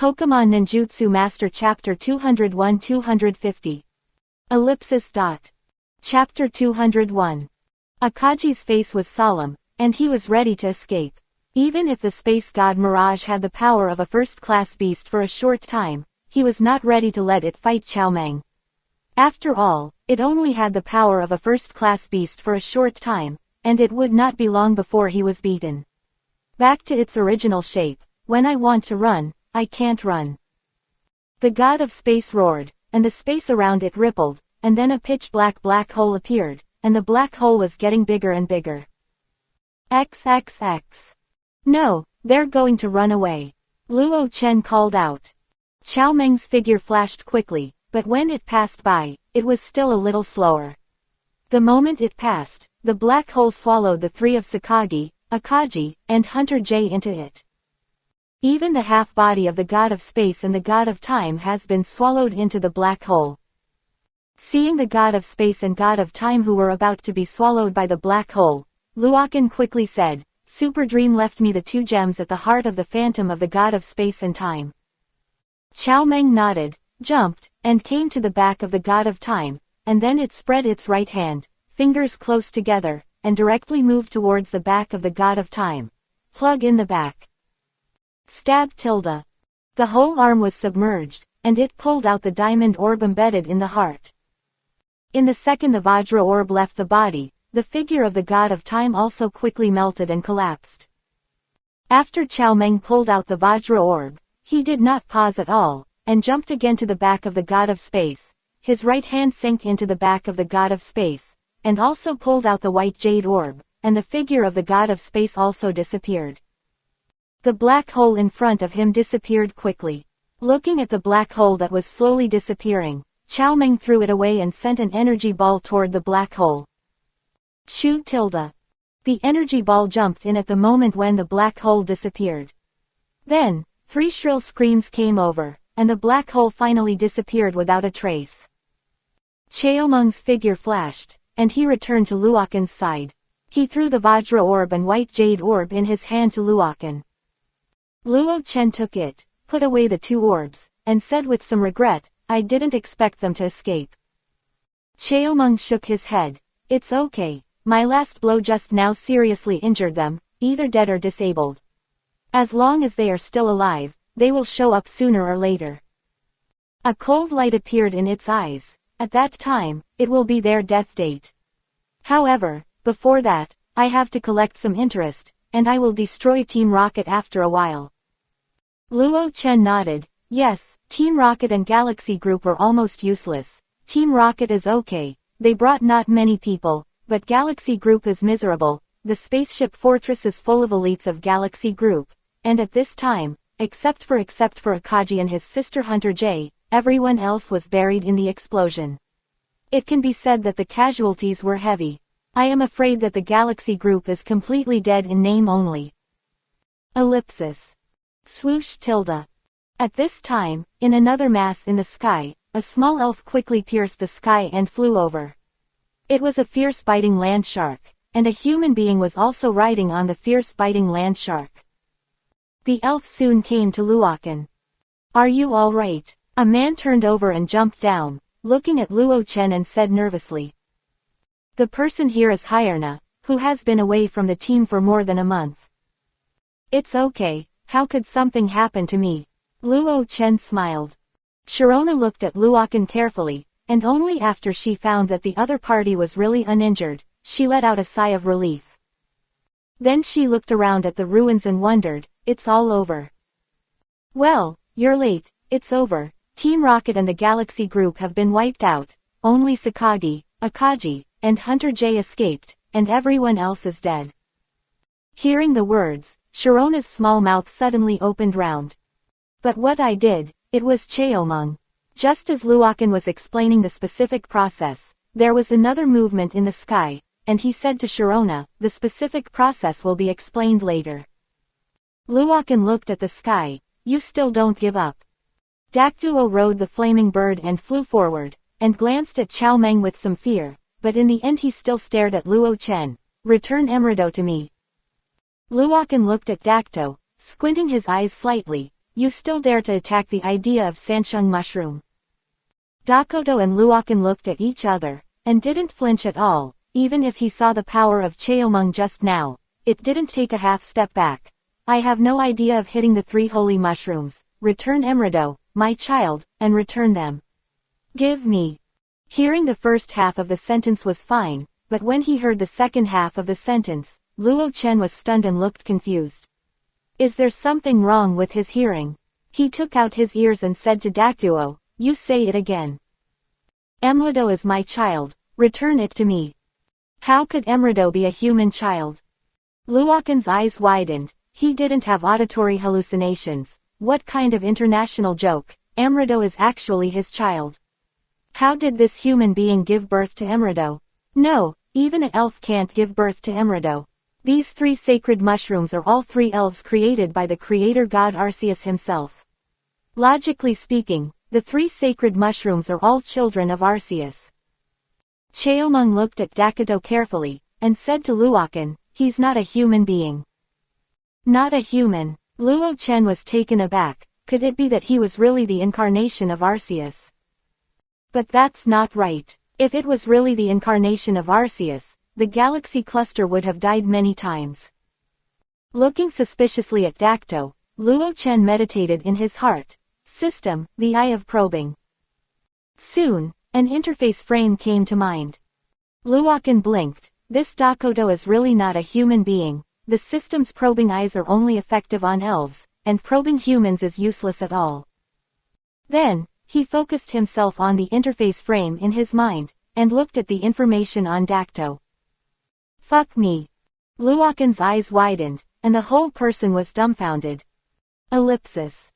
Pokemon Ninjutsu Master Chapter 201-250. Ellipsis. Chapter 201. Akaji's face was solemn, and he was ready to escape. Even if the space god Mirage had the power of a first-class beast for a short time, he was not ready to let it fight Xiaomeng. After all, it only had the power of a first-class beast for a short time, and it would not be long before he was beaten. Back to its original shape. When I want to run, I can't run. The god of space roared, and the space around it rippled, and then a pitch-black black hole appeared, and the black hole was getting bigger and bigger. XXX. No, they're going to run away. Luo Chen called out. Xiaomeng's figure flashed quickly, but when it passed by, it was still a little slower. The moment it passed, the black hole swallowed the three of Sakagi, Akaji, and Hunter J into it. Even the half-body of the god of space and the god of time has been swallowed into the black hole. Seeing the god of space and god of time who were about to be swallowed by the black hole, Luokan quickly said, Super Dream left me the two gems at the heart of the phantom of the god of space and time. Xiaomeng nodded, jumped, and came to the back of the god of time, and then it spread its right hand, fingers close together, and directly moved towards the back of the god of time. Plug in the back. Stab. The whole arm was submerged, and it pulled out the diamond orb embedded in the heart. In the second the Vajra orb left the body, the figure of the god of time also quickly melted and collapsed. After Xiaomeng pulled out the Vajra orb, he did not pause at all, and jumped again to the back of the god of space. His right hand sank into the back of the god of space, and also pulled out the white jade orb, and the figure of the god of space also disappeared. The black hole in front of him disappeared quickly. Looking at the black hole that was slowly disappearing, Xiaomeng threw it away and sent an energy ball toward the black hole. Shoo. The energy ball jumped in at the moment when the black hole disappeared. Then, three shrill screams came over, and the black hole finally disappeared without a trace. Xiaomeng's figure flashed, and he returned to Luokan's side. He threw the Vajra orb and white jade orb in his hand to Luokan. Luo Chen took it, put away the two orbs, and said with some regret, I didn't expect them to escape. Xiaomeng shook his head. It's okay, my last blow just now seriously injured them, either dead or disabled. As long as they are still alive, they will show up sooner or later. A cold light appeared in its eyes. At that time, it will be their death date. However, before that, I have to collect some interest, and I will destroy Team Rocket after a while. Luo Chen nodded. Yes, Team Rocket and Galaxy Group are almost useless. Team Rocket is okay, they brought not many people, but Galaxy Group is miserable. The spaceship fortress is full of elites of Galaxy Group, and at this time, except for Akaji and his sister Hunter J, everyone else was buried in the explosion. It can be said that the casualties were heavy. I am afraid that the Galaxy Group is completely dead in name only. Ellipsis. Swoosh. At this time, in another mass in the sky, a small elf quickly pierced the sky and flew over. It was a fierce biting land shark, and a human being was also riding on the fierce biting land shark. The elf soon came to Luokan. Are you all right? A man turned over and jumped down, looking at Luo Chen and said nervously. The person here is Hyerna, who has been away from the team for more than a month. It's okay, how could something happen to me? Luo Chen smiled. Sharona looked at Luokan carefully, and only after she found that the other party was really uninjured, she let out a sigh of relief. Then she looked around at the ruins and wondered, it's all over. Well, you're late, it's over. Team Rocket and the Galaxy Group have been wiped out, only Sakagi, Akaji, and Hunter J escaped, and everyone else is dead. Hearing the words, Sharona's small mouth suddenly opened round. But what I did, it was Xiaomeng. Just as Luokan was explaining the specific process, there was another movement in the sky, and he said to Sharona, the specific process will be explained later. Luokan looked at the sky. You still don't give up. Dakduo rode the flaming bird and flew forward, and glanced at Xiaomeng with some fear, but in the end he still stared at Luo Chen. Return Emerald to me. Luokan looked at Dakto, squinting his eyes slightly, you still dare to attack the idea of Sansheng mushroom. Dakoto and Luokan looked at each other, and didn't flinch at all. Even if he saw the power of Cheomung just now, it didn't take a half step back. I have no idea of hitting the 3 holy mushrooms. Return Emrido, my child, and return them. Give me. Hearing the first half of the sentence was fine, but when he heard the second half of the sentence, Luo Chen was stunned and looked confused. Is there something wrong with his hearing? He took out his ears and said to Dakuo, you say it again. Emrido is my child, return it to me. How could Emrido be a human child? Luokan's eyes widened. He didn't have auditory hallucinations. What kind of international joke? Emrido is actually his child. How did this human being give birth to Emrido? No, even an elf can't give birth to Emrido. These 3 sacred mushrooms are all 3 elves created by the creator god Arceus himself. Logically speaking, the 3 sacred mushrooms are all children of Arceus. Cheomung looked at Dakoto carefully, and said to Luokan, he's not a human being. Not a human. Luo Chen was taken aback. Could it be that he was really the incarnation of Arceus? But that's not right. If it was really the incarnation of Arceus, the galaxy cluster would have died many times. Looking suspiciously at Dakoto, Luo Chen meditated in his heart. System, the eye of probing. Soon, an interface frame came to mind. Luokan blinked. This Dakoto is really not a human being. The system's probing eyes are only effective on elves, and probing humans is useless at all. Then, he focused himself on the interface frame in his mind, and looked at the information on Dakoto. Fuck me. Luokan's eyes widened, and the whole person was dumbfounded. Ellipsis.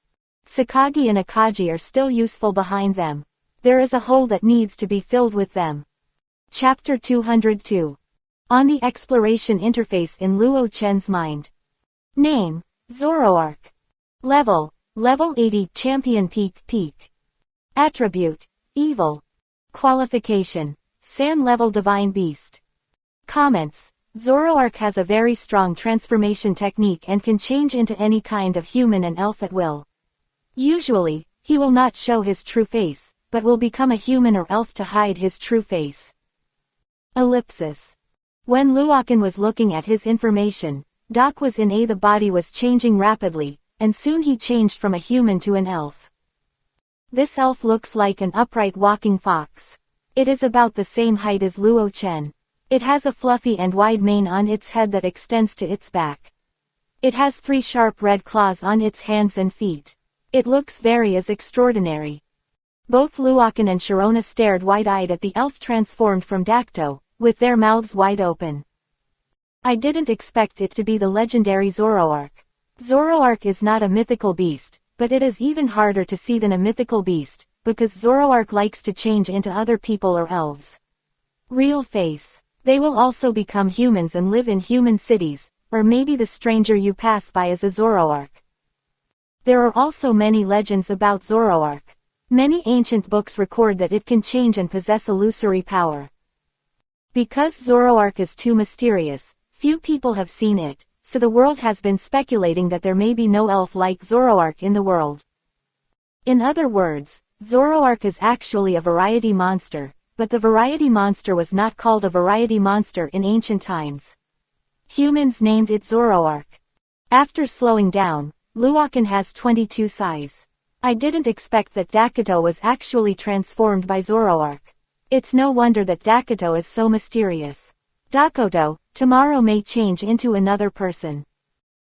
Sakagi and Akagi are still useful behind them. There is a hole that needs to be filled with them. Chapter 202. On the exploration interface in Luo Chen's mind. Name, Zoroark. Level 80 Champion Peak. Attribute, Evil. Qualification, San level Divine Beast. Comments, Zoroark has a very strong transformation technique and can change into any kind of human and elf at will. Usually, he will not show his true face, but will become a human or elf to hide his true face. Ellipsis. When Luokan was looking at his information, Doc was in the body was changing rapidly, and soon he changed from a human to an elf. This elf looks like an upright walking fox. It is about the same height as Luo Chen. It has a fluffy and wide mane on its head that extends to its back. It has 3 sharp red claws on its hands and feet. It looks very extraordinary. Both Luokan and Sharona stared wide-eyed at the elf transformed from Dakoto, with their mouths wide open. I didn't expect it to be the legendary Zoroark. Zoroark is not a mythical beast, but it is even harder to see than a mythical beast, because Zoroark likes to change into other people or elves. Real face. They will also become humans and live in human cities, or maybe the stranger you pass by is a Zoroark. There are also many legends about Zoroark. Many ancient books record that it can change and possess illusory power. Because Zoroark is too mysterious, few people have seen it, so the world has been speculating that there may be no elf like Zoroark in the world. In other words, Zoroark is actually a variety monster, but the variety monster was not called a variety monster in ancient times. Humans named it Zoroark. After slowing down, Luokan has 22 size. I didn't expect that Dakoto was actually transformed by Zoroark. It's no wonder that Dakoto is so mysterious. Dakoto, tomorrow may change into another person.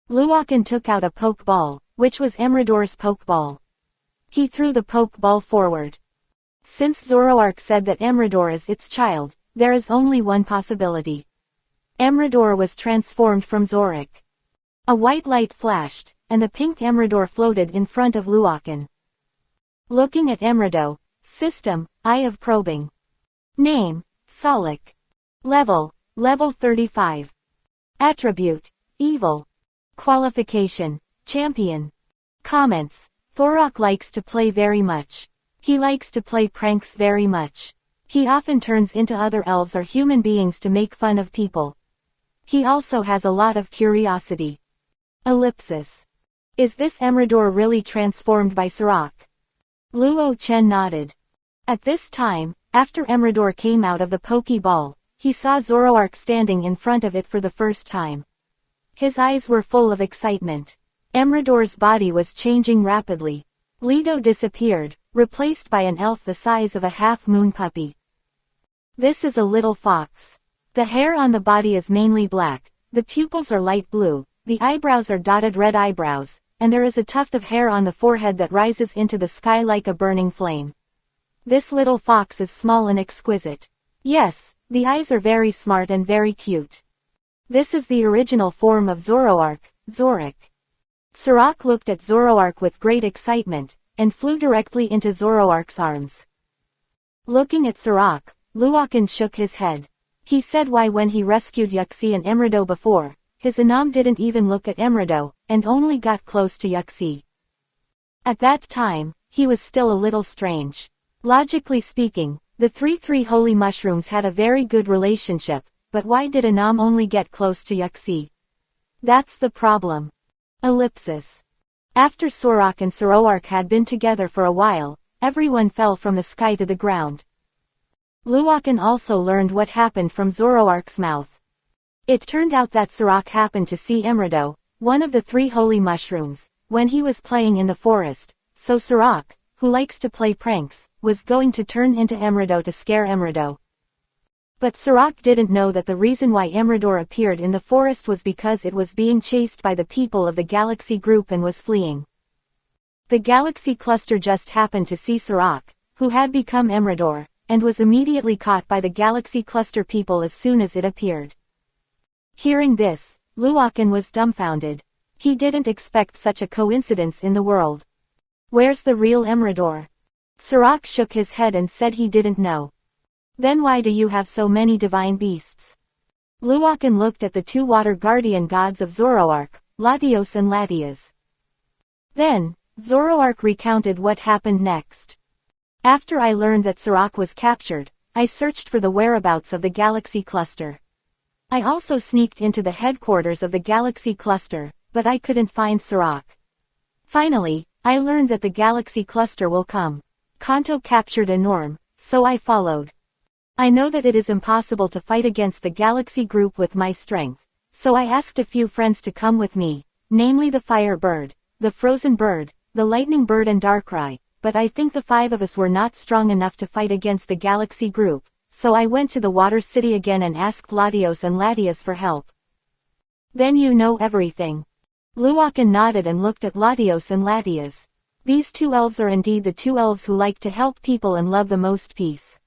Luokan took out a pokeball, which was Emridor's pokeball. He threw the pokeball forward. Since Zoroark said that Emridor is its child, there is only one possibility. Emridor was transformed from Zorik. A white light flashed, and the pink Emridor floated in front of Luokan. Looking at Emrido, System, Eye of Probing. Name, Solik. Level 35. Attribute, Evil. Qualification, Champion. Comments, Thorok likes to play very much. He likes to play pranks very much. He often turns into other elves or human beings to make fun of people. He also has a lot of curiosity. Ellipsis. Is this Emrador really transformed by Sirach? Luo Chen nodded. At this time, after Emrador came out of the Pokeball, he saw Zoroark standing in front of it for the first time. His eyes were full of excitement. Emrador's body was changing rapidly. Leto disappeared, replaced by an elf the size of a half-moon puppy. This is a little fox. The hair on the body is mainly black, the pupils are light blue, the eyebrows are dotted red eyebrows, and there is a tuft of hair on the forehead that rises into the sky like a burning flame. This little fox is small and exquisite. Yes, the eyes are very smart and very cute. This is the original form of Zoroark, Zorak. Sirach looked at Zoroark with great excitement, and flew directly into Zoroark's arms. Looking at Sirach, Luochen shook his head. He said why when he rescued Yuxi and Emrado before, his Anam didn't even look at Emrado, and only got close to Yuxi. At that time, he was still a little strange. Logically speaking, the three holy mushrooms had a very good relationship, but why did Anam only get close to Yuxi? That's the problem. Ellipsis. After Sorak and Zoroark had been together for a while, everyone fell from the sky to the ground. Luochen also learned what happened from Zoroark's mouth. It turned out that Sirach happened to see Emrado, one of the three holy mushrooms, when he was playing in the forest, so Sirach, who likes to play pranks, was going to turn into Emrado to scare Emrado. But Sirach didn't know that the reason why Emrador appeared in the forest was because it was being chased by the people of the Galaxy Group and was fleeing. The Galaxy Cluster just happened to see Sirach, who had become Emrador, and was immediately caught by the Galaxy Cluster people as soon as it appeared. Hearing this, Luochen was dumbfounded. He didn't expect such a coincidence in the world. Where's the real Emrador? Sirach shook his head and said he didn't know. Then why do you have so many divine beasts? Luochen looked at the two water guardian gods of Zoroark, Latios and Latias. Then, Zoroark recounted what happened next. After I learned that Sirach was captured, I searched for the whereabouts of the Galaxy Cluster. I also sneaked into the headquarters of the Galaxy Cluster, but I couldn't find Sirach. Finally, I learned that the Galaxy Cluster will come. Kanto captured a Norm, so I followed. I know that it is impossible to fight against the Galaxy Group with my strength, so I asked a few friends to come with me, namely the Fire Bird, the Frozen Bird, the Lightning Bird and Darkrai, but I think the five of us were not strong enough to fight against the Galaxy Group. So I went to the Water City again and asked Latios and Latias for help. Then you know everything. Luochen nodded and looked at Latios and Latias. These two elves are indeed the two elves who like to help people and love the most peace.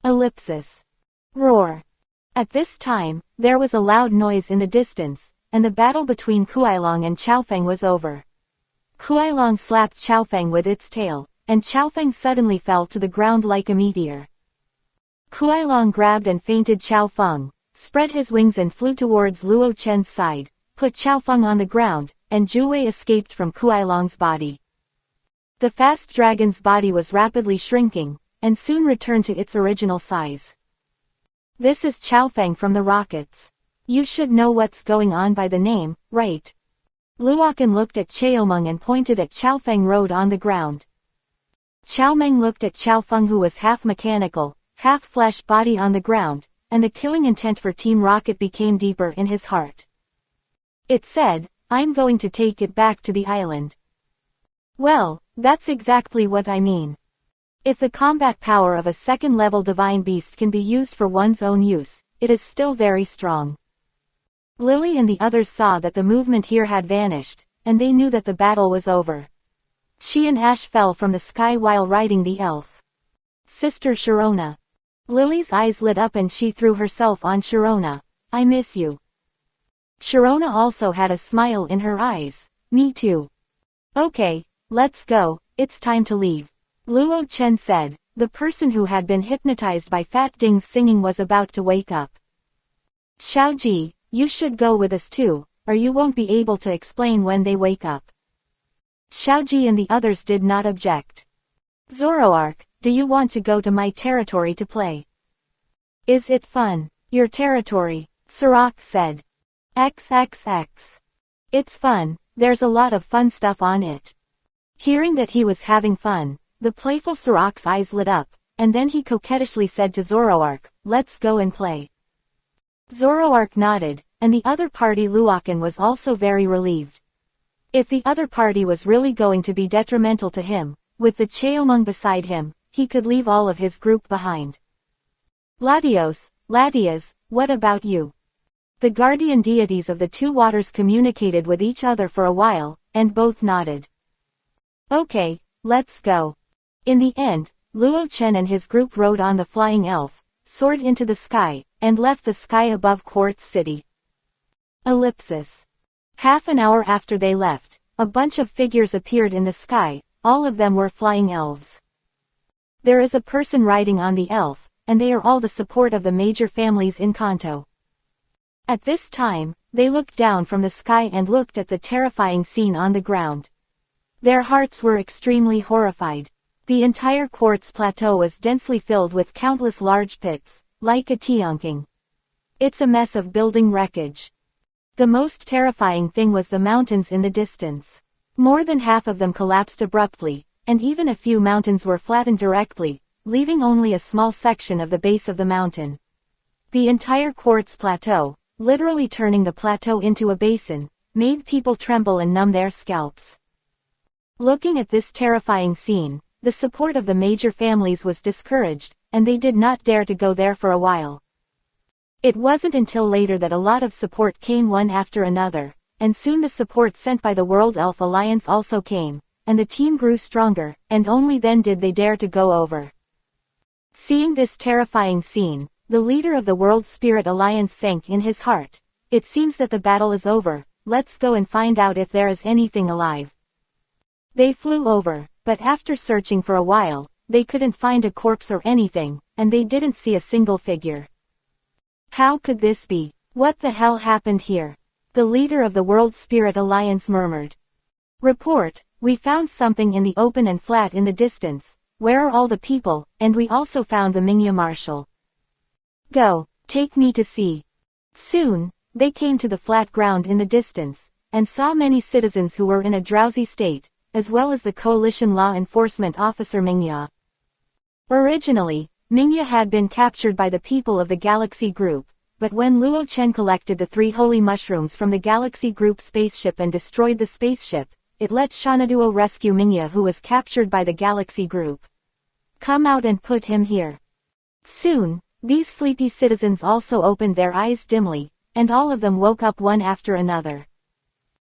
Ellipsis. Roar. At this time, there was a loud noise in the distance, and the battle between Kuailong and Chaofeng was over. Kuailong slapped Chaofeng with its tail, and Chaofeng suddenly fell to the ground like a meteor. Kuailong grabbed and feinted Chaofeng, spread his wings and flew towards Luo Chen's side, put Chaofeng on the ground, and Juwei escaped from Kuailong's body. The fast dragon's body was rapidly shrinking, and soon returned to its original size. This is Chaofeng from the rockets. You should know what's going on by the name, right? Luochen looked at Chaomeng and pointed at Chaofeng rode on the ground. Chaomeng looked at Chaofeng who was half mechanical, half-flesh body on the ground, and the killing intent for Team Rocket became deeper in his heart. It said, I'm going to take it back to the island. Well, that's exactly what I mean. If the combat power of a second-level divine beast can be used for one's own use, it is still very strong. Lily and the others saw that the movement here had vanished, and they knew that the battle was over. She and Ash fell from the sky while riding the elf. Sister Sharona. Lily's eyes lit up and she threw herself on Sharona. I miss you. Sharona also had a smile in her eyes. Me too. Okay, let's go, it's time to leave. Luo Chen said. The person who had been hypnotized by Fat Ding's singing was about to wake up. Xiaoji, you should go with us too, or you won't be able to explain when they wake up. Xiaoji and the others did not object. Zoroark, do you want to go to my territory to play? Is it fun? Your territory, Sirach said. XXX. It's fun, there's a lot of fun stuff on it. Hearing that he was having fun, the playful Sirach's eyes lit up, and then he coquettishly said to Zoroark, "Let's go and play." Zoroark nodded, and the other party Luokan was also very relieved. If the other party was really going to be detrimental to him, with the Cheomung beside him, he could leave all of his group behind. Latias, what about you? The guardian deities of the two waters communicated with each other for a while, and both nodded. Okay, let's go. In the end, Luo Chen and his group rode on the flying elf, soared into the sky, and left the sky above Quartz City. Ellipsis. Half an hour after they left, a bunch of figures appeared in the sky, all of them were flying elves. There is a person riding on the elf, and they are all the support of the major families in Kanto. At this time, they looked down from the sky and looked at the terrifying scene on the ground. Their hearts were extremely horrified. The entire quartz plateau was densely filled with countless large pits, like a Tianqing. It's a mess of building wreckage. The most terrifying thing was the mountains in the distance. More than half of them collapsed abruptly, and even a few mountains were flattened directly, leaving only a small section of the base of the mountain. The entire quartz plateau, literally turning the plateau into a basin, made people tremble and numb their scalps. Looking at this terrifying scene, the support of the major families was discouraged, and they did not dare to go there for a while. It wasn't until later that a lot of support came one after another, and soon the support sent by the World Elf Alliance also came, and the team grew stronger, and only then did they dare to go over. Seeing this terrifying scene, the leader of the World Spirit Alliance sank in his heart. It seems that the battle is over, let's go and find out if there is anything alive. They flew over, but after searching for a while, they couldn't find a corpse or anything, and they didn't see a single figure. How could this be? What the hell happened here? The leader of the World Spirit Alliance murmured. Report, we found something in the open and flat in the distance. Where are all the people? And we also found the Mingya Marshal. Go, take me to see. Soon, they came to the flat ground in the distance, and saw many citizens who were in a drowsy state, as well as the coalition law enforcement officer Mingya. Originally, Mingya had been captured by the people of the Galaxy Group, but when Luo Chen collected the 3 holy mushrooms from the Galaxy Group spaceship and destroyed the spaceship, it let Shanaduo rescue Mingya, who was captured by the Galaxy Group. Come out and put him here. Soon, these sleepy citizens also opened their eyes dimly, and all of them woke up one after another.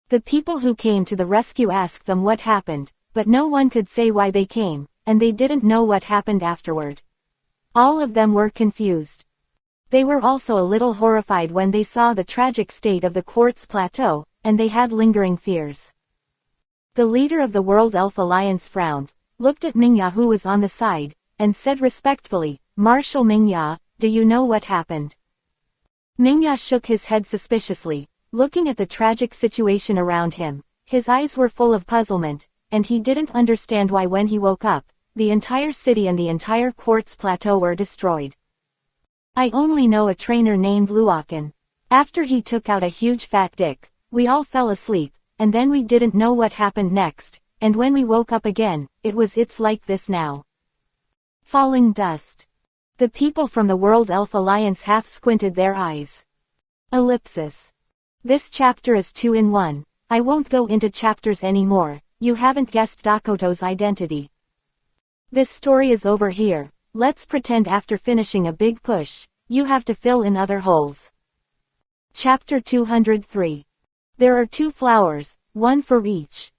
The people who came to the rescue asked them what happened, but no one could say why they came, and they didn't know what happened afterward. All of them were confused. They were also a little horrified when they saw the tragic state of the Quartz Plateau, and they had lingering fears. The leader of the World Elf Alliance frowned, looked at Mingya, who was on the side, and said respectfully, "Marshal Mingya, do you know what happened?" Mingya shook his head suspiciously, looking at the tragic situation around him. His eyes were full of puzzlement, and he didn't understand why when he woke up, the entire city and the entire Quartz Plateau were destroyed. I only know a trainer named Luokan. After he took out a huge fat dick, we all fell asleep, and then we didn't know what happened next, and when we woke up again, it's like this now. Falling dust. The people from the World Elf Alliance half squinted their eyes. Ellipsis. This chapter is 2 in 1. I won't go into chapters anymore. You haven't guessed Dakoto's identity. This story is over here. Let's pretend after finishing a big push, you have to fill in other holes. Chapter 203. There are 2 flowers, one for each.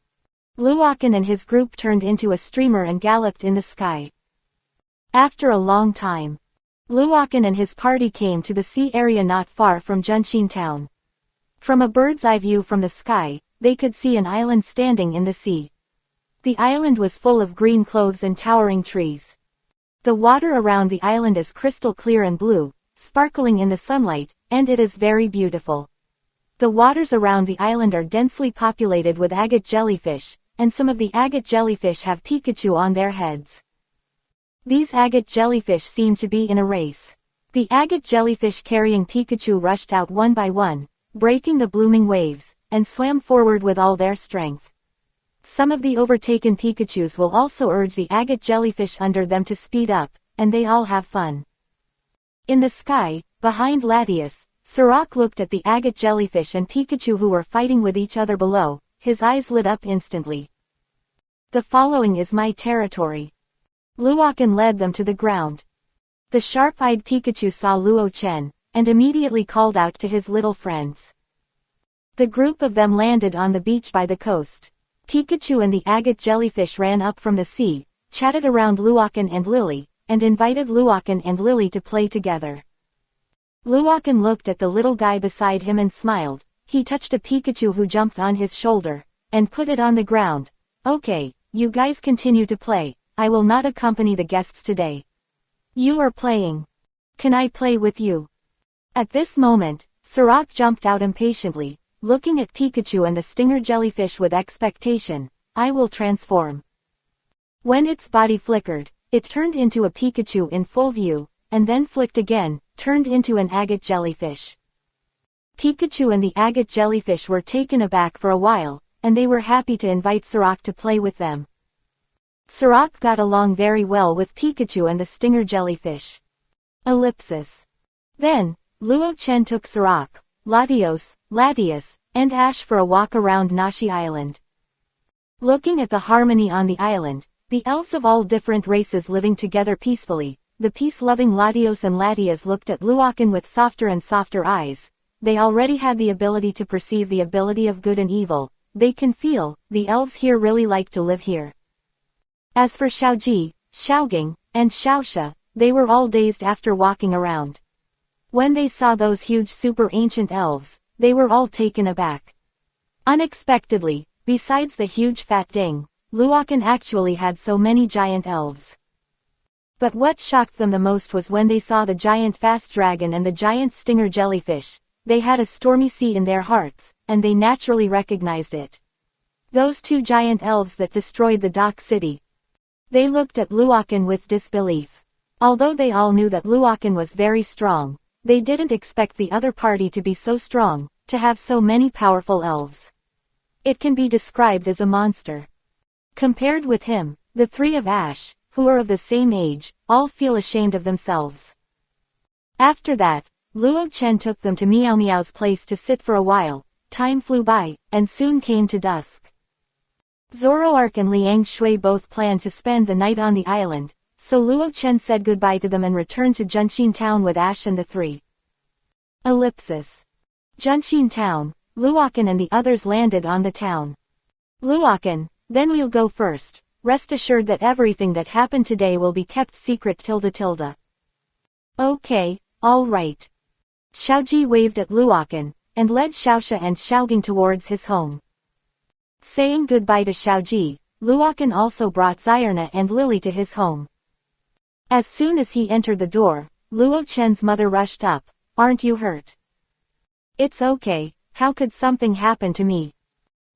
Luokan and his group turned into a streamer and galloped in the sky. After a long time, Luokan and his party came to the sea area not far from Junshin town. From a bird's eye view from the sky, they could see an island standing in the sea. The island was full of green clothes and towering trees. The water around the island is crystal clear and blue, sparkling in the sunlight, and it is very beautiful. The waters around the island are densely populated with agate jellyfish, and some of the agate jellyfish have Pikachu on their heads. These agate jellyfish seem to be in a race. The agate jellyfish carrying Pikachu rushed out one by one, breaking the blooming waves, and swam forward with all their strength. Some of the overtaken Pikachus will also urge the agate jellyfish under them to speed up, and they all have fun. In the sky, behind Latias, Sirach looked at the agate jellyfish and Pikachu who were fighting with each other below. His eyes lit up instantly. The following is my territory. Luokan led them to the ground. The sharp-eyed Pikachu saw Luo Chen, and immediately called out to his little friends. The group of them landed on the beach by the coast. Pikachu and the agate jellyfish ran up from the sea, chatted around Luokan and Lily, and invited Luokan and Lily to play together. Luokan looked at the little guy beside him and smiled. He touched a Pikachu who jumped on his shoulder, and put it on the ground. Okay, you guys continue to play. I will not accompany the guests today. You are playing. Can I play with you? At this moment, Sirach jumped out impatiently, looking at Pikachu and the stinger jellyfish with expectation. I will transform. When its body flickered, it turned into a Pikachu in full view, and then flicked again, turned into an agate jellyfish. Pikachu and the agate jellyfish were taken aback for a while, and they were happy to invite Sirach to play with them. Sirach got along very well with Pikachu and the stinger jellyfish. Ellipsis. Then, Luo Chen took Sirach, Latias, and Ash for a walk around Nashi Island. Looking at the harmony on the island, the elves of all different races living together peacefully, the peace-loving Latios and Latias looked at Luokan with softer and softer eyes. They already had the ability to perceive the ability of good and evil. They can feel, the elves here really like to live here. As for Xiaoji, Xiaoging, and Xiaoxia, they were all dazed after walking around. When they saw those huge super ancient elves, they were all taken aback. Unexpectedly, besides the huge fat Ding, Luokan actually had so many giant elves. But what shocked them the most was when they saw the giant fast dragon and the giant stinger jellyfish. They had a stormy sea in their hearts, and they naturally recognized it. Those two giant elves that destroyed the dock city. They looked at Luokan with disbelief. Although they all knew that Luokan was very strong, they didn't expect the other party to be so strong, to have so many powerful elves. It can be described as a monster. Compared with him, the three of Ash, who are of the same age, all feel ashamed of themselves. After that, Luo Chen took them to Meow Meow's place to sit for a while. Time flew by, and soon came to dusk. Zoroark and Liang Shui both planned to spend the night on the island, so Luo Chen said goodbye to them and returned to Junxin Town with Ash and the three. Ellipsis. Junxin Town, Luokan and the others landed on the town. Luokan, then we'll go first. Rest assured that everything that happened today will be kept secret . Okay, all right. Xiaoji waved at Luokan, and led Xiaoxia and Xiaoging towards his home. Saying goodbye to Xiaoji, Luokan also brought Zyrna and Lily to his home. As soon as he entered the door, Luo Chen's mother rushed up. Aren't you hurt? It's okay, how could something happen to me?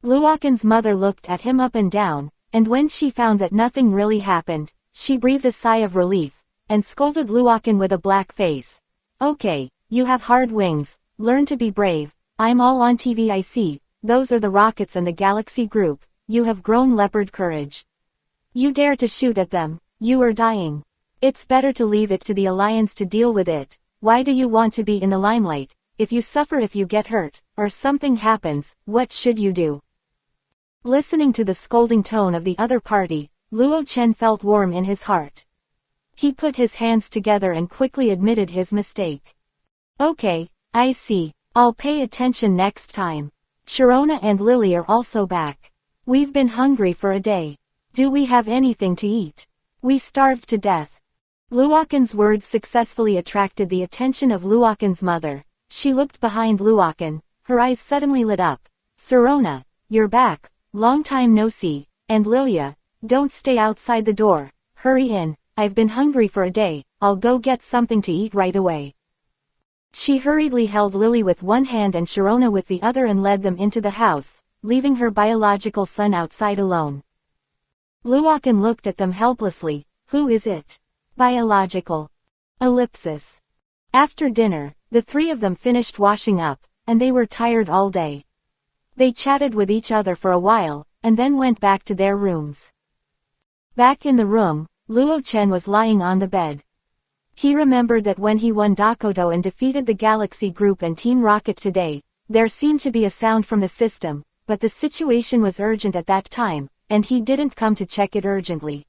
Luokan's mother looked at him up and down, and when she found that nothing really happened, she breathed a sigh of relief, and scolded Luokan with a black face. Okay. You have hard wings, learn to be brave. I'm all on TV. I see, those are the rockets and the galaxy group. You have grown leopard courage. You dare to shoot at them, you are dying. It's better to leave it to the Alliance to deal with it. Why do you want to be in the limelight? If you suffer, if you get hurt, or something happens, what should you do? Listening to the scolding tone of the other party, Luo Chen felt warm in his heart. He put his hands together and quickly admitted his mistake. Okay, I see. I'll pay attention next time. Sharona and Lily are also back. We've been hungry for a day. Do we have anything to eat? We starved to death. Luokan's words successfully attracted the attention of Luokan's mother. She looked behind Luokan, her eyes suddenly lit up. Sharona, you're back. Long time no see. And Lilia, don't stay outside the door. Hurry in. I've been hungry for a day. I'll go get something to eat right away. She hurriedly held Lily with one hand and Sharona with the other and led them into the house, leaving her biological son outside alone. Luokan looked at them helplessly. Who is it? Biological. Ellipsis. After dinner, the three of them finished washing up, and they were tired all day. They chatted with each other for a while, and then went back to their rooms. Back in the room, Luo Chen was lying on the bed. He remembered that when he won Dakoto and defeated the Galaxy Group and Team Rocket today, there seemed to be a sound from the system, but the situation was urgent at that time, and he didn't come to check it urgently.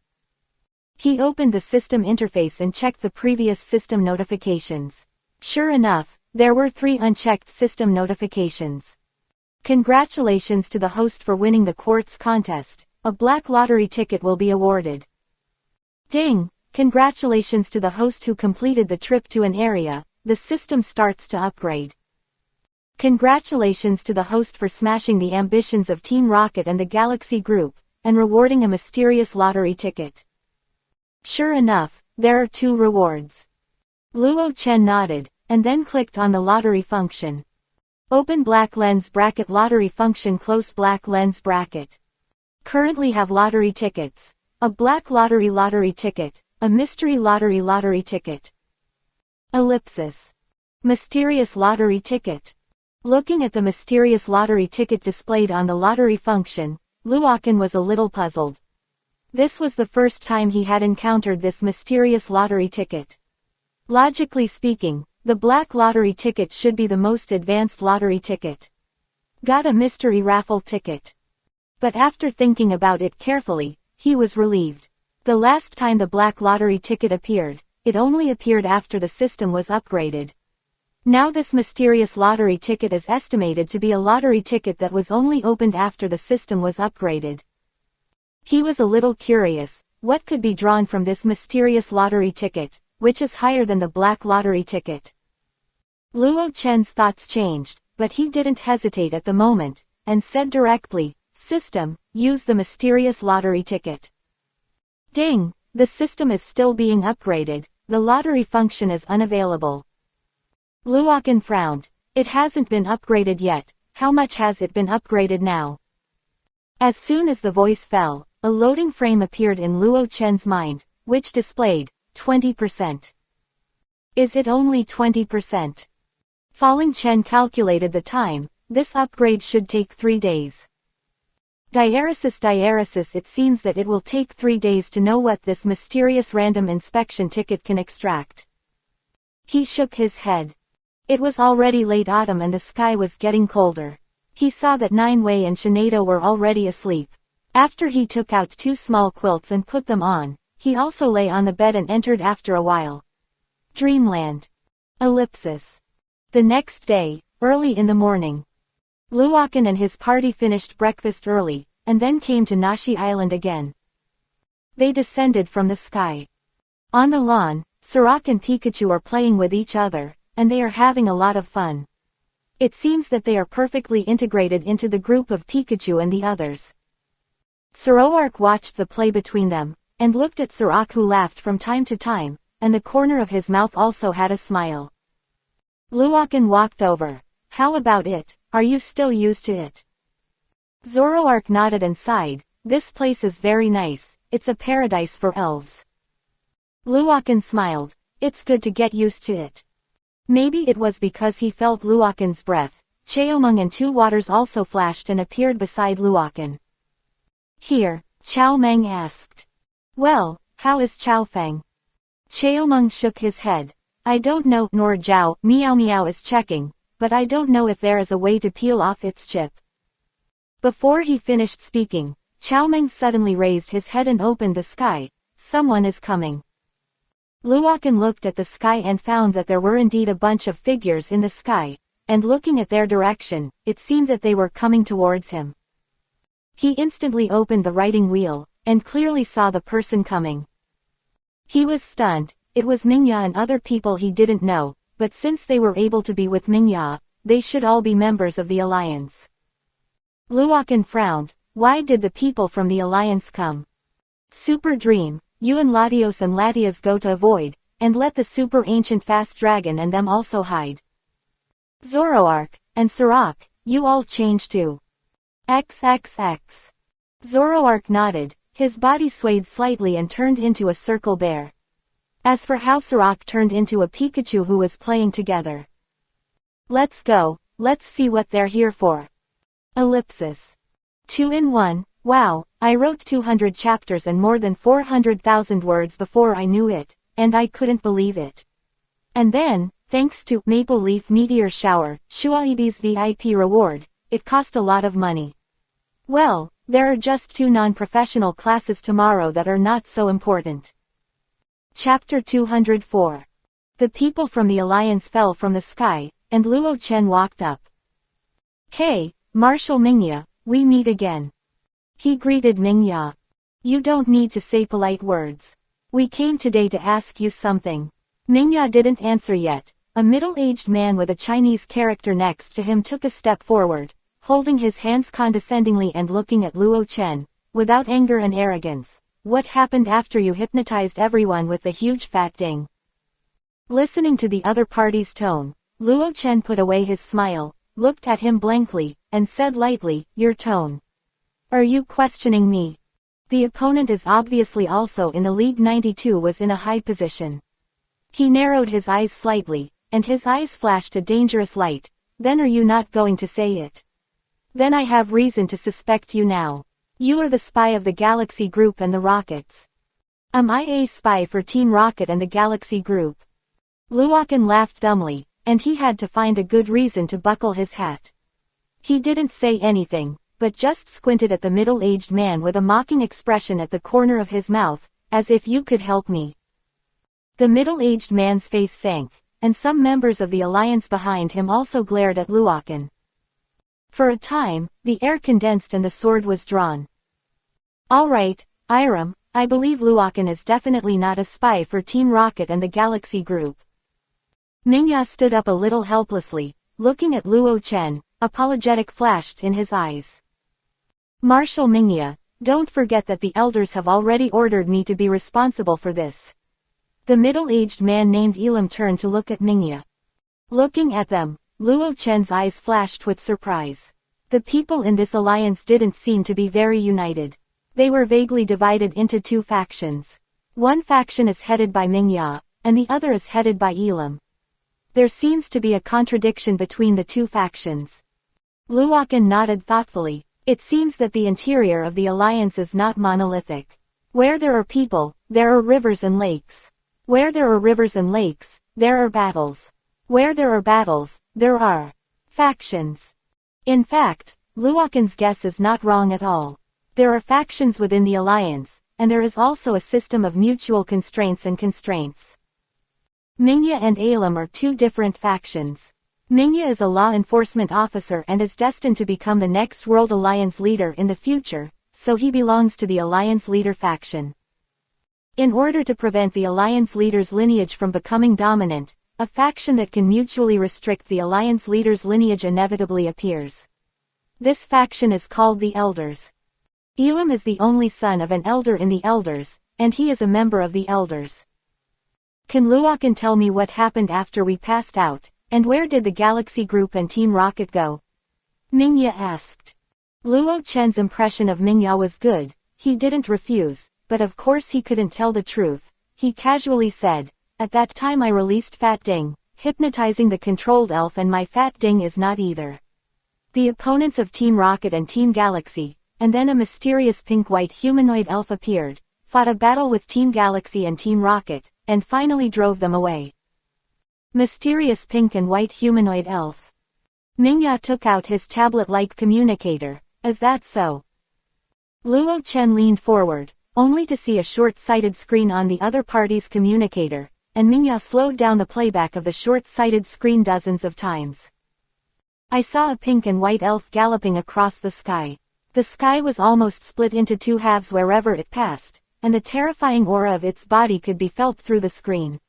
He opened the system interface and checked the previous system notifications. Sure enough, there were 3 unchecked system notifications. Congratulations to the host for winning the quartz contest. A black lottery ticket will be awarded. Ding! Congratulations to the host who completed the trip to an area. The system starts to upgrade. Congratulations to the host for smashing the ambitions of Team Rocket and the Galaxy Group, and rewarding a mysterious lottery ticket. Sure enough, there are 2 rewards. Luo Chen nodded, and then clicked on the lottery function. Open black lens bracket lottery function close black lens bracket. Currently have lottery tickets. A black lottery ticket. A mystery lottery ticket. Ellipsis. Mysterious lottery ticket. Looking at the mysterious lottery ticket displayed on the lottery function, Luoken was a little puzzled. This was the first time he had encountered this mysterious lottery ticket. Logically speaking, the black lottery ticket should be the most advanced lottery ticket. Got a mystery raffle ticket. But after thinking about it carefully, he was relieved. The last time the black lottery ticket appeared, it only appeared after the system was upgraded. Now this mysterious lottery ticket is estimated to be a lottery ticket that was only opened after the system was upgraded. He was a little curious, what could be drawn from this mysterious lottery ticket, which is higher than the black lottery ticket. Luo Chen's thoughts changed, but he didn't hesitate at the moment, and said directly, "System, use the mysterious lottery ticket." Ding! The system is still being upgraded, the lottery function is unavailable. Luoken frowned. It hasn't been upgraded yet, how much has it been upgraded now? As soon as the voice fell, a loading frame appeared in Luo Chen's mind, which displayed 20%. Is it only 20%? Falling Chen calculated the time, this upgrade should take 3 days. Diaresis, it seems that it will take 3 days to know what this mysterious random inspection ticket can extract. He shook his head. It was already late autumn and the sky was getting colder. He saw that Ninewei and Shinado were already asleep. After he took out 2 small quilts and put them on, he also lay on the bed and entered after a while. Dreamland. Ellipsis. The next day, early in the morning. Luoken and his party finished breakfast early, and then came to Nashi Island again. They descended from the sky. On the lawn, Sirach and Pikachu are playing with each other, and they are having a lot of fun. It seems that they are perfectly integrated into the group of Pikachu and the others. Zoroark watched the play between them, and looked at Sirach who laughed from time to time, and the corner of his mouth also had a smile. Luoken walked over. How about it? Are you still used to it? Zoroark nodded and sighed. This place is very nice, it's a paradise for elves. Luoken smiled. It's good to get used to it. Maybe it was because he felt Luoken's breath. Cheomung and 2 waters also flashed and appeared beside Luoken. Here, Chao Meng asked. Well, how is Chao Feng? Cheomung shook his head. I don't know, nor Zhao, Meow Meow is checking, but I don't know if there is a way to peel off its chip. Before he finished speaking, Chao Meng suddenly raised his head and opened the sky. Someone is coming. Luoken looked at the sky and found that there were indeed a bunch of figures in the sky, and looking at their direction, it seemed that they were coming towards him. He instantly opened the writing wheel, and clearly saw the person coming. He was stunned. It was Mingya and other people he didn't know, but since they were able to be with Mingya, they should all be members of the Alliance. Luoken frowned. Why did the people from the Alliance come? Super Dream, you and Latios and Latias go to avoid, and let the super ancient fast dragon and them also hide. Zoroark, and Sirach, you all change too. XXX. Zoroark nodded, his body swayed slightly and turned into a circle bear. As for how Sirach turned into a Pikachu who was playing together. Let's go, let's see what they're here for. Ellipsis. 2 in 1, wow, I wrote 200 chapters and more than 400,000 words before I knew it, and I couldn't believe it. And then, thanks to Maple Leaf Meteor Shower, Shuaibi's VIP reward, it cost a lot of money. Well, there are just 2 non-professional classes tomorrow that are not so important. Chapter 204. The people from the Alliance fell from the sky, and Luo Chen walked up. Hey, Marshal Mingya, we meet again. He greeted Mingya. You don't need to say polite words. We came today to ask you something. Mingya didn't answer yet. A middle-aged man with a Chinese character next to him took a step forward, holding his hands condescendingly and looking at Luo Chen, without anger and arrogance. What happened after you hypnotized everyone with the huge fat ding? Listening to the other party's tone, Luo Chen put away his smile, looked at him blankly, and said lightly, your tone. Are you questioning me? The opponent is obviously also in the League 92 was in a high position. He narrowed his eyes slightly, and his eyes flashed a dangerous light. Then are you not going to say it? Then I have reason to suspect you now. You are the spy of the Galaxy Group and the Rockets. Am I a spy for Team Rocket and the Galaxy Group? Luokan laughed dumbly, and he had to find a good reason to buckle his hat. He didn't say anything, but just squinted at the middle-aged man with a mocking expression at the corner of his mouth, as if you could help me. The middle-aged man's face sank, and some members of the alliance behind him also glared at Luokan. For a time, the air condensed and the sword was drawn. All right, Iram, I believe Luokan is definitely not a spy for Team Rocket and the Galaxy Group. Mingya stood up a little helplessly, looking at Luo Chen. Apologetic flashed in his eyes. Marshal Mingya, don't forget that the elders have already ordered me to be responsible for this. The middle-aged man named Elam turned to look at Mingya. Looking at them, Luo Chen's eyes flashed with surprise. The people in this alliance didn't seem to be very united. They were vaguely divided into 2 factions. One faction is headed by Mingya, and the other is headed by Elam. There seems to be a contradiction between the 2 factions. Luokan nodded thoughtfully. It seems that the interior of the alliance is not monolithic. Where there are people, there are rivers and lakes. Where there are rivers and lakes, there are battles. Where there are battles, there are factions. In fact, Luokan's guess is not wrong at all. There are factions within the alliance, and there is also a system of mutual constraints and constraints. Mingya and Elam are 2 different factions. Mingya is a law enforcement officer and is destined to become the next World Alliance leader in the future, so he belongs to the Alliance leader faction. In order to prevent the Alliance leader's lineage from becoming dominant, a faction that can mutually restrict the Alliance leader's lineage inevitably appears. This faction is called the Elders. Elam is the only son of an elder in the Elders, and he is a member of the Elders. Can Luokan tell me what happened after we passed out, and where did the Galaxy Group and Team Rocket go? Mingya asked. Luo Chen's impression of Mingya was good. He didn't refuse, but of course he couldn't tell the truth. He casually said, at that time I released Fat Ding, hypnotizing the controlled elf, and my Fat Ding is not either. The opponents of Team Rocket and Team Galaxy, and then a mysterious pink-white humanoid elf appeared, fought a battle with Team Galaxy and Team Rocket, and finally drove them away. Mysterious pink and white humanoid elf. Mingya took out his tablet-like communicator. Is that so? Luo Chen leaned forward, only to see a short-sighted screen on the other party's communicator, and Mingya slowed down the playback of the short-sighted screen dozens of times. I saw a pink and white elf galloping across the sky. The sky was almost split into 2 halves wherever it passed, and the terrifying aura of its body could be felt through the screen.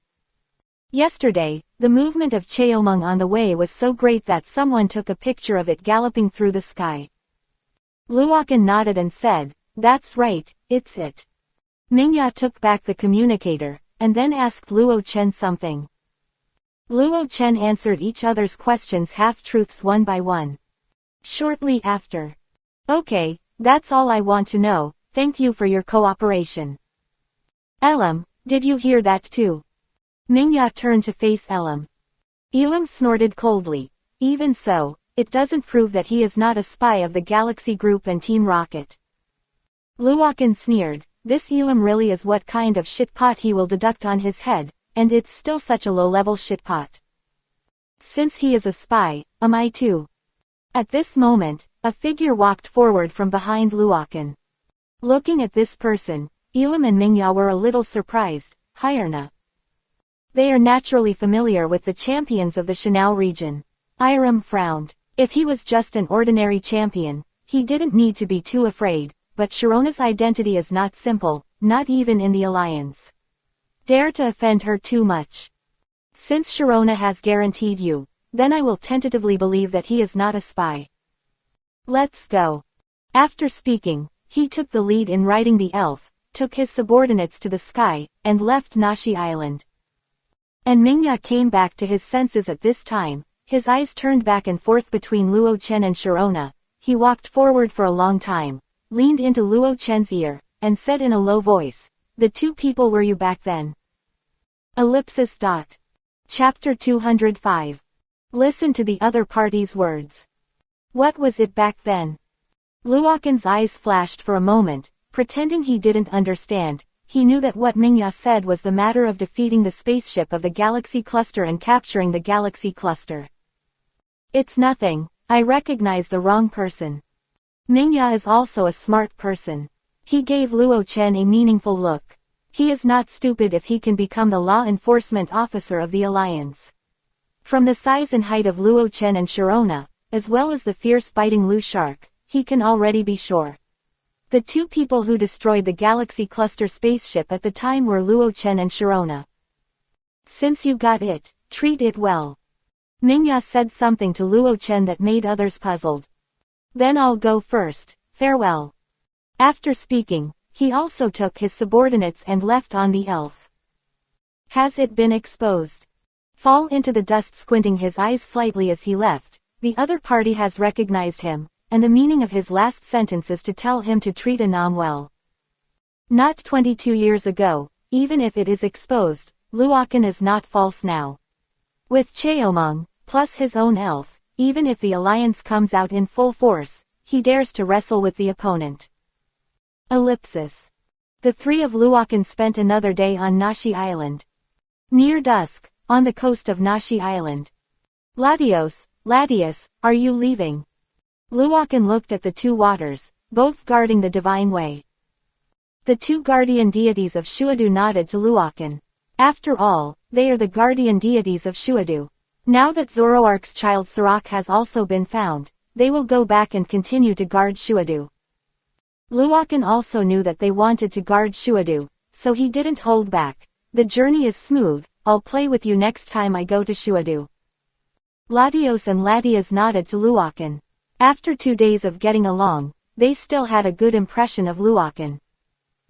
Yesterday, the movement of Cheomung on the way was so great that someone took a picture of it galloping through the sky. Luokan nodded and said, that's right, it's it. Mingya took back the communicator, and then asked Luo Chen something. Luo Chen answered each other's questions half-truths one by one. Shortly after. Okay, that's all I want to know, thank you for your cooperation. Elam, did you hear that too? Mingya turned to face Elam. Elam snorted coldly. Even so, it doesn't prove that he is not a spy of the Galaxy Group and Team Rocket. Luokan sneered, this Elam really is what kind of shitpot he will deduct on his head, and it's still such a low-level shitpot. Since he is a spy, am I too? At this moment, a figure walked forward from behind Luokan. Looking at this person, Elam and Mingya were a little surprised. Hirna. They are naturally familiar with the champions of the Shanao region. Iram frowned. If he was just an ordinary champion, he didn't need to be too afraid, but Sharona's identity is not simple, not even in the Alliance. Dare to offend her too much. Since Sharona has guaranteed you, then I will tentatively believe that he is not a spy. Let's go. After speaking, he took the lead in riding the elf, took his subordinates to the sky, and left Nashi Island. And Mingya came back to his senses at this time, his eyes turned back and forth between Luo Chen and Sharona. He walked forward for a long time, leaned into Luo Chen's ear, and said in a low voice, "The two people were you back then?" Ellipsis. Chapter 205. Listen to the other party's words. What was it back then? Luokan's eyes flashed for a moment, pretending he didn't understand. He knew that what Mingya said was the matter of defeating the spaceship of the Galaxy Cluster and capturing the Galaxy Cluster. It's nothing, I recognize the wrong person. Mingya is also a smart person. He gave Luo Chen a meaningful look. He is not stupid if he can become the law enforcement officer of the Alliance. From the size and height of Luo Chen and Sharona, as well as the fierce biting Lu Shark, he can already be sure. The two people who destroyed the Galaxy Cluster spaceship at the time were Luo Chen and Sharona. Since you got it, treat it well. Mingya said something to Luo Chen that made others puzzled. Then I'll go first, farewell. After speaking, he also took his subordinates and left on the elf. Has it been exposed? Fall into the dust, squinting his eyes slightly as he left. The other party has recognized him, and the meaning of his last sentence is to tell him to treat Anam well. Not 22 years ago, even if it is exposed, Luokan is not false now. With Cheomong, plus his own elf, even if the alliance comes out in full force, he dares to wrestle with the opponent. Ellipsis. The three of Luokan spent another day on Nashi Island. Near dusk, on the coast of Nashi Island. Latios, are you leaving? Luokan looked at the two waters, both guarding the divine way. The two guardian deities of Shuadu nodded to Luokan. After all, they are the guardian deities of Shuadu. Now that Zoroark's child Sirach has also been found, they will go back and continue to guard Shuadu. Luokan also knew that they wanted to guard Shuadu, so he didn't hold back. The journey is smooth, I'll play with you next time I go to Shuadu. Latios and Latias nodded to Luokan. After 2 days of getting along, they still had a good impression of Luokan.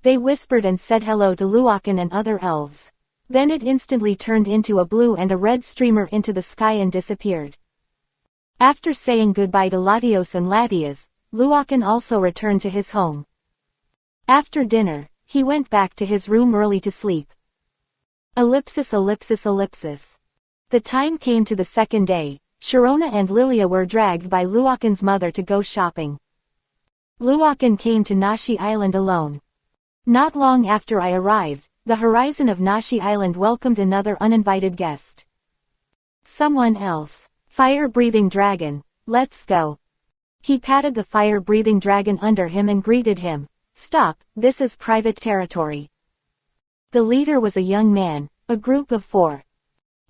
They whispered and said hello to Luokan and other elves. Then it instantly turned into a blue and a red streamer into the sky and disappeared. After saying goodbye to Latios and Latias, Luokan also returned to his home. After dinner, he went back to his room early to sleep. Ellipsis. The time came to the second day. Sharona and Lilia were dragged by Luokan's mother to go shopping. Luokan came to Nashi Island alone. Not long after I arrived, the horizon of Nashi Island welcomed another uninvited guest. Someone else. Fire-breathing dragon, let's go. He patted the fire-breathing dragon under him and greeted him. Stop, this is private territory. The leader was a young man, a group of 4.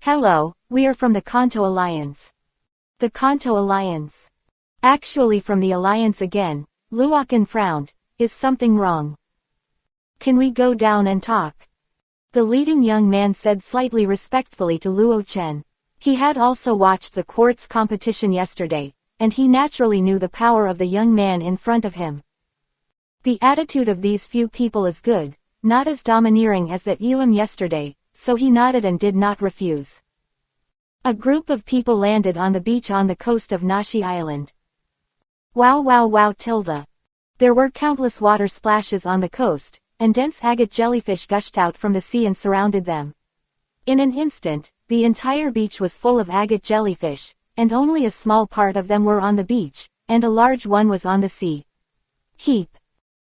Hello, we are from the Kanto Alliance. The Kanto Alliance. Actually from the Alliance again. Luokan frowned. Is something wrong? Can we go down and talk? The leading young man said slightly respectfully to Luo Chen. He had also watched the quartz competition yesterday, and he naturally knew the power of the young man in front of him. The attitude of these few people is good, not as domineering as that Elam yesterday, so he nodded and did not refuse. A group of people landed on the beach on the coast of Nashi Island. Wow tilde. There were countless water splashes on the coast, and dense agate jellyfish gushed out from the sea and surrounded them. In an instant, the entire beach was full of agate jellyfish, and only a small part of them were on the beach, and a large one was on the sea. Heap.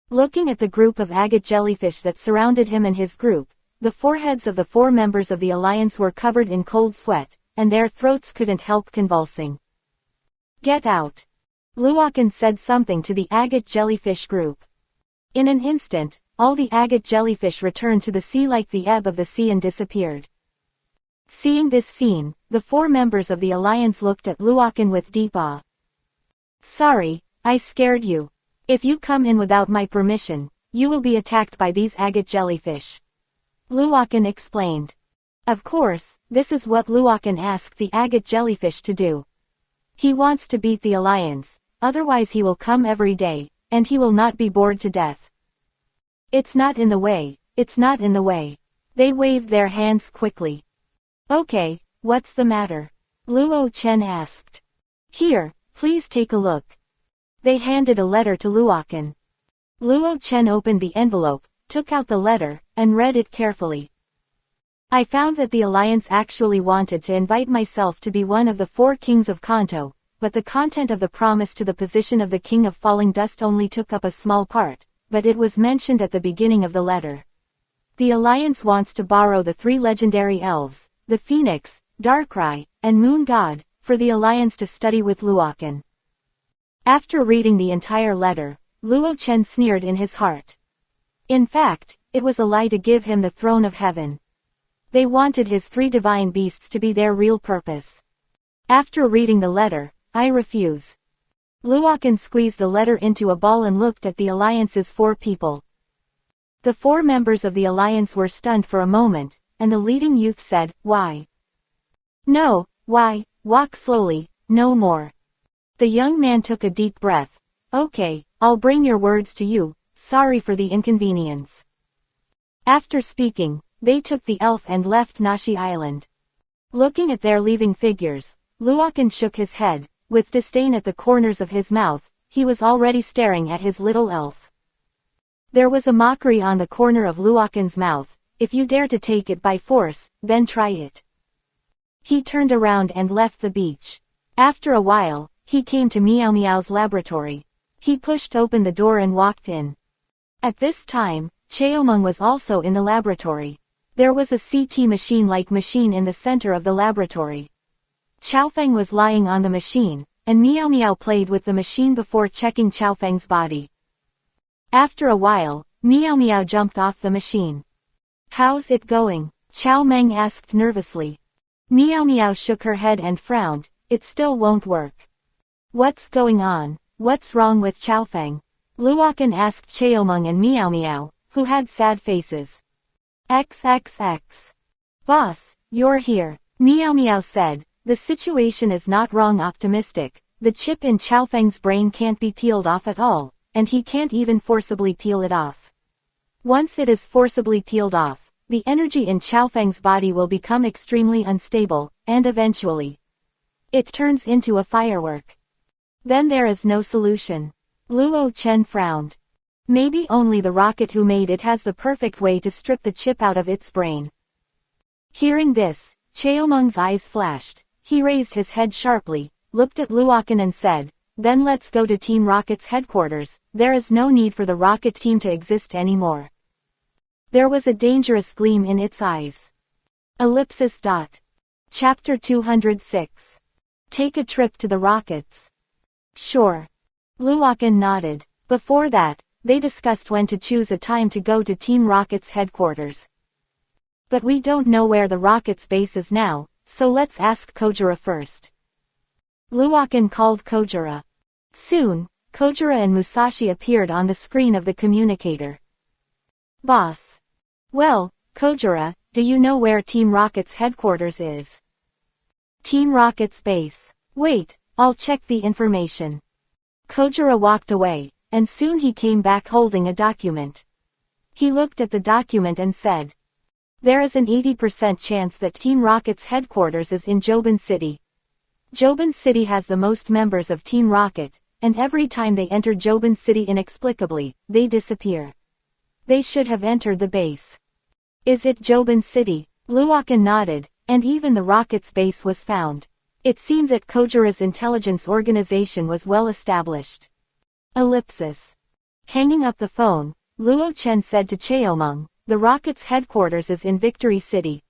Looking at the group of agate jellyfish that surrounded him and his group, the foreheads of the 4 members of the alliance were covered in cold sweat, and their throats couldn't help convulsing. "Get out!" Luokan said something to the agate jellyfish group. In an instant, all the agate jellyfish returned to the sea like the ebb of the sea and disappeared. Seeing this scene, the 4 members of the alliance looked at Luokan with deep awe. "Sorry, I scared you. If you come in without my permission, you will be attacked by these agate jellyfish," Luokan explained. Of course, this is what Luokan asked the agate jellyfish to do. He wants to beat the alliance, otherwise he will come every day, and he will not be bored to death. "It's not in the way, it's not in the way." They waved their hands quickly. "Okay, what's the matter?" Luo Chen asked. "Here, please take a look." They handed a letter to Luokan. Luo Chen opened the envelope, took out the letter, and read it carefully. "I found that the alliance actually wanted to invite myself to be one of the 4 kings of Kanto, but the content of the promise to the position of the king of falling dust only took up a small part, but it was mentioned at the beginning of the letter. The alliance wants to borrow the 3 legendary elves, the Phoenix, Darkrai, and Moon God, for the alliance to study with Luokan." After reading the entire letter, Luo Chen sneered in his heart. In fact, it was a lie to give him the throne of heaven. They wanted his 3 divine beasts to be their real purpose. After reading the letter, I refuse. Luokan squeezed the letter into a ball and looked at the alliance's 4 people. The 4 members of the alliance were stunned for a moment, and the leading youth said, "Why? No, why, walk slowly, no more." The young man took a deep breath. "Okay, I'll bring your words to you, sorry for the inconvenience." After speaking, they took the elf and left Nashi Island. Looking at their leaving figures, Luokan shook his head, with disdain at the corners of his mouth. He was already staring at his little elf. There was a mockery on the corner of Luokan's mouth. "If you dare to take it by force, then try it." He turned around and left the beach. After a while, he came to Meow Meow's laboratory. He pushed open the door and walked in. At this time, Cheomung was also in the laboratory. There was a CT machine-like machine in the center of the laboratory. Xiaofeng was lying on the machine, and Meow Meow played with the machine before checking Xiaofeng's body. After a while, Meow Meow jumped off the machine. "How's it going?" Xiao Meng asked nervously. Meow Meow shook her head and frowned. "It still won't work." "What's going on? What's wrong with Xiaofeng?" Luokan asked Cheomung and Meow Meow, who had sad faces. XXX. "Boss, you're here," Meow Meow said. "The situation is not wrong optimistic. The chip in Xiaofeng's brain can't be peeled off at all, and he can't even forcibly peel it off. Once it is forcibly peeled off, the energy in Xiaofeng's body will become extremely unstable, and eventually, it turns into a firework. Then there is no solution." Luo Chen frowned. "Maybe only the rocket who made it has the perfect way to strip the chip out of its brain." Hearing this, Cheomung's eyes flashed. He raised his head sharply, looked at Luokan and said, "Then let's go to Team Rocket's headquarters. There is no need for the rocket team to exist anymore." There was a dangerous gleam in its eyes. Ellipsis. Chapter 206. Take a trip to the rockets. Sure. Luokan nodded. Before that, they discussed when to choose a time to go to Team Rocket's headquarters. "But we don't know where the rocket's base is now, so let's ask Kojira first." Luokan called Kojira. Soon, Kojira and Musashi appeared on the screen of the communicator. "Boss." "Well, Kojira, do you know where Team Rocket's headquarters is?" "Team Rocket's base. Wait, I'll check the information." Kojira walked away, and soon he came back holding a document. He looked at the document and said, "There is an 80% chance that Team Rocket's headquarters is in Jobin City. Jobin City has the most members of Team Rocket, and every time they enter Jobin City inexplicably, they disappear. They should have entered the base." "Is it Jobin City?" Luokan nodded, and even the rocket's base was found. It seemed that Kojira's intelligence organization was well established. Ellipsis. Hanging up the phone, Luo Chen said to Cheomeng, "The rocket's headquarters is in Victory City.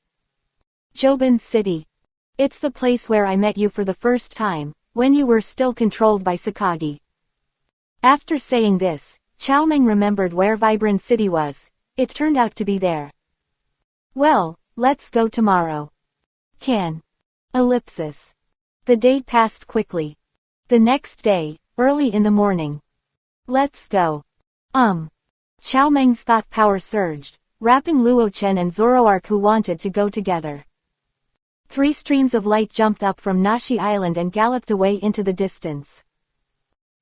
Jobin City. It's the place where I met you for the first time, when you were still controlled by Sakagi." After saying this, Chaomeng remembered where Vibrant City was. It turned out to be there. "Well, let's go tomorrow." Can. Ellipsis. The day passed quickly. The next day, early in the morning. "Let's go." Chaomeng's thought power surged, wrapping Luo Chen and Zoroark, who wanted to go together. 3 streams of light jumped up from Nashi Island and galloped away into the distance.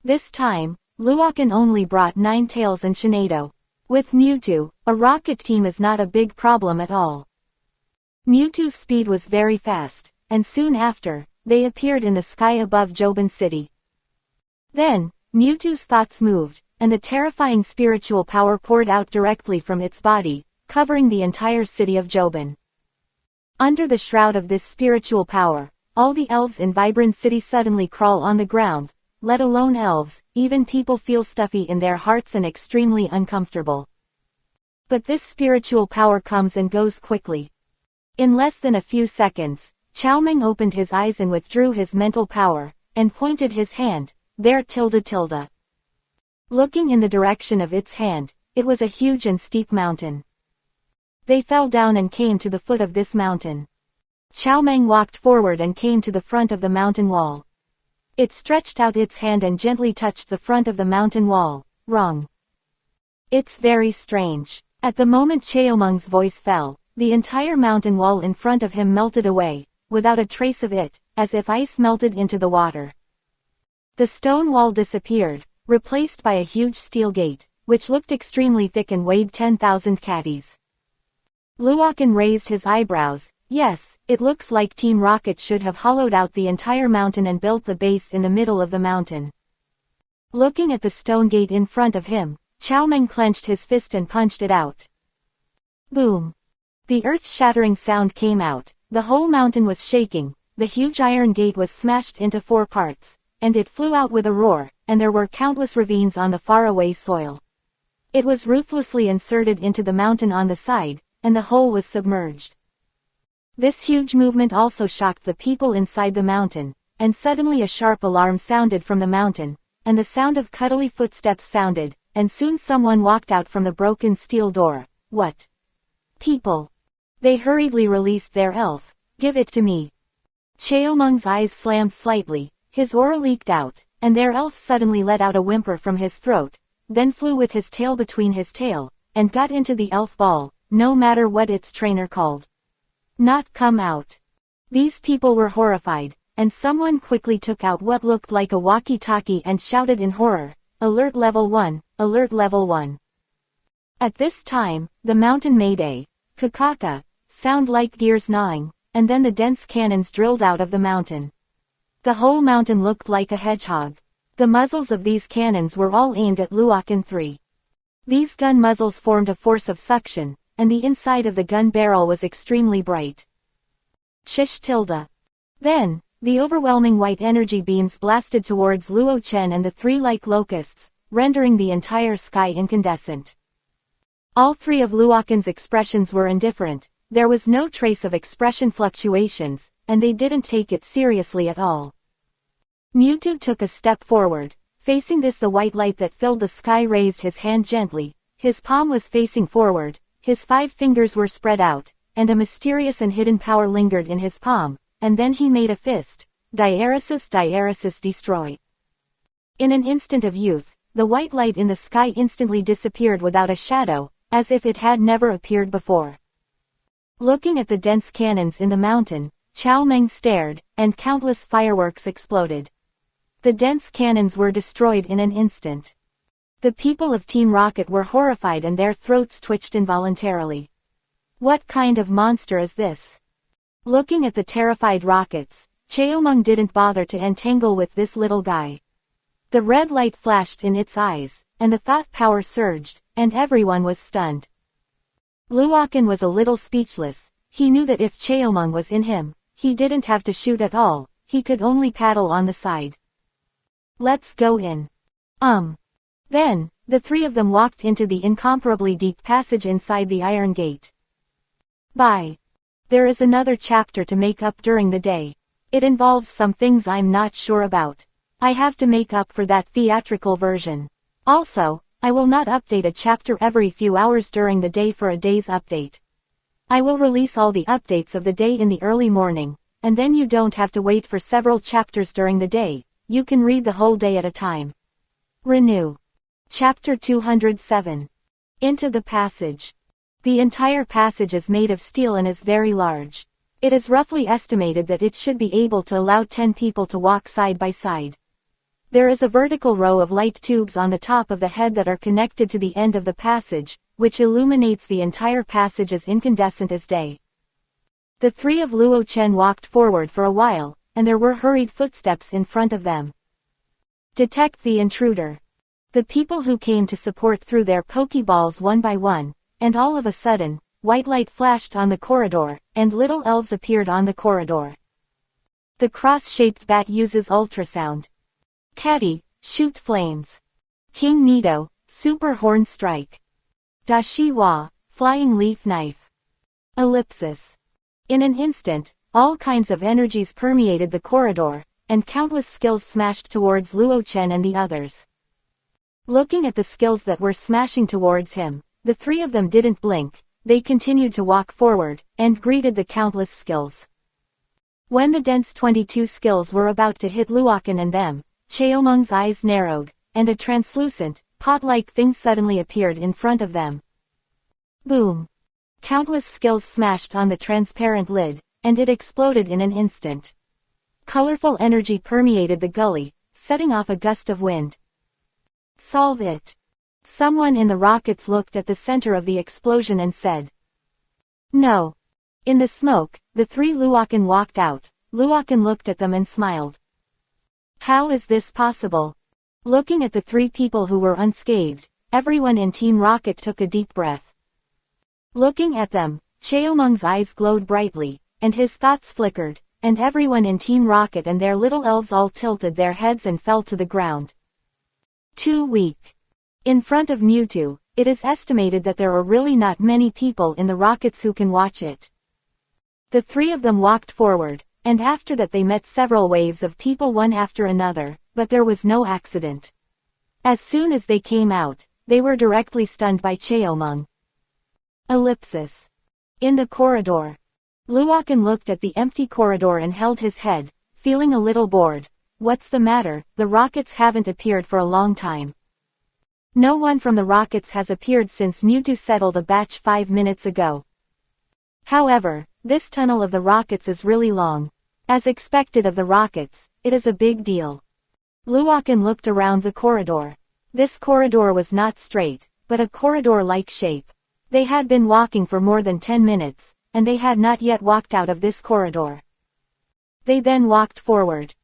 This time, Luokan only brought 9 tails and Shinado. With Mewtwo, a rocket team is not a big problem at all. Mewtwo's speed was very fast, and soon after, they appeared in the sky above Jobin City. Then, Mewtwo's thoughts moved, and the terrifying spiritual power poured out directly from its body, covering the entire city of Jobin. Under the shroud of this spiritual power, all the elves in Vibrant City suddenly crawl on the ground, let alone elves, even people feel stuffy in their hearts and extremely uncomfortable. But this spiritual power comes and goes quickly. In less than a few seconds, Chaomeng opened his eyes and withdrew his mental power, and pointed his hand, there tilde. Looking in the direction of its hand, it was a huge and steep mountain. They fell down and came to the foot of this mountain. Chaomeng walked forward and came to the front of the mountain wall. It stretched out its hand and gently touched the front of the mountain wall. Wrong. It's very strange. At the moment Chaomeng's voice fell, the entire mountain wall in front of him melted away, without a trace of it, as if ice melted into the water. The stone wall disappeared, replaced by a huge steel gate, which looked extremely thick and weighed 10,000 catties. Luokan raised his eyebrows. Yes, it looks like Team Rocket should have hollowed out the entire mountain and built the base in the middle of the mountain. Looking at the stone gate in front of him, Chaomeng clenched his fist and punched it out. Boom! The earth-shattering sound came out, the whole mountain was shaking, the huge iron gate was smashed into 4 parts, and it flew out with a roar, and there were countless ravines on the faraway soil. It was ruthlessly inserted into the mountain on the side, and the whole was submerged. This huge movement also shocked the people inside the mountain, and suddenly a sharp alarm sounded from the mountain, and the sound of cuddly footsteps sounded, and soon someone walked out from the broken steel door. What? People. They hurriedly released their elf. Give it to me. Chaomeng's eyes slammed slightly, his aura leaked out, and their elf suddenly let out a whimper from his throat, then flew with his tail between his tail, and got into the elf ball, no matter what its trainer called. Not come out. These people were horrified, and someone quickly took out what looked like a walkie-talkie and shouted in horror, "Alert level 1, alert level 1. At this time, the mountain made a kakaka sound like gears gnawing, and then the dense cannons drilled out of the mountain. The whole mountain looked like a hedgehog. The muzzles of these cannons were all aimed at Luokan 3. These gun muzzles formed a force of suction, and the inside of the gun barrel was extremely bright. Shish tilde. Then, the overwhelming white energy beams blasted towards Luo Chen and the 3 like locusts, rendering the entire sky incandescent. All 3 of Luokan's expressions were indifferent, there was no trace of expression fluctuations, and they didn't take it seriously at all. Mewtwo took a step forward. Facing the white light that filled the sky, raised his hand gently, his palm was facing forward, his 5 fingers were spread out, and a mysterious and hidden power lingered in his palm, and then he made a fist. Diaresis destroy. In an instant of youth, the white light in the sky instantly disappeared without a shadow, as if it had never appeared before. Looking at the dense cannons in the mountain, Chaomeng stared, and countless fireworks exploded. The dense cannons were destroyed in an instant. The people of Team Rocket were horrified and their throats twitched involuntarily. What kind of monster is this? Looking at the terrified rockets, Chaomeng didn't bother to entangle with this little guy. The red light flashed in its eyes, and the thought power surged, and everyone was stunned. Luokan was a little speechless. He knew that if Chaomeng was in him, he didn't have to shoot at all, he could only paddle on the side. Let's go in. Then, the three of them walked into the incomparably deep passage inside the iron gate. Bye. There is another chapter to make up during the day. It involves some things I'm not sure about. I have to make up for that theatrical version. Also, I will not update a chapter every few hours during the day for a day's update. I will release all the updates of the day in the early morning, and then you don't have to wait for several chapters during the day, you can read the whole day at a time. Renew. Chapter 207. Into the passage. The entire passage is made of steel and is very large. It is roughly estimated that it should be able to allow 10 people to walk side by side. There is a vertical row of light tubes on the top of the head that are connected to the end of the passage, which illuminates the entire passage as incandescent as day. The three of Luo Chen walked forward for a while, and there were hurried footsteps in front of them. Detect the intruder. The people who came to support threw their pokeballs one by one, and all of a sudden, white light flashed on the corridor, and little elves appeared on the corridor. The cross-shaped bat uses ultrasound. Catty, shoot flames. King Nito, super horn strike. Dashiwa, flying leaf knife. Ellipsis. In an instant, all kinds of energies permeated the corridor, and countless skills smashed towards Luo Chen and the others. Looking at the skills that were smashing towards him, the three of them didn't blink, they continued to walk forward, and greeted the countless skills. When the dense 22 skills were about to hit Luochen and them, Cheomeng's eyes narrowed, and a translucent, pot-like thing suddenly appeared in front of them. Boom! Countless skills smashed on the transparent lid, and it exploded in an instant. Colorful energy permeated the gully, setting off a gust of wind. Solve it. Someone in the rockets looked at the center of the explosion and said. No. In the smoke, the three Luochen walked out. Luochen looked at them and smiled. How is this possible? Looking at the three people who were unscathed, everyone in Team Rocket took a deep breath. Looking at them, Cheomeng's eyes glowed brightly, and his thoughts flickered, and everyone in Team Rocket and their little elves all tilted their heads and fell to the ground. Too weak. In front of Mewtwo, it is estimated that there are really not many people in the rockets who can watch it. The three of them walked forward, and after that they met several waves of people one after another, but there was no accident. As soon as they came out, they were directly stunned by Cheomeng. Ellipsis. In the corridor. Luochen looked at the empty corridor and held his head, feeling a little bored. What's the matter? The rockets haven't appeared for a long time. No one from the rockets has appeared since Mewtwo settled a batch 5 minutes ago. However, this tunnel of the rockets is really long. As expected of the rockets, it is a big deal. Luochen looked around the corridor. This corridor was not straight, but a corridor-like shape. They had been walking for more than 10 minutes, and they had not yet walked out of this corridor. They then walked forward.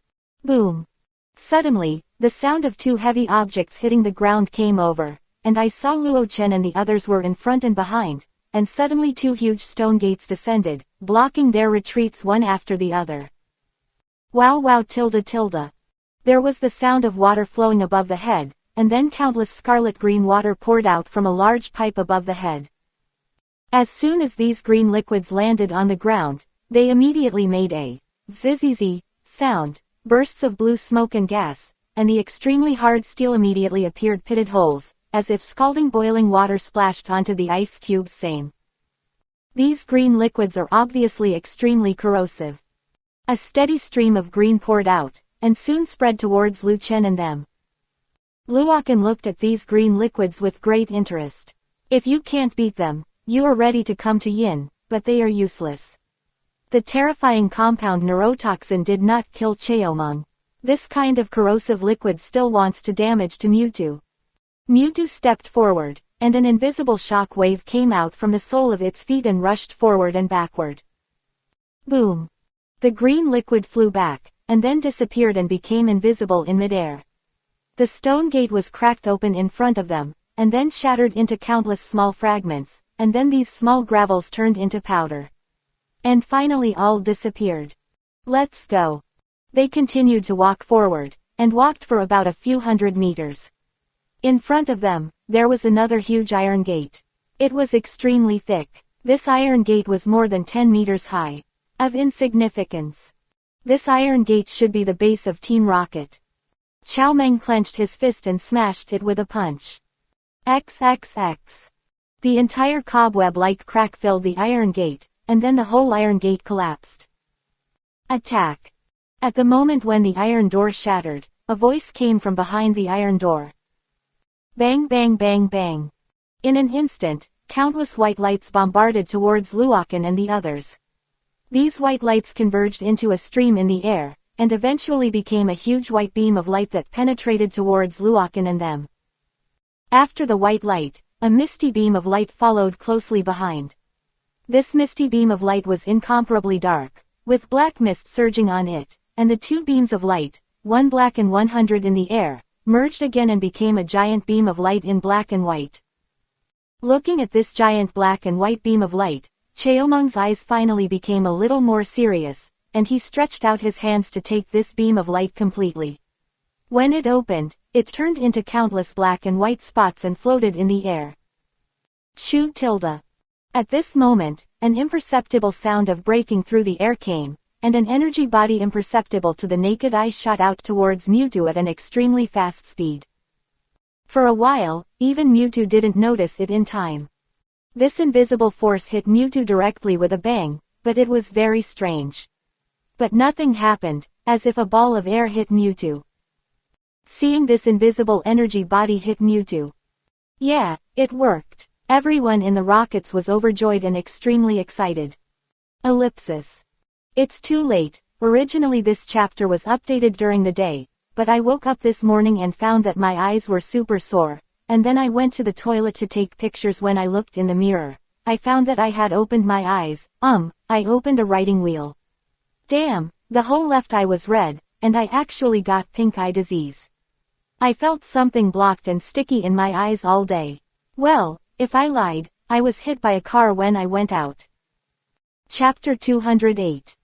Boom. Suddenly, the sound of two heavy objects hitting the ground came over, and I saw Luo Chen and the others were in front and behind, and suddenly two huge stone gates descended, blocking their retreats one after the other. Wow wow tilde tilde. There was the sound of water flowing above the head, and then countless scarlet-green water poured out from a large pipe above the head. As soon as these green liquids landed on the ground, they immediately made a zzz sound, bursts of blue smoke and gas, and the extremely hard steel immediately appeared pitted holes, as if scalding boiling water splashed onto the ice cubes same. These green liquids are obviously extremely corrosive. A steady stream of green poured out, and soon spread towards Lu Chen and them. Luochen looked at these green liquids with great interest. If you can't beat them, you are ready to come to Yin, but they are useless. The terrifying compound neurotoxin did not kill Cheomeng. This kind of corrosive liquid still wants to damage to Mewtwo. Mewtwo stepped forward, and an invisible shock wave came out from the sole of its feet and rushed forward and backward. Boom! The green liquid flew back, and then disappeared and became invisible in midair. The stone gate was cracked open in front of them, and then shattered into countless small fragments, and then these small gravels turned into powder. And finally all disappeared. Let's go. They continued to walk forward, and walked for about a few hundred meters. In front of them, there was another huge iron gate. It was extremely thick. This iron gate was more than 10 meters high. Of insignificance. This iron gate should be the base of Team Rocket. Chow Meng clenched his fist and smashed it with a punch. XXX. The entire cobweb-like crack filled the iron gate, and then the whole iron gate collapsed. Attack. At the moment when the iron door shattered, a voice came from behind the iron door. Bang bang bang bang. In an instant, countless white lights bombarded towards Luokan and the others. These white lights converged into a stream in the air, and eventually became a huge white beam of light that penetrated towards Luokan and them. After the white light, a misty beam of light followed closely behind. This misty beam of light was incomparably dark, with black mist surging on it, and the two beams of light, one black and 100 in the air, merged again and became a giant beam of light in black and white. Looking at this giant black and white beam of light, Cheomung's eyes finally became a little more serious, and he stretched out his hands to take this beam of light completely. When it opened, it turned into countless black and white spots and floated in the air. Shu tilde. At this moment, an imperceptible sound of breaking through the air came, and an energy body imperceptible to the naked eye shot out towards Mewtwo at an extremely fast speed. For a while, even Mewtwo didn't notice it in time. This invisible force hit Mewtwo directly with a bang, but it was very strange. But nothing happened, as if a ball of air hit Mewtwo. Seeing this invisible energy body hit Mewtwo. Yeah, it worked. Everyone in the rockets was overjoyed and extremely excited. Ellipsis. It's too late. Originally this chapter was updated during the day, but I woke up this morning and found that my eyes were super sore, and then I went to the toilet to take pictures. When I looked in the mirror, I found that I had opened my eyes. I opened a writing wheel. Damn, the whole left eye was red, and I actually got pink eye disease. I felt something blocked and sticky in my eyes all day. Well, if I lied, I was hit by a car when I went out. Chapter 208.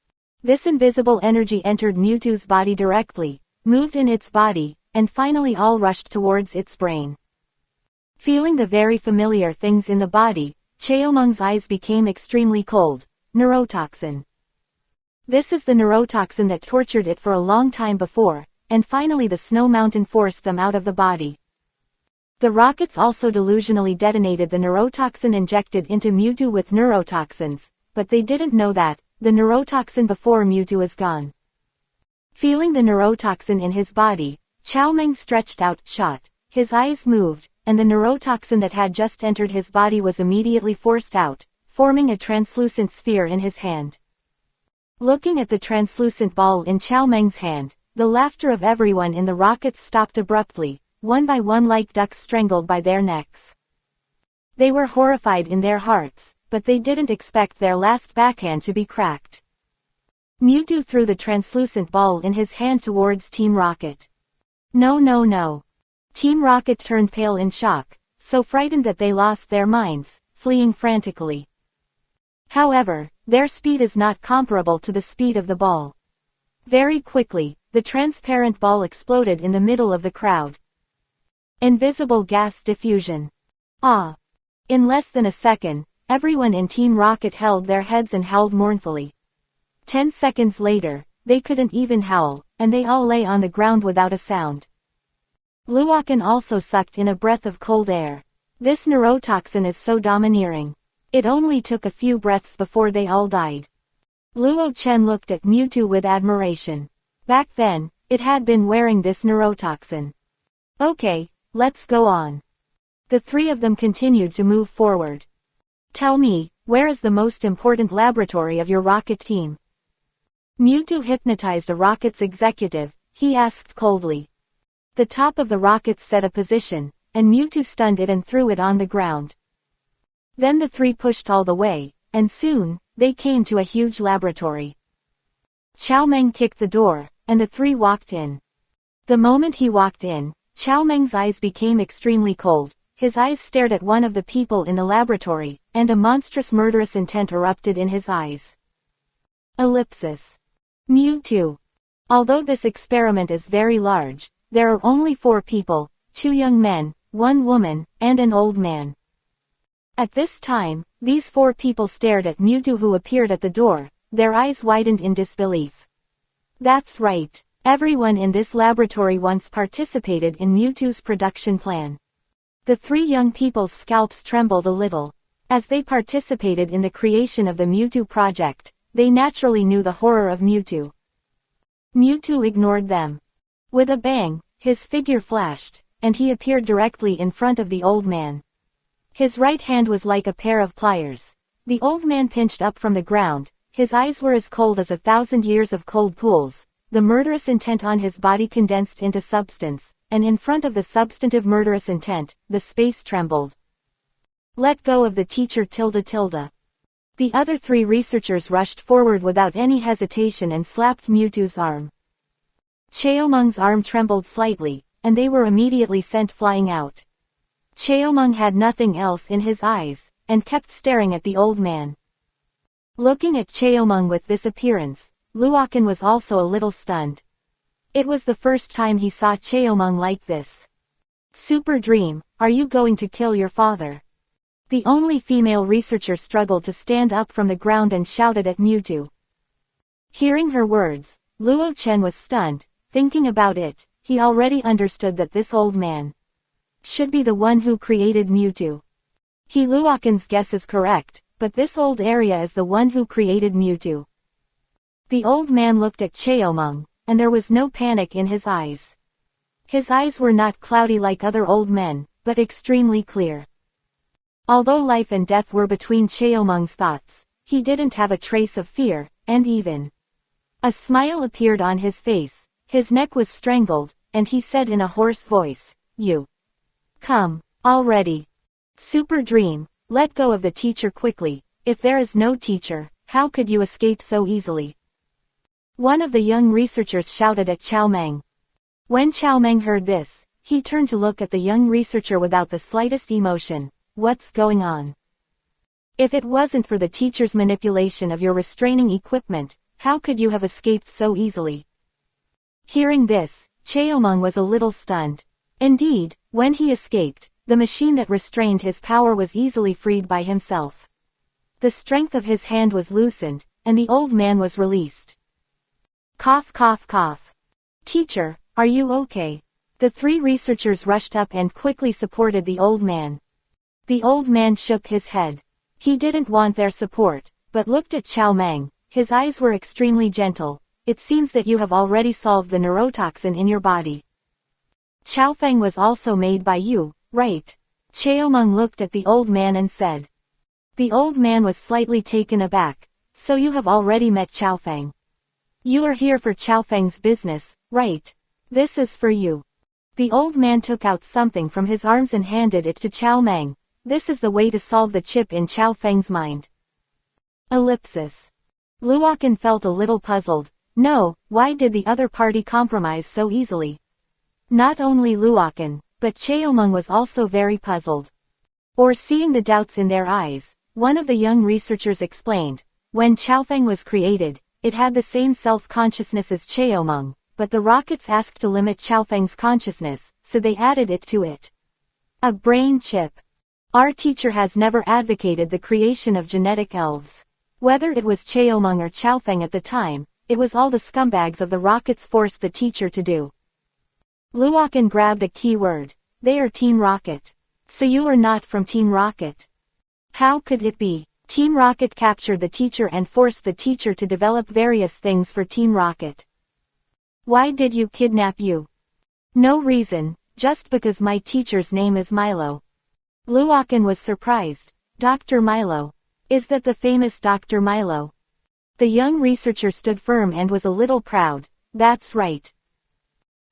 This invisible energy entered Mewtwo's body directly, moved in its body, and finally all rushed towards its brain. Feeling the very familiar things in the body, Cheomung's eyes became extremely cold. Neurotoxin. This is the neurotoxin that tortured it for a long time before, and finally the snow mountain forced them out of the body. The rockets also delusionally detonated the neurotoxin injected into Mewtwo with neurotoxins, but they didn't know that the neurotoxin before Mewtwo is gone. Feeling the neurotoxin in his body, Chow Meng stretched out, shot. His eyes moved, and the neurotoxin that had just entered his body was immediately forced out, forming a translucent sphere in his hand. Looking at the translucent ball in Chow Meng's hand, the laughter of everyone in the rockets stopped abruptly, one by one like ducks strangled by their necks. They were horrified in their hearts, but they didn't expect their last backhand to be cracked. Mewtwo threw the translucent ball in his hand towards Team Rocket. No no no. Team Rocket turned pale in shock, so frightened that they lost their minds, fleeing frantically. However, their speed is not comparable to the speed of the ball. Very quickly, the transparent ball exploded in the middle of the crowd. Invisible gas diffusion. Ah! In less than a second, everyone in Team Rocket held their heads and howled mournfully. 10 seconds later, they couldn't even howl, and they all lay on the ground without a sound. Luokan also sucked in a breath of cold air. This neurotoxin is so domineering. It only took a few breaths before they all died. Luo Chen looked at Mewtwo with admiration. Back then, it had been wearing this neurotoxin. Okay, let's go on. The three of them continued to move forward. Tell me, where is the most important laboratory of your rocket team? Mewtwo hypnotized a rocket's executive, he asked coldly. The top of the rocket set a position, and Mewtwo stunned it and threw it on the ground. Then the three pushed all the way, and soon, they came to a huge laboratory. Chow Meng kicked the door, and the three walked in. The moment he walked in, Chow Meng's eyes became extremely cold. His eyes stared at one of the people in the laboratory, and a monstrous murderous intent erupted in his eyes. Ellipsis. Mewtwo. Although this experiment is very large, there are only 4 people, 2 young men, 1 woman, and an old man. At this time, these 4 people stared at Mewtwo, who appeared at the door, their eyes widened in disbelief. That's right, everyone in this laboratory once participated in Mewtwo's production plan. The 3 young people's scalps trembled a little. As they participated in the creation of the Mewtwo project, they naturally knew the horror of Mewtwo. Mewtwo ignored them. With a bang, his figure flashed, and he appeared directly in front of the old man. His right hand was like a pair of pliers. The old man pinched up from the ground, his eyes were as cold as 1,000 years of cold pools, the murderous intent on his body condensed into substance, and in front of the substantive murderous intent, the space trembled. Let go of the teacher ... The other 3 researchers rushed forward without any hesitation and slapped Mewtwo's arm. Cheomung's arm trembled slightly, and they were immediately sent flying out. Cheomung had nothing else in his eyes, and kept staring at the old man. Looking at Cheomung with this appearance, Luokan was also a little stunned. It was the first time he saw Cheomung like this. Super Dream, are you going to kill your father? The only female researcher struggled to stand up from the ground and shouted at Mewtwo. Hearing her words, Luo Chen was stunned. Thinking about it, he already understood that this old man should be the one who created Mewtwo. Luokan's guess is correct, but this old area is the one who created Mewtwo. The old man looked at Cheomung, and there was no panic in his eyes. His eyes were not cloudy like other old men, but extremely clear. Although life and death were between Cheomung's thoughts, he didn't have a trace of fear, and even a smile appeared on his face. His neck was strangled, and he said in a hoarse voice, "You come already. Super Dream, let go of the teacher quickly. If there is no teacher, how could you escape so easily?" One of the young researchers shouted at Chao Meng. When Chao Meng heard this, he turned to look at the young researcher without the slightest emotion. What's going on? If it wasn't for the teacher's manipulation of your restraining equipment, how could you have escaped so easily? Hearing this, Cheomung was a little stunned. Indeed, when he escaped, the machine that restrained his power was easily freed by himself. The strength of his hand was loosened, and the old man was released. Cough cough cough. Teacher, are you okay? The 3 researchers rushed up and quickly supported the old man. The old man shook his head. He didn't want their support, but looked at Chao Meng. His eyes were extremely gentle. It seems that you have already solved the neurotoxin in your body. Chaofeng was also made by you, right? Cheomung looked at the old man and said. The old man was slightly taken aback. So you have already met Chaofeng. You are here for Chaofeng's business, right? This is for you. The old man took out something from his arms and handed it to Chao Meng. This is the way to solve the chip in Chaofeng's mind. Ellipsis. Luokan felt a little puzzled. No, why did the other party compromise so easily? Not only Luokan, but Cheomung was also very puzzled. Or seeing the doubts in their eyes, one of the young researchers explained, when Chaofeng was created, it had the same self-consciousness as Cheomung, but the rockets asked to limit Chaofeng's consciousness, so they added it to it. A brain chip. Our teacher has never advocated the creation of genetic elves. Whether it was Cheomung or Chaofeng at the time, it was all the scumbags of the rockets forced the teacher to do. Luokan grabbed a key word. They are Team Rocket. So you are not from Team Rocket. How could it be? Team Rocket captured the teacher and forced the teacher to develop various things for Team Rocket. Why did you kidnap you? No reason, just because my teacher's name is Milo. Luokan was surprised. Dr. Milo. Is that the famous Dr. Milo? The young researcher stood firm and was a little proud. That's right.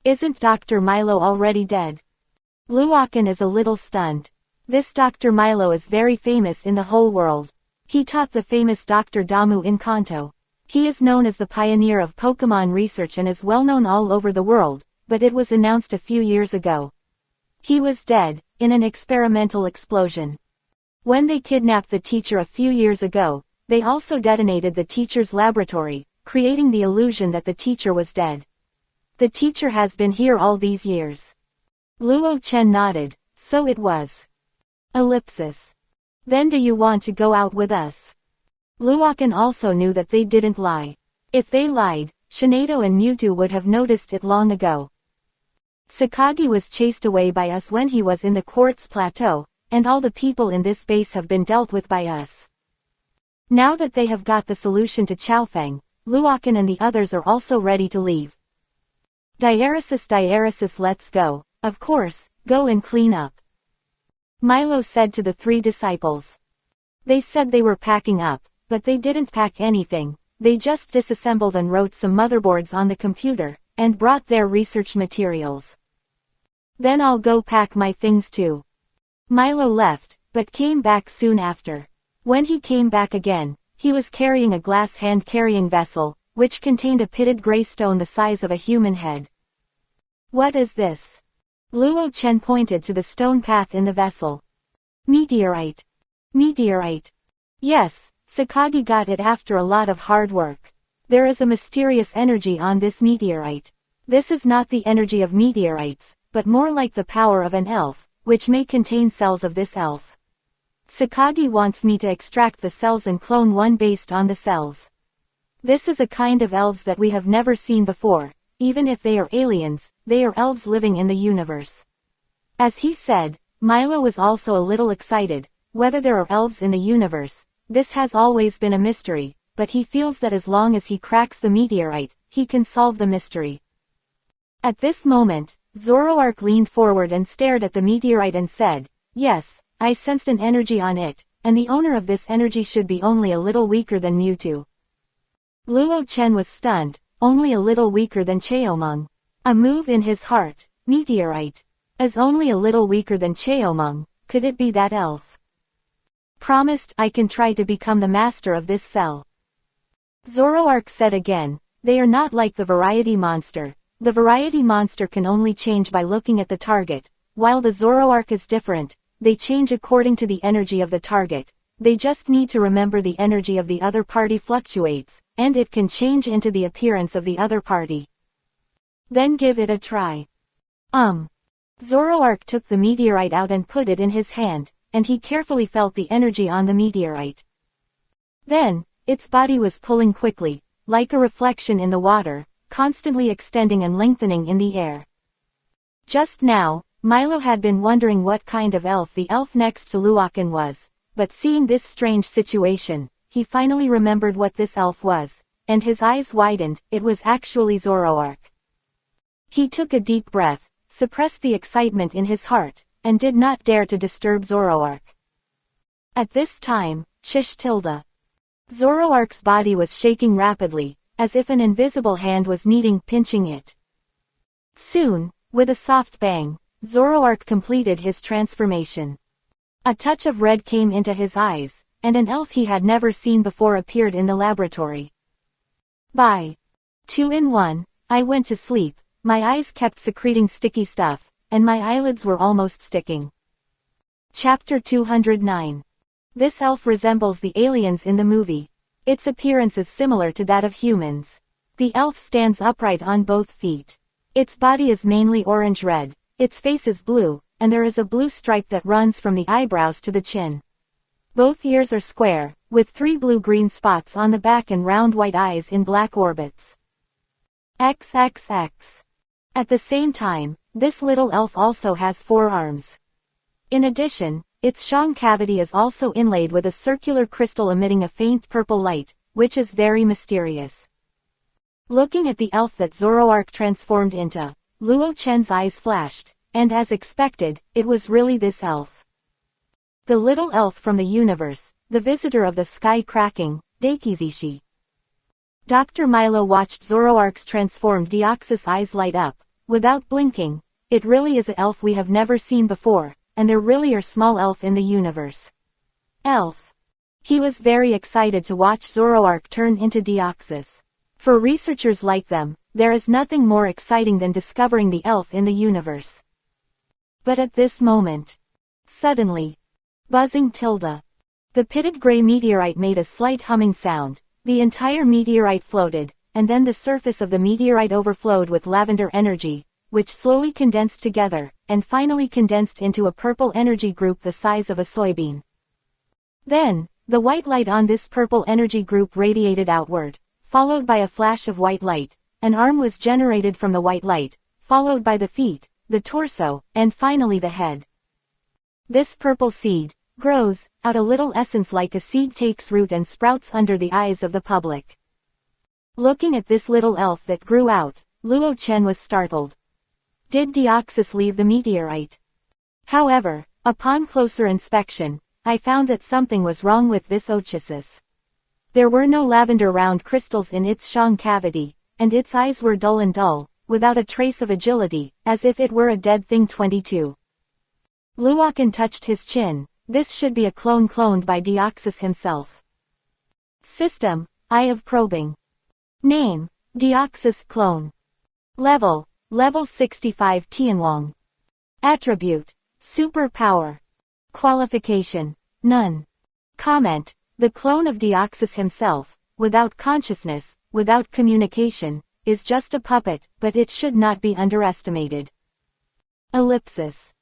Isn't Dr. Milo already dead? Luokan is a little stunned. This Dr. Milo is very famous in the whole world. He taught the famous Dr. Damu in Kanto. He is known as the pioneer of Pokemon research and is well known all over the world, but it was announced a few years ago. He was dead, in an experimental explosion. When they kidnapped the teacher a few years ago, they also detonated the teacher's laboratory, creating the illusion that the teacher was dead. The teacher has been here all these years. Luo Chen nodded, so it was. Ellipsis. Then do you want to go out with us? Luokan also knew that they didn't lie. If they lied, Shinedo and Mewtwo would have noticed it long ago. Sakagi was chased away by us when he was in the Quartz Plateau, and all the people in this base have been dealt with by us. Now that they have got the solution to Chaofeng, Luokan and the others are also ready to leave. Diaresis, let's go. Of course, go and clean up. Milo said to the three disciples. They said they were packing up, but they didn't pack anything. They just disassembled and wrote some motherboards on the computer, and brought their research materials. Then I'll go pack my things too. Milo left, but came back soon after. When he came back again, he was carrying a glass hand-carrying vessel, which contained a pitted gray stone the size of a human head. What is this? Luo Chen pointed to the stone path in the vessel. Meteorite. Meteorite. Yes, Sakagi got it after a lot of hard work. There is a mysterious energy on this meteorite. This is not the energy of meteorites, but more like the power of an elf, which may contain cells of this elf. Sakagi wants me to extract the cells and clone one based on the cells. This is a kind of elves that we have never seen before. Even if they are aliens, they are elves living in the universe. As he said, Milo was also a little excited. Whether there are elves in the universe, this has always been a mystery, but he feels that as long as he cracks the meteorite, he can solve the mystery. At this moment, Zoroark leaned forward and stared at the meteorite and said, "Yes, I sensed an energy on it, and the owner of this energy should be only a little weaker than Mewtwo." Luo Chen was stunned, only a little weaker than Cheomung. A move in his heart, meteorite. As only a little weaker than Cheomung, could it be that elf? Promised I can try to become the master of this cell. Zoroark said again, they are not like the variety monster. The variety monster can only change by looking at the target, while the Zoroark is different. They change according to the energy of the target. They just need to remember the energy of the other party fluctuates, and it can change into the appearance of the other party. Then give it a try. Zoroark took the meteorite out and put it in his hand, and he carefully felt the energy on the meteorite. Then, its body was pulling quickly, like a reflection in the water, constantly extending and lengthening in the air. Just now, Milo had been wondering what kind of elf the elf next to Luokan was, but seeing this strange situation, he finally remembered what this elf was, and his eyes widened. It was actually Zoroark. He took a deep breath, suppressed the excitement in his heart, and did not dare to disturb Zoroark. At this time, Shish tilde. Zoroark's body was shaking rapidly, as if an invisible hand was pinching it. Soon, with a soft bang, Zoroark completed his transformation. A touch of red came into his eyes, and an elf he had never seen before appeared in the laboratory. By 2-in-1, I went to sleep. My eyes kept secreting sticky stuff, and my eyelids were almost sticking. Chapter 209. This elf resembles the aliens in the movie. Its appearance is similar to that of humans. The elf stands upright on both feet. Its body is mainly orange-red, its face is blue, and there is a blue stripe that runs from the eyebrows to the chin. Both ears are square, with 3 blue-green spots on the back and round white eyes in black orbits. XXX. At the same time, this little elf also has 4 arms. In addition, its shang cavity is also inlaid with a circular crystal emitting a faint purple light, which is very mysterious. Looking at the elf that Zoroark transformed into, Luo Chen's eyes flashed, and as expected, it was really this elf. The little elf from the universe, the visitor of the sky cracking, Daikizishi. Dr. Milo watched Zoroark's transformed Deoxys eyes light up. Without blinking, it really is an elf we have never seen before, and there really are small elf in the universe. Elf. He was very excited to watch Zoroark turn into Deoxys. For researchers like them, there is nothing more exciting than discovering the elf in the universe. But at this moment, suddenly, buzzing tilde. The pitted gray meteorite made a slight humming sound, The entire meteorite floated, and then the surface of the meteorite overflowed with lavender energy, which slowly condensed together, and finally condensed into a purple energy group the size of a soybean. Then, the white light on this purple energy group radiated outward, followed by a flash of white light. An arm was generated from the white light, followed by the feet, the torso, and finally the head. This purple seed grows out a little essence like a seed takes root and sprouts under the eyes of the public. Looking at this little elf that grew out, Luo Chen was startled. Did Deoxys leave the meteorite? However, upon closer inspection, I found that something was wrong with this oasis. There were no lavender round crystals in its shang cavity, and its eyes were dull, without a trace of agility, as if it were a dead thing. 22. Luochen touched his chin. This should be a clone cloned by Deoxys himself. System, Eye of Probing. Name, Deoxys Clone. Level 65 Tianwang. Attribute, Super Power. Qualification, None. Comment, the clone of Deoxys himself, without consciousness, without communication, is just a puppet, but it should not be underestimated. Ellipsis.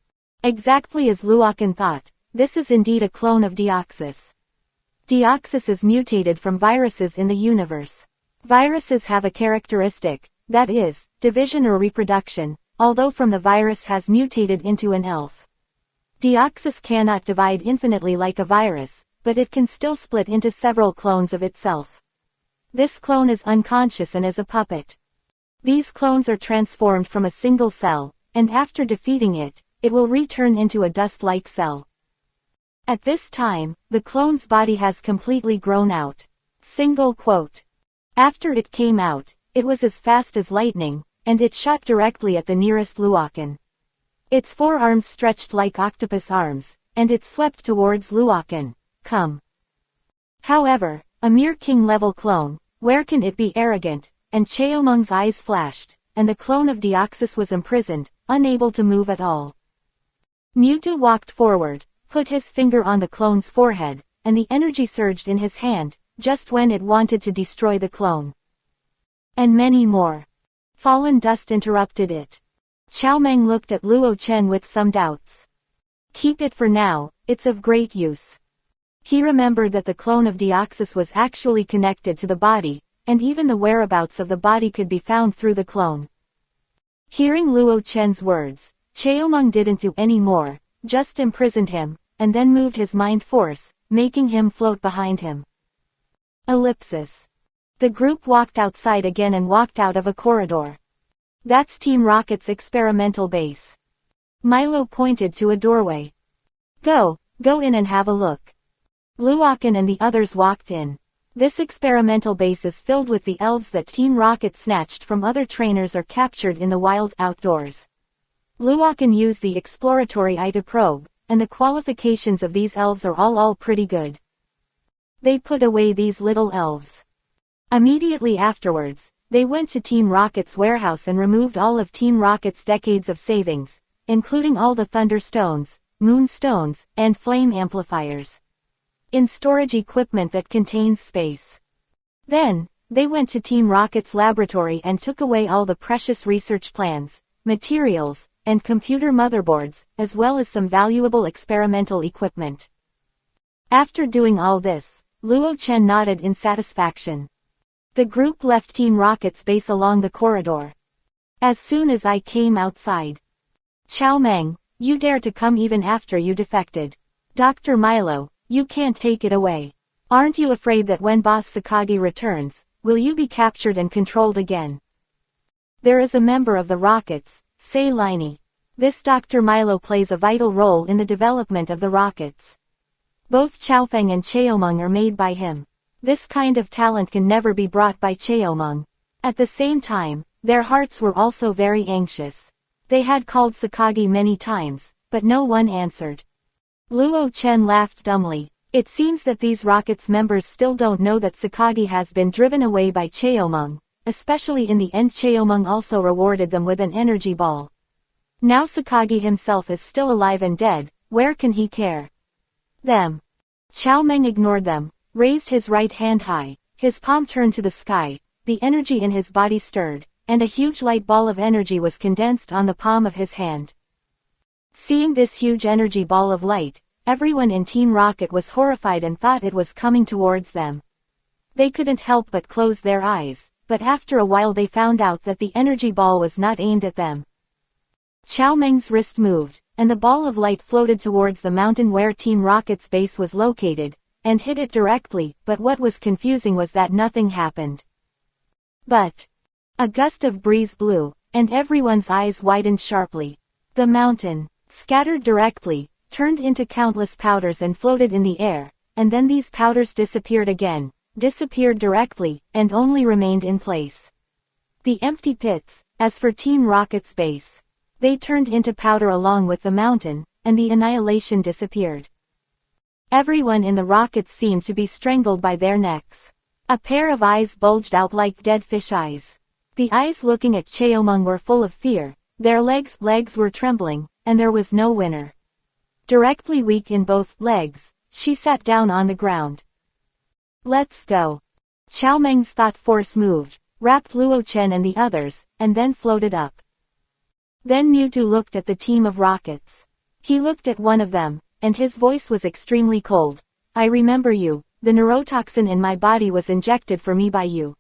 Exactly as Luochen thought, this is indeed a clone of Deoxys. Deoxys is mutated from viruses in the universe. Viruses have a characteristic, that is, division or reproduction, although from the virus has mutated into an elf. Deoxys cannot divide infinitely like a virus, but it can still split into several clones of itself. This clone is unconscious and is a puppet. These clones are transformed from a single cell, and after defeating it, it will return into a dust-like cell. At this time, the clone's body has completely grown out. Single quote. After it came out, it was as fast as lightning, and it shot directly at the nearest Luochen. Its forearms stretched like octopus arms, and it swept towards Luochen. Come. However, a mere king-level clone, where can it be arrogant? And Cheomeng's eyes flashed, and the clone of Deoxys was imprisoned, unable to move at all. Mewtwo walked forward, put his finger on the clone's forehead, and the energy surged in his hand, just when it wanted to destroy the clone. And many more. Fallen dust interrupted it. Xiaomeng looked at Luo Chen with some doubts. Keep it for now, it's of great use. He remembered that the clone of Deoxys was actually connected to the body, and even the whereabouts of the body could be found through the clone. Hearing Luo Chen's words, Cheomeng didn't do any more, just imprisoned him, and then moved his mind force, making him float behind him. Ellipsis. The group walked outside again and walked out of a corridor. That's Team Rocket's experimental base. Milo pointed to a doorway. Go in and have a look. Luochen and the others walked in. This experimental base is filled with the elves that Team Rocket snatched from other trainers or captured in the wild outdoors. Luochen used the exploratory eye to probe, and the qualifications of these elves are all pretty good. They put away these little elves. Immediately afterwards, they went to Team Rocket's warehouse and removed all of Team Rocket's decades of savings, including all the Thunder Stones, Moon Stones, and Flame Amplifiers, in storage equipment that contains space. Then, they went to Team Rocket's laboratory and took away all the precious research plans, materials, and computer motherboards, as well as some valuable experimental equipment. After doing all this, Luo Chen nodded in satisfaction. The group left Team Rocket's base along the corridor. As soon as I came outside. Xiaomeng, you dare to come even after you defected. Dr. Milo, you can't take it away. Aren't you afraid that when Boss Sakagi returns, will you be captured and controlled again? There is a member of the Rockets, Sei Liney. This Dr. Milo plays a vital role in the development of the Rockets. Both Xiaofeng and Cheomeng are made by him. This kind of talent can never be brought by Cheomeng. At the same time, their hearts were also very anxious. They had called Sakagi many times, but no one answered. Luo Chen laughed dumbly. It seems that these Rockets members still don't know that Sakagi has been driven away by Cheomeng, especially in the end Cheomeng also rewarded them with an energy ball. Now Sakagi himself is still alive and dead, where can he care? Them. Xiaomeng ignored them, raised his right hand high, His palm turned to the sky, the energy in his body stirred, and a huge light ball of energy was condensed on the palm of his hand. Seeing this huge energy ball of light, everyone in Team Rocket was horrified and thought it was coming towards them. They couldn't help but close their eyes, but after a while they found out that the energy ball was not aimed at them. Chow Meng's wrist moved, and the ball of light floated towards the mountain where Team Rocket's base was located, and hit it directly, but what was confusing was that nothing happened. But a gust of breeze blew, and everyone's eyes widened sharply. The mountain, scattered directly, turned into countless powders and floated in the air, and then these powders disappeared again, disappeared directly, and only remained in place. The empty pits, as for Team Rocket's base, they turned into powder along with the mountain, and the annihilation disappeared. Everyone in the rockets seemed to be strangled by their necks. A pair of eyes bulged out like dead fish eyes. The eyes looking at Cheomung were full of fear, their legs were trembling, and there was no winner. Directly weak in both legs, she sat down on the ground. Let's go. Chow Meng's thought force moved, wrapped Luo Chen and the others, and then floated up. Then Mewtwo looked at the team of rockets. He looked at one of them, and his voice was extremely cold. I remember you, the neurotoxin in my body was injected for me by you.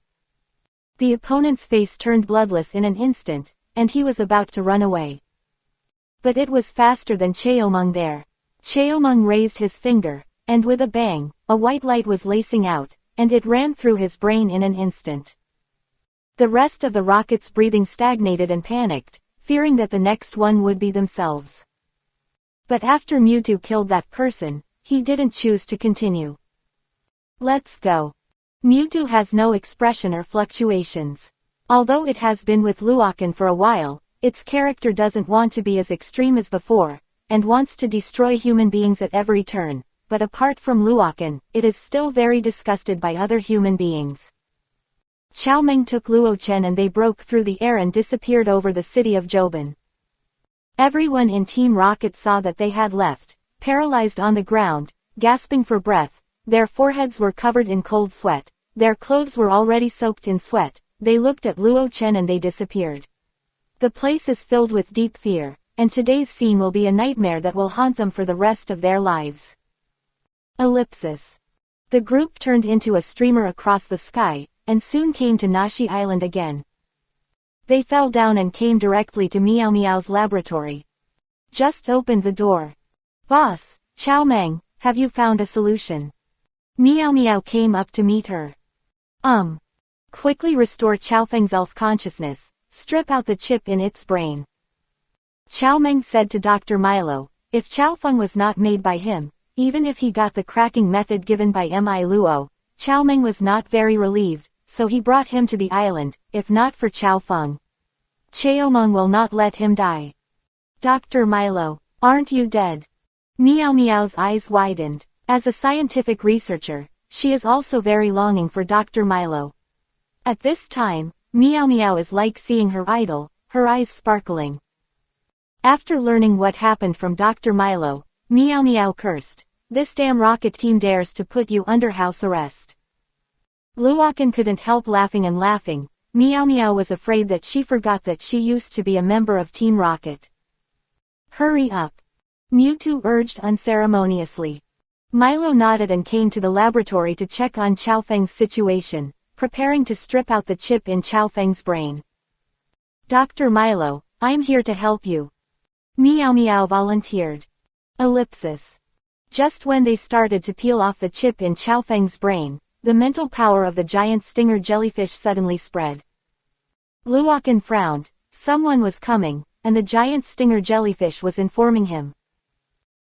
The opponent's face turned bloodless in an instant, and he was about to run away. But it was faster than Cheomung there. Cheomung raised his finger, and with a bang, a white light was lacing out, and it ran through his brain in an instant. The rest of the rocket's breathing stagnated and panicked, fearing that the next one would be themselves. But after Mewtwo killed that person, he didn't choose to continue. Let's go. Mewtwo has no expression or fluctuations. Although it has been with Luoken for a while, its character doesn't want to be as extreme as before, and wants to destroy human beings at every turn, but apart from Luoken, it is still very disgusted by other human beings. Chow Meng took Luo Chen and they broke through the air and disappeared over the city of Joban. Everyone in Team Rocket saw that they had left, paralyzed on the ground, gasping for breath, their foreheads were covered in cold sweat, their clothes were already soaked in sweat, they looked at Luo Chen and they disappeared. The place is filled with deep fear, and today's scene will be a nightmare that will haunt them for the rest of their lives. Ellipsis. The group turned into a streamer across the sky, and soon came to Nashi Island again. They fell down and came directly to Meow Meow's laboratory. Just opened the door. Boss, Chow Meng, have you found a solution? Meow Meow came up to meet her. Quickly restore Chow Feng's elf consciousness, strip out the chip in its brain. Chow Meng said to Dr. Milo, if Chow Feng was not made by him, even if he got the cracking method given by Mi Luo, Chow Meng was not very relieved, so he brought him to the island, if not for Chow Feng. Cheomung will not let him die. Dr. Milo, aren't you dead? Meow Meow's eyes widened. As a scientific researcher, she is also very longing for Dr. Milo. At this time, Meow Meow is like seeing her idol, her eyes sparkling. After learning what happened from Dr. Milo, Meow Meow cursed. This damn rocket team dares to put you under house arrest. Luoken couldn't help laughing and laughing. Meow Meow was afraid that she forgot that she used to be a member of Team Rocket. Hurry up. Mewtwo urged unceremoniously. Milo nodded and came to the laboratory to check on Chow Feng's situation, preparing to strip out the chip in Chow Feng's brain. Dr. Milo, I'm here to help you. Meow Meow volunteered. Ellipsis. Just when they started to peel off the chip in Chow Feng's brain, the mental power of the giant stinger jellyfish suddenly spread. Luoken frowned. Someone was coming, and the giant stinger jellyfish was informing him.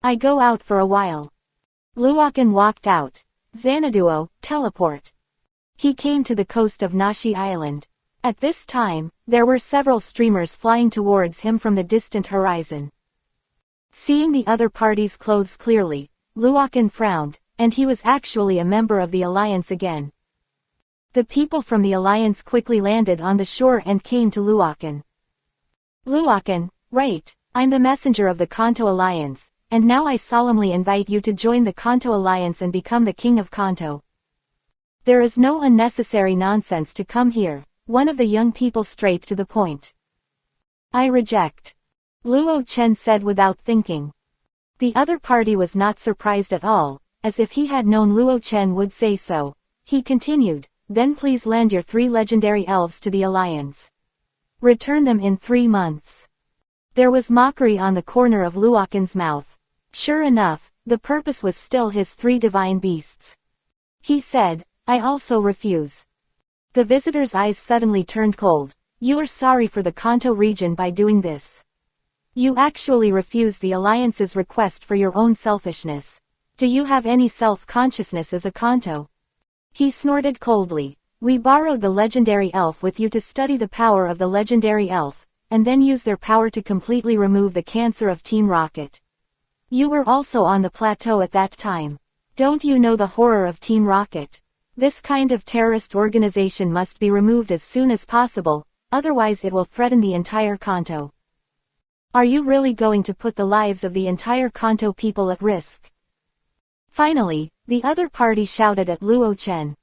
I go out for a while. Luoken walked out. Xanaduo, teleport. He came to the coast of Nashi Island. At this time, there were several streamers flying towards him from the distant horizon. Seeing the other party's clothes clearly, Luoken frowned, and he was actually a member of the Alliance again. The people from the Alliance quickly landed on the shore and came to Luoken. Luoken, right, I'm the messenger of the Kanto Alliance, and now I solemnly invite you to join the Kanto Alliance and become the King of Kanto. There is no unnecessary nonsense to come here, one of the young people straight to the point. I reject. Luo Chen said without thinking. The other party was not surprised at all, as if he had known Luo Chen would say so. He continued, then please lend your 3 legendary elves to the Alliance. Return them in 3 months. There was mockery on the corner of Luoken's mouth. Sure enough, the purpose was still his 3 divine beasts. He said, I also refuse. The visitor's eyes suddenly turned cold. You are sorry for the Kanto region by doing this. You actually refuse the Alliance's request for your own selfishness. Do you have any self-consciousness as a Kanto? He snorted coldly. We borrowed the legendary elf with you to study the power of the legendary elf, and then use their power to completely remove the cancer of Team Rocket. You were also on the plateau at that time. Don't you know the horror of Team Rocket? This kind of terrorist organization must be removed as soon as possible, otherwise it will threaten the entire Kanto. Are you really going to put the lives of the entire Kanto people at risk? Finally, the other party shouted at Luo Chen.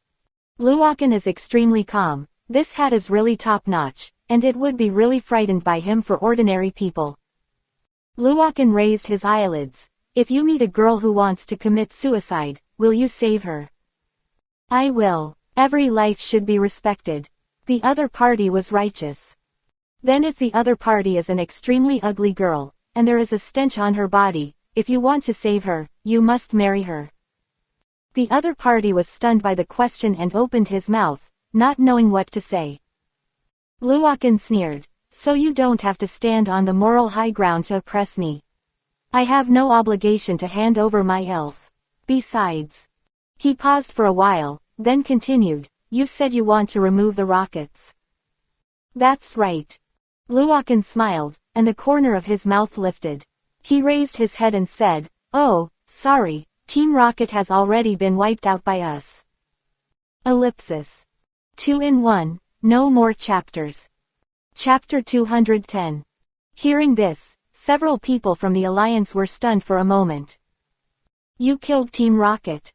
Luoken is extremely calm. This hat is really top-notch, and it would be really frightened by him for ordinary people. Luoken raised his eyelids. If you meet a girl who wants to commit suicide, will you save her? I will. Every life should be respected. The other party was righteous. Then if the other party is an extremely ugly girl, and there is a stench on her body, if you want to save her, you must marry her. The other party was stunned by the question and opened his mouth, not knowing what to say. Luoken sneered, so you don't have to stand on the moral high ground to oppress me. I have no obligation to hand over my elf. Besides. He paused for a while, then continued, you said you want to remove the rockets. That's right. Luoken smiled, and the corner of his mouth lifted. He raised his head and said, oh, sorry, Team Rocket has already been wiped out by us. Ellipsis. 2 in 1, no more chapters. Chapter 210. Hearing this, several people from the Alliance were stunned for a moment. You killed Team Rocket.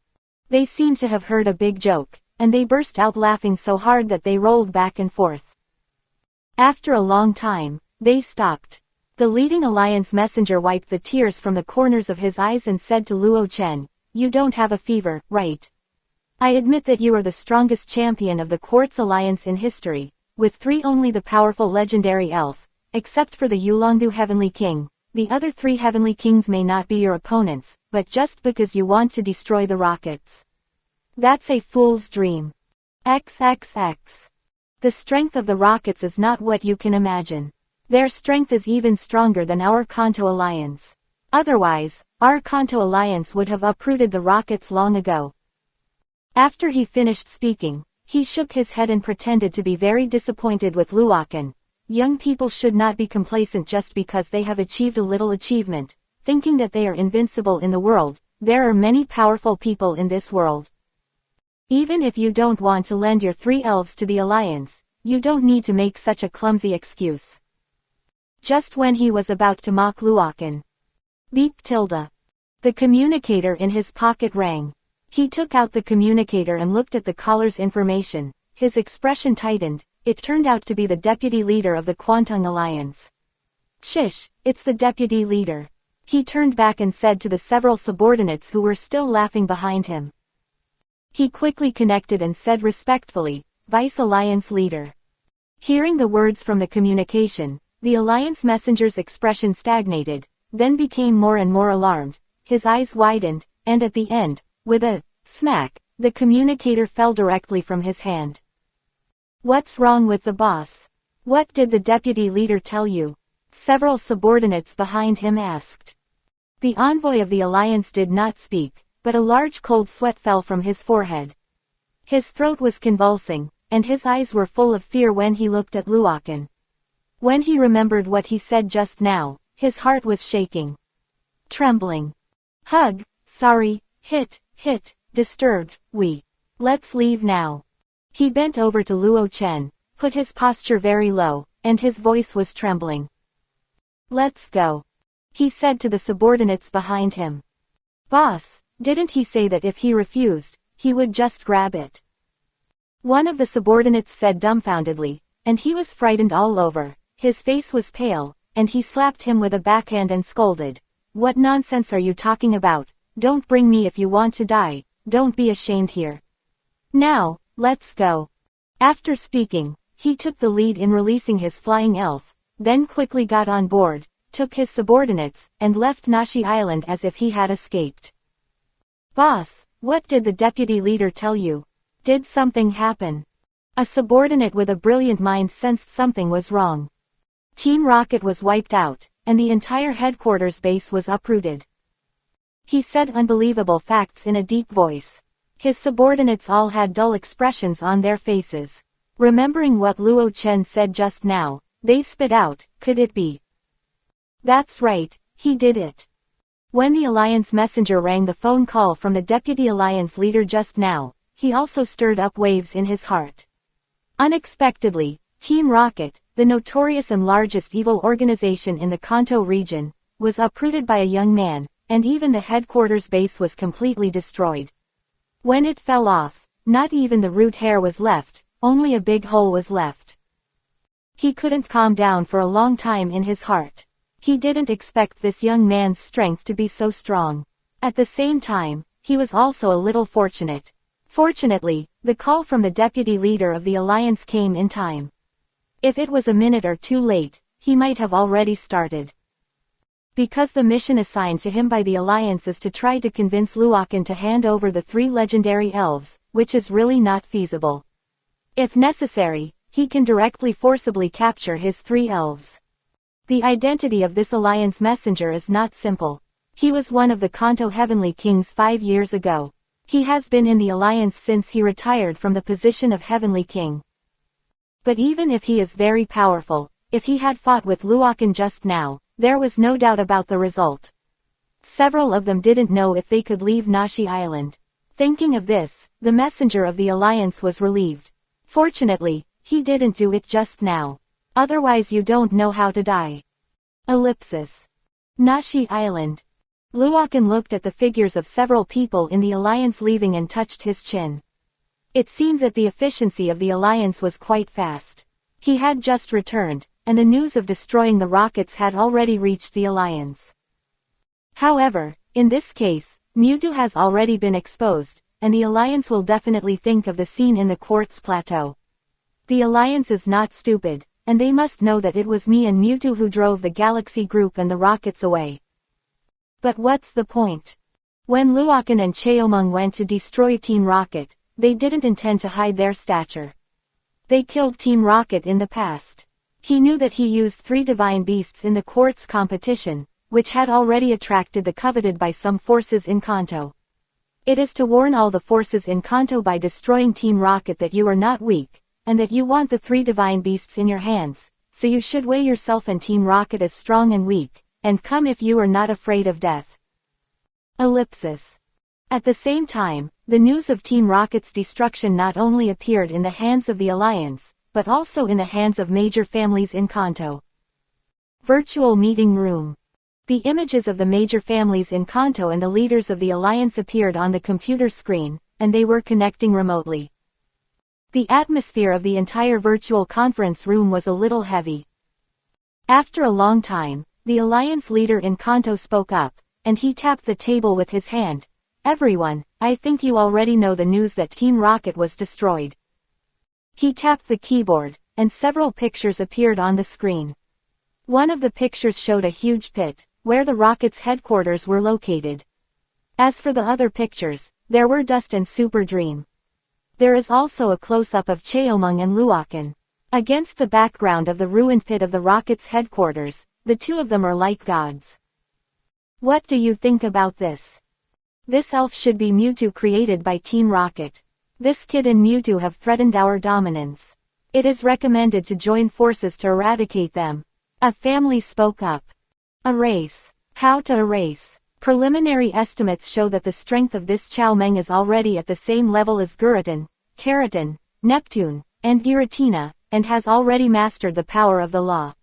They seemed to have heard a big joke, and they burst out laughing so hard that they rolled back and forth. After a long time, they stopped. The leading Alliance messenger wiped the tears from the corners of his eyes and said to Luo Chen, you don't have a fever, right? I admit that you are the strongest champion of the Quartz Alliance in history, with 3 only the powerful legendary elf, except for the Yulongdu Heavenly King. The other 3 Heavenly Kings may not be your opponents, but just because you want to destroy the rockets. That's a fool's dream. XXX. The strength of the rockets is not what you can imagine. Their strength is even stronger than our Kanto Alliance. Otherwise, our Kanto Alliance would have uprooted the rockets long ago. After he finished speaking, he shook his head and pretended to be very disappointed with Luoken. Young people should not be complacent just because they have achieved a little achievement, thinking that they are invincible in the world. There are many powerful people in this world. Even if you don't want to lend your 3 elves to the Alliance, you don't need to make such a clumsy excuse. Just when he was about to mock Luoken. Beep tilde. The communicator in his pocket rang. He took out the communicator and looked at the caller's information. His expression tightened. It turned out to be the deputy leader of the Kwantung Alliance. Shish, it's the deputy leader. He turned back and said to the several subordinates who were still laughing behind him. He quickly connected and said respectfully, Vice Alliance Leader. Hearing the words from the communication, the Alliance messenger's expression stagnated, then became more and more alarmed. His eyes widened, and at the end, with a smack, the communicator fell directly from his hand. What's wrong with the boss? What did the deputy leader tell you? Several subordinates behind him asked. The envoy of the Alliance did not speak, but a large cold sweat fell from his forehead. His throat was convulsing, and his eyes were full of fear when he looked at Luoken. When he remembered what he said just now, his heart was shaking. Trembling. Hug, sorry, hit, disturbed, let's leave now. He bent over to Luo Chen, put his posture very low, and his voice was trembling. Let's go. He said to the subordinates behind him. Boss, didn't he say that if he refused, he would just grab it? One of the subordinates said dumbfoundedly, and he was frightened all over. His face was pale, and he slapped him with a backhand and scolded. What nonsense are you talking about? Don't bring me if you want to die, don't be ashamed here. Now, let's go. After speaking, he took the lead in releasing his flying elf, then quickly got on board, took his subordinates, and left Nashi Island as if he had escaped. Boss, what did the deputy leader tell you? Did something happen? A subordinate with a brilliant mind sensed something was wrong. Team Rocket was wiped out, and the entire headquarters base was uprooted. He said unbelievable facts in a deep voice. His subordinates all had dull expressions on their faces. Remembering what Luo Chen said just now, they spit out, could it be? That's right, he did it. When the Alliance messenger rang the phone call from the Deputy Alliance leader just now, he also stirred up waves in his heart. Unexpectedly, Team Rocket, the notorious and largest evil organization in the Kanto region, was uprooted by a young man, and even the headquarters base was completely destroyed. When it fell off, not even the root hair was left, only a big hole was left. He couldn't calm down for a long time in his heart. He didn't expect this young man's strength to be so strong. At the same time, he was also a little fortunate. Fortunately, the call from the deputy leader of the Alliance came in time. If it was a minute or two late, he might have already started. Because the mission assigned to him by the Alliance is to try to convince Luokan to hand over the 3 legendary elves, which is really not feasible. If necessary, he can directly forcibly capture his 3 elves. The identity of this Alliance messenger is not simple. He was one of the Kanto Heavenly Kings 5 years ago. He has been in the Alliance since he retired from the position of Heavenly King. But even if he is very powerful, if he had fought with Luokan just now, there was no doubt about the result. Several of them didn't know if they could leave Nashi Island. Thinking of this, the messenger of the Alliance was relieved. Fortunately, he didn't do it just now. Otherwise you don't know how to die. Ellipsis. Nashi Island. Luokan looked at the figures of several people in the Alliance leaving and touched his chin. It seemed that the efficiency of the Alliance was quite fast. He had just returned, and the news of destroying the rockets had already reached the Alliance. However, in this case, Mewtwo has already been exposed, and the Alliance will definitely think of the scene in the Quartz Plateau. The Alliance is not stupid, and they must know that it was me and Mewtwo who drove the Galaxy Group and the rockets away. But what's the point? When Luokan and Cheomung went to destroy Team Rocket, they didn't intend to hide their stature. They killed Team Rocket in the past. He knew that he used 3 divine beasts in the quartz competition, which had already attracted the coveted by some forces in Kanto. It is to warn all the forces in Kanto by destroying Team Rocket that you are not weak, and that you want the 3 divine beasts in your hands, so you should weigh yourself and Team Rocket as strong and weak, and come if you are not afraid of death. Ellipsis. At the same time, the news of Team Rocket's destruction not only appeared in the hands of the Alliance, but also in the hands of major families in Kanto. Virtual meeting room. The images of the major families in Kanto and the leaders of the Alliance appeared on the computer screen, and they were connecting remotely. The atmosphere of the entire virtual conference room was a little heavy. After a long time, the Alliance leader in Kanto spoke up, and he tapped the table with his hand. Everyone, I think you already know the news that Team Rocket was destroyed. He tapped the keyboard, and several pictures appeared on the screen. One of the pictures showed a huge pit, where the rocket's headquarters were located. As for the other pictures, there were Dust and Super Dream. There is also a close-up of Cheomung and Luokan. Against the background of the ruined pit of the rocket's headquarters, the 2 of them are like gods. What do you think about this? This elf should be Mewtwo created by Team Rocket. This kid and Mewtwo have threatened our dominance. It is recommended to join forces to eradicate them. A family spoke up. Erase. How to erase? Preliminary estimates show that the strength of this Chow Meng is already at the same level as Guratin, Keratin, Neptune, and Giratina, and has already mastered the power of the law.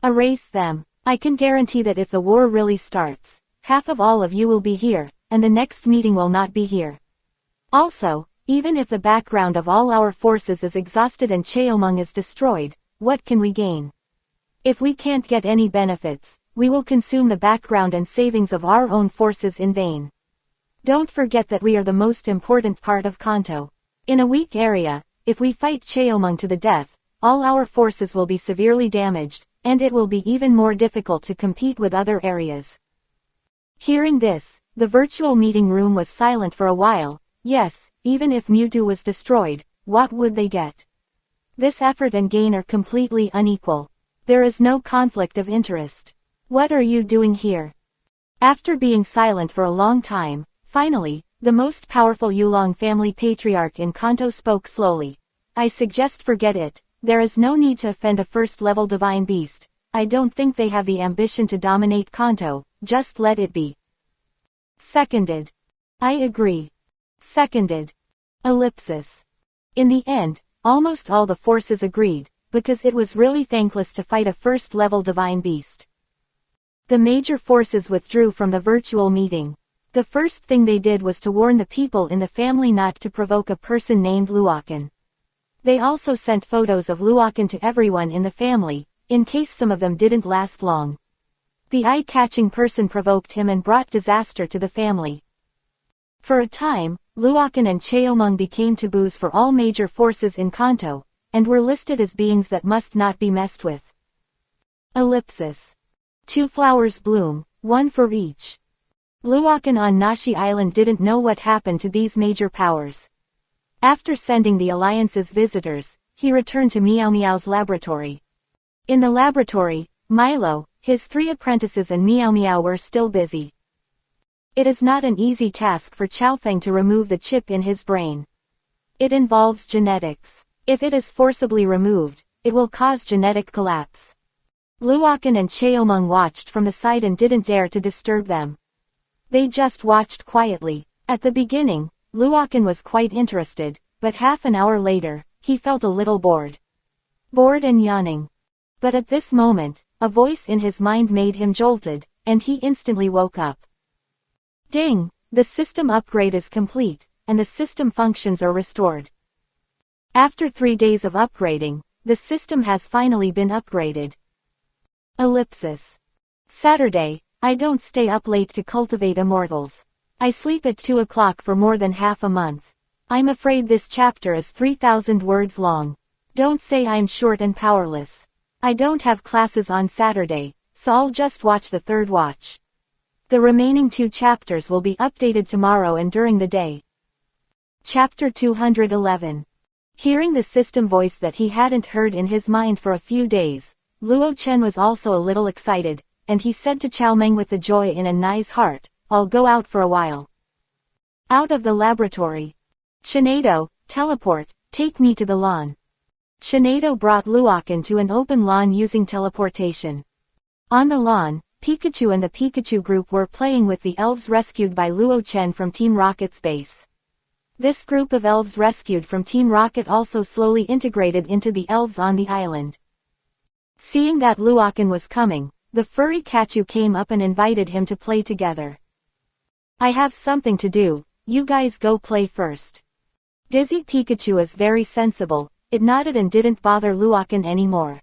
Erase them. I can guarantee that if the war really starts, half of all of you will be here, and the next meeting will not be here. Also, Even if the background of all our forces is exhausted and Cheomung is destroyed, what can we gain? If we can't get any benefits, we will consume the background and savings of our own forces in vain. Don't forget that we are the most important part of Kanto. In a weak area, if we fight Cheomung to the death, all our forces will be severely damaged, and it will be even more difficult to compete with other areas. Hearing this, the virtual meeting room was silent for a while. Yes, even if Mewtwo was destroyed, what would they get? This effort and gain are completely unequal. There is no conflict of interest. What are you doing here? After being silent for a long time, finally, the most powerful Yulong family patriarch in Kanto spoke slowly. I suggest forget it. There is no need to offend a first-level divine beast. I don't think they have the ambition to dominate Kanto, just let it be. Seconded. I agree. Seconded. Ellipsis. In the end, almost all the forces agreed, because it was really thankless to fight a first-level divine beast. The major forces withdrew from the virtual meeting. The first thing they did was to warn the people in the family not to provoke a person named Luokan. They also sent photos of Luokan to everyone in the family, in case some of them didn't last long. The eye-catching person provoked him and brought disaster to the family. For a time, Luokan and Cheomung became taboos for all major forces in Kanto, and were listed as beings that must not be messed with. Ellipsis. 2 flowers bloom, one for each. Luokan on Nashi Island didn't know what happened to these major powers. After sending the Alliance's visitors, he returned to Meow Meow's laboratory. In the laboratory, Milo, his 3 apprentices and Meow Meow were still busy. It is not an easy task for Xiaofeng to remove the chip in his brain. It involves genetics. If it is forcibly removed, it will cause genetic collapse. Luokan and Cheomung watched from the side and didn't dare to disturb them. They just watched quietly. At the beginning, Luokan was quite interested, but half an hour later, he felt a little bored. Bored and yawning. But at this moment, a voice in his mind made him jolted, and he instantly woke up. Ding! The system upgrade is complete, and the system functions are restored. After 3 days of upgrading, the system has finally been upgraded. Ellipsis. Saturday, I don't stay up late to cultivate immortals. I sleep at 2 o'clock for more than half a month. I'm afraid this chapter is 3,000 words long. Don't say I'm short and powerless. I don't have classes on Saturday, so I'll just watch the 3rd watch. The remaining 2 chapters will be updated tomorrow and during the day. Chapter 211. Hearing the system voice that he hadn't heard in his mind for a few days, Luo Chen was also a little excited, and he said to Chao Meng with the joy in a nice heart, I'll go out for a while. Out of the laboratory. Shinado, teleport, take me to the lawn. Shinado brought Luokan to an open lawn using teleportation. On the lawn, Pikachu and the Pikachu group were playing with the elves rescued by Luo Chen from Team Rocket's base. This group of elves rescued from Team Rocket also slowly integrated into the elves on the island. Seeing that Luokan was coming, the furry Kachu came up and invited him to play together. I have something to do, you guys go play first. Dizzy Pikachu is very sensible, it nodded and didn't bother Luokan anymore.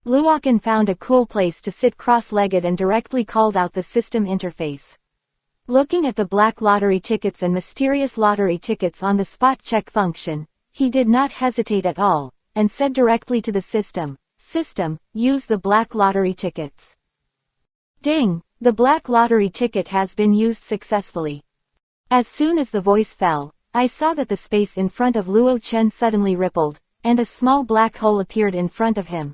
Luokan found a cool place to sit cross-legged and directly called out the system interface. Looking at the black lottery tickets and mysterious lottery tickets on the spot check function, he did not hesitate at all, and said directly to the system, System, use the black lottery tickets. Ding! The black lottery ticket has been used successfully. As soon as the voice fell, I saw that the space in front of Luo Chen suddenly rippled, and a small black hole appeared in front of him.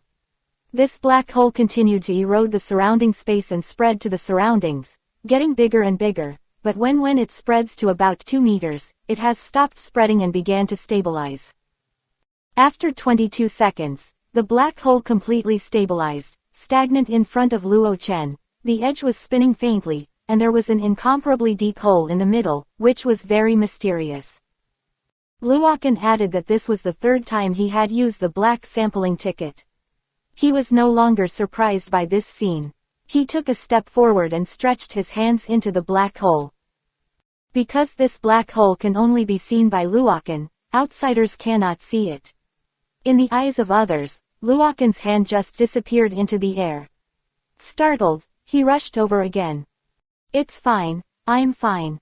This black hole continued to erode the surrounding space and spread to the surroundings, getting bigger and bigger, but when it spreads to about 2 meters, it has stopped spreading and began to stabilize. After 22 seconds, the black hole completely stabilized, stagnant in front of Luo Chen. The edge was spinning faintly, and there was an incomparably deep hole in the middle, which was very mysterious. Luokan added that this was the 3rd time he had used the black sampling ticket. He was no longer surprised by this scene. He took a step forward and stretched his hands into the black hole. Because this black hole can only be seen by Luokan, outsiders cannot see it. In the eyes of others, Luokan's hand just disappeared into the air. Startled, he rushed over again. It's fine, I'm fine.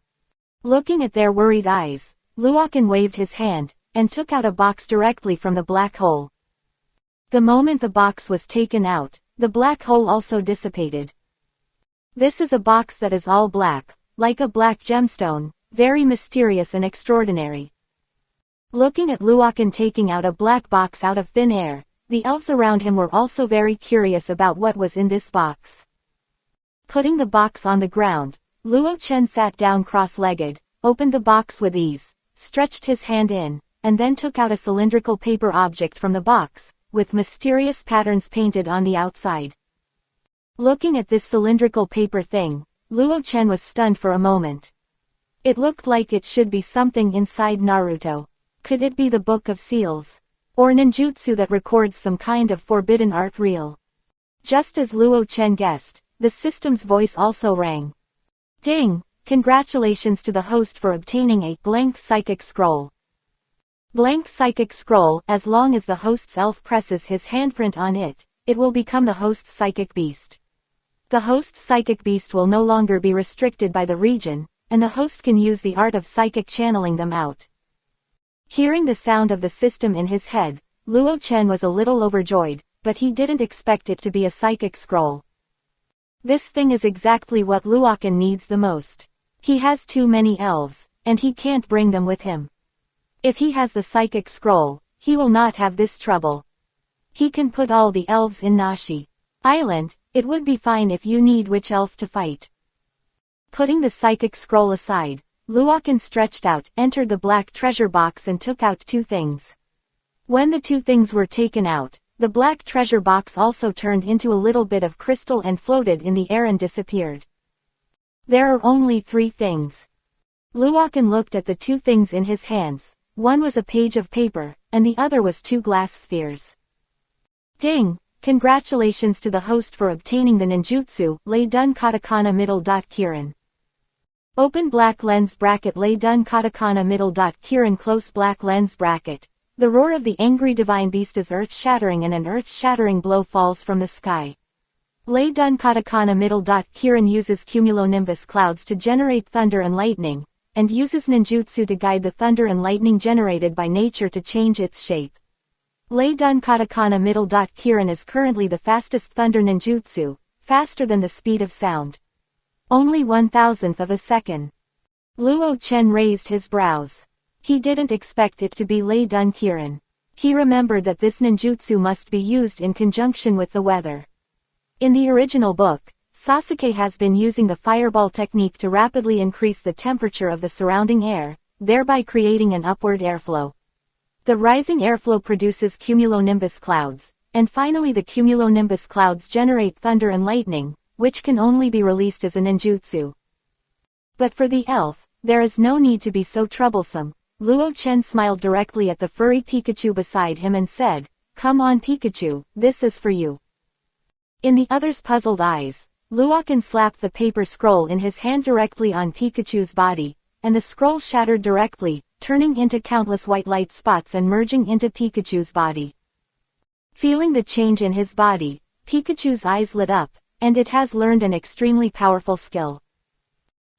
Looking at their worried eyes, Luokan waved his hand, and took out a box directly from the black hole. The moment the box was taken out, the black hole also dissipated. This is a box that is all black, like a black gemstone, very mysterious and extraordinary. Looking at Luokan taking out a black box out of thin air, the elves around him were also very curious about what was in this box. Putting the box on the ground, Luo Chen sat down cross-legged, opened the box with ease, stretched his hand in, and then took out a cylindrical paper object from the box, with mysterious patterns painted on the outside. Looking at this cylindrical paper thing, Luo Chen was stunned for a moment. It looked like it should be something inside Naruto. Could it be the Book of Seals? Or ninjutsu that records some kind of forbidden art reel? Just as Luo Chen guessed, the system's voice also rang. Ding! Congratulations to the host for obtaining a blank psychic scroll. Blank psychic scroll, as long as the host's elf presses his handprint on it, it will become the host's psychic beast. The host's psychic beast will no longer be restricted by the region, and the host can use the art of psychic channeling them out. Hearing the sound of the system in his head, Luo Chen was a little overjoyed, but he didn't expect it to be a psychic scroll. This thing is exactly what Luokan needs the most. He has too many elves, and he can't bring them with him. If he has the psychic scroll, he will not have this trouble. He can put all the elves in Nashi Island. It would be fine if you need which elf to fight. Putting the psychic scroll aside, Luokan stretched out, entered the black treasure box and took out two things. When the two things were taken out, the black treasure box also turned into a little bit of crystal and floated in the air and disappeared. There are only three things. Luokan looked at the two things in his hands. One was a page of paper, and the other was two glass spheres. Ding! Congratulations to the host for obtaining the ninjutsu, Lei Dun Katakana Middle. Kirin. Open black lens bracket Lei Dun Katakana Middle. Kirin close black lens bracket. The roar of the angry divine beast is earth-shattering and an earth-shattering blow falls from the sky. Lei Dun Katakana Middle. Kirin uses cumulonimbus clouds to generate thunder and lightning, and uses ninjutsu to guide the thunder and lightning generated by nature to change its shape. Lei Dun Katakana Middle. Kirin is currently the fastest thunder ninjutsu, faster than the speed of sound. Only 1,000th of a second. Luo Chen raised his brows. He didn't expect it to be Lei Dun Kirin. He remembered that this ninjutsu must be used in conjunction with the weather. In the original book, Sasuke has been using the fireball technique to rapidly increase the temperature of the surrounding air, thereby creating an upward airflow. The rising airflow produces cumulonimbus clouds, and finally the cumulonimbus clouds generate thunder and lightning, which can only be released as a ninjutsu. But for the elf, there is no need to be so troublesome. Luo Chen smiled directly at the furry Pikachu beside him and said, "Come on Pikachu, this is for you." In the other's puzzled eyes, Luokan slapped the paper scroll in his hand directly on Pikachu's body, and the scroll shattered directly, turning into countless white light spots and merging into Pikachu's body. Feeling the change in his body, Pikachu's eyes lit up, and it has learned an extremely powerful skill.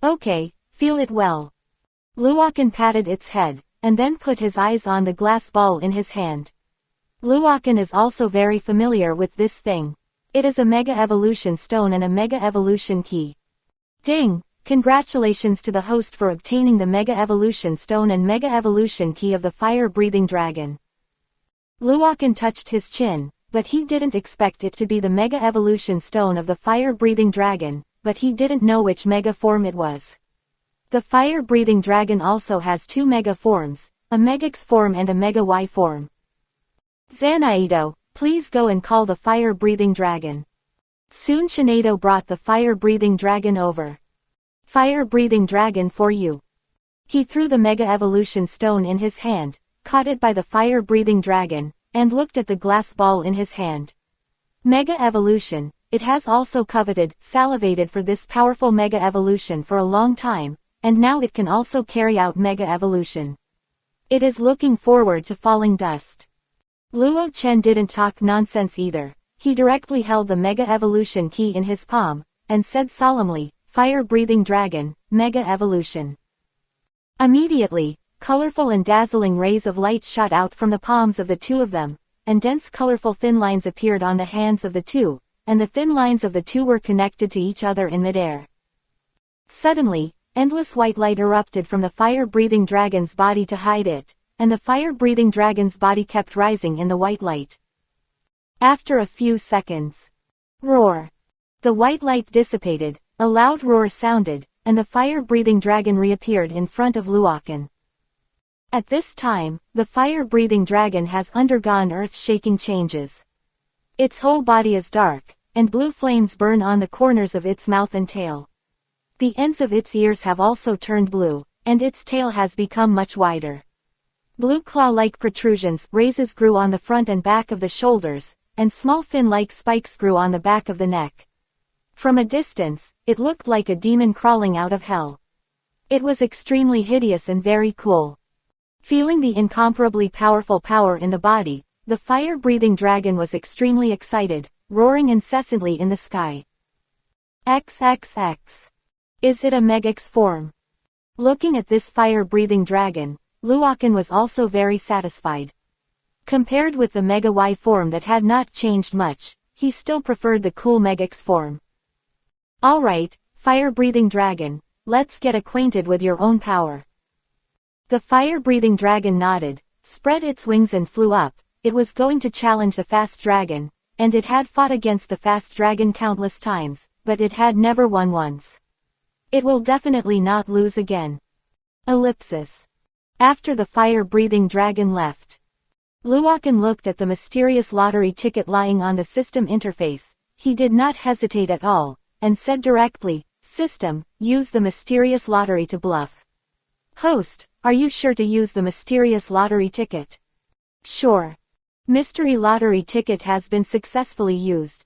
Okay, feel it well. Luokan patted its head, and then put his eyes on the glass ball in his hand. Luokan is also very familiar with this thing. It is a Mega Evolution Stone and a Mega Evolution Key. Ding! Congratulations to the host for obtaining the Mega Evolution Stone and Mega Evolution Key of the Fire-Breathing Dragon. Luokan touched his chin, but he didn't expect it to be the Mega Evolution Stone of the Fire-Breathing Dragon, but he didn't know which Mega form it was. The Fire-Breathing Dragon also has two Mega forms, a Megax form and a Mega Y form. Zanaido, please go and call the Fire-Breathing Dragon. Soon Shinado brought the Fire-Breathing Dragon over. Fire-Breathing Dragon for you. He threw the Mega Evolution Stone in his hand, caught it by the Fire-Breathing Dragon, and looked at the glass ball in his hand. Mega Evolution, it has also coveted, salivated for this powerful Mega Evolution for a long time, and now it can also carry out mega evolution. It is looking forward to falling dust. Luo Chen didn't talk nonsense either. He directly held the mega evolution key in his palm, and said solemnly, "Fire-breathing dragon, mega evolution." Immediately, colorful and dazzling rays of light shot out from the palms of the two of them, and dense colorful thin lines appeared on the hands of the two, and the thin lines of the two were connected to each other in midair. Suddenly, endless white light erupted from the fire-breathing dragon's body to hide it, and the fire-breathing dragon's body kept rising in the white light. After a few seconds, roar! The white light dissipated, a loud roar sounded, and the fire-breathing dragon reappeared in front of Luochen. At this time, the fire-breathing dragon has undergone earth-shaking changes. Its whole body is dark, and blue flames burn on the corners of its mouth and tail. The ends of its ears have also turned blue, and its tail has become much wider. Blue claw-like protrusions, raises grew on the front and back of the shoulders, and small fin-like spikes grew on the back of the neck. From a distance, it looked like a demon crawling out of hell. It was extremely hideous and very cool. Feeling the incomparably powerful power in the body, the fire-breathing dragon was extremely excited, roaring incessantly in the sky. XXX. Is it a Megax form? Looking at this fire-breathing dragon, Luochen was also very satisfied. Compared with the Mega Y form that had not changed much, he still preferred the cool Megax form. Alright, fire-breathing dragon, let's get acquainted with your own power. The fire-breathing dragon nodded, spread its wings and flew up. It was going to challenge the fast dragon, and it had fought against the fast dragon countless times, but it had never won once. It will definitely not lose again. Ellipsis. After the fire-breathing dragon left, Luochen looked at the mysterious lottery ticket lying on the system interface. He did not hesitate at all, and said directly, "System, use the mysterious lottery to bluff." "Host, are you sure to use the mysterious lottery ticket?" "Sure. Mystery lottery ticket has been successfully used."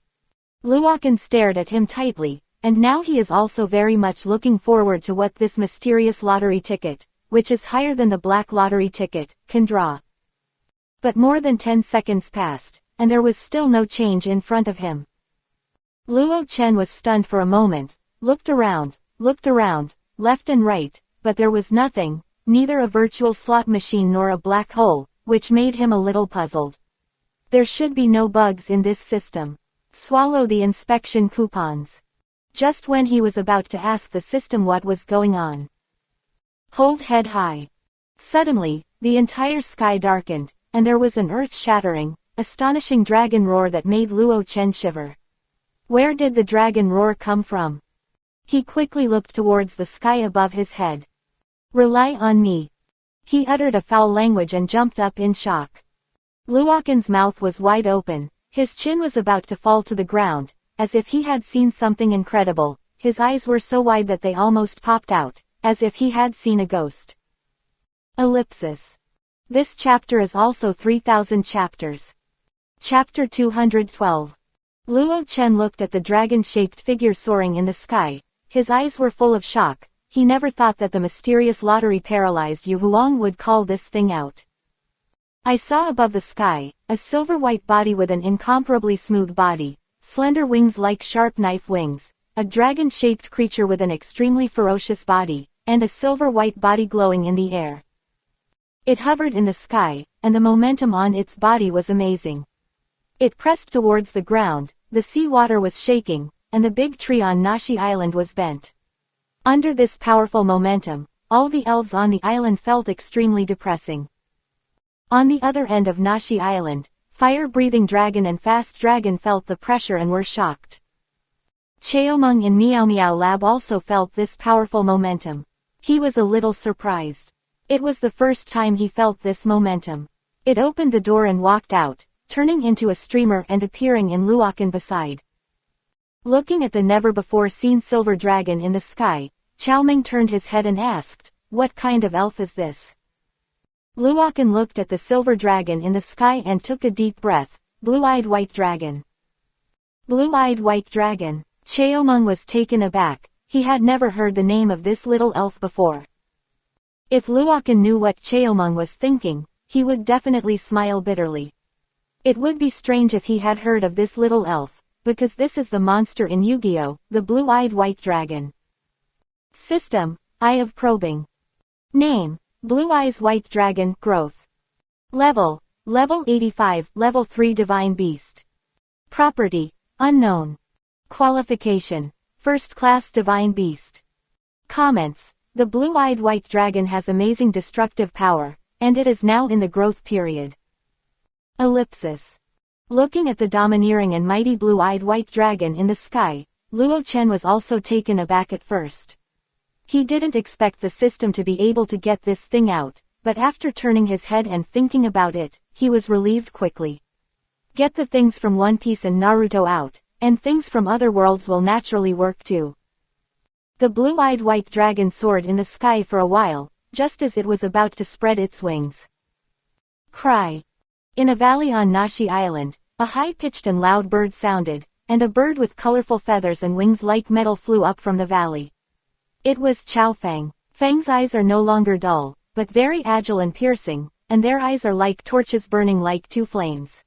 Luochen stared at him tightly, and now he is also very much looking forward to what this mysterious lottery ticket, which is higher than the black lottery ticket, can draw. But more than 10 seconds passed, and there was still no change in front of him. Luo Chen was stunned for a moment, looked around, left and right, but there was nothing, neither a virtual slot machine nor a black hole, which made him a little puzzled. There should be no bugs in this system. Swallow the inspection coupons. Just when he was about to ask the system what was going on. Hold head high. Suddenly, the entire sky darkened, and there was an earth-shattering, astonishing dragon roar that made Luo Chen shiver. Where did the dragon roar come from? He quickly looked towards the sky above his head. Rely on me. He uttered a foul language and jumped up in shock. Luochen's mouth was wide open, his chin was about to fall to the ground, as if he had seen something incredible. His eyes were so wide that they almost popped out, as if he had seen a ghost. Ellipsis. This chapter is also 3,000 chapters. Chapter 212. Luo Chen looked at the dragon-shaped figure soaring in the sky. His eyes were full of shock. He never thought that the mysterious lottery paralyzed Yu Huang would call this thing out. I saw above the sky, a silver-white body with an incomparably smooth body, slender wings like sharp knife wings, a dragon-shaped creature with an extremely ferocious body, and a silver-white body glowing in the air. It hovered in the sky, and the momentum on its body was amazing. It pressed towards the ground, the sea water was shaking, and the big tree on Nashi Island was bent. Under this powerful momentum, all the elves on the island felt extremely depressing. On the other end of Nashi Island, fire-breathing dragon and fast dragon felt the pressure and were shocked. Cheomeng in Meow Meow Lab also felt this powerful momentum. He was a little surprised. It was the first time he felt this momentum. It opened the door and walked out, turning into a streamer and appearing in Luochen beside. Looking at the never-before-seen silver dragon in the sky, Chaomeng turned his head and asked, "What kind of elf is this?" Luochen looked at the silver dragon in the sky and took a deep breath. Blue-eyed white dragon. Blue-eyed white dragon. Cheomeng was taken aback. He had never heard the name of this little elf before. If Luokan knew what Cheomung was thinking, he would definitely smile bitterly. It would be strange if he had heard of this little elf, because this is the monster in Yu-Gi-Oh!, the blue-eyed white dragon. System: Eye of Probing. Name: Blue Eyes White Dragon. Growth. Level: Level 85, Level 3 Divine Beast. Property: Unknown. Qualification: First Class Divine Beast. Comments: The blue-eyed white dragon has amazing destructive power, and it is now in the growth period. Ellipsis. Looking at the domineering and mighty blue-eyed white dragon in the sky, Luo Chen was also taken aback at first. He didn't expect the system to be able to get this thing out, but after turning his head and thinking about it, he was relieved quickly. Get the things from One Piece and Naruto out, and things from other worlds will naturally work too. The blue-eyed white dragon soared in the sky for a while, just as it was about to spread its wings. Cry. In a valley on Nashi Island, a high-pitched and loud bird sounded, and a bird with colorful feathers and wings like metal flew up from the valley. It was Chao Feng. Feng's eyes are no longer dull, but very agile and piercing, and their eyes are like torches burning like two flames.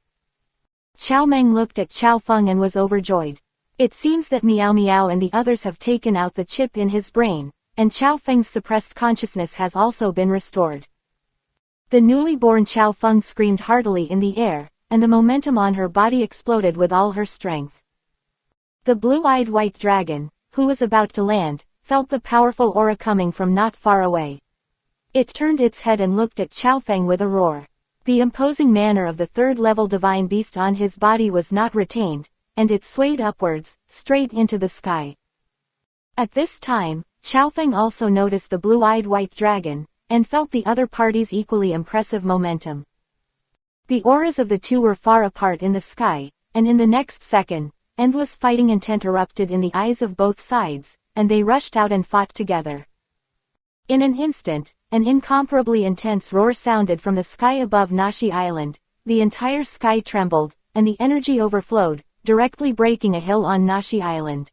Chao Meng looked at Chao Feng and was overjoyed. It seems that Miao Miao and the others have taken out the chip in his brain, and Chao Feng's suppressed consciousness has also been restored. The newly born Chao Feng screamed heartily in the air, and the momentum on her body exploded with all her strength. The blue-eyed white dragon, who was about to land, felt the powerful aura coming from not far away. It turned its head and looked at Chao Feng with a roar. The imposing manner of the third-level divine beast on his body was not retained, and it swayed upwards, straight into the sky. At this time, Chao Feng also noticed the blue-eyed white dragon, and felt the other party's equally impressive momentum. The auras of the two were far apart in the sky, and in the next second, endless fighting intent erupted in the eyes of both sides, and they rushed out and fought together. In an instant, an incomparably intense roar sounded from the sky above Nashi Island. The entire sky trembled, and the energy overflowed, directly breaking a hill on Nashi Island.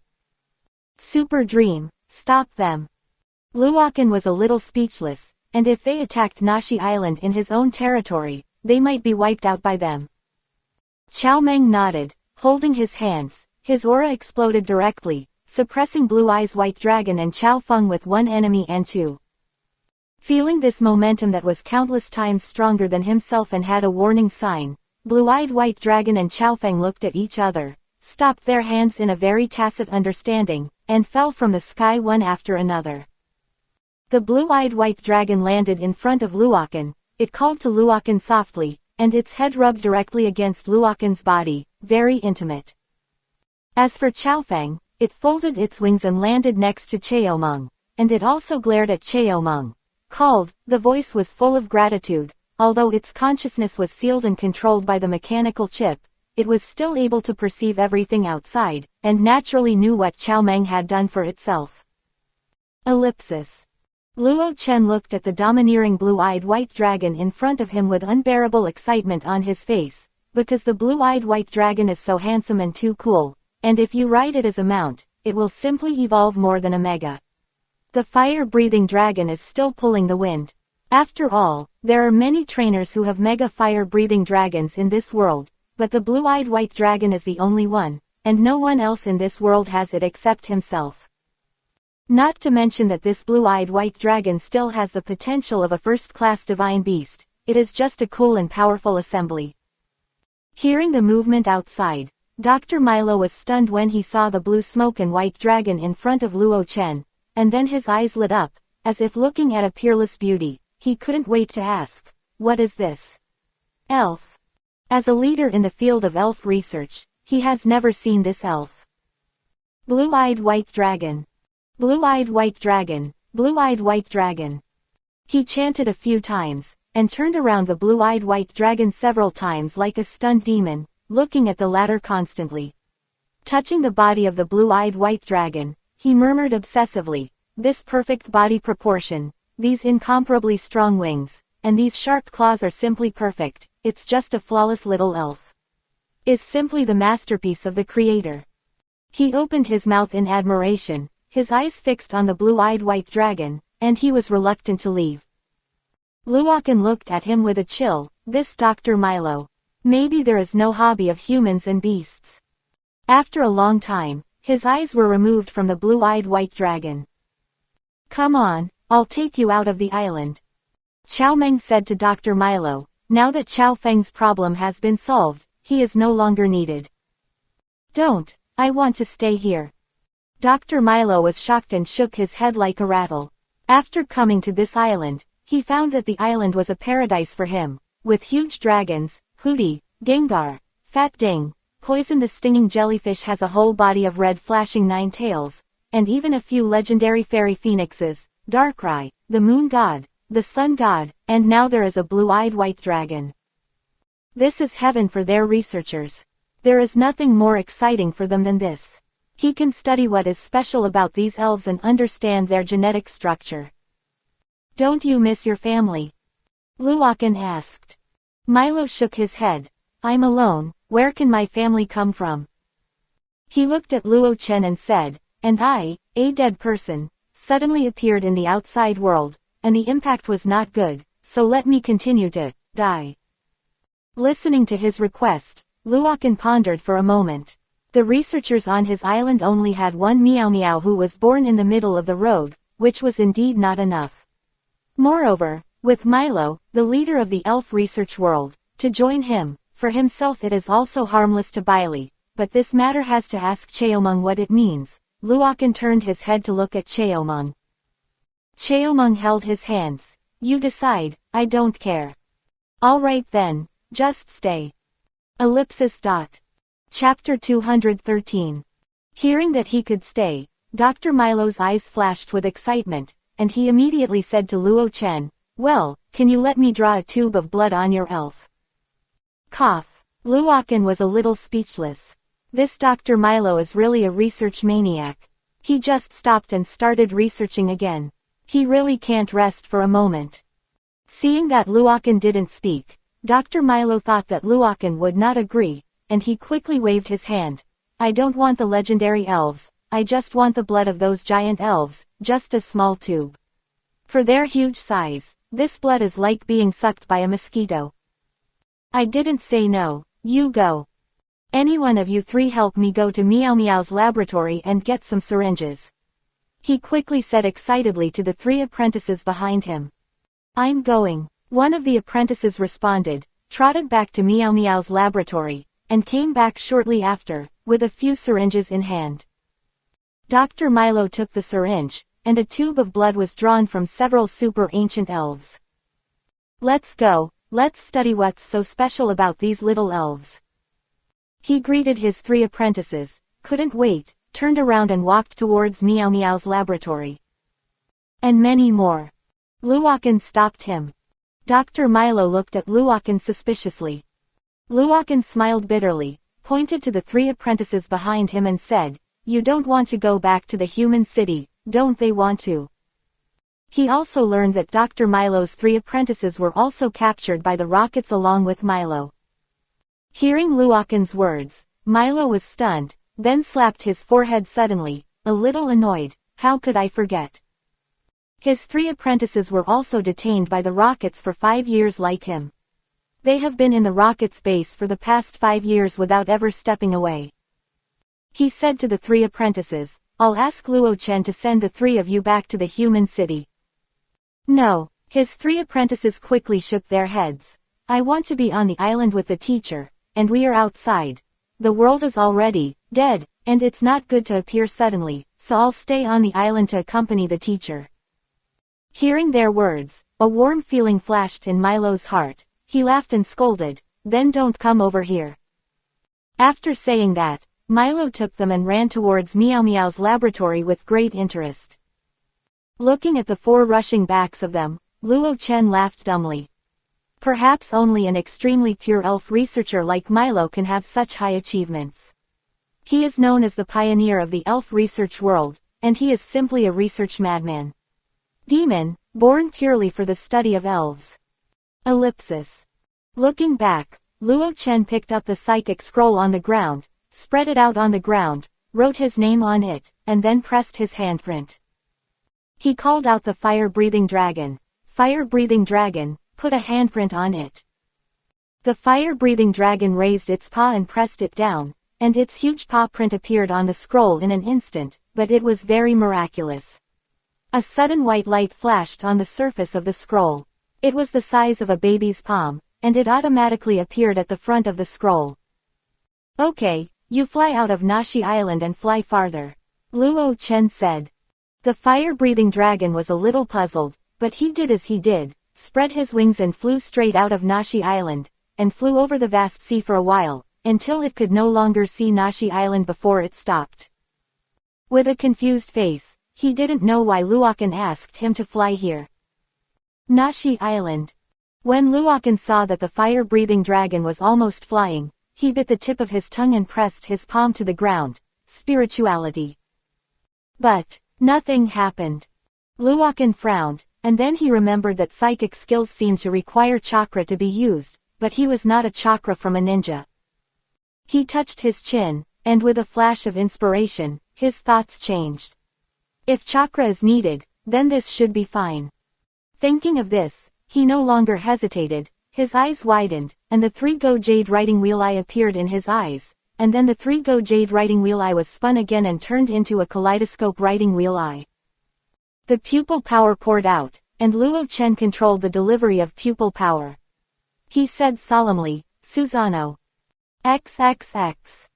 Super Dream, stop them. Luokan was a little speechless, and if they attacked Nashi Island in his own territory, they might be wiped out by them. Chao Meng nodded, holding his hands. His aura exploded directly, suppressing Blue Eyes White Dragon and Chao Feng with one enemy and two. Feeling this momentum that was countless times stronger than himself and had a warning sign, Blue-Eyed White Dragon and Chao Feng looked at each other, stopped their hands in a very tacit understanding, and fell from the sky one after another. The blue-eyed white dragon landed in front of Luokan. It called to Luokan softly, and its head rubbed directly against Luokan's body, very intimate. As for Chao Feng, it folded its wings and landed next to Cheomung, and it also glared at Cheomung. Called, the voice was full of gratitude. Although its consciousness was sealed and controlled by the mechanical chip, it was still able to perceive everything outside, and naturally knew what Chao Meng had done for itself. Ellipsis. Luo Chen looked at the domineering blue-eyed white dragon in front of him with unbearable excitement on his face, because the blue-eyed white dragon is so handsome and too cool, and if you ride it as a mount, it will simply evolve more than a mega. The fire-breathing dragon is still pulling the wind. After all, there are many trainers who have mega fire-breathing dragons in this world, but the blue-eyed white dragon is the only one, and no one else in this world has it except himself. Not to mention that this blue-eyed white dragon still has the potential of a first-class divine beast. It is just a cool and powerful assembly. Hearing the movement outside, Dr. Milo was stunned when he saw the blue smoke and white dragon in front of Luo Chen, and then his eyes lit up, as if looking at a peerless beauty. He couldn't wait to ask, "What is this?" Elf. As a leader in the field of elf research, he has never seen this elf. Blue-eyed white dragon. Blue-eyed white dragon. Blue-eyed white dragon. He chanted a few times, and turned around the blue-eyed white dragon several times like a stunned demon, looking at the latter constantly. Touching the body of the blue-eyed white dragon, he murmured obsessively, "This perfect body proportion, these incomparably strong wings, and these sharp claws are simply perfect. It's just a flawless little elf. Is simply the masterpiece of the creator." He opened his mouth in admiration. his eyes fixed on the blue-eyed white dragon, and he was reluctant to leave. Luokan looked at him with a chill. This Dr. Milo. Maybe there is no hobby of humans and beasts. After a long time, his eyes were removed from the blue-eyed white dragon. Come on, I'll take you out of the island. Xiao Meng said to Dr. Milo. Now that Xiao Feng's problem has been solved, he is no longer needed. Don't, I want to stay here. Dr. Milo was shocked and shook his head like a rattle. After coming to this island, he found that the island was a paradise for him, with huge dragons, Hootie, Gengar, Fat Ding, Poison the stinging jellyfish has a whole body of red flashing 9 tails, and even a few legendary fairy phoenixes, Darkrai, the moon god, the sun god, and now there is a blue-eyed white dragon. This is heaven for their researchers. There is nothing more exciting for them than this. He can study what is special about these elves and understand their genetic structure. Don't you miss your family? Luokan asked. Milo shook his head. I'm alone, where can my family come from? He looked at Luo Chen and said, and I, a dead person, suddenly appeared in the outside world, and the impact was not good, so let me continue to die. Listening to his request, Luokan pondered for a moment. The researchers on his island only had one Meow Meow who was born in the middle of the road, which was indeed not enough. Moreover, with Milo, the leader of the elf research world, to join him, for himself it is also harmless to Bailey, but this matter has to ask Cheomeng what it means. Luokan turned his head to look at Cheomeng. Cheomeng held his hands. You decide, I don't care. Alright then, just stay. Chapter 213. Hearing that he could stay, Dr. Milo's eyes flashed with excitement, and he immediately said to Luo Chen, well, can you let me draw a tube of blood on your elf? Cough. Luokan was a little speechless. This Dr. Milo is really a research maniac. He just stopped and started researching again. He really can't rest for a moment. Seeing that Luokan didn't speak, Dr. Milo thought that Luokan would not agree, and he quickly waved his hand. I don't want the legendary elves, I just want the blood of those giant elves, just a small tube. For their huge size, this blood is like being sucked by a mosquito. I didn't say no, you go. Any one of you 3 help me go to Meow Meow's laboratory and get some syringes. He quickly said excitedly to the 3 apprentices behind him. I'm going. One of the apprentices responded, trotted back to Meow Meow's laboratory, and came back shortly after, with a few syringes in hand. Dr. Milo took the syringe, and a tube of blood was drawn from several super ancient elves. Let's go, let's study what's so special about these little elves. He greeted his 3 apprentices, couldn't wait, turned around and walked towards Meow Meow's laboratory. And many more. Luokan stopped him. Dr. Milo looked at Luokan suspiciously. Luokan smiled bitterly, pointed to the 3 apprentices behind him and said, you don't want to go back to the human city, don't they want to? He also learned that Dr. Milo's 3 apprentices were also captured by the rockets along with Milo. Hearing Luokan's words, Milo was stunned, then slapped his forehead suddenly, a little annoyed. How could I forget? His 3 apprentices were also detained by the rockets for 5 years like him. They have been in the rocket's base for the past 5 years without ever stepping away. He said to the 3 apprentices, I'll ask Luo Chen to send the 3 of you back to the human city. No, his 3 apprentices quickly shook their heads. I want to be on the island with the teacher, and we are outside. The world is already dead, and it's not good to appear suddenly, so I'll stay on the island to accompany the teacher. Hearing their words, a warm feeling flashed in Milo's heart. He laughed and scolded, then don't come over here. After saying that, Milo took them and ran towards Meow Meow's laboratory with great interest. Looking at the 4 rushing backs of them, Luo Chen laughed dumbly. Perhaps only an extremely pure elf researcher like Milo can have such high achievements. He is known as the pioneer of the elf research world, and he is simply a research madman. Demon, born purely for the study of elves. Looking back, Luo Chen picked up the psychic scroll on the ground, spread it out on the ground, wrote his name on it, and then pressed his handprint. He called out the fire-breathing dragon. Fire-breathing dragon, put a handprint on it. The fire-breathing dragon raised its paw and pressed it down, and its huge paw print appeared on the scroll in an instant, but it was very miraculous. A sudden white light flashed on the surface of the scroll. It was the size of a baby's palm, and it automatically appeared at the front of the scroll. Okay, you fly out of Nashi Island and fly farther, Luo Chen said. The fire-breathing dragon was a little puzzled, but he did as he did, spread his wings and flew straight out of Nashi Island, and flew over the vast sea for a while, until it could no longer see Nashi Island before it stopped. With a confused face, he didn't know why Luokan asked him to fly here. Nashi Island. When Luokan saw that the fire-breathing dragon was almost flying, he bit the tip of his tongue and pressed his palm to the ground. Spirituality. But nothing happened. Luokan frowned, and then he remembered that psychic skills seemed to require chakra to be used, but he was not a chakra from a ninja. He touched his chin, and with a flash of inspiration, his thoughts changed. If chakra is needed, then this should be fine. Thinking of this, he no longer hesitated, his eyes widened, and the 3-go jade writing wheel eye appeared in his eyes, and then the 3-go jade writing wheel eye was spun again and turned into a kaleidoscope writing wheel eye. The pupil power poured out, and Luo Chen controlled the delivery of pupil power. He said solemnly, Susano. XXX.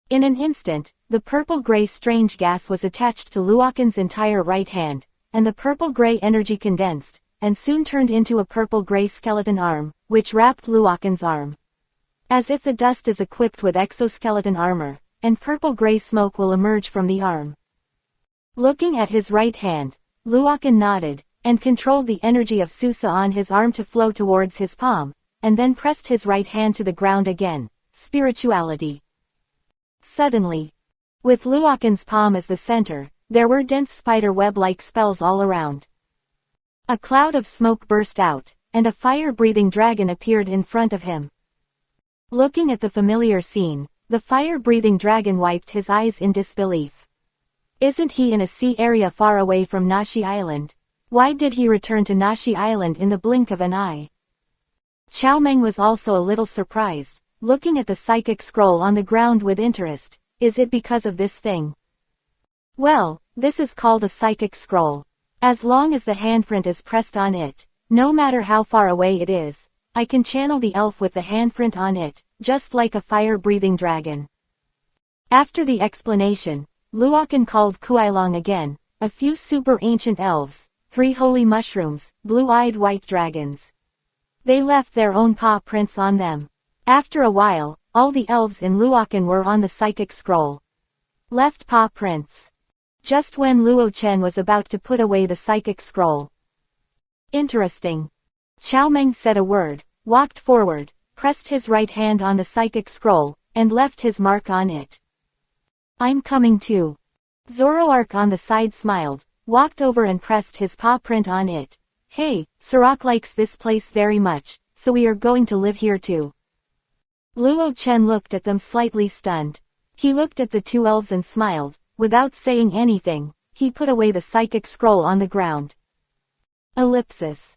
In an instant, the purple-gray strange gas was attached to Luokan's entire right hand, and the purple-gray energy condensed, and soon turned into a purple-gray skeleton arm, which wrapped Luokan's arm. As if the dust is equipped with exoskeleton armor, and purple-gray smoke will emerge from the arm. Looking at his right hand, Luokan nodded, and controlled the energy of Susa on his arm to flow towards his palm, and then pressed his right hand to the ground again. Spirituality. Suddenly, with Luokan's palm as the center, there were dense spider web-like spells all around. A cloud of smoke burst out, and a fire-breathing dragon appeared in front of him. Looking at the familiar scene, the fire-breathing dragon wiped his eyes in disbelief. Isn't he in a sea area far away from Nashi Island? Why did he return to Nashi Island in the blink of an eye? Xiao Meng was also a little surprised, looking at the psychic scroll on the ground with interest. Is it because of this thing? Well, this is called a psychic scroll. As long as the handprint is pressed on it, no matter how far away it is, I can channel the elf with the handprint on it, just like a fire-breathing dragon. After the explanation, Luokan called Kuailong again, a few super ancient elves, 3 holy mushrooms, blue-eyed white dragons. They left their own paw prints on them. After a while, all the elves in Luokan were on the psychic scroll. Left paw prints. Just when Luo Chen was about to put away the psychic scroll. Interesting. Xiao Meng said a word, walked forward, pressed his right hand on the psychic scroll, and left his mark on it. I'm coming too. Zoroark on the side smiled, walked over and pressed his paw print on it. Hey, Sirach likes this place very much, so we are going to live here too. Luo Chen looked at them slightly stunned. He looked at the 2 elves and smiled. Without saying anything, he put away the psychic scroll on the ground. Ellipsis.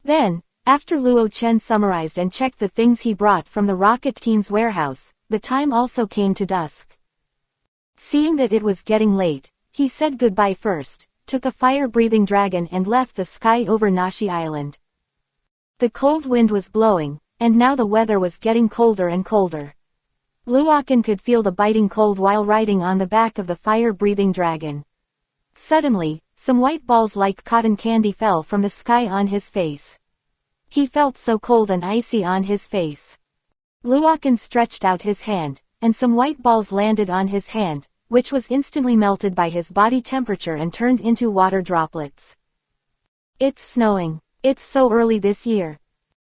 Then, after Luo Chen summarized and checked the things he brought from the rocket team's warehouse, the time also came to dusk. Seeing that it was getting late, he said goodbye first, took a fire-breathing dragon and left the sky over Nashi Island. The cold wind was blowing, and now the weather was getting colder and colder. Luokan could feel the biting cold while riding on the back of the fire-breathing dragon. Suddenly, some white balls like cotton candy fell from the sky on his face. He felt so cold and icy on his face. Luokan stretched out his hand, and some white balls landed on his hand, which was instantly melted by his body temperature and turned into water droplets. It's snowing. It's so early this year.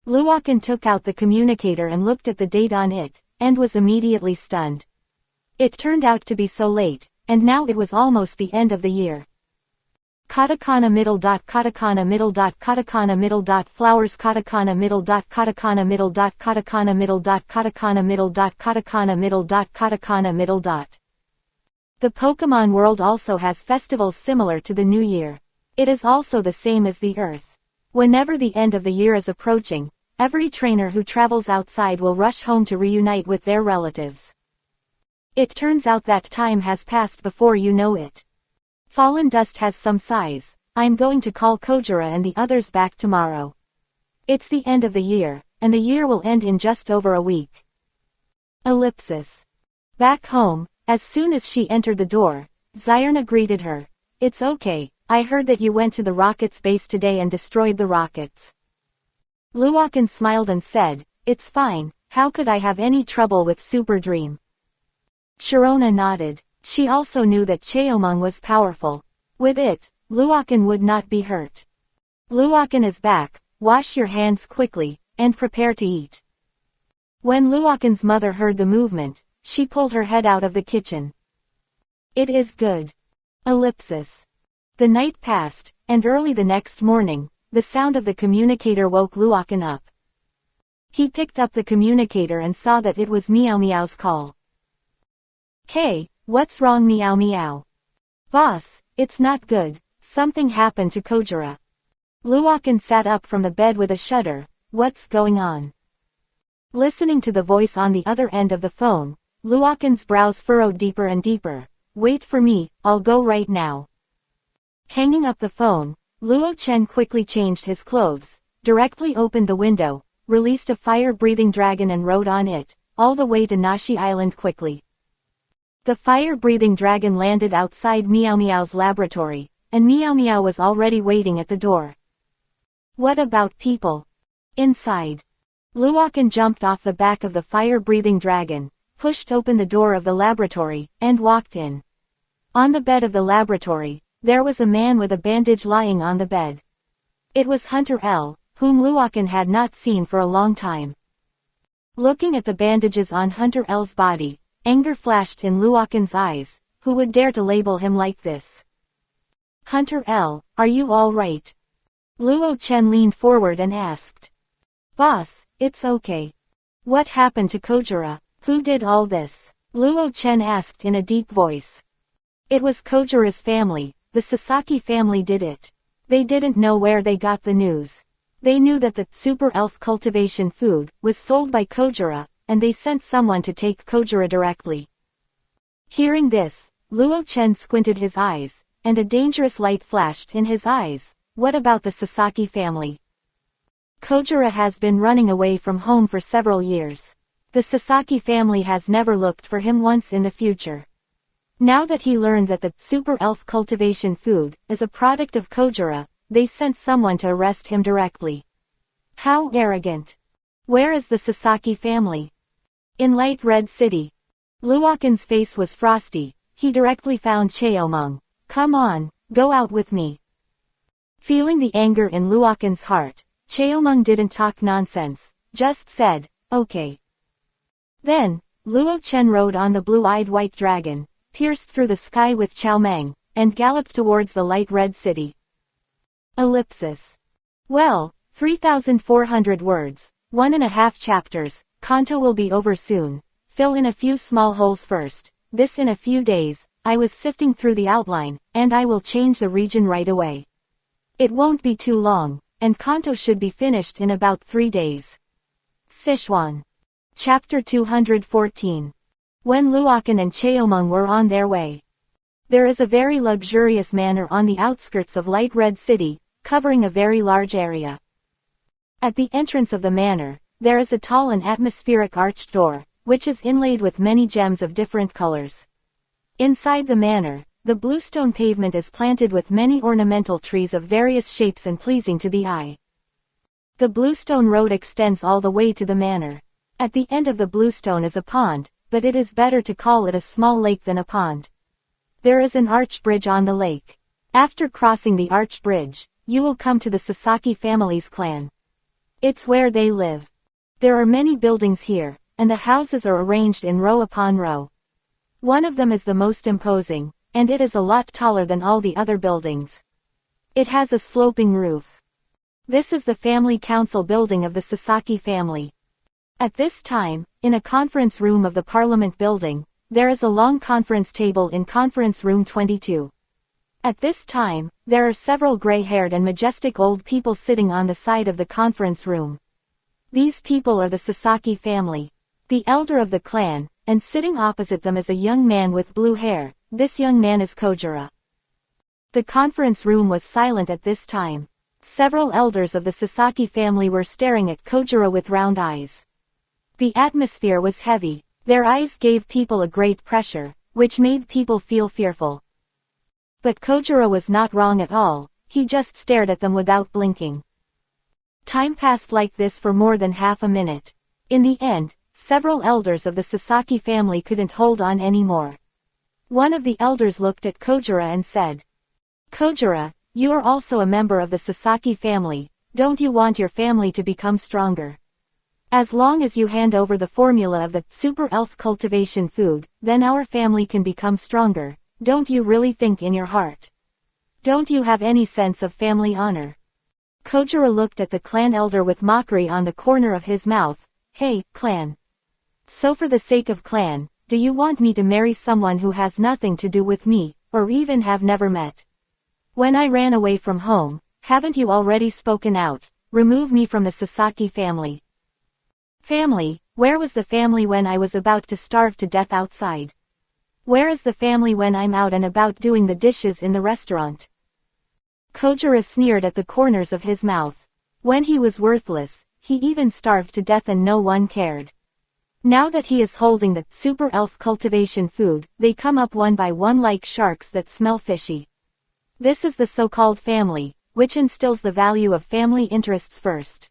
Luokan took out the communicator and looked at the date on it, and was immediately stunned. It turned out to be so late, and now it was almost the end of the year. Katakana middle dot katakana middle dot katakana middle dot flowers katakana middle dot katakana middle dot katakana middle dot katakana middle dot katakana middle dot katakana middle dot. The Pokemon world also has festivals similar to the New Year. It is also the same as the Earth. Whenever the end of the year is approaching, every trainer who travels outside will rush home to reunite with their relatives. It turns out that time has passed before you know it. Fallen dust has some size. I'm going to call Kojira and the others back tomorrow. It's the end of the year, and the year will end in just over a week. Ellipsis. Back home, as soon as she entered the door, Zyrna greeted her. It's okay, I heard that you went to the rocket's base today and destroyed the rockets. Luokan smiled and said, it's fine, how could I have any trouble with Super Dream? Sharona nodded. She also knew that Cheomung was powerful. With it, Luokan would not be hurt. Luokan is back, wash your hands quickly, and prepare to eat. When Luokan's mother heard the movement, she pulled her head out of the kitchen. It is good. Ellipsis. The night passed, and early the next morning, the sound of the communicator woke Luokan up. He picked up the communicator and saw that it was Meow Meow's call. Hey, what's wrong Meow Meow? Boss, it's not good, something happened to Kojira. Luokan sat up from the bed with a shudder. What's going on? Listening to the voice on the other end of the phone, Luokan's brows furrowed deeper and deeper. Wait for me, I'll go right now. Hanging up the phone, Luo Chen quickly changed his clothes, directly opened the window, released a fire-breathing dragon and rode on it, all the way to Nashi Island quickly. The fire-breathing dragon landed outside Meow Meow's laboratory, and Meow Meow was already waiting at the door. What about people? Inside. Luokan jumped off the back of the fire-breathing dragon, pushed open the door of the laboratory, and walked in. On the bed of the laboratory, there was a man with a bandage lying on the bed. It was Hunter L, whom Luokan had not seen for a long time. Looking at the bandages on Hunter L's body, anger flashed in Luokan's eyes. Who would dare to label him like this? Hunter L, are you all right? Luo Chen leaned forward and asked. Boss, it's okay. What happened to Kojira? Who did all this? Luo Chen asked in a deep voice. It was Kojira's family, the Sasaki family did it. They didn't know where they got the news. They knew that the super elf cultivation food was sold by Kojira, and they sent someone to take Kojira directly. Hearing this, Luo Chen squinted his eyes, and a dangerous light flashed in his eyes. What about the Sasaki family? Kojira has been running away from home for several years. The Sasaki family has never looked for him once in the future. Now that he learned that the super elf cultivation food is a product of Kojira, they sent someone to arrest him directly. How arrogant. Where is the Sasaki family? In Light Red City. Luokan's face was frosty. He directly found Cheomung. Come on, go out with me. Feeling the anger in Luokan's heart, Cheomung didn't talk nonsense, just said, okay. Then, Luo Chen rode on the blue-eyed white dragon, pierced through the sky with Chao Meng, and galloped towards the Light Red City. Ellipsis. Well, 3,400 words, 1.5 chapters, Kanto will be over soon. Fill in a few small holes first. This in a few days. I was sifting through the outline, and I will change the region right away. It won't be too long, and Kanto should be finished in about 3 days. Sichuan. Chapter 214. When Luokan and Cheomung were on their way. There is a very luxurious manor on the outskirts of Light Red City, covering a very large area. At the entrance of the manor, there is a tall and atmospheric arched door, which is inlaid with many gems of different colors. Inside the manor, the bluestone pavement is planted with many ornamental trees of various shapes and pleasing to the eye. The bluestone road extends all the way to the manor. At the end of the bluestone is a pond, but it is better to call it a small lake than a pond. There is an arch bridge on the lake. After crossing the arch bridge, you will come to the Sasaki family's clan. It's where they live. There are many buildings here, and the houses are arranged in row upon row. One of them is the most imposing, and it is a lot taller than all the other buildings. It has a sloping roof. This is the family council building of the Sasaki family. At this time, in a conference room of the Parliament building, there is a long conference table in conference room 22. At this time, there are several gray-haired and majestic old people sitting on the side of the conference room. These people are the Sasaki family, the elder of the clan, and sitting opposite them is a young man with blue hair. This young man is Kojiro. The conference room was silent at this time. Several elders of the Sasaki family were staring at Kojiro with round eyes. The atmosphere was heavy. Their eyes gave people a great pressure, which made people feel fearful. But Kojiro was not wrong at all, he just stared at them without blinking. Time passed like this for more than half a minute. In the end, several elders of the Sasaki family couldn't hold on anymore. One of the elders looked at Kojiro and said, "Kojiro, you are also a member of the Sasaki family, don't you want your family to become stronger? As long as you hand over the formula of the super elf cultivation food, then our family can become stronger. Don't you really think in your heart? Don't you have any sense of family honor?" Kojiro looked at the clan elder with mockery on the corner of his mouth. "Hey, clan. So for the sake of clan, do you want me to marry someone who has nothing to do with me, or even have never met? When I ran away from home, haven't you already spoken out? Remove me from the Sasaki family." Family, where was the family when I was about to starve to death outside? Where is the family when I'm out and about doing the dishes in the restaurant? Kojiro sneered at the corners of his mouth. When he was worthless, he even starved to death and no one cared. Now that he is holding the super elf cultivation food, they come up one by one like sharks that smell fishy. This is the so-called family, which instills the value of family interests first.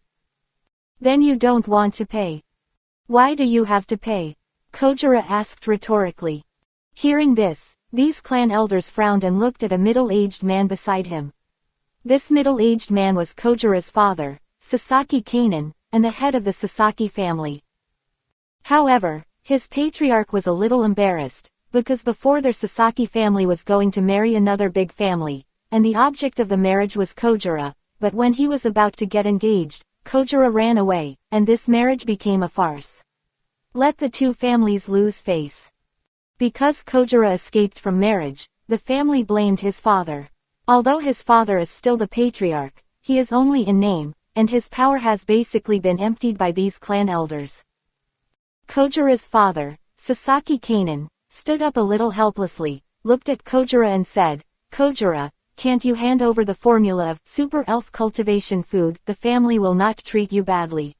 Then you don't want to pay. Why do you have to pay? Kojiro asked rhetorically. Hearing this, these clan elders frowned and looked at a middle-aged man beside him. This middle-aged man was Kojiro's father, Sasaki Kainen, and the head of the Sasaki family. However, his patriarch was a little embarrassed, because before their Sasaki family was going to marry another big family, and the object of the marriage was Kojiro, but when he was about to get engaged, Kojiro ran away, and this marriage became a farce. Let the two families lose face. Because Kojiro escaped from marriage, the family blamed his father. Although his father is still the patriarch, he is only in name, and his power has basically been emptied by these clan elders. Kojiro's father, Sasaki Kainen, stood up a little helplessly, looked at Kojiro and said, "Kojiro, can't you hand over the formula of super elf cultivation food? The family will not treat you badly."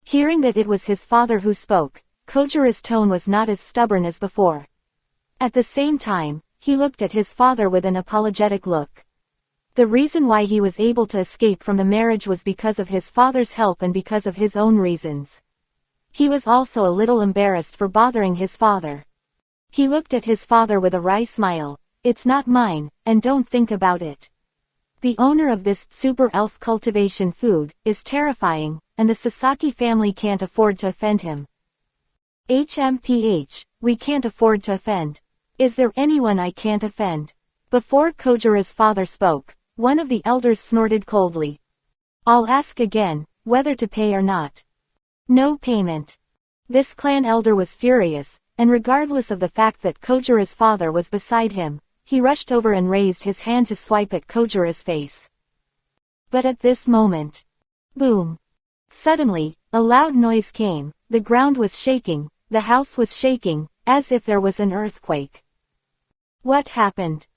Hearing that it was his father who spoke, Kojiro's tone was not as stubborn as before. At the same time, he looked at his father with an apologetic look. The reason why he was able to escape from the marriage was because of his father's help and because of his own reasons. He was also a little embarrassed for bothering his father. He looked at his father with a wry smile. "It's not mine, and don't think about it. The owner of this super elf cultivation food is terrifying, and the Sasaki family can't afford to offend him. HMPH, we can't afford to offend. Is there anyone I can't offend?" Before Kojiro's father spoke, one of the elders snorted coldly. "I'll ask again, whether to pay or not." No payment. This clan elder was furious, and regardless of the fact that Kojiro's father was beside him, he rushed over and raised his hand to swipe at Kojiro's face. But at this moment, boom! Suddenly, a loud noise came, the ground was shaking, the house was shaking, as if there was an earthquake. What happened?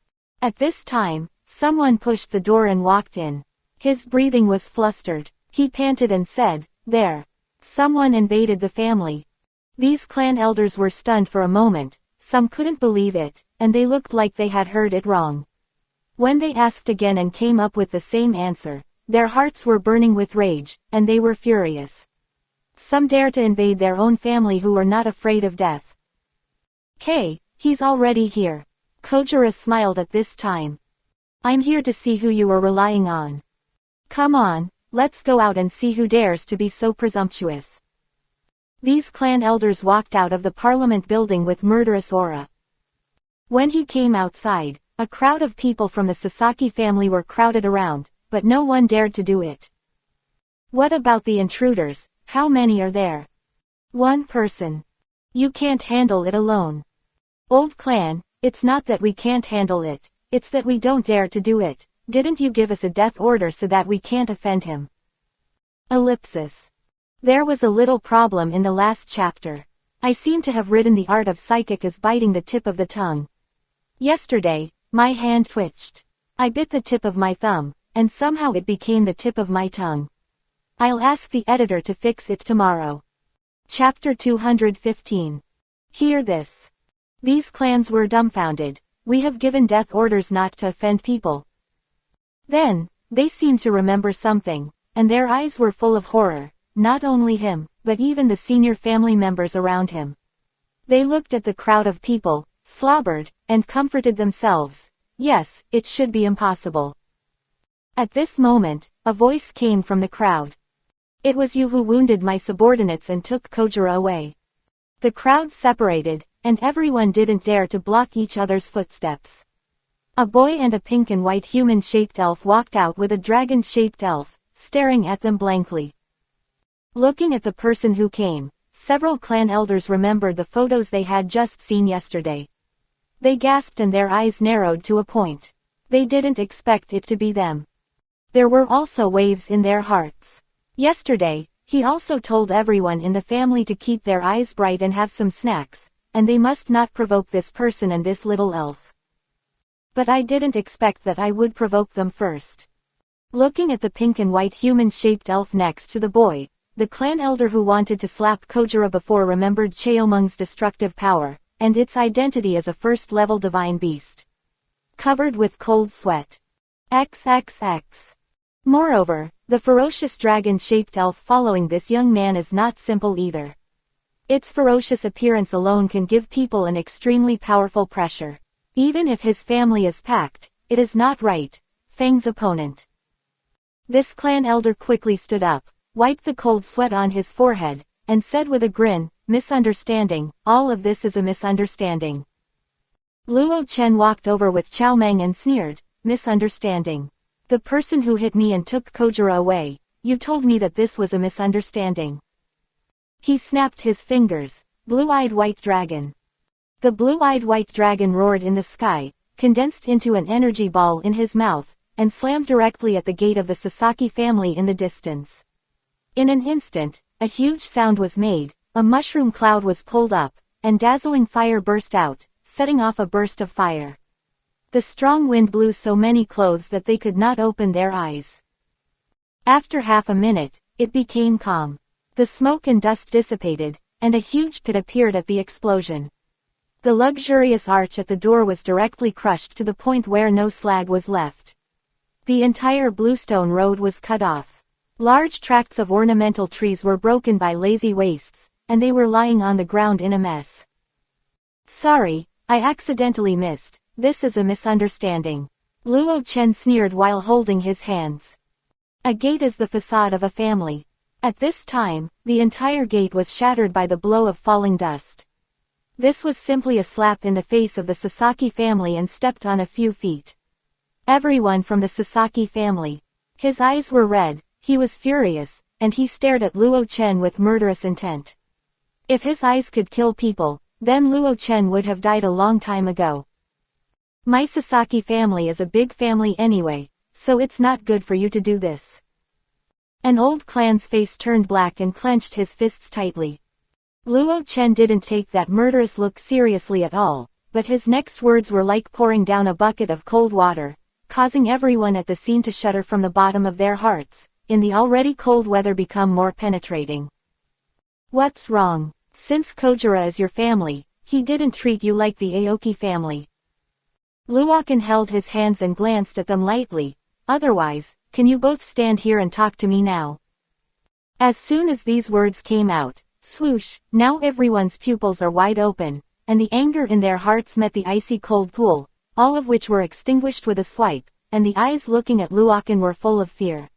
At this time, someone pushed the door and walked in. His breathing was flustered. He panted and said, "There. Someone invaded the family." These clan elders were stunned for a moment, some couldn't believe it, and they looked like they had heard it wrong. When they asked again and came up with the same answer, their hearts were burning with rage, and they were furious. Some dare to invade their own family who were not afraid of death. "Hey, he's already here." Kojiro smiled at this time. "I'm here to see who you are relying on. Come on, let's go out and see who dares to be so presumptuous." These clan elders walked out of the parliament building with murderous aura. When he came outside, a crowd of people from the Sasaki family were crowded around, but no one dared to do it. "What about the intruders? How many are there?" "One person." You can't handle it alone. Old clan, it's not that we can't handle it, it's that we don't dare to do it. Didn't you give us a death order so that we can't offend him? Ellipsis. There was a little problem in the last chapter. I seem to have written the art of psychic as biting the tip of the tongue. Yesterday, my hand twitched. I bit the tip of my thumb, and somehow it became the tip of my tongue. I'll ask the editor to fix it tomorrow. Chapter 215. Hear this. These clans were dumbfounded. We have given death orders not to offend people. Then, they seemed to remember something, and their eyes were full of horror, not only him, but even the senior family members around him. They looked at the crowd of people, slobbered, and comforted themselves. Yes, it should be impossible. At this moment, a voice came from the crowd. It was you who wounded my subordinates and took Kojiro away. The crowd separated, and everyone didn't dare to block each other's footsteps. A boy and a pink and white human-shaped elf walked out with a dragon-shaped elf, staring at them blankly. Looking at the person who came, several clan elders remembered the photos they had just seen yesterday. They gasped and their eyes narrowed to a point. They didn't expect it to be them. There were also waves in their hearts. Yesterday, he also told everyone in the family to keep their eyes bright and have some snacks, and they must not provoke this person and this little elf. But I didn't expect that I would provoke them first. Looking at the pink and white human-shaped elf next to the boy, the clan elder who wanted to slap Kojiro before remembered Cheomung's destructive power, and its identity as a first-level divine beast. Covered with cold sweat. XXX. Moreover, the ferocious dragon-shaped elf following this young man is not simple either. Its ferocious appearance alone can give people an extremely powerful pressure. Even if his family is packed, it is not right. Fang's opponent. This clan elder quickly stood up, wiped the cold sweat on his forehead, and said with a grin, "Misunderstanding, all of this is a misunderstanding." Luo Chen walked over with Chao Meng and sneered, "Misunderstanding. The person who hit me and took Kojiro away, you told me that this was a misunderstanding." He snapped his fingers. Blue-eyed white dragon. The blue-eyed white dragon roared in the sky, condensed into an energy ball in his mouth, and slammed directly at the gate of the Sasaki family in the distance. In an instant, a huge sound was made, a mushroom cloud was pulled up, and dazzling fire burst out, setting off a burst of fire. The strong wind blew so many clothes that they could not open their eyes. After half a minute, it became calm. The smoke and dust dissipated, and a huge pit appeared at the explosion. The luxurious arch at the door was directly crushed to the point where no slag was left. The entire bluestone road was cut off. Large tracts of ornamental trees were broken by lazy wastes, and they were lying on the ground in a mess. "Sorry, I accidentally missed. This is a misunderstanding." Luo Chen sneered while holding his hands. A gate is the facade of a family. At this time, the entire gate was shattered by the blow of falling dust. This was simply a slap in the face of the Sasaki family and stepped on a few feet. Everyone from the Sasaki family. His eyes were red, he was furious, and he stared at Luo Chen with murderous intent. If his eyes could kill people, then Luo Chen would have died a long time ago. "My Sasaki family is a big family anyway, so it's not good for you to do this." An old clan's face turned black and clenched his fists tightly. Luo Chen didn't take that murderous look seriously at all, but his next words were like pouring down a bucket of cold water, causing everyone at the scene to shudder from the bottom of their hearts, in the already cold weather become more penetrating. "What's wrong? Since Kojiro is your family, he didn't treat you like the Aoki family." Luoken held his hands and glanced at them lightly. "Otherwise, can you both stand here and talk to me now?" As soon as these words came out, swoosh, now everyone's pupils are wide open, and the anger in their hearts met the icy cold pool, all of which were extinguished with a swipe, and the eyes looking at Luoken were full of fear.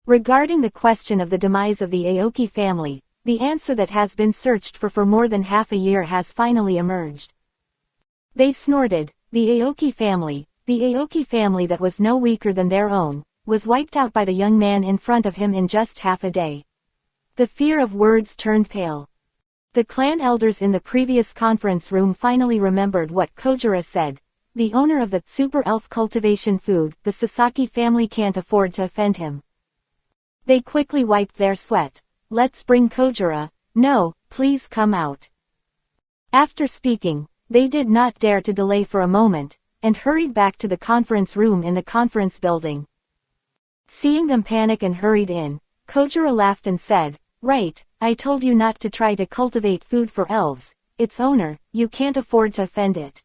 Regarding the question of the demise of the Aoki family, the answer that has been searched for more than half a year has finally emerged. They snorted. The Aoki family that was no weaker than their own, was wiped out by the young man in front of him in just half a day. The fear of words turned pale. The clan elders in the previous conference room finally remembered what Kojiro said. The owner of the super elf cultivation food, the Sasaki family can't afford to offend him. They quickly wiped their sweat. Let's bring Kojiro. No, please come out. After speaking, they did not dare to delay for a moment, and hurried back to the conference room in the conference building. Seeing them panic and hurried in, Kojiro laughed and said, "Right, I told you not to try to cultivate food for elves. Its owner, you can't afford to offend it."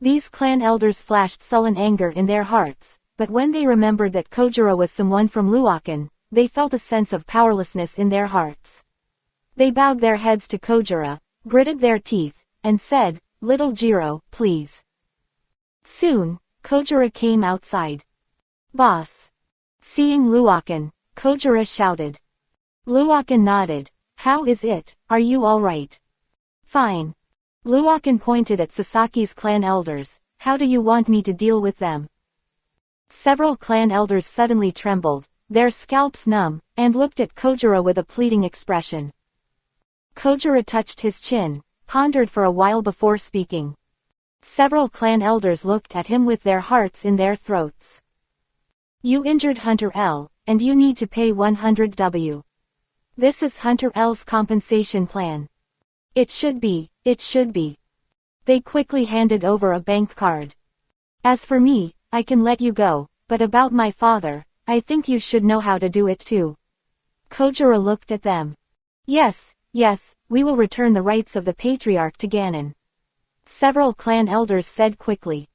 These clan elders flashed sullen anger in their hearts, but when they remembered that Kojiro was someone from Luokan, they felt a sense of powerlessness in their hearts. They bowed their heads to Kojiro, gritted their teeth, and said, "Little Jiro, please." Soon, Kojiro came outside. "Boss." Seeing Luokan, Kojiro shouted. Luokan nodded. "How is it, are you alright?" "Fine." Luokan pointed at Sasaki's clan elders. "How do you want me to deal with them?" Several clan elders suddenly trembled, their scalps numb, and looked at Kojiro with a pleading expression. Kojiro touched his chin, pondered for a while before speaking. Several clan elders looked at him with their hearts in their throats. "You injured Hunter L, and you need to pay 100 W. This is Hunter L's compensation plan." It should be. They quickly handed over a bank card. "As for me, I can let you go, but about my father, I think you should know how to do it too." Kojiro looked at them. Yes, we will return the rights of the patriarch to Ganon." Several clan elders said quickly.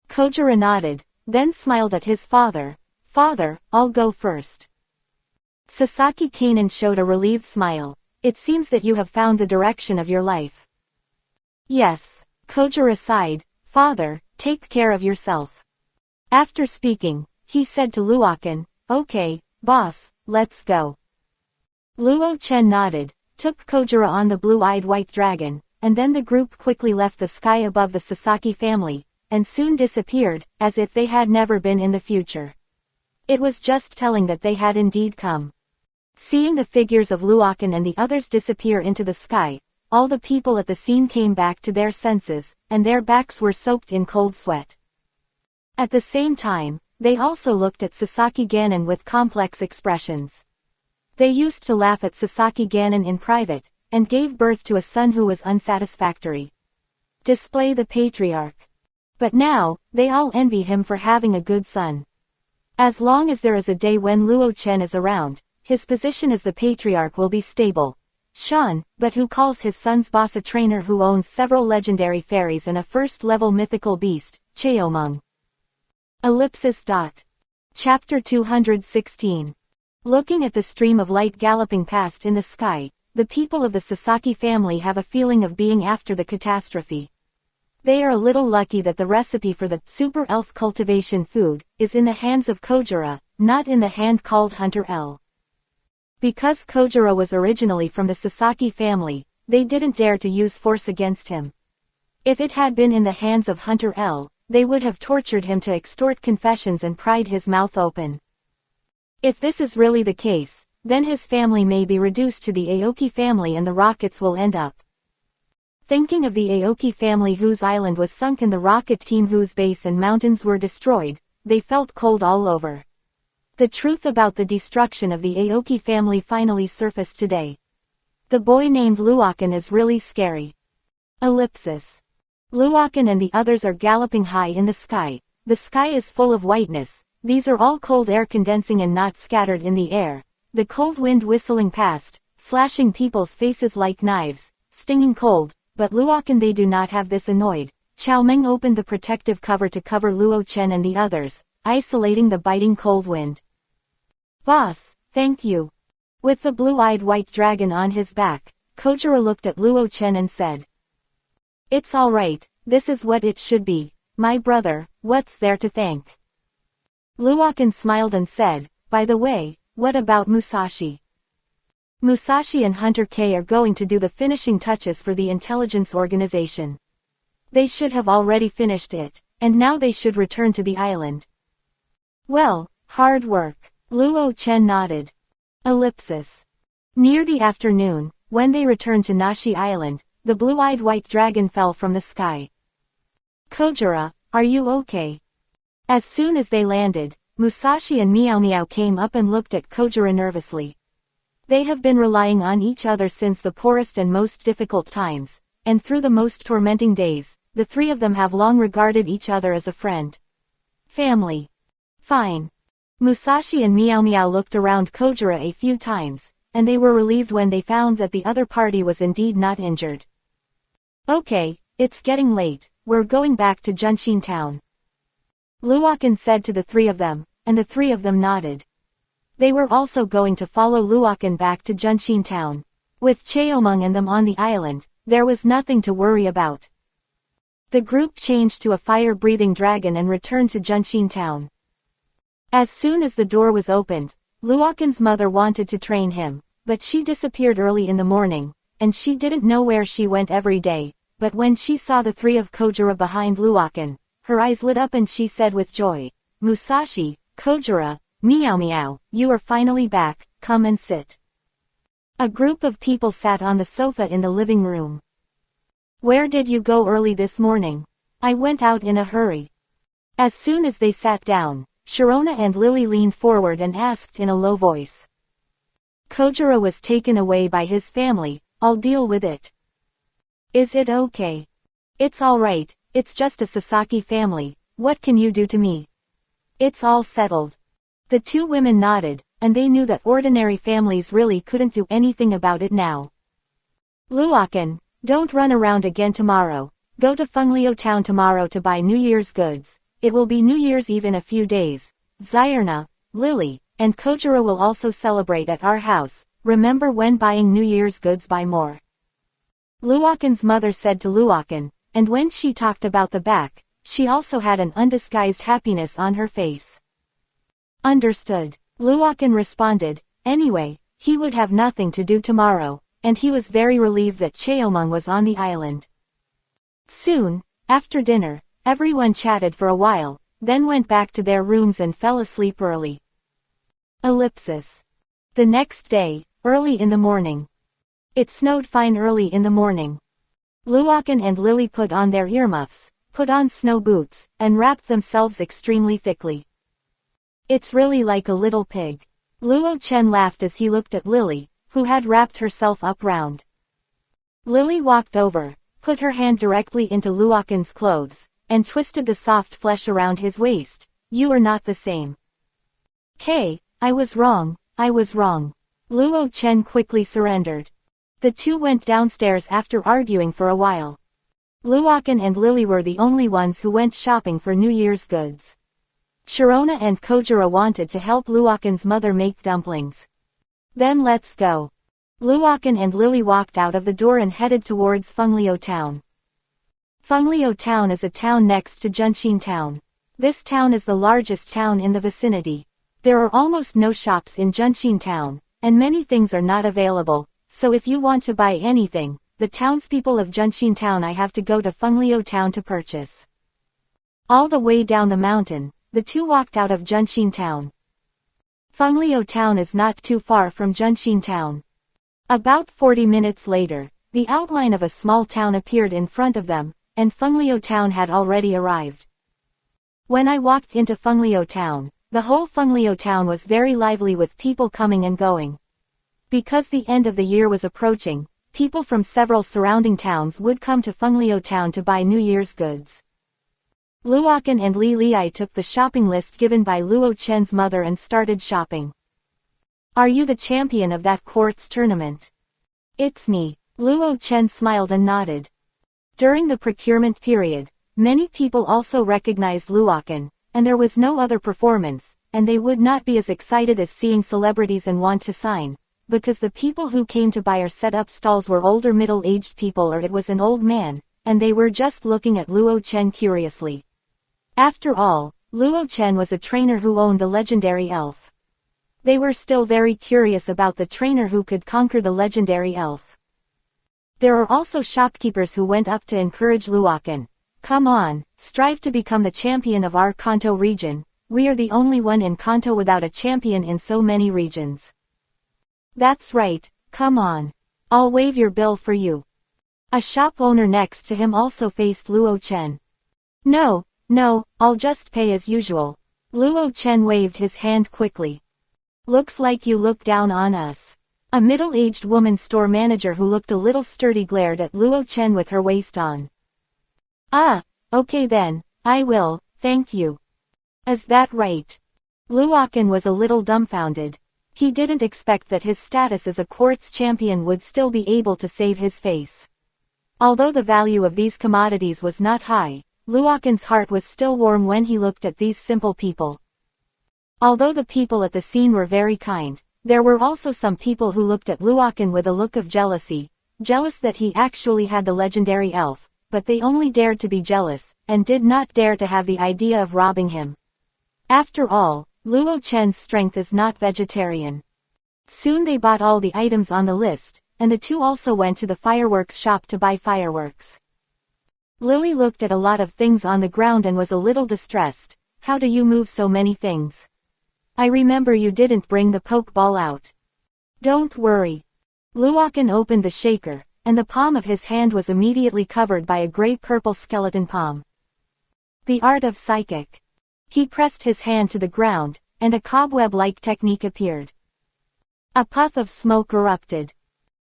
Kojiro nodded, then smiled at his father. "Father, I'll go first." Sasaki Kanon showed a relieved smile. "It seems that you have found the direction of your life." "Yes." Kojiro sighed. "Father, take care of yourself." After speaking, he said to Luokan, "Okay, boss, let's go." Luo Chen nodded, took Kojiro on the blue-eyed white dragon, and then the group quickly left the sky above the Sasaki family, and soon disappeared, as if they had never been in the future. It was just telling that they had indeed come. Seeing the figures of Luokan and the others disappear into the sky, all the people at the scene came back to their senses, and their backs were soaked in cold sweat. At the same time, they also looked at Sasaki Ganon with complex expressions. They used to laugh at Sasaki Ganon in private, and gave birth to a son who was unsatisfactory. Display the patriarch. But now, they all envy him for having a good son. As long as there is a day when Luo Chen is around, his position as the patriarch will be stable. Sean, but who calls his son's boss a trainer who owns several legendary fairies and a first-level mythical beast, Cheomung. Chapter 216. Looking at the stream of light galloping past in the sky, the people of the Sasaki family have a feeling of being after the catastrophe. They are a little lucky that the recipe for the super elf cultivation food is in the hands of Kojiro, not in the hand called Hunter L. Because Kojiro was originally from the Sasaki family, they didn't dare to use force against him. If it had been in the hands of Hunter L, they would have tortured him to extort confessions and pried his mouth open. If this is really the case, then his family may be reduced to the Aoki family and the rockets will end up. Thinking of the Aoki family whose island was sunk and the rocket team whose base and mountains were destroyed, they felt cold all over. The truth about the destruction of the Aoki family finally surfaced today. The boy named Luokan is really scary. Luokan and the others are galloping high in the sky. The sky is full of whiteness. These are all cold air condensing and not scattered in the air. The cold wind whistling past, slashing people's faces like knives, stinging cold, but Luokan they do not have this annoyed. Chao Meng opened the protective cover to cover Luo Chen and the others, isolating the biting cold wind. "Boss, thank you." With the blue-eyed white dragon on his back, Kojiro looked at Luo Chen and said, "It's alright, this is what it should be. My brother, what's there to thank?" Luokan smiled and said, "By the way, what about Musashi?" Musashi and Hunter K are going to do the finishing touches for the intelligence organization. They should have already finished it, and now they should return to the island. Well, hard work. Luo Chen nodded. Near the afternoon, when they returned to Nashi Island, the blue-eyed white dragon fell from the sky. Kojiro, are you okay? As soon as they landed, Musashi and Meow Meow came up and looked at Kojiro nervously. They have been relying on each other since the poorest and most difficult times, and through the most tormenting days, the three of them have long regarded each other as a friend. Family. Fine. Musashi and Meow Meow looked around Kojiro a few times, and they were relieved when they found that the other party was indeed not injured. Okay, it's getting late, we're going back to Junshin Town. Luokan said to the three of them, and the three of them nodded. They were also going to follow Luokan back to Junshin Town. With Cheomung and them on the island, there was nothing to worry about. The group changed to a fire-breathing dragon and returned to Junshin Town. As soon as the door was opened, Luokan's mother wanted to train him, but she disappeared early in the morning, and she didn't know where she went every day, but when she saw the three of Kojiro behind Luokan, her eyes lit up and she said with joy, Musashi, Kojiro, Meow Meow, you are finally back, come and sit. A group of people sat on the sofa in the living room. Where did you go early this morning? I went out in a hurry. As soon as they sat down, Sharona and Lily leaned forward and asked in a low voice. Kojiro was taken away by his family, I'll deal with it. Is it okay? It's alright, it's just a Sasaki family, what can you do to me? It's all settled. The two women nodded, and they knew that ordinary families really couldn't do anything about it now. Luokan, don't run around again tomorrow, go to Funglio Town tomorrow to buy New Year's goods, it will be New Year's Eve in a few days. Zyrna, Lily, and Kojiro will also celebrate at our house, remember when buying New Year's goods buy more. Luokan's mother said to Luokan, and when she talked about the back, she also had an undisguised happiness on her face. Understood. Luokan responded, anyway, he would have nothing to do tomorrow, and he was very relieved that Cheomung was on the island. Soon, after dinner, everyone chatted for a while, then went back to their rooms and fell asleep early. Ellipsis. The next day, early in the morning. It snowed fine early in the morning. Luokan and Lily put on their earmuffs, put on snow boots, and wrapped themselves extremely thickly. It's really like a little pig. Luo Chen laughed as he looked at Lily, who had wrapped herself up round. Lily walked over, put her hand directly into Luokan's clothes, and twisted the soft flesh around his waist. You are not the same. Hey, I was wrong, I was wrong. Luo Chen quickly surrendered. The two went downstairs after arguing for a while. Luokan and Lily were the only ones who went shopping for New Year's goods. Sharona and Kojiro wanted to help Luokan's mother make dumplings. Then let's go. Luokan and Lily walked out of the door and headed towards Funglio Town. Funglio Town is a town next to Junshin Town. This town is the largest town in the vicinity. There are almost no shops in Junshin Town, and many things are not available, so if you want to buy anything, the townspeople of Junshin Town I have to go to Funglio Town to purchase. All the way down the mountain, the two walked out of Junshin Town. Funglio Town is not too far from Junshin Town. About 40 minutes later, the outline of a small town appeared in front of them, and Funglio Town had already arrived. When I walked into Funglio Town, the whole Funglio Town was very lively with people coming and going. Because the end of the year was approaching, people from several surrounding towns would come to Funglio Town to buy New Year's goods. Luokan and Li Li took the shopping list given by Luo Chen's mother and started shopping. Are you the champion of that quartz tournament? It's me. Luo Chen smiled and nodded. During the procurement period, many people also recognized Luokan, and there was no other performance, and they would not be as excited as seeing celebrities and want to sign, because the people who came to buy or set up stalls were older middle-aged people or it was an old man, and they were just looking at Luo Chen curiously. After all, Luo Chen was a trainer who owned the legendary elf. They were still very curious about the trainer who could conquer the legendary elf. There are also shopkeepers who went up to encourage Luokan. Come on, strive to become the champion of our Kanto region. We are the only one in Kanto without a champion in so many regions. That's right, come on. I'll waive your bill for you. A shop owner next to him also faced Luo Chen. No, I'll just pay as usual. Luo Chen waved his hand quickly. Looks like you look down on us. A middle-aged woman store manager who looked a little sturdy glared at Luo Chen with her waist on. Ah, okay then, I will, thank you. Is that right? Luochen was a little dumbfounded. He didn't expect that his status as a quartz champion would still be able to save his face. Although the value of these commodities was not high, Luochen's heart was still warm when he looked at these simple people. Although the people at the scene were very kind, there were also some people who looked at Luochen with a look of jealousy, jealous that he actually had the legendary elf, but they only dared to be jealous, and did not dare to have the idea of robbing him. After all, Luo Chen's strength is not vegetarian. Soon they bought all the items on the list, and the two also went to the fireworks shop to buy fireworks. Lily looked at a lot of things on the ground and was a little distressed. How do you move so many things? I remember you didn't bring the poke ball out. Don't worry. Luochen opened the shaker, and the palm of his hand was immediately covered by a gray-purple skeleton palm. The art of psychic. He pressed his hand to the ground, and a cobweb-like technique appeared. A puff of smoke erupted.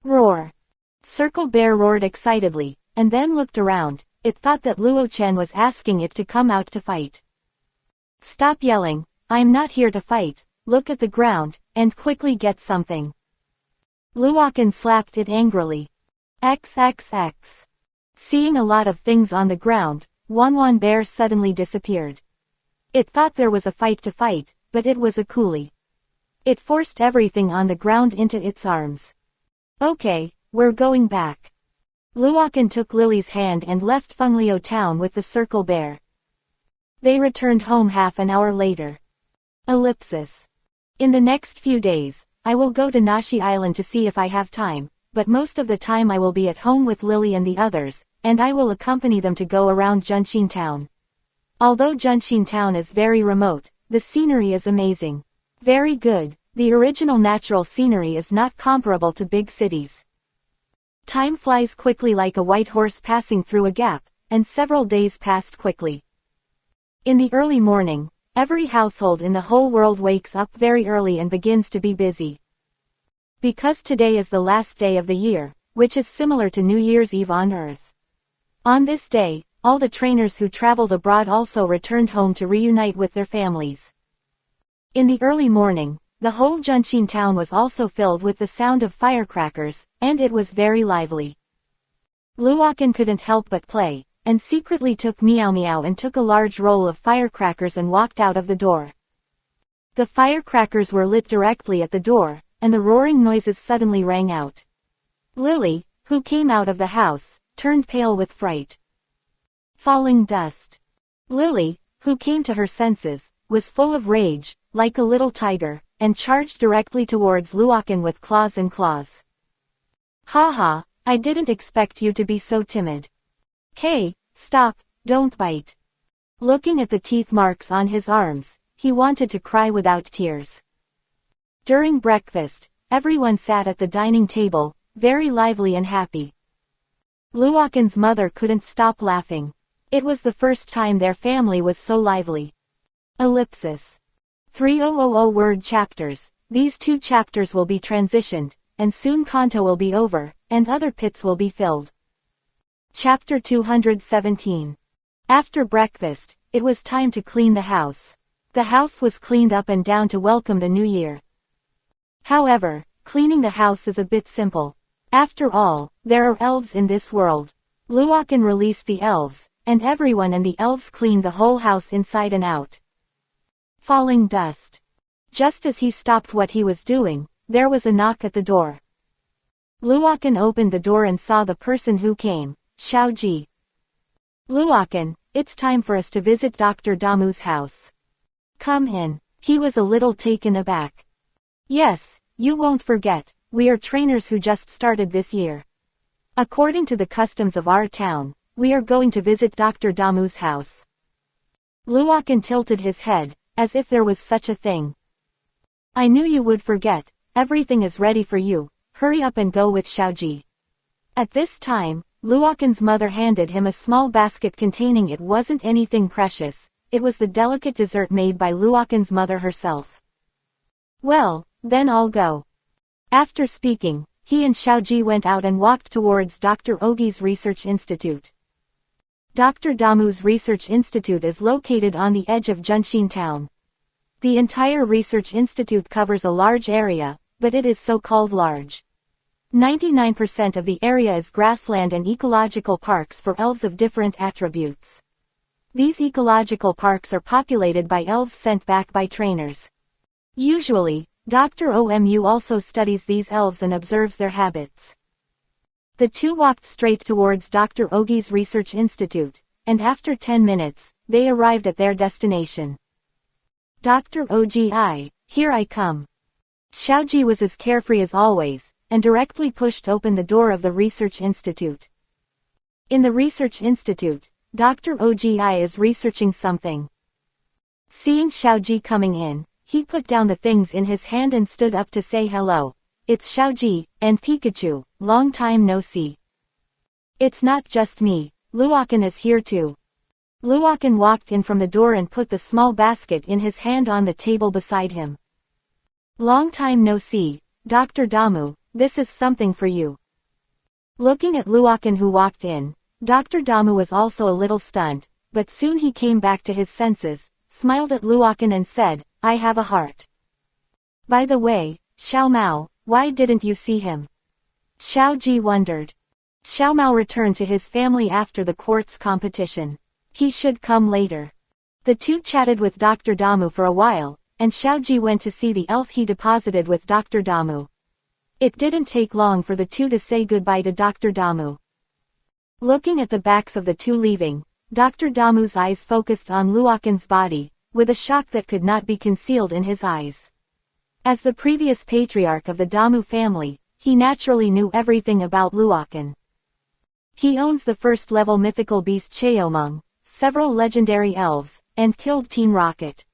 Roar! Circle Bear roared excitedly, and then looked around. It thought that Luo Chen was asking it to come out to fight. Stop yelling, I'm not here to fight, look at the ground, and quickly get something. Luochen slapped it angrily. XXX. Seeing a lot of things on the ground, Wanwan Bear suddenly disappeared. It thought there was a fight to fight, but it was a coolie. It forced everything on the ground into its arms. Okay, we're going back. Luochen took Lily's hand and left Fenglio town with the Circle Bear. They returned home half an hour later. Ellipsis. In the next few days, I will go to Nashi Island to see if I have time, but most of the time I will be at home with Lily and the others, and I will accompany them to go around Junshin town. Although Junshin town is very remote, the scenery is amazing. Very good, the original natural scenery is not comparable to big cities. Time flies quickly like a white horse passing through a gap, and several days passed quickly. In the early morning, every household in the whole world wakes up very early and begins to be busy. Because today is the last day of the year, which is similar to New Year's Eve on Earth. On this day, all the trainers who traveled abroad also returned home to reunite with their families. In the early morning, the whole Junshin town was also filled with the sound of firecrackers, and it was very lively. Luochen couldn't help but play, and secretly took Meow Meow and took a large roll of firecrackers and walked out of the door. The firecrackers were lit directly at the door, and the roaring noises suddenly rang out. Lily, who came out of the house, turned pale with fright. Falling dust. Lily, who came to her senses, was full of rage, like a little tiger, and charged directly towards Luochen with claws and claws. Haha, I didn't expect you to be so timid. Hey, stop, don't bite. Looking at the teeth marks on his arms, he wanted to cry without tears. During breakfast, everyone sat at the dining table, very lively and happy. Luochen's mother couldn't stop laughing. It was the first time their family was so lively. Ellipsis. 3000 word chapters. These 2 chapters will be transitioned, and soon Kanto will be over, and other pits will be filled. Chapter 217. After breakfast, it was time to clean the house. The house was cleaned up and down to welcome the new year. However, cleaning the house is a bit simple. After all, there are elves in this world. Luochen released the elves, and everyone and the elves cleaned the whole house inside and out. Falling dust. Just as he stopped what he was doing, there was a knock at the door. Luochen opened the door and saw the person who came, Xiaoji. Luochen, it's time for us to visit Dr. Damu's house. Come in. He was a little taken aback. Yes, you won't forget, we are trainers who just started this year. According to the customs of our town, we are going to visit Dr. Damu's house. Luochen tilted his head, as if there was such a thing. I knew you would forget, everything is ready for you, hurry up and go with Xiaoji. At this time, Luokan's mother handed him a small basket containing it wasn't anything precious, it was the delicate dessert made by Luokan's mother herself. Well, then I'll go. After speaking, he and Xiaoji went out and walked towards Dr. Ogi's Research Institute. Dr. Damu's Research Institute is located on the edge of Junshin town. The entire Research Institute covers a large area, but it is so-called large. 99% of the area is grassland and ecological parks for elves of different attributes. These ecological parks are populated by elves sent back by trainers. Usually, Dr. Omu also studies these elves and observes their habits. The two walked straight towards Dr. Ogi's Research Institute, and after 10 minutes, they arrived at their destination. Dr. Ogi, here I come. Xiaoji was as carefree as always, and directly pushed open the door of the Research Institute. In the Research Institute, Dr. Ogi is researching something. Seeing Xiaoji coming in, he put down the things in his hand and stood up to say hello. It's Xiaoji, and Pikachu, long time no see. It's not just me, Luokan is here too. Luokan walked in from the door and put the small basket in his hand on the table beside him. Long time no see, Dr. Damu, this is something for you. Looking at Luokan who walked in, Dr. Damu was also a little stunned, but soon he came back to his senses, smiled at Luokan and said, I have a heart. By the way, Xiao Mao, why didn't you see him? Xiaoji wondered. Xiao Mao returned to his family after the quartz competition. He should come later. The two chatted with Dr. Damu for a while, and Xiaoji went to see the elf he deposited with Dr. Damu. It didn't take long for the two to say goodbye to Dr. Damu. Looking at the backs of the two leaving, Dr. Damu's eyes focused on Luokan's body, with a shock that could not be concealed in his eyes. As the previous patriarch of the Damu family, he naturally knew everything about Luokan. He owns the first-level mythical beast Cheomung, several legendary elves, and killed Team Rocket.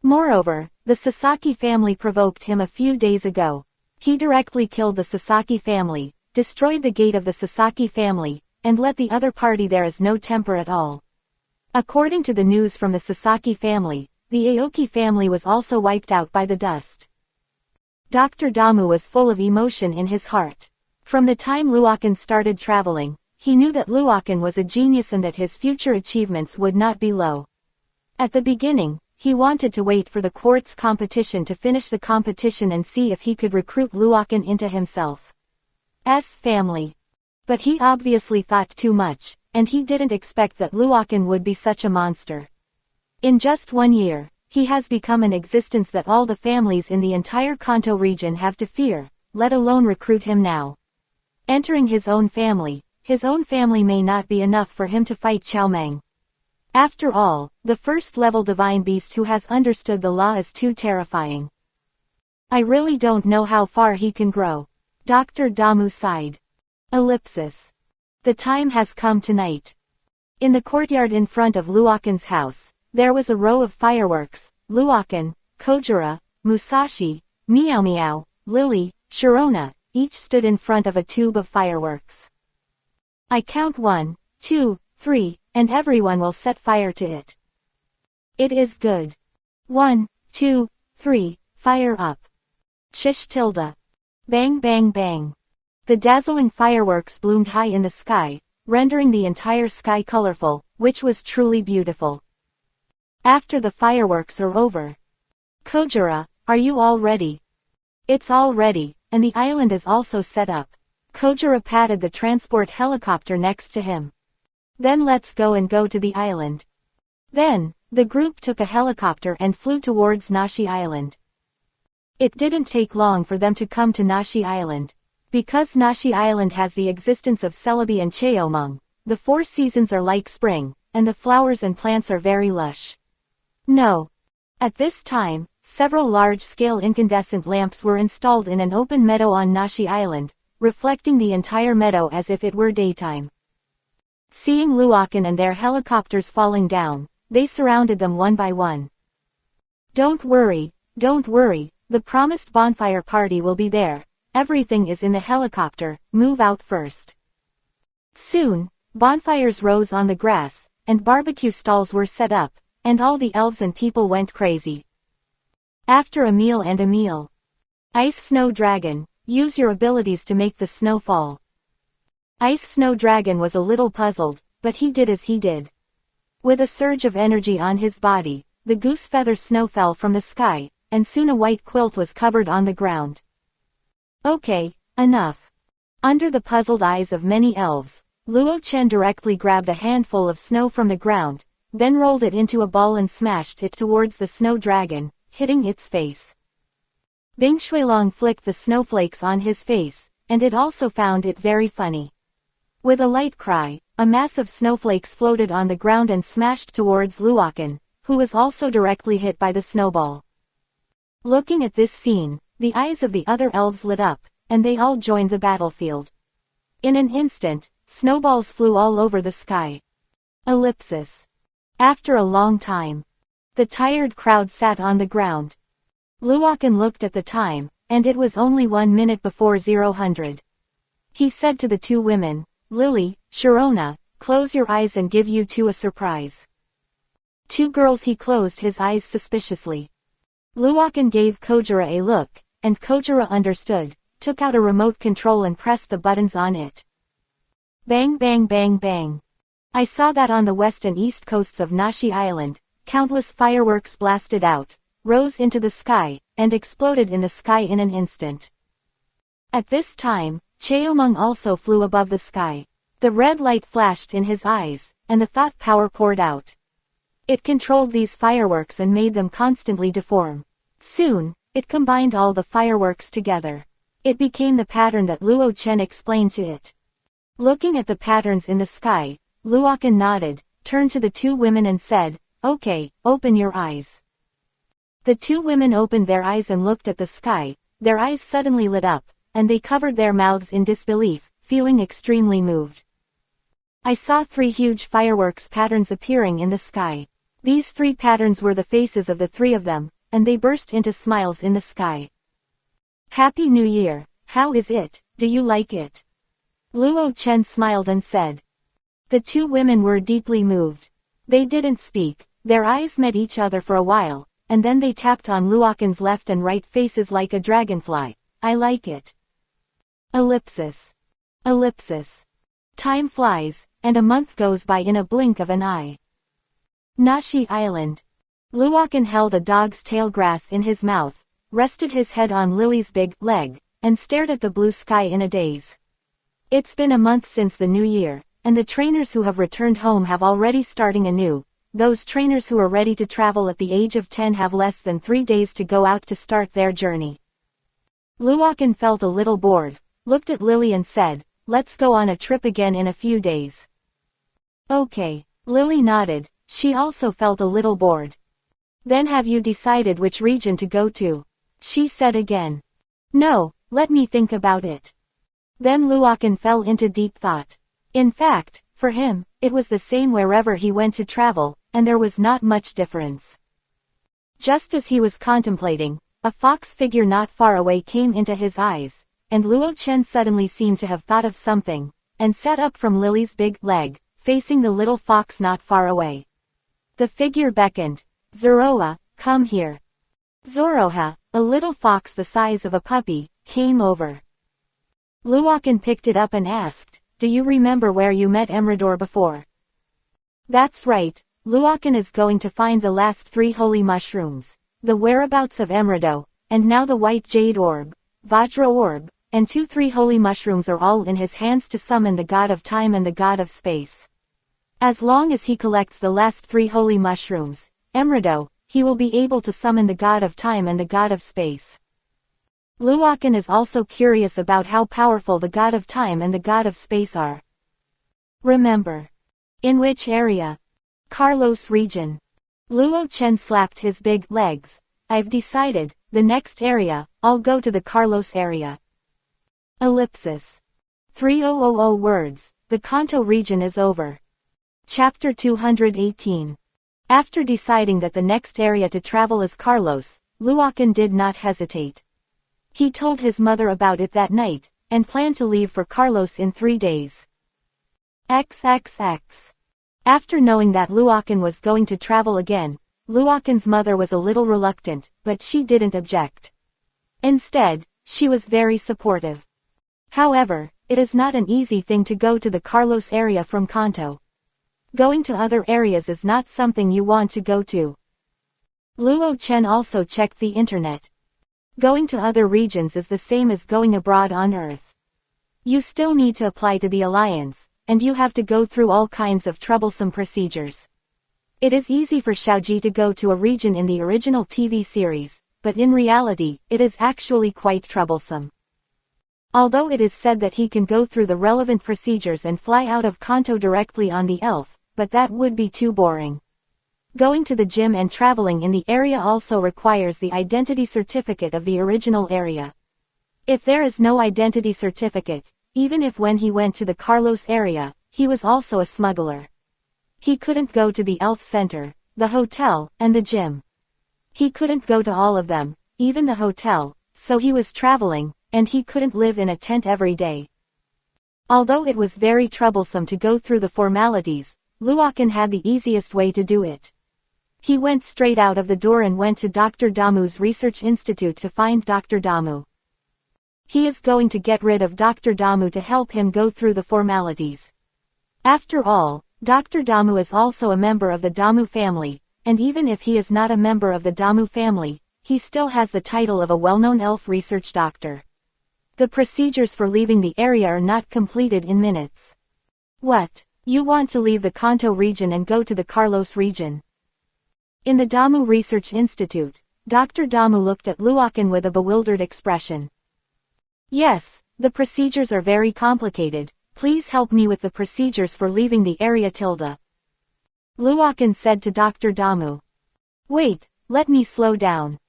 Moreover, the Sasaki family provoked him a few days ago. He directly killed the Sasaki family, destroyed the gate of the Sasaki family, and let the other party there as no temper at all. According to the news from the Sasaki family, the Aoki family was also wiped out by the dust. Dr. Damu was full of emotion in his heart. From the time Luokan started traveling, he knew that Luokan was a genius and that his future achievements would not be low. At the beginning, he wanted to wait for the quartz competition to finish the competition and see if he could recruit Luokan into himself. Family. But he obviously thought too much, and he didn't expect that Luokan would be such a monster. In just 1 year, he has become an existence that all the families in the entire Kanto region have to fear, let alone recruit him now. Entering his own family may not be enough for him to fight Xiaomeng. After all, the first-level divine beast who has understood the law is too terrifying. I really don't know how far he can grow. Dr. Damu sighed. Ellipsis. The time has come tonight. In the courtyard in front of Luokan's house, there was a row of fireworks. Luokan, Kojira, Musashi, Meow Meow, Lily, Sharona, each stood in front of a tube of fireworks. I count 1, 2, 3, and everyone will set fire to it. It is good. 1, 2, 3, fire up. Shish tilde. Bang bang bang. The dazzling fireworks bloomed high in the sky, rendering the entire sky colorful, which was truly beautiful. After the fireworks are over. Kojira, are you all ready? It's all ready, and the island is also set up. Kojira patted the transport helicopter next to him. Then let's go to the island. Then, the group took a helicopter and flew towards Nashi Island. It didn't take long for them to come to Nashi Island. Because Nashi Island has the existence of Celebi and Cheomung, the 4 seasons are like spring, and the flowers and plants are very lush. No. At this time, several large-scale incandescent lamps were installed in an open meadow on Nashi Island, reflecting the entire meadow as if it were daytime. Seeing Luokan and their helicopters falling down, they surrounded them one by one. Don't worry, the promised bonfire party will be there. everything is in the helicopter, move out first. Soon, bonfires rose on the grass, and barbecue stalls were set up, and all the elves and people went crazy. After a meal and a meal. Ice Snow Dragon, use your abilities to make the snow fall. Ice Snow Dragon was a little puzzled, but he did as he did. With a surge of energy on his body, the goose feather snow fell from the sky, and soon a white quilt was covered on the ground. Okay, enough. Under the puzzled eyes of many elves, Luo Chen directly grabbed a handful of snow from the ground, then rolled it into a ball and smashed it towards the snow dragon, hitting its face. Bing Shuilong flicked the snowflakes on his face, and it also found it very funny. With a light cry, a mass of snowflakes floated on the ground and smashed towards Luochen, who was also directly hit by the snowball. Looking at this scene, the eyes of the other elves lit up, and they all joined the battlefield. In an instant, snowballs flew all over the sky. Ellipsis. After a long time, the tired crowd sat on the ground. Luochen looked at the time, and it was only 1 minute before 0000. He said to the two women, Lily, Sharona, close your eyes and give you two a surprise. Two girls. He closed his eyes suspiciously. Luochen gave Kojira a look, and Kojira understood, took out a remote control and pressed the buttons on it. Bang bang bang bang. I saw that on the west and east coasts of Nashi Island, countless fireworks blasted out, rose into the sky, and exploded in the sky in an instant. At this time, Cheomung also flew above the sky. The red light flashed in his eyes, and the thought power poured out. It controlled these fireworks and made them constantly deform. Soon, it combined all the fireworks together. It became the pattern that Luo Chen explained to it. Looking at the patterns in the sky, Luochen nodded, turned to the two women and said, Okay, open your eyes. The two women opened their eyes and looked at the sky. Their eyes suddenly lit up, and they covered their mouths in disbelief, feeling extremely moved. I saw 3 huge fireworks patterns appearing in the sky. These 3 patterns were the faces of the 3 of them, and they burst into smiles in the sky. Happy New Year, how is it, do you like it? Luo Chen smiled and said. The two women were deeply moved. They didn't speak, their eyes met each other for a while, and then they tapped on Luochen's left and right faces like a dragonfly. I like it. Ellipsis. Ellipsis. Time flies, and a month goes by in a blink of an eye. Nashi Island. Luochen held a dog's tail grass in his mouth, rested his head on Lily's big leg, and stared at the blue sky in a daze. It's been a month since the new year, and the trainers who have returned home have already starting anew. Those trainers who are ready to travel at the age of 10 have less than 3 days to go out to start their journey. Luochen felt a little bored, looked at Lily and said, Let's go on a trip again in a few days. Okay. Lily nodded, she also felt a little bored. Then have you decided which region to go to? She said again. No, let me think about it. Then Luochen fell into deep thought. In fact, for him, it was the same wherever he went to travel, and there was not much difference. Just as he was contemplating, a fox figure not far away came into his eyes, and Luo Chen suddenly seemed to have thought of something, and sat up from Lily's big leg, facing the little fox not far away. The figure beckoned. Zoroha, come here. Zoroha, a little fox the size of a puppy, came over. Luochen picked it up and asked, Do you remember where you met Emrador before? That's right, Luochen is going to find the last 3 holy mushrooms, the whereabouts of Emrado, and now the white jade orb, Vajra orb, and 3 holy mushrooms are all in his hands to summon the god of time and the god of space. As long as he collects the last 3 holy mushrooms, Emrado, he will be able to summon the god of time and the god of space. Luochen is also curious about how powerful the god of time and the god of space are. Remember. In which area? Carlos region. Luo Chen slapped his big legs. I've decided, the next area, I'll go to the Carlos area. Ellipsis. 3000 words, the Kanto region is over. Chapter 218. After deciding that the next area to travel is Carlos, Luochen did not hesitate. He told his mother about it that night, and planned to leave for Carlos in 3 days. XXX. After knowing that Luokan was going to travel again, Luokan's mother was a little reluctant, but she didn't object. Instead, she was very supportive. However, it is not an easy thing to go to the Carlos area from Kanto. Going to other areas is not something you want to go to. Luo Chen also checked the internet. Going to other regions is the same as going abroad on Earth. You still need to apply to the Alliance, and you have to go through all kinds of troublesome procedures. It is easy for Xiaoji to go to a region in the original TV series, but in reality, it is actually quite troublesome. Although it is said that he can go through the relevant procedures and fly out of Kanto directly on the Elf, but that would be too boring. Going to the gym and traveling in the area also requires the identity certificate of the original area. If there is no identity certificate, even if when he went to the Carlos area, he was also a smuggler. He couldn't go to the Elf Center, the hotel, and the gym. He couldn't go to all of them, even the hotel, so he was traveling, and he couldn't live in a tent every day. Although it was very troublesome to go through the formalities, Luokan had the easiest way to do it. He went straight out of the door and went to Dr. Damu's research institute to find Dr. Damu. He is going to get rid of Dr. Damu to help him go through the formalities. After all, Dr. Damu is also a member of the Damu family, and even if he is not a member of the Damu family, he still has the title of a well-known elf research doctor. The procedures for leaving the area are not completed in minutes. What? You want to leave the Kanto region and go to the Carlos region? In the Damu Research Institute, Dr. Damu looked at Luokan with a bewildered expression. Yes, the procedures are very complicated. Please help me with the procedures for leaving the area tilde. Luokan said to Dr. Damu. Wait, let me slow down.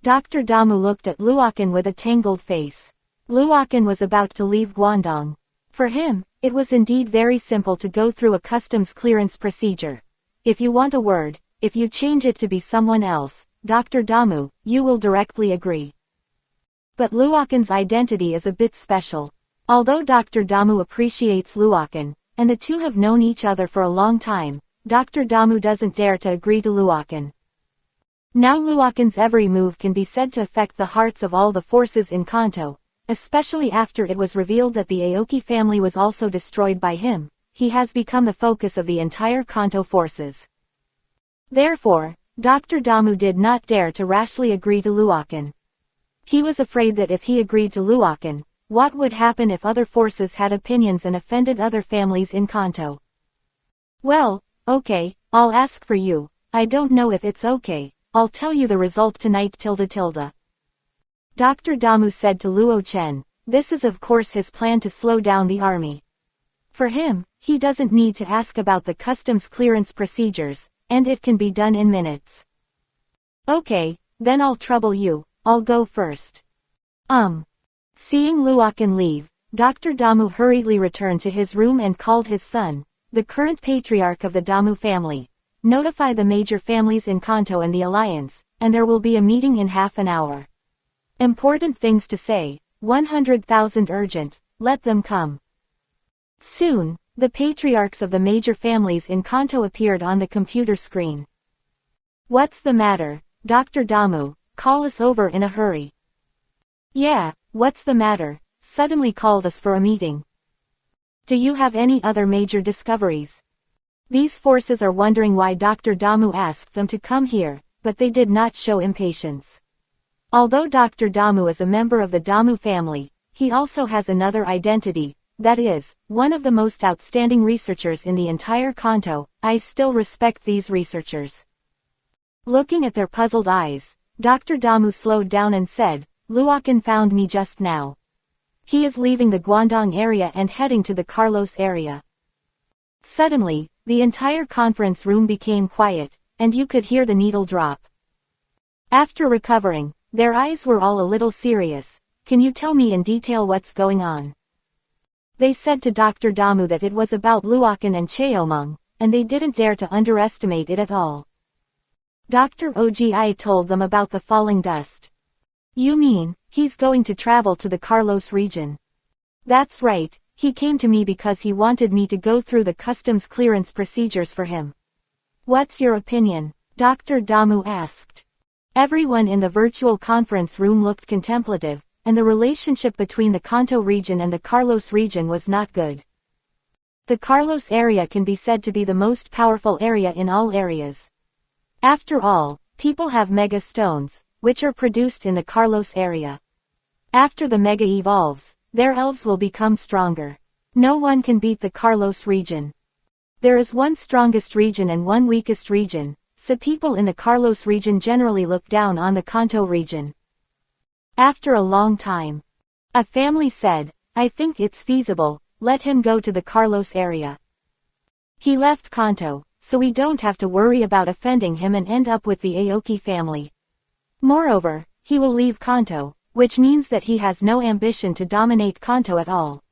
Dr. Damu looked at Luokan with a tangled face. Luokan was about to leave Guangdong. For him, it was indeed very simple to go through a customs clearance procedure. If you want a word, if you change it to be someone else, Dr. Damu, you will directly agree. But Luokan's identity is a bit special. Although Dr. Damu appreciates Luokan, and the two have known each other for a long time, Dr. Damu doesn't dare to agree to Luokan. Now Luokan's every move can be said to affect the hearts of all the forces in Kanto, especially after it was revealed that the Aoki family was also destroyed by him. He has become the focus of the entire Kanto forces. Therefore, Dr. Damu did not dare to rashly agree to Luokan. He was afraid that if he agreed to Luokan, what would happen if other forces had opinions and offended other families in Kanto? Well, okay, I'll ask for you. I don't know if it's okay. I'll tell you the result tonight tilde. Dr. Damu said to Luo Chen. This is of course his plan to slow down the army. For him, he doesn't need to ask about the customs clearance procedures, and it can be done in minutes. Okay, then I'll trouble you. I'll go first. Seeing Luokan leave, Dr. Damu hurriedly returned to his room and called his son, the current patriarch of the Damu family. Notify the major families in Kanto and the Alliance, and there will be a meeting in half an hour. Important things to say, 100,000 urgent, let them come. Soon, the patriarchs of the major families in Kanto appeared on the computer screen. What's the matter, Dr. Damu? Call us over in a hurry. Yeah, what's the matter? Suddenly called us for a meeting. Do you have any other major discoveries? These forces are wondering why Dr. Damu asked them to come here, but they did not show impatience. Although Dr. Damu is a member of the Damu family, he also has another identity, that is, one of the most outstanding researchers in the entire Kanto. I still respect these researchers. Looking at their puzzled eyes, Dr. Damu slowed down and said, Luokan found me just now. He is leaving the Guangdong area and heading to the Carlos area. Suddenly, the entire conference room became quiet, and you could hear the needle drop. After recovering, their eyes were all a little serious. Can you tell me in detail what's going on? They said to Dr. Damu that it was about Luokan and Cheomeng, and they didn't dare to underestimate it at all. Dr. Ogi told them about the falling dust. You mean, he's going to travel to the Carlos region? That's right, he came to me because he wanted me to go through the customs clearance procedures for him. What's your opinion? Dr. Damu asked. Everyone in the virtual conference room looked contemplative, and the relationship between the Kanto region and the Carlos region was not good. The Carlos area can be said to be the most powerful area in all areas. After all, people have mega stones, which are produced in the Carlos area. After the mega evolves, their elves will become stronger. No one can beat the Carlos region. There is one strongest region and one weakest region, so people in the Carlos region generally look down on the Kanto region. After a long time, a family said, I think it's feasible, let him go to the Carlos area. He left Kanto, so we don't have to worry about offending him and end up with the Aoki family. Moreover, he will leave Kanto, which means that he has no ambition to dominate Kanto at all.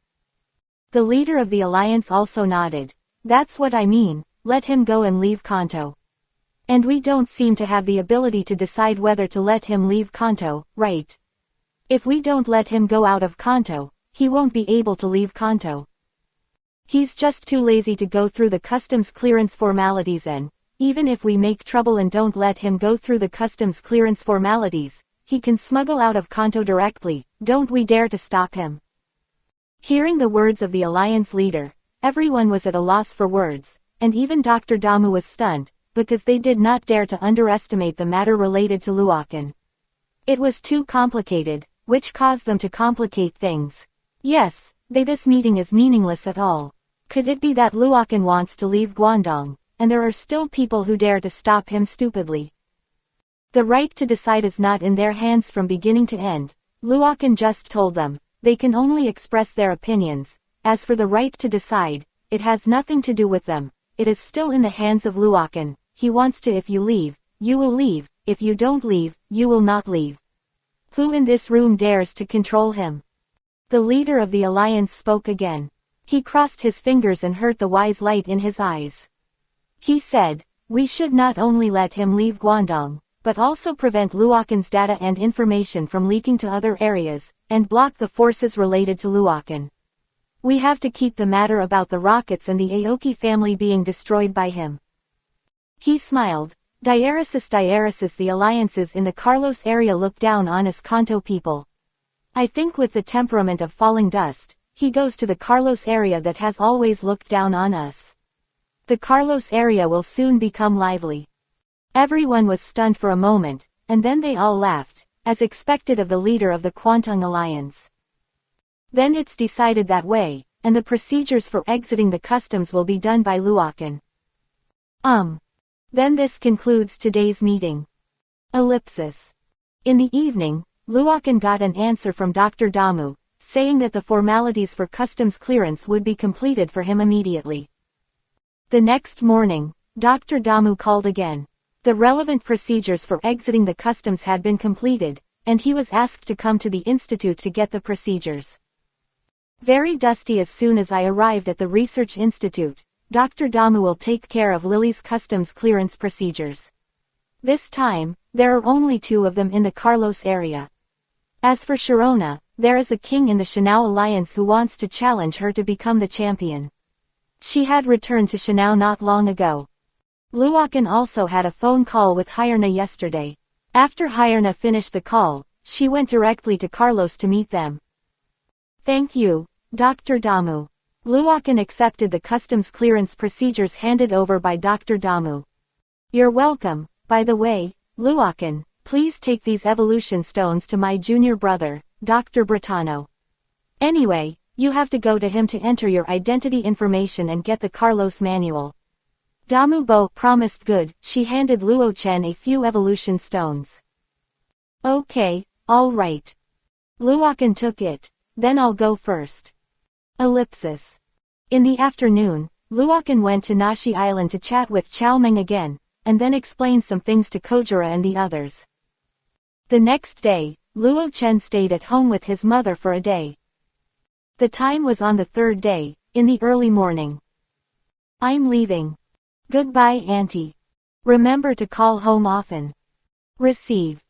The leader of the alliance also nodded. That's what I mean, let him go and leave Kanto. And we don't seem to have the ability to decide whether to let him leave Kanto, right? If we don't let him go out of Kanto, he won't be able to leave Kanto. He's just too lazy to go through the customs clearance formalities, and, even if we make trouble and don't let him go through the customs clearance formalities, he can smuggle out of Kanto directly, don't we dare to stop him. Hearing the words of the alliance leader, everyone was at a loss for words, and even Dr. Damu was stunned, because they did not dare to underestimate the matter related to Luokan. It was too complicated, which caused them to complicate things. Yes, this meeting is meaningless at all. Could it be that Luokan wants to leave Guangdong, and there are still people who dare to stop him stupidly? The right to decide is not in their hands from beginning to end. Luokan just told them, they can only express their opinions. As for the right to decide, it has nothing to do with them. It is still in the hands of Luokan. He wants to. If you leave, you will leave. If you don't leave, you will not leave. Who in this room dares to control him? The leader of the alliance spoke again. He crossed his fingers and hurt the wise light in his eyes. He said, we should not only let him leave Guangdong, but also prevent Luokan's data and information from leaking to other areas, and block the forces related to Luokan. We have to keep the matter about the rockets and the Aoki family being destroyed by him. He smiled. Diaresis, the alliances in the Carlos area look down on us Kanto people. I think with the temperament of falling dust, he goes to the Carlos area that has always looked down on us. The Carlos area will soon become lively. Everyone was stunned for a moment, and then they all laughed, as expected of the leader of the Kwantung Alliance. Then it's decided that way, and the procedures for exiting the customs will be done by Luokan. Then this concludes today's meeting. Ellipsis. In the evening, Luokan got an answer from Dr. Damu, saying that the formalities for customs clearance would be completed for him immediately. The next morning, Dr. Damu called again. The relevant procedures for exiting the customs had been completed, and he was asked to come to the institute to get the procedures. Very dusty. As soon as I arrived at the research institute, Dr. Damu will take care of Lily's customs clearance procedures. This time, there are only 2 of them in the Carlos area. As for Sharona, there is a king in the Shanao Alliance who wants to challenge her to become the champion. She had returned to Shanao not long ago. Luokan also had a phone call with Hyerna yesterday. After Hyerna finished the call, she went directly to Carlos to meet them. Thank you, Dr. Damu. Luokan accepted the customs clearance procedures handed over by Dr. Damu. You're welcome. By the way, Luokan, please take these evolution stones to my junior brother, Dr. Bretano. Anyway, you have to go to him to enter your identity information and get the Carlos manual. Damu Bo promised good. She handed Luo Chen a few evolution stones. Okay, all right. Luokan took it. Then I'll go first. Ellipsis. In the afternoon, Luokan went to Nashi Island to chat with Chao Meng again, and then explain some things to Kojira and the others. The next day, Luo Chen stayed at home with his mother for a day. The time was on the 3rd day, in the early morning. I'm leaving. Goodbye, Auntie. Remember to call home often. Receive.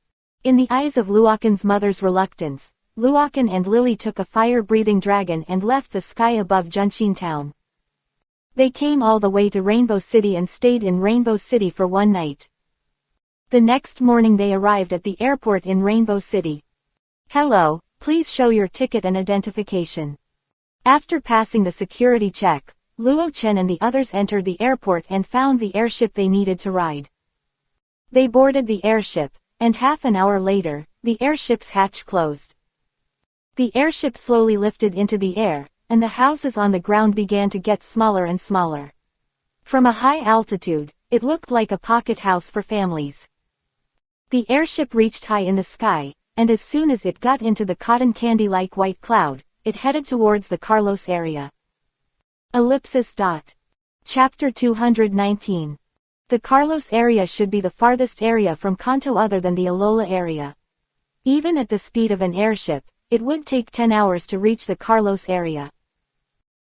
In the eyes of Luokan's mother's reluctance, Luokan and Lily took a fire-breathing dragon and left the sky above Junshin town. They came all the way to Rainbow City and stayed in Rainbow City for one night. The next morning they arrived at the airport in Rainbow City. "Hello, please show your ticket and identification." After passing the security check, Luo Chen and the others entered the airport and found the airship they needed to ride. They boarded the airship, and half an hour later, the airship's hatch closed. The airship slowly lifted into the air, and the houses on the ground began to get smaller and smaller. From a high altitude, it looked like a pocket house for families. The airship reached high in the sky, and as soon as it got into the cotton candy-like white cloud, it headed towards the Carlos area. Chapter 219. The Carlos area should be the farthest area from Kanto other than the Alola area. Even at the speed of an airship, it would take 10 hours to reach the Carlos area.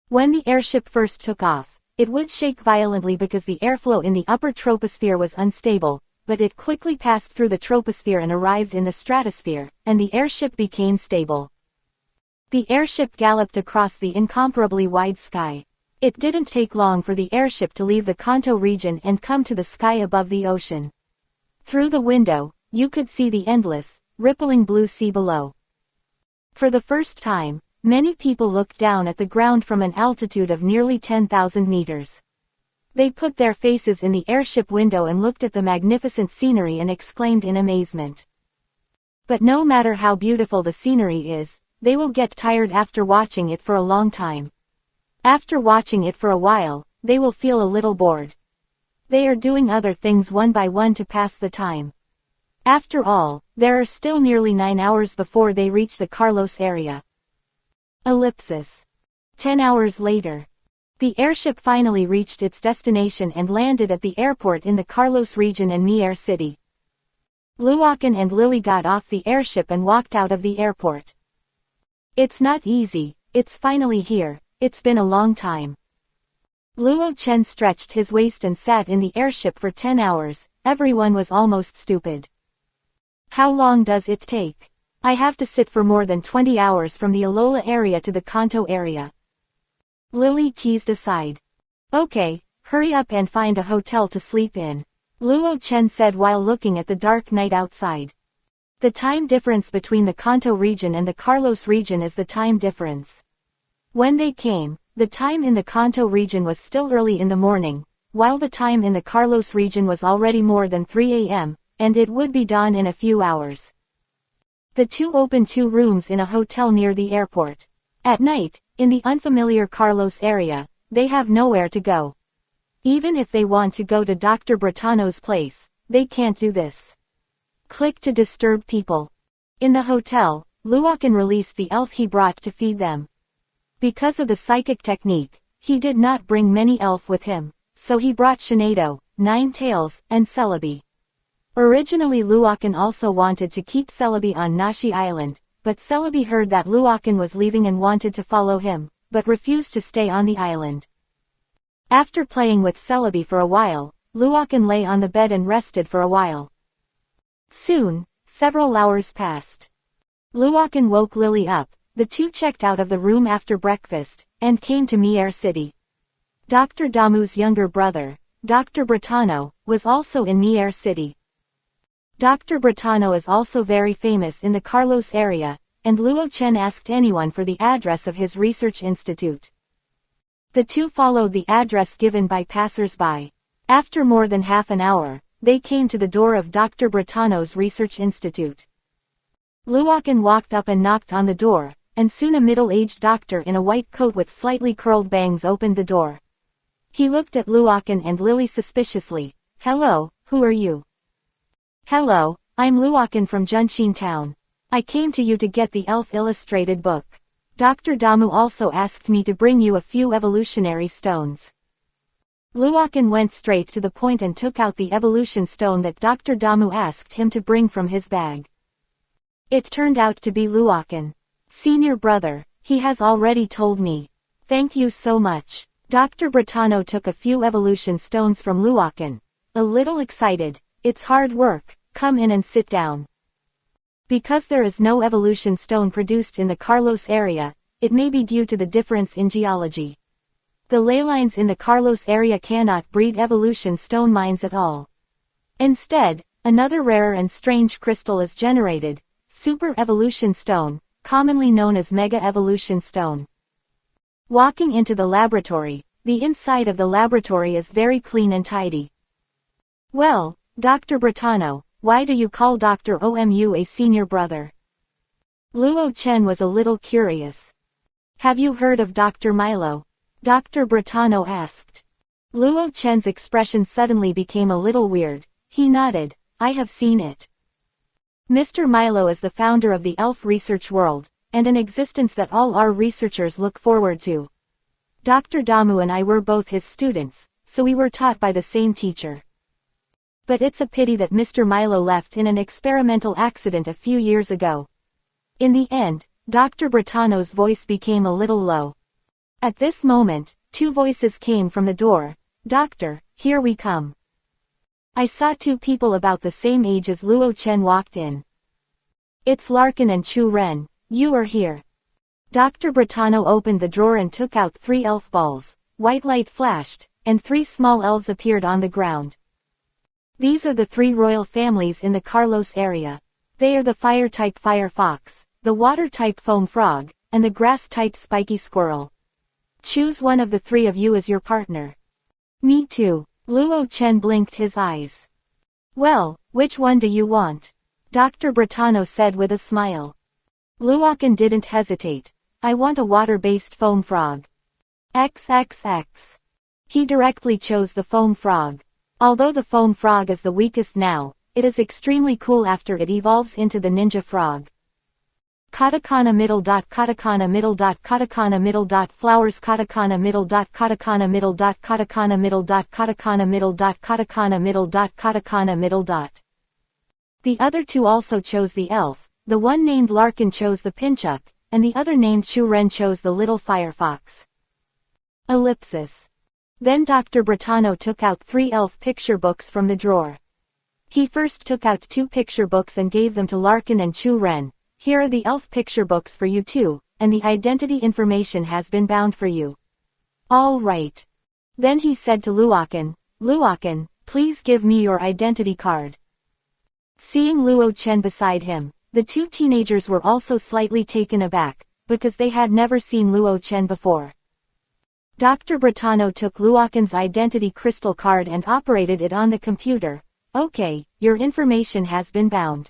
When the airship first took off, it would shake violently because the airflow in the upper troposphere was unstable, but it quickly passed through the troposphere and arrived in the stratosphere, and the airship became stable. The airship galloped across the incomparably wide sky. It didn't take long for the airship to leave the Kanto region and come to the sky above the ocean. Through the window, you could see the endless, rippling blue sea below. For the first time, many people looked down at the ground from an altitude of nearly 10,000 meters. They put their faces in the airship window and looked at the magnificent scenery and exclaimed in amazement. But no matter how beautiful the scenery is, they will get tired after watching it for a long time. After watching it for a while, they will feel a little bored. They are doing other things one by one to pass the time. After all, there are still nearly 9 hours before they reach the Carlos area. 10 hours later. The airship finally reached its destination and landed at the airport in the Carlos region and Mier City. Luokan and Lily got off the airship and walked out of the airport. "It's not easy, it's finally here, it's been a long time." Luo Chen stretched his waist and sat in the airship for 10 hours, everyone was almost stupid. "How long does it take? I have to sit for more than 20 hours from the Alola area to the Kanto area." Lily teased aside. "Okay, hurry up and find a hotel to sleep in," Luo Chen said while looking at the dark night outside. The time difference between the Kanto region and the Carlos region is the time difference. When they came, the time in the Kanto region was still early in the morning, while the time in the Carlos region was already more than 3 a.m., and it would be dawn in a few hours. The two opened 2 rooms in a hotel near the airport. At night, in the unfamiliar Carlos area, they have nowhere to go. Even if they want to go to Dr. Bretano's place, they can't do this. Click to disturb people. In the hotel, Luokan released the elf he brought to feed them. Because of the psychic technique, he did not bring many elf with him, so he brought Shinado, Nine Tails, and Celebi. Originally Luokan also wanted to keep Celebi on Nashi Island, but Celebi heard that Luokan was leaving and wanted to follow him, but refused to stay on the island. After playing with Celebi for a while, Luokan lay on the bed and rested for a while. Soon, several hours passed. Luokan woke Lily up, the two checked out of the room after breakfast, and came to Mier City. Dr. Damu's younger brother, Dr. Bretano, was also in Mier City. Dr. Bretano is also very famous in the Carlos area, and Luo Chen asked anyone for the address of his research institute. The two followed the address given by passers-by. After more than half an hour, they came to the door of Dr. Bretano's research institute. Luokan walked up and knocked on the door, and soon a middle-aged doctor in a white coat with slightly curled bangs opened the door. He looked at Luokan and Lily suspiciously. "Hello, who are you?" "Hello, I'm Luokan from Junshin Town. I came to you to get the elf illustrated book. Dr. Damu also asked me to bring you a few evolutionary stones." Luokan went straight to the point and took out the evolution stone that Dr. Damu asked him to bring from his bag. It turned out to be Luokan. "Senior brother, he has already told me. Thank you so much." Dr. Bretano took a few evolution stones from Luokan. A little excited. "It's hard work, come in and sit down." Because there is no evolution stone produced in the Carlos area, it may be due to the difference in geology. The ley lines in the Carlos area cannot breed evolution stone mines at all. Instead, another rarer and strange crystal is generated, super evolution stone, commonly known as mega evolution stone. Walking into the laboratory, the inside of the laboratory is very clean and tidy. Well, Dr. Bretano, why do you call Dr. Omu a senior brother? Luo Chen was a little curious. Have you heard of Dr. Milo? Dr. Bretano asked. Luo Chen's expression suddenly became a little weird. He nodded. I have seen it. Mr. Milo is the founder of the elf research world, and an existence that all our researchers look forward to. Dr. Damu and I were both his students, so we were taught by the same teacher. But it's a pity that Mr. Milo left in an experimental accident a few years ago. In the end, Dr. Bretano's voice became a little low. At this moment, two voices came from the door. Doctor, here we come. I saw two people about the same age as Luo Chen walked in. It's Larkin and Chu Ren, you are here. Dr. Bretano opened the drawer and took out 3 elf balls. White light flashed, and 3 small elves appeared on the ground. These are the 3 royal families in the Carlos area. They are the fire-type fire fox, the water-type foam frog, and the grass-type spiky squirrel. Choose one of the 3 of you as your partner. Me too. Luo Chen blinked his eyes. Well, which one do you want? Dr. Bretano said with a smile. Luokan didn't hesitate. I want a water-based foam frog. XXX. He directly chose the foam frog. Although the foam frog is the weakest now, it is extremely cool after it evolves into the ninja frog. Katakana middle dot katakana middle dot katakana middle dot flowers katakana middle dot katakana middle dot katakana middle dot katakana middle dot katakana middle dot katakana middle dot. The other 2 also chose the elf. The one named Larkin chose the pinchuck, and the other named Chu Ren chose the little firefox. Ellipsis. Then Dr. Bretano took out 3 elf picture books from the drawer. He first took out 2 picture books and gave them to Larkin and Chu Ren. Here are the elf picture books for you too, and the identity information has been bound for you. All right. Then he said to Luokan, Luokan, please give me your identity card. Seeing Luo Chen beside him, the 2 teenagers were also slightly taken aback, because they had never seen Luo Chen before. Dr. Bretano took Luokan's identity crystal card and operated it on the computer. Okay, your information has been bound.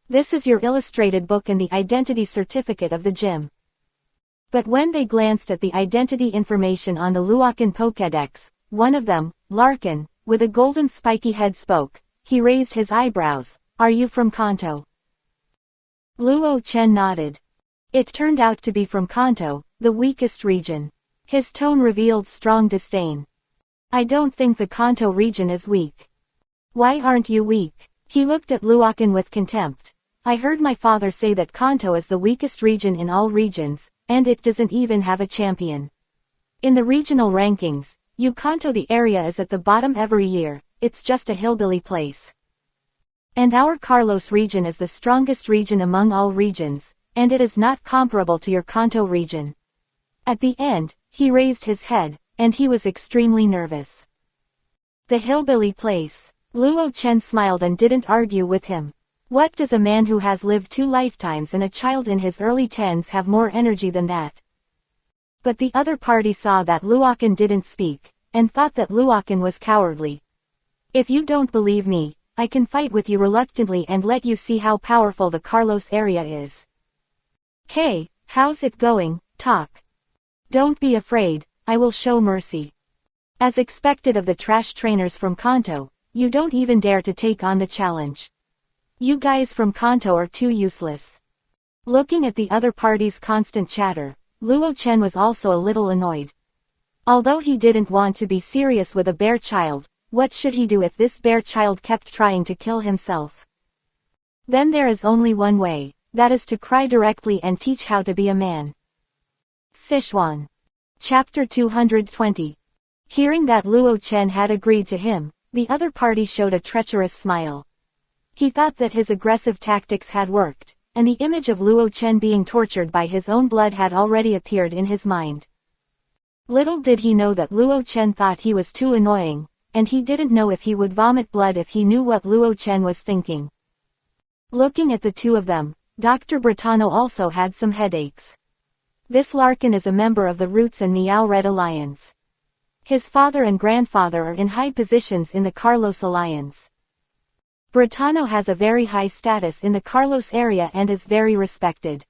This is your illustrated book and the identity certificate of the gym. But when they glanced at the identity information on the Luokan Pokédex, one of them, Larkin, with a golden spiky head spoke. He raised his eyebrows. Are you from Kanto? Luo Chen nodded. It turned out to be from Kanto, the weakest region. His tone revealed strong disdain. I don't think the Kanto region is weak. Why aren't you weak? He looked at Luokan with contempt. I heard my father say that Kanto is the weakest region in all regions, and it doesn't even have a champion. In the regional rankings, Kanto the area is at the bottom every year, it's just a hillbilly place. And our Carlos region is the strongest region among all regions, and it is not comparable to your Kanto region. At the end, he raised his head, and he was extremely nervous. The hillbilly place. Luo Chen smiled and didn't argue with him. What does a man who has lived 2 lifetimes and a child in his early 10s have more energy than that? But the other party saw that Luokan didn't speak, and thought that Luokan was cowardly. If you don't believe me, I can fight with you reluctantly and let you see how powerful the Carlos area is. Hey, how's it going? Talk. Don't be afraid, I will show mercy. As expected of the trash trainers from Kanto, you don't even dare to take on the challenge. You guys from Kanto are too useless. Looking at the other party's constant chatter, Luo Chen was also a little annoyed. Although he didn't want to be serious with a bear child, what should he do if this bear child kept trying to kill himself? Then there is only one way, that is to cry directly and teach how to be a man. Sichuan. Chapter 220. Hearing that Luo Chen had agreed to him, the other party showed a treacherous smile. He thought that his aggressive tactics had worked, and the image of Luo Chen being tortured by his own blood had already appeared in his mind. Little did he know that Luo Chen thought he was too annoying, and he didn't know if he would vomit blood if he knew what Luo Chen was thinking. Looking at the two of them, Dr. Britano also had some headaches. This Larkin is a member of the Roots and Miao Red Alliance. His father and grandfather are in high positions in the Carlos Alliance. Britano has a very high status in the Carlos area and is very respected.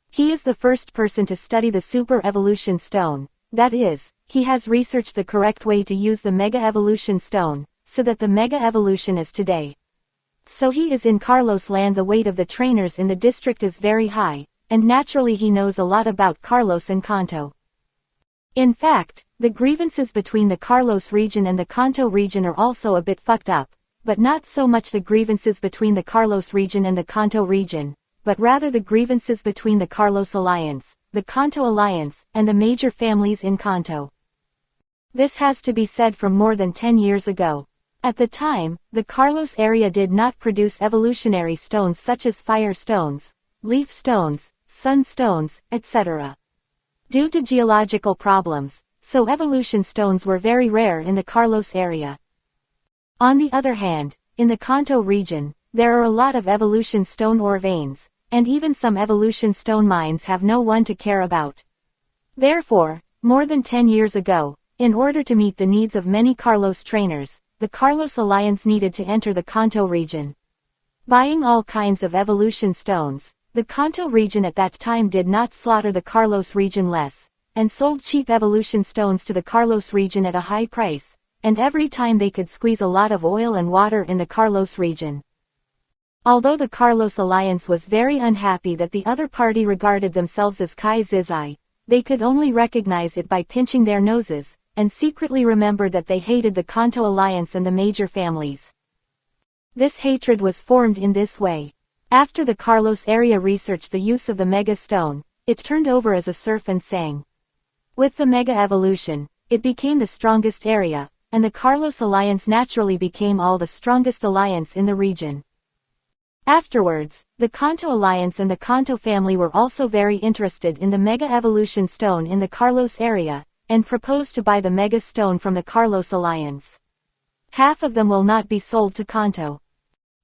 He is the first person to study the Super Evolution Stone, that is, he has researched the correct way to use the Mega Evolution Stone, so that the Mega Evolution is today. So he is in Carlos land. The weight of the trainers in the district is very high, and naturally he knows a lot about Carlos and Kanto. In fact, the grievances between the Carlos region and the Kanto region are also a bit fucked up, but not so much the grievances between the Carlos region and the Kanto region, but rather the grievances between the Carlos Alliance, the Kanto Alliance, and the major families in Kanto. This has to be said from more than 10 years ago. At the time, the Carlos area did not produce evolutionary stones such as fire stones, leaf stones, sun stones, etc. Due to geological problems, so evolution stones were very rare in the Carlos area. On the other hand, in the Kanto region, there are a lot of evolution stone ore veins, and even some evolution stone mines have no one to care about. Therefore, more than 10 years ago, in order to meet the needs of many Carlos trainers, the Carlos Alliance needed to enter the Kanto region. Buying all kinds of evolution stones, the Kanto region at that time did not slaughter the Carlos region less, and sold cheap evolution stones to the Carlos region at a high price, and every time they could squeeze a lot of oil and water in the Carlos region. Although the Carlos Alliance was very unhappy that the other party regarded themselves as Kai Zizai, they could only recognize it by pinching their noses, and secretly remembered that they hated the Kanto Alliance and the major families. This hatred was formed in this way. After the Carlos area researched the use of the Mega Stone, it turned over as a surf and sang. With the Mega Evolution, it became the strongest area, and the Carlos Alliance naturally became all the strongest alliance in the region. Afterwards, the Kanto Alliance and the Kanto family were also very interested in the Mega Evolution Stone in the Carlos area, and proposed to buy the Mega Stone from the Carlos Alliance. Half of them will not be sold to Kanto.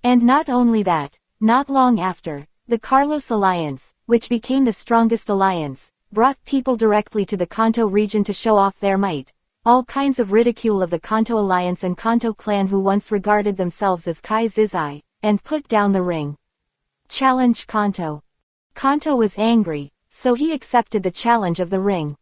And not only that, not long after, the Carlos Alliance, which became the strongest alliance, brought people directly to the Kanto region to show off their might. All kinds of ridicule of the Kanto Alliance and Kanto clan who once regarded themselves as Kai Zizai, and put down the ring. Challenge Kanto. Kanto was angry, so he accepted the challenge of the ring.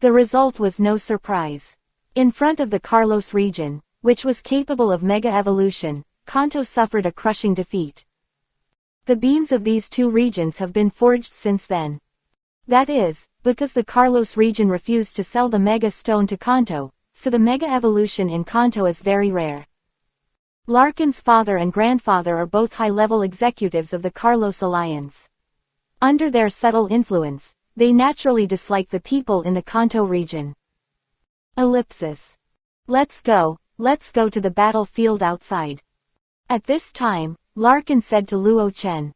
The result was no surprise. In front of the Carlos region, which was capable of mega evolution, Kanto suffered a crushing defeat. The beams of these two regions have been forged since then. That is, because the Carlos region refused to sell the Mega Stone to Kanto, so the Mega Evolution in Kanto is very rare. Larkin's father and grandfather are both high-level executives of the Carlos Alliance. Under their subtle influence, they naturally dislike the people in the Kanto region. Ellipsis. Let's go to the battlefield outside. At this time, Larkin said to Luo Chen.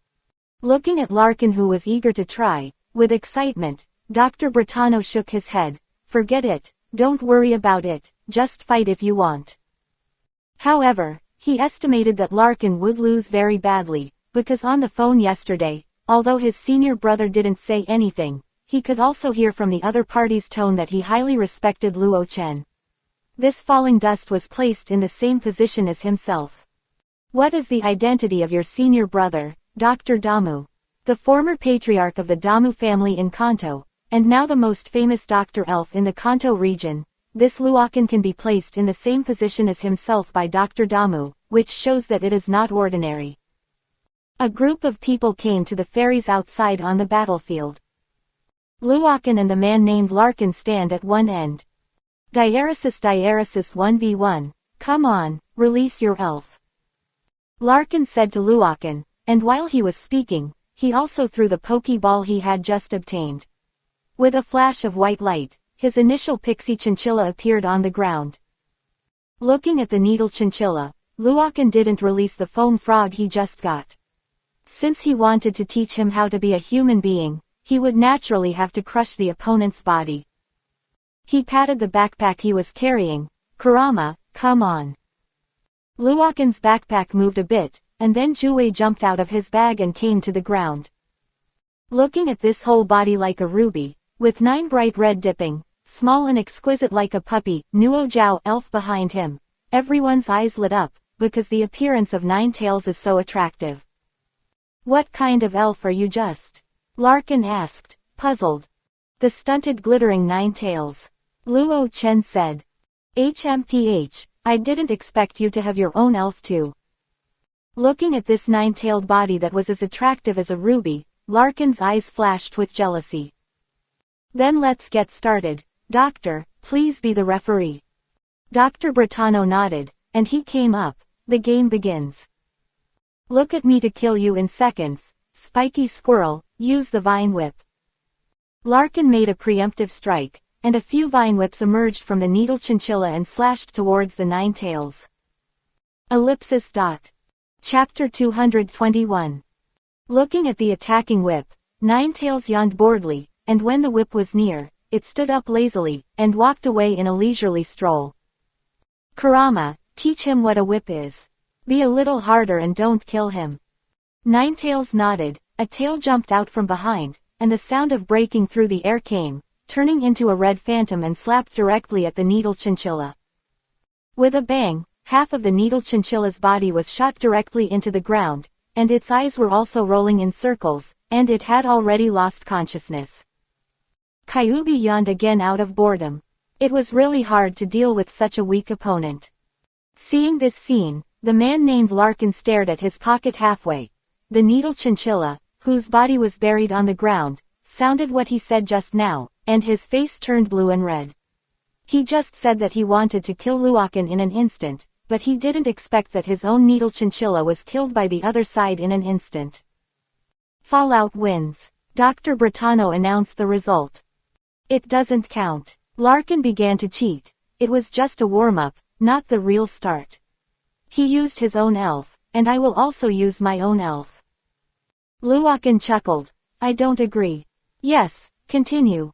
Looking at Larkin, who was eager to try, with excitement, Dr. Britano shook his head. Forget it, don't worry about it, just fight if you want. However, he estimated that Larkin would lose very badly, because on the phone yesterday, although his senior brother didn't say anything, he could also hear from the other party's tone that he highly respected Luo Chen. This falling dust was placed in the same position as himself. What is the identity of your senior brother, Dr. Damu? The former patriarch of the Damu family in Kanto, and now the most famous Dr. Elf in the Kanto region. This Luokan can be placed in the same position as himself by Dr. Damu, which shows that it is not ordinary. A group of people came to the ferries outside on the battlefield. Luokan and the man named Larkin stand at one end. Diaresis 1v1, come on, release your elf. Larkin said to Luokan, and while he was speaking, he also threw the Pokeball he had just obtained. With a flash of white light, his initial pixie chinchilla appeared on the ground. Looking at the needle chinchilla, Luokan didn't release the foam frog he just got. Since he wanted to teach him how to be a human being, he would naturally have to crush the opponent's body. He patted the backpack he was carrying. Kurama, come on. Luokan's backpack moved a bit, and then Juwei jumped out of his bag and came to the ground. Looking at this whole body like a ruby, with 9 bright red dipping, small and exquisite like a puppy, Nuo Jiao elf behind him, everyone's eyes lit up, because the appearance of 9 tails is so attractive. What kind of elf are you just? Larkin asked, puzzled. The stunted glittering 9 tails. Luo Chen said. HMPH, I didn't expect you to have your own elf too. Looking at this 9-tailed body that was as attractive as a ruby, Larkin's eyes flashed with jealousy. Then let's get started. Doctor, please be the referee. Dr. Bretano nodded, and he came up. The game begins. Look at me to kill you in seconds. Spiky squirrel, use the vine whip. Larkin made a preemptive strike, and a few vine whips emerged from the needle chinchilla and slashed towards the 9 tails. Ellipsis. Chapter 221. Looking at the attacking whip, 9 tails yawned boredly, and when the whip was near, it stood up lazily, and walked away in a leisurely stroll. Kurama, teach him what a whip is. Be a little harder and don't kill him. 9 tails nodded, a tail jumped out from behind, and the sound of breaking through the air came, turning into a red phantom and slapped directly at the needle chinchilla. With a bang, half of the needle chinchilla's body was shot directly into the ground, and its eyes were also rolling in circles, and it had already lost consciousness. Kyubi yawned again out of boredom. It was really hard to deal with such a weak opponent. Seeing this scene, the man named Larkin stared at his pocket halfway. The needle chinchilla, whose body was buried on the ground, sounded what he said just now, and his face turned blue and red. He just said that he wanted to kill Luokan in an instant, but he didn't expect that his own needle chinchilla was killed by the other side in an instant. Fallout wins. Dr. Bretano announced the result. It doesn't count. Larkin began to cheat. It was just a warm-up, not the real start. He used his own elf, and I will also use my own elf. Luokan chuckled. I don't agree. Yes, continue.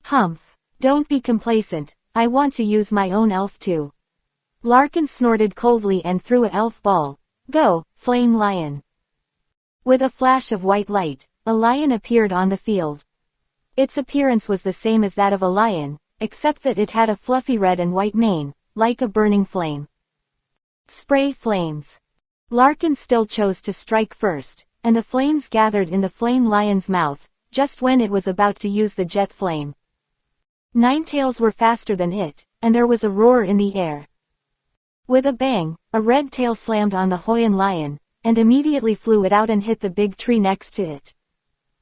Humph. Don't be complacent, I want to use my own elf too. Larkin snorted coldly and threw an elf ball. Go, Flame Lion. With a flash of white light, a lion appeared on the field. Its appearance was the same as that of a lion, except that it had a fluffy red and white mane, like a burning flame. Spray flames. Larkin still chose to strike first, and the flames gathered in the flame lion's mouth, just when it was about to use the jet flame. 9 tails were faster than it, and there was a roar in the air. With a bang, a red tail slammed on the Hoyan lion, and immediately flew it out and hit the big tree next to it.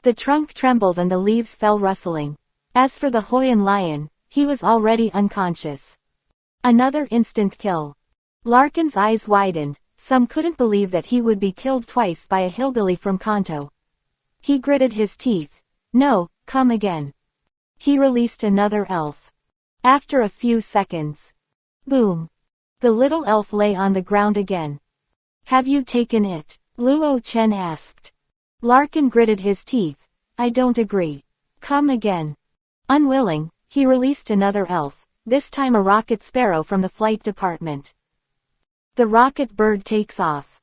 The trunk trembled and the leaves fell rustling. As for the Hoyan lion, he was already unconscious. Another instant kill. Larkin's eyes widened. Some couldn't believe that he would be killed twice by a hillbilly from Kanto. He gritted his teeth. No, come again. He released another elf. After a few seconds. Boom. The little elf lay on the ground again. Have you taken it? Luo Chen asked. Larkin gritted his teeth. I don't agree. Come again. Unwilling, he released another elf, this time a rocket sparrow from the flight department. The rocket bird takes off.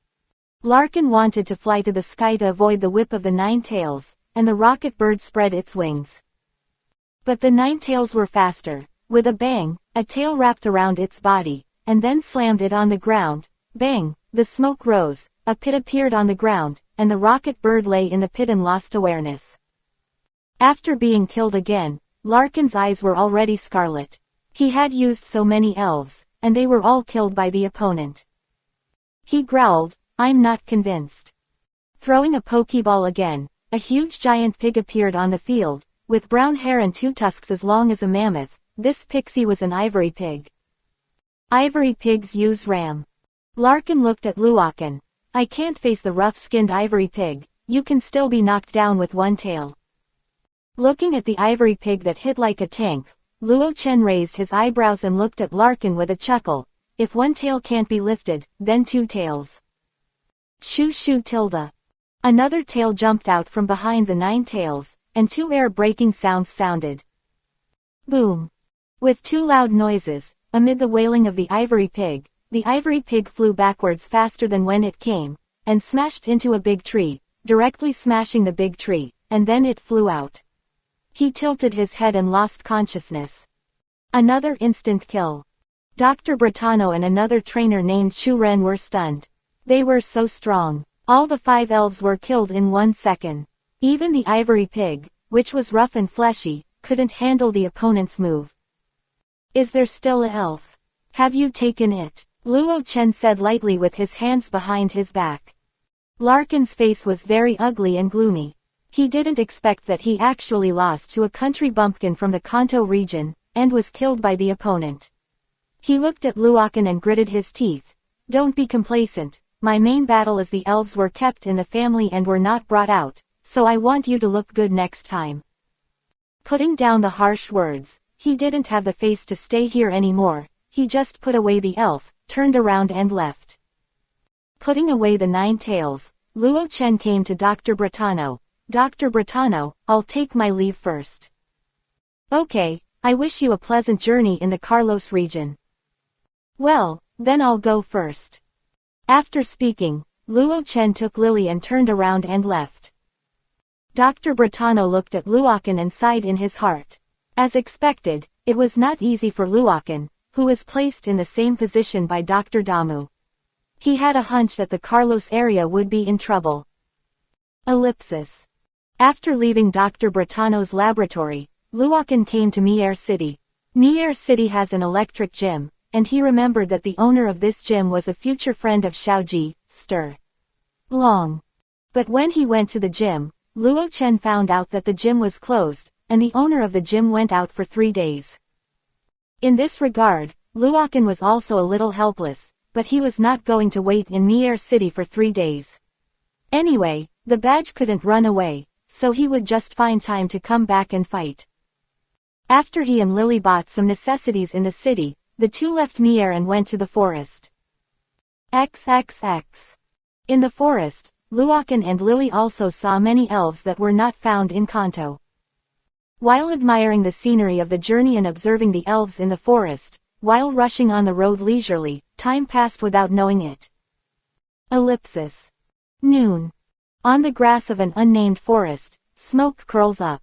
Larkin wanted to fly to the sky to avoid the whip of the 9 tails, and the rocket bird spread its wings. But the 9 tails were faster. With a bang, a tail wrapped around its body, and then slammed it on the ground. Bang, the smoke rose, a pit appeared on the ground, and the rocket bird lay in the pit and lost awareness. After being killed again, Larkin's eyes were already scarlet. He had used so many elves, and they were all killed by the opponent. He growled, I'm not convinced. Throwing a pokeball again, a huge giant pig appeared on the field, with brown hair and 2 tusks as long as a mammoth. This pixie was an ivory pig. Ivory pigs use ram. Larkin looked at Luokan. I can't face the rough-skinned ivory pig, you can still be knocked down with 1 tail. Looking at the ivory pig that hit like a tank, Luo Chen raised his eyebrows and looked at Larkin with a chuckle. if one tail can't be lifted, then two tails. Shoo shoo tilde. Another tail jumped out from behind the 9 tails, and 2 air-breaking sounds sounded. Boom. With 2 loud noises, amid the wailing of the ivory pig flew backwards faster than when it came, and smashed into a big tree, directly smashing the big tree, and then it flew out. He tilted his head and lost consciousness. Another instant kill. Dr. Britano and another trainer named Shu Ren were stunned. They were so strong. All the 5 elves were killed in 1 second. Even the ivory pig, which was rough and fleshy, couldn't handle the opponent's move. Is there still a elf? Have you taken it? Luo Chen said lightly with his hands behind his back. Larkin's face was very ugly and gloomy. He didn't expect that he actually lost to a country bumpkin from the Kanto region, and was killed by the opponent. He looked at Luokan and gritted his teeth. Don't be complacent. My main battle is the elves were kept in the family and were not brought out, so I want you to look good next time. Putting down the harsh words, he didn't have the face to stay here anymore. He just put away the elf, turned around and left. Putting away the 9 tails, Luo Chen came to Dr. Britano. Dr. Britano, I'll take my leave first. Okay, I wish you a pleasant journey in the Carlos region. Well, then I'll go first. After speaking, Luo Chen took Lily and turned around and left. Dr. Britano looked at Luokan and sighed in his heart. As expected, it was not easy for Luokan, who was placed in the same position by Dr. Damu. He had a hunch that the Carlos area would be in trouble. Ellipsis. After leaving Dr. Britano's laboratory, Luokan came to Mier City. Mier City has an electric gym, and he remembered that the owner of this gym was a future friend of Xiaoji, Stir Long. But when he went to the gym, Luo Chen found out that the gym was closed, and the owner of the gym went out for 3 days. In this regard, Luokan was also a little helpless, but he was not going to wait in Mier City for 3 days. Anyway, the badge couldn't run away, so he would just find time to come back and fight. After he and Lily bought some necessities in the city, the two left Mier and went to the forest. XXX. In the forest, Luokan and Lily also saw many elves that were not found in Kanto. While admiring the scenery of the journey and observing the elves in the forest, while rushing on the road leisurely, time passed without knowing it. Ellipsis. Noon. On the grass of an unnamed forest, smoke curls up.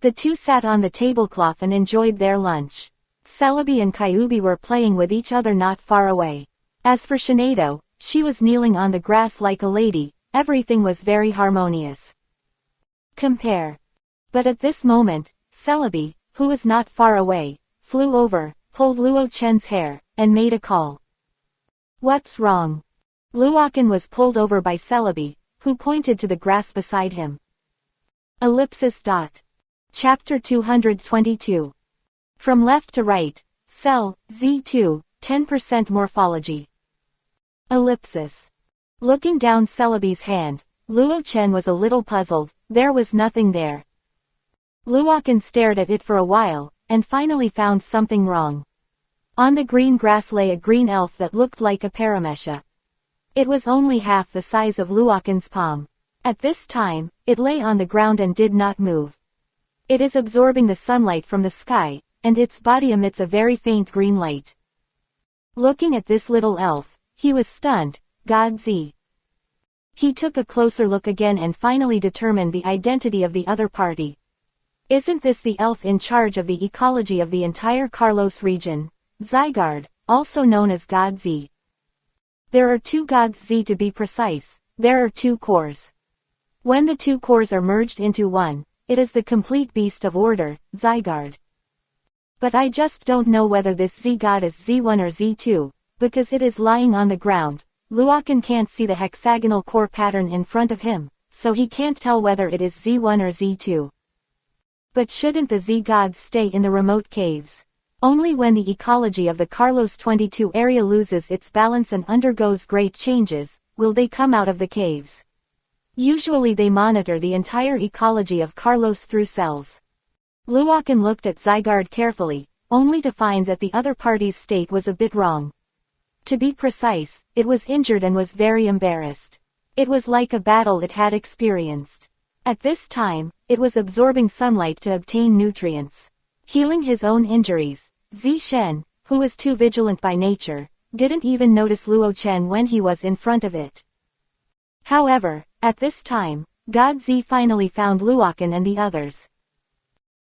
The two sat on the tablecloth and enjoyed their lunch. Celebi and Kyubi were playing with each other not far away. As for Shinado, she was kneeling on the grass like a lady. Everything was very harmonious. Compare. But at this moment, Celebi, who was not far away, flew over, pulled Luo Chen's hair, and made a call. What's wrong? Luokan was pulled over by Celebi, who pointed to the grass beside him. Ellipsis. Chapter 222. From left to right, Cell, Z2, 10% morphology. Ellipsis. Looking down Celebi's hand, Luo Chen was a little puzzled. There was nothing there. Luokan stared at it for a while, and finally found something wrong. On the green grass lay a green elf that looked like a paramesha. It was only half the size of Luokan's palm. At this time, it lay on the ground and did not move. It is absorbing the sunlight from the sky, and its body emits a very faint green light. Looking at this little elf, he was stunned. God Z. He took a closer look again and finally determined the identity of the other party. Isn't this the elf in charge of the ecology of the entire Carlos region? Zygarde, also known as God Z. There are 2 gods Z to be precise. There are 2 cores. When the 2 cores are merged into one, it is the complete beast of order, Zygarde. But I just don't know whether this Z god is Z1 or Z2, because it is lying on the ground. Luokan can't see the hexagonal core pattern in front of him, so he can't tell whether it is Z1 or Z2. But shouldn't the Z gods stay in the remote caves? Only when the ecology of the Carlos 22 area loses its balance and undergoes great changes, will they come out of the caves. Usually they monitor the entire ecology of Carlos through cells. Luokan looked at Zygarde carefully, only to find that the other party's state was a bit wrong. To be precise, it was injured and was very embarrassed. It was like a battle it had experienced. At this time, it was absorbing sunlight to obtain nutrients. Healing his own injuries, Zi Shen, who was too vigilant by nature, didn't even notice Luo Chen when he was in front of it. However, at this time, God Zi finally found Luoken and the others.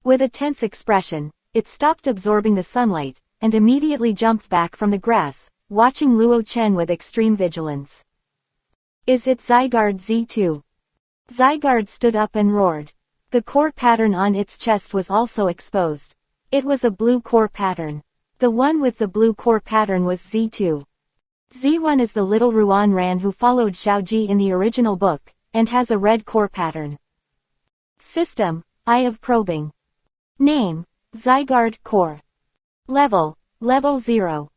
With a tense expression, it stopped absorbing the sunlight, and immediately jumped back from the grass, watching Luo Chen with extreme vigilance. Is it Zygarde Z2? Zygarde stood up and roared. The core pattern on its chest was also exposed. It was a blue core pattern. The one with the blue core pattern was Z2. Z1 is the little Ruan Ran who followed Xiaoji in the original book, and has a red core pattern. System, Eye of Probing. Name, Zygarde Core. Level, Level 0.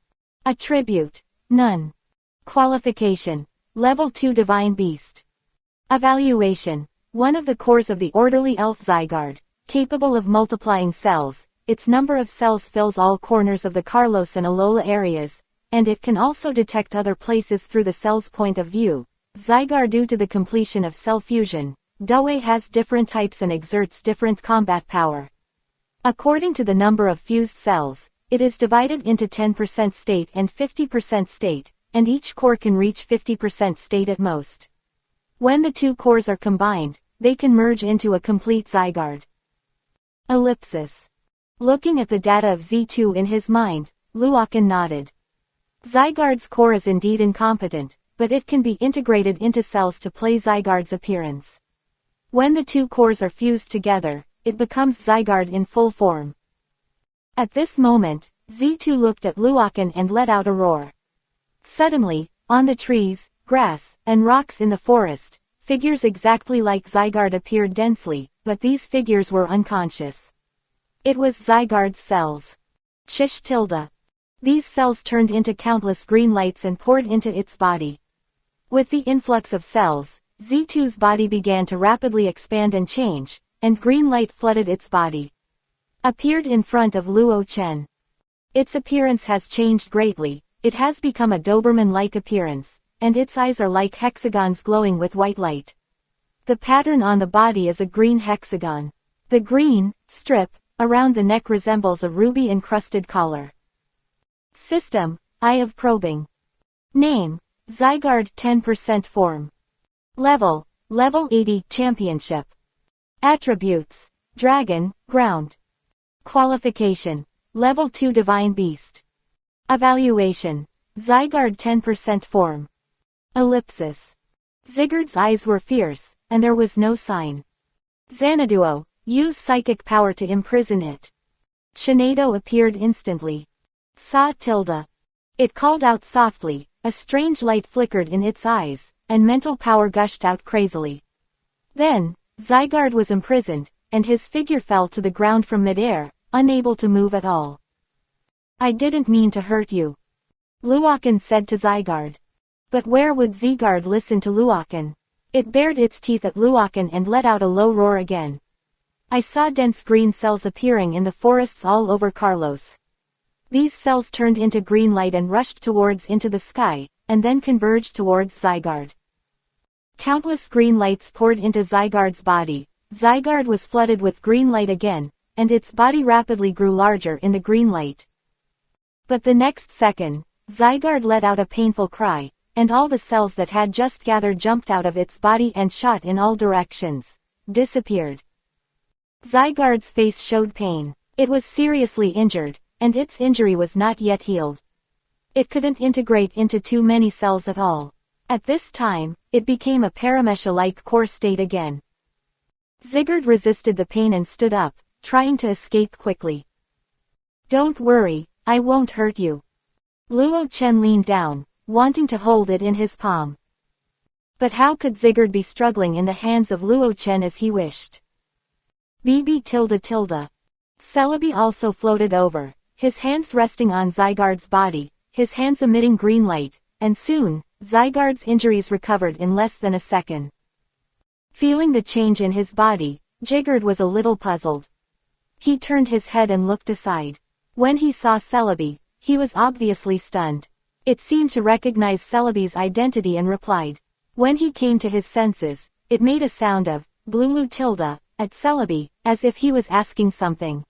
Attribute, None. Qualification, Level 2 Divine Beast. Evaluation, one of the cores of the orderly elf Zygarde, capable of multiplying cells. Its number of cells fills all corners of the Carlos and Alola areas, and it can also detect other places through the cell's point of view. Zygarde, due to the completion of cell fusion, Dawei has different types and exerts different combat power. According to the number of fused cells, it is divided into 10% state and 50% state, and each core can reach 50% state at most. When the two cores are combined, they can merge into a complete Zygarde. Ellipsis. Looking at the data of Z2 in his mind, Luoken nodded. Zygarde's core is indeed incompetent, but it can be integrated into cells to play Zygarde's appearance. When the two cores are fused together, it becomes Zygarde in full form. At this moment, Z2 looked at Luoken and let out a roar. Suddenly, on the trees, grass, and rocks in the forest, figures exactly like Zygarde appeared densely, but these figures were unconscious. It was Zygarde's cells. Shish tilde. These cells turned into countless green lights and poured into its body. With the influx of cells, Z2's body began to rapidly expand and change, and green light flooded its body. Appeared in front of Luo Chen. Its appearance has changed greatly. It has become a Doberman-like appearance, and its eyes are like hexagons glowing with white light. The pattern on the body is a green hexagon. The green strip around the neck resembles a ruby-encrusted collar. System, Eye of Probing. Name, Zygarde 10% form. Level, Level 80 Championship. Attributes, Dragon, Ground. Qualification, Level 2 Divine Beast. Evaluation, Zygarde 10% form. Ellipsis. Zygarde's eyes were fierce, and there was no sign. Xanaduo, use psychic power to imprison it. Shinado appeared instantly. Sa tilde. It called out softly, a strange light flickered in its eyes, and mental power gushed out crazily. Then, Zygarde was imprisoned, and his figure fell to the ground from midair, unable to move at all. I didn't mean to hurt you, Luoken said to Zygarde. But where would Zygarde listen to Luoken? It bared its teeth at Luoken and let out a low roar again. I saw dense green cells appearing in the forests all over Carlos. These cells turned into green light and rushed towards into the sky, and then converged towards Zygarde. Countless green lights poured into Zygarde's body. Zygarde was flooded with green light again, and its body rapidly grew larger in the green light. But the next second, Zygarde let out a painful cry, and all the cells that had just gathered jumped out of its body and shot in all directions. Disappeared. Zygarde's face showed pain. It was seriously injured, and its injury was not yet healed. It couldn't integrate into too many cells at all. At this time, it became a Paramesha-like core state again. Zygarde resisted the pain and stood up, trying to escape quickly. Don't worry, I won't hurt you. Luo Chen leaned down, wanting to hold it in his palm. But how could Zygarde be struggling in the hands of Luo Chen as he wished? BB tilde tilde. Celebi also floated over, his hands resting on Zygarde's body, his hands emitting green light, and soon, Zygarde's injuries recovered in less than a second. Feeling the change in his body, Zygarde was a little puzzled. He turned his head and looked aside. When he saw Celebi, he was obviously stunned. It seemed to recognize Celebi's identity and replied. When he came to his senses, it made a sound of blulu tilde at Celebi, as if he was asking something.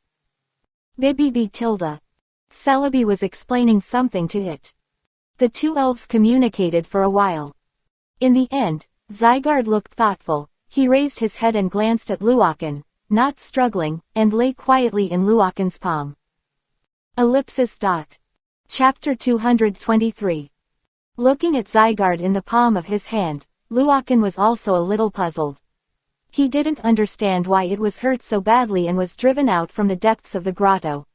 Bibibi tilde. Celebi was explaining something to it. The two elves communicated for a while. In the end, Zygarde looked thoughtful. He raised his head and glanced at Luokan, not struggling, and lay quietly in Luokan's palm. Ellipsis. Chapter 223. Looking at Zygarde in the palm of his hand, Luokan was also a little puzzled. He didn't understand why it was hurt so badly and was driven out from the depths of the grotto.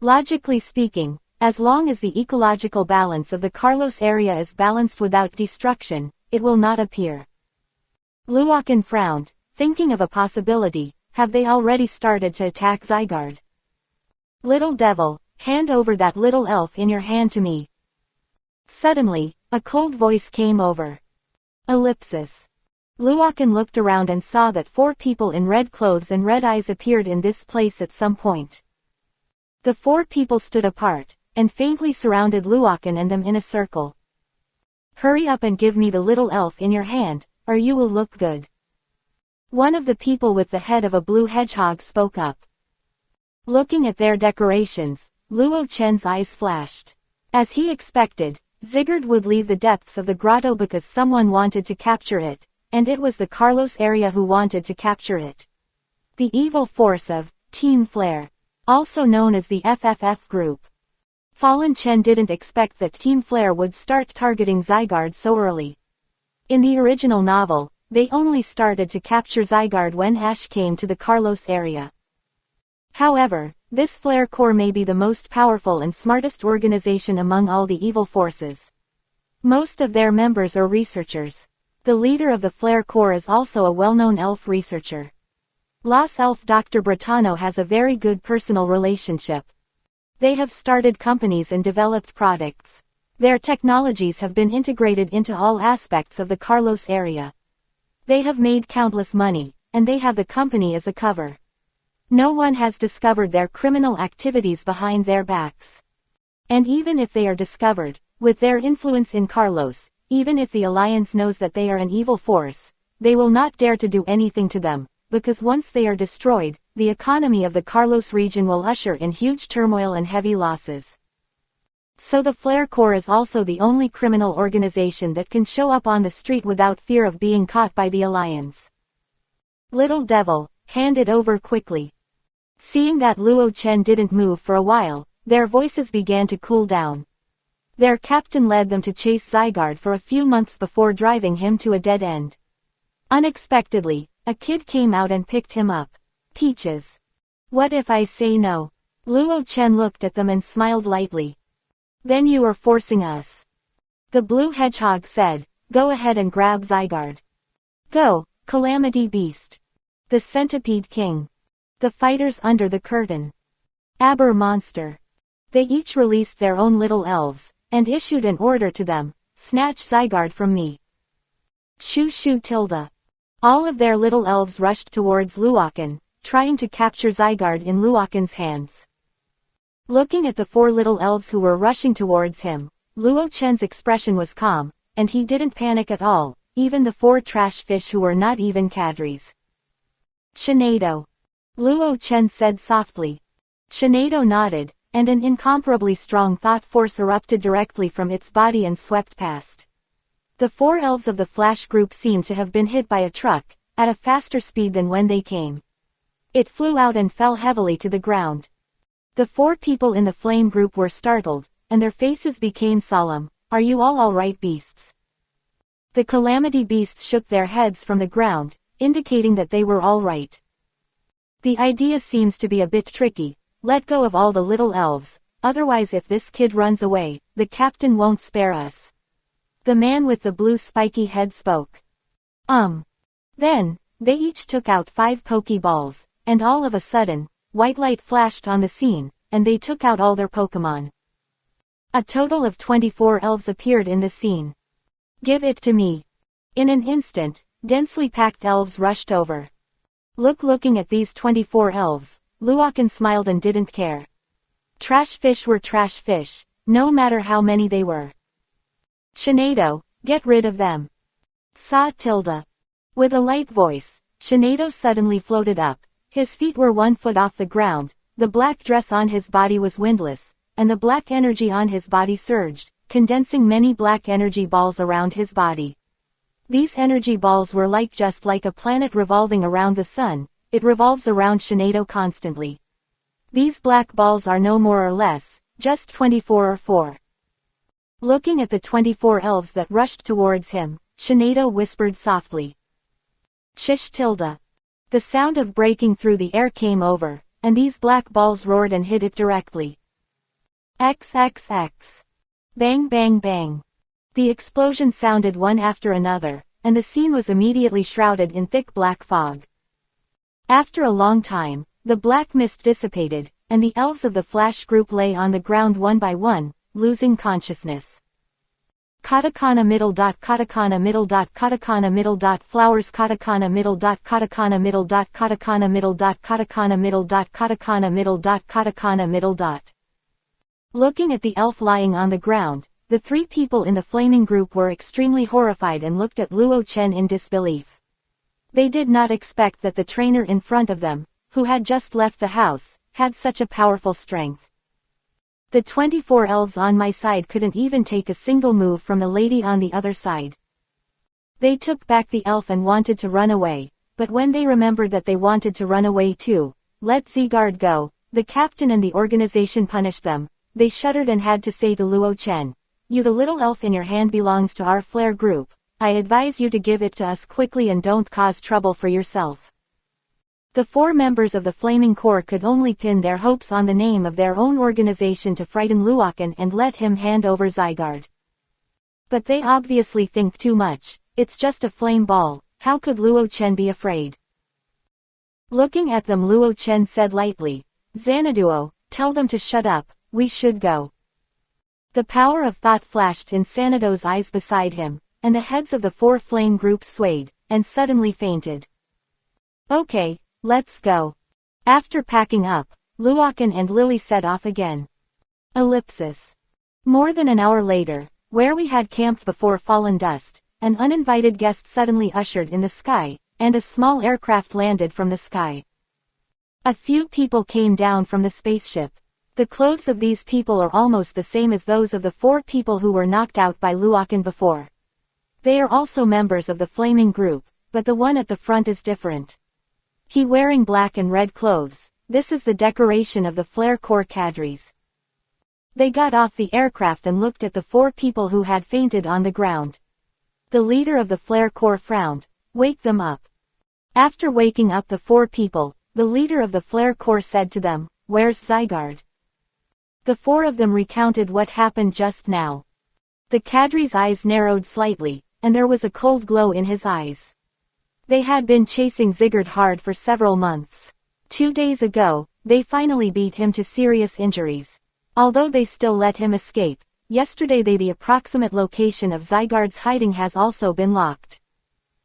Logically speaking, as long as the ecological balance of the Carlos area is balanced without destruction, it will not appear. Luokan frowned, thinking of a possibility. Have they already started to attack Zygarde? Little devil, hand over that little elf in your hand to me. Suddenly, a cold voice came over. Ellipsis. Luokan looked around and saw that 4 people in red clothes and red eyes appeared in this place at some point. The 4 people stood apart, and faintly surrounded Luokan and them in a circle. Hurry up and give me the little elf in your hand, or you will look good. One of the people with the head of a blue hedgehog spoke up. Looking at their decorations, Luo Chen's eyes flashed. As he expected, Zygarde would leave the depths of the grotto because someone wanted to capture it, and it was the Carlos area who wanted to capture it. The evil force of Team Flare, also known as the FFF group. Fallen Chen didn't expect that Team Flare would start targeting Zygarde so early. In the original novel, they only started to capture Zygarde when Ash came to the Carlos area. However, this Flare Corps may be the most powerful and smartest organization among all the evil forces. Most of their members are researchers. The leader of the Flare Corps is also a well-known elf researcher. Lost Elf Dr. Bretano has a very good personal relationship. They have started companies and developed products. Their technologies have been integrated into all aspects of the Carlos area. They have made countless money, and they have the company as a cover. No one has discovered their criminal activities behind their backs. And even if they are discovered, with their influence in Carlos, even if the Alliance knows that they are an evil force, they will not dare to do anything to them, because once they are destroyed, the economy of the Carlos region will usher in huge turmoil and heavy losses. So the Flare Corps is also the only criminal organization that can show up on the street without fear of being caught by the Alliance. Little devil, hand it over quickly. Seeing that Luo Chen didn't move for a while, their voices began to cool down. Their captain led them to chase Zygarde for a few months before driving him to a dead end. Unexpectedly, a kid came out and picked him up. Peaches. What if I say no? Luo Chen looked at them and smiled lightly. Then you are forcing us. The blue hedgehog said, go ahead and grab Zygarde. Go, Calamity Beast. The Centipede King. The fighters under the curtain. Aber Monster. They each released their own little elves, and issued an order to them, snatch Zygarde from me. Shoo shoo tilde. All of their little elves rushed towards Luokan, trying to capture Zygarde in Luokan's hands. Looking at the 4 little elves who were rushing towards him, Luo Chen's expression was calm, and he didn't panic at all, even the 4 trash fish who were not even cadres. Shinado. Luo Chen said softly. Shinado nodded, and an incomparably strong thought force erupted directly from its body and swept past. The 4 elves of the Flash group seemed to have been hit by a truck, at a faster speed than when they came. It flew out and fell heavily to the ground. The 4 people in the Flame group were startled, and their faces became solemn. Are you all right, beasts? The Calamity Beasts shook their heads from the ground, indicating that they were all right. The idea seems to be a bit tricky. Let go of all the little elves, otherwise if this kid runs away, the captain won't spare us. The man with the blue spiky head spoke. Then, they each took out 5 Pokeballs, and all of a sudden, white light flashed on the scene, and they took out all their Pokemon. A total of 24 elves appeared in the scene. Give it to me. In an instant, densely packed elves rushed over. Looking at these 24 elves, Luokan smiled and didn't care. Trash fish were trash fish, no matter how many they were. Shinado, get rid of them. Sa tilde. With a light voice, Shinado suddenly floated up. His feet were 1 foot off the ground, the black dress on his body was windless, and the black energy on his body surged, condensing many black energy balls around his body. These energy balls were just like a planet revolving around the sun, it revolves around Shinado constantly. These black balls are no more or less, just 24 or 4. Looking at the 24 elves that rushed towards him, Shinado whispered softly. Shish tilde. The sound of breaking through the air came over, and these black balls roared and hit it directly. XXX. Bang bang bang. The explosion sounded one after another, and the scene was immediately shrouded in thick black fog. After a long time, the black mist dissipated, and the elves of the Flash group lay on the ground one by one, losing consciousness. Katakana middle dot katakana middle dot katakana middle dot flowers katakana middle dot katakana middle dot katakana middle dot katakana middle dot katakana middle dot katakana middle dot. Looking at the elf lying on the ground, the 3 people in the flaming group were extremely horrified and looked at Luo Chen in disbelief. They did not expect that the trainer in front of them, who had just left the house, had such a powerful strength. The 24 elves on my side couldn't even take a single move from the lady on the other side. They took back the elf and wanted to run away, but when they remembered that they wanted to run away too, let Zeegard go, the captain and the organization punished them, they shuddered and had to say to Luo Chen, "You, the little elf in your hand belongs to our flare group, I advise you to give it to us quickly and don't cause trouble for yourself." The 4 members of the Flaming Corps could only pin their hopes on the name of their own organization to frighten Luoken and let him hand over Zygarde. But they obviously think too much, it's just a flame ball, how could Luo Chen be afraid? Looking at them, Luo Chen said lightly, "Xanaduo, tell them to shut up, we should go." The power of thought flashed in Xanado's eyes beside him, and the heads of the 4 flame groups swayed, and suddenly fainted. Okay. Let's go. After packing up, Luoken and Lily set off again. Ellipsis. More than an hour later, where we had camped before fallen dust, an uninvited guest suddenly ushered in the sky, and a small aircraft landed from the sky. A few people came down from the spaceship. The clothes of these people are almost the same as those of the 4 people who were knocked out by Luoken before. They are also members of the Flaming Group, but the one at the front is different. He wearing black and red clothes, this is the decoration of the Flare Corps cadres. They got off the aircraft and looked at the 4 people who had fainted on the ground. The leader of the Flare Corps frowned, "Wake them up." After waking up the 4 people, the leader of the Flare Corps said to them, "Where's Zygarde?" The 4 of them recounted what happened just now. The cadre's eyes narrowed slightly, and there was a cold glow in his eyes. They had been chasing Zygarde hard for several months. 2 days ago, they finally beat him to serious injuries. Although they still let him escape, yesterday the approximate location of Zygarde's hiding has also been locked.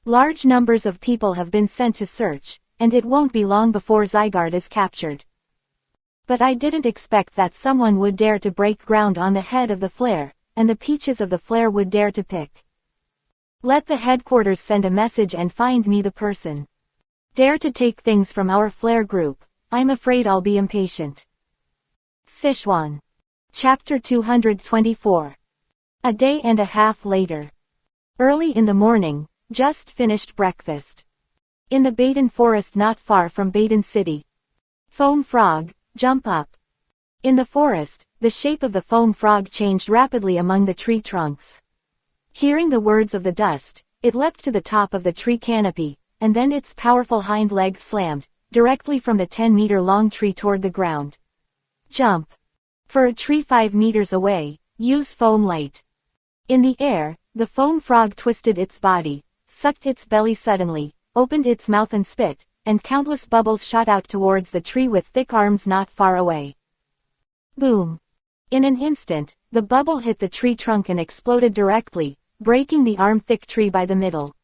Large numbers of people have been sent to search, and it won't be long before Zygarde is captured. But I didn't expect that someone would dare to break ground on the head of the flare, and the peaches of the flare would dare to pick. Let the headquarters send a message and find me the person. Dare to take things from our flare group, I'm afraid I'll be impatient. Sichuan. Chapter 224. A day and a half later. Early in the morning, just finished breakfast. In the Baden forest not far from Baden City. Foam frog, jump up. In the forest, the shape of the foam frog changed rapidly among the tree trunks. Hearing the words of the dust, it leapt to the top of the tree canopy, and then its powerful hind legs slammed, directly from the 10-meter-long tree toward the ground. Jump. For a tree 5 meters away, use foam light. In the air, the foam frog twisted its body, sucked its belly suddenly, opened its mouth and spit, and countless bubbles shot out towards the tree with thick arms not far away. Boom. In an instant, the bubble hit the tree trunk and exploded directly, breaking the arm-thick tree by the middle.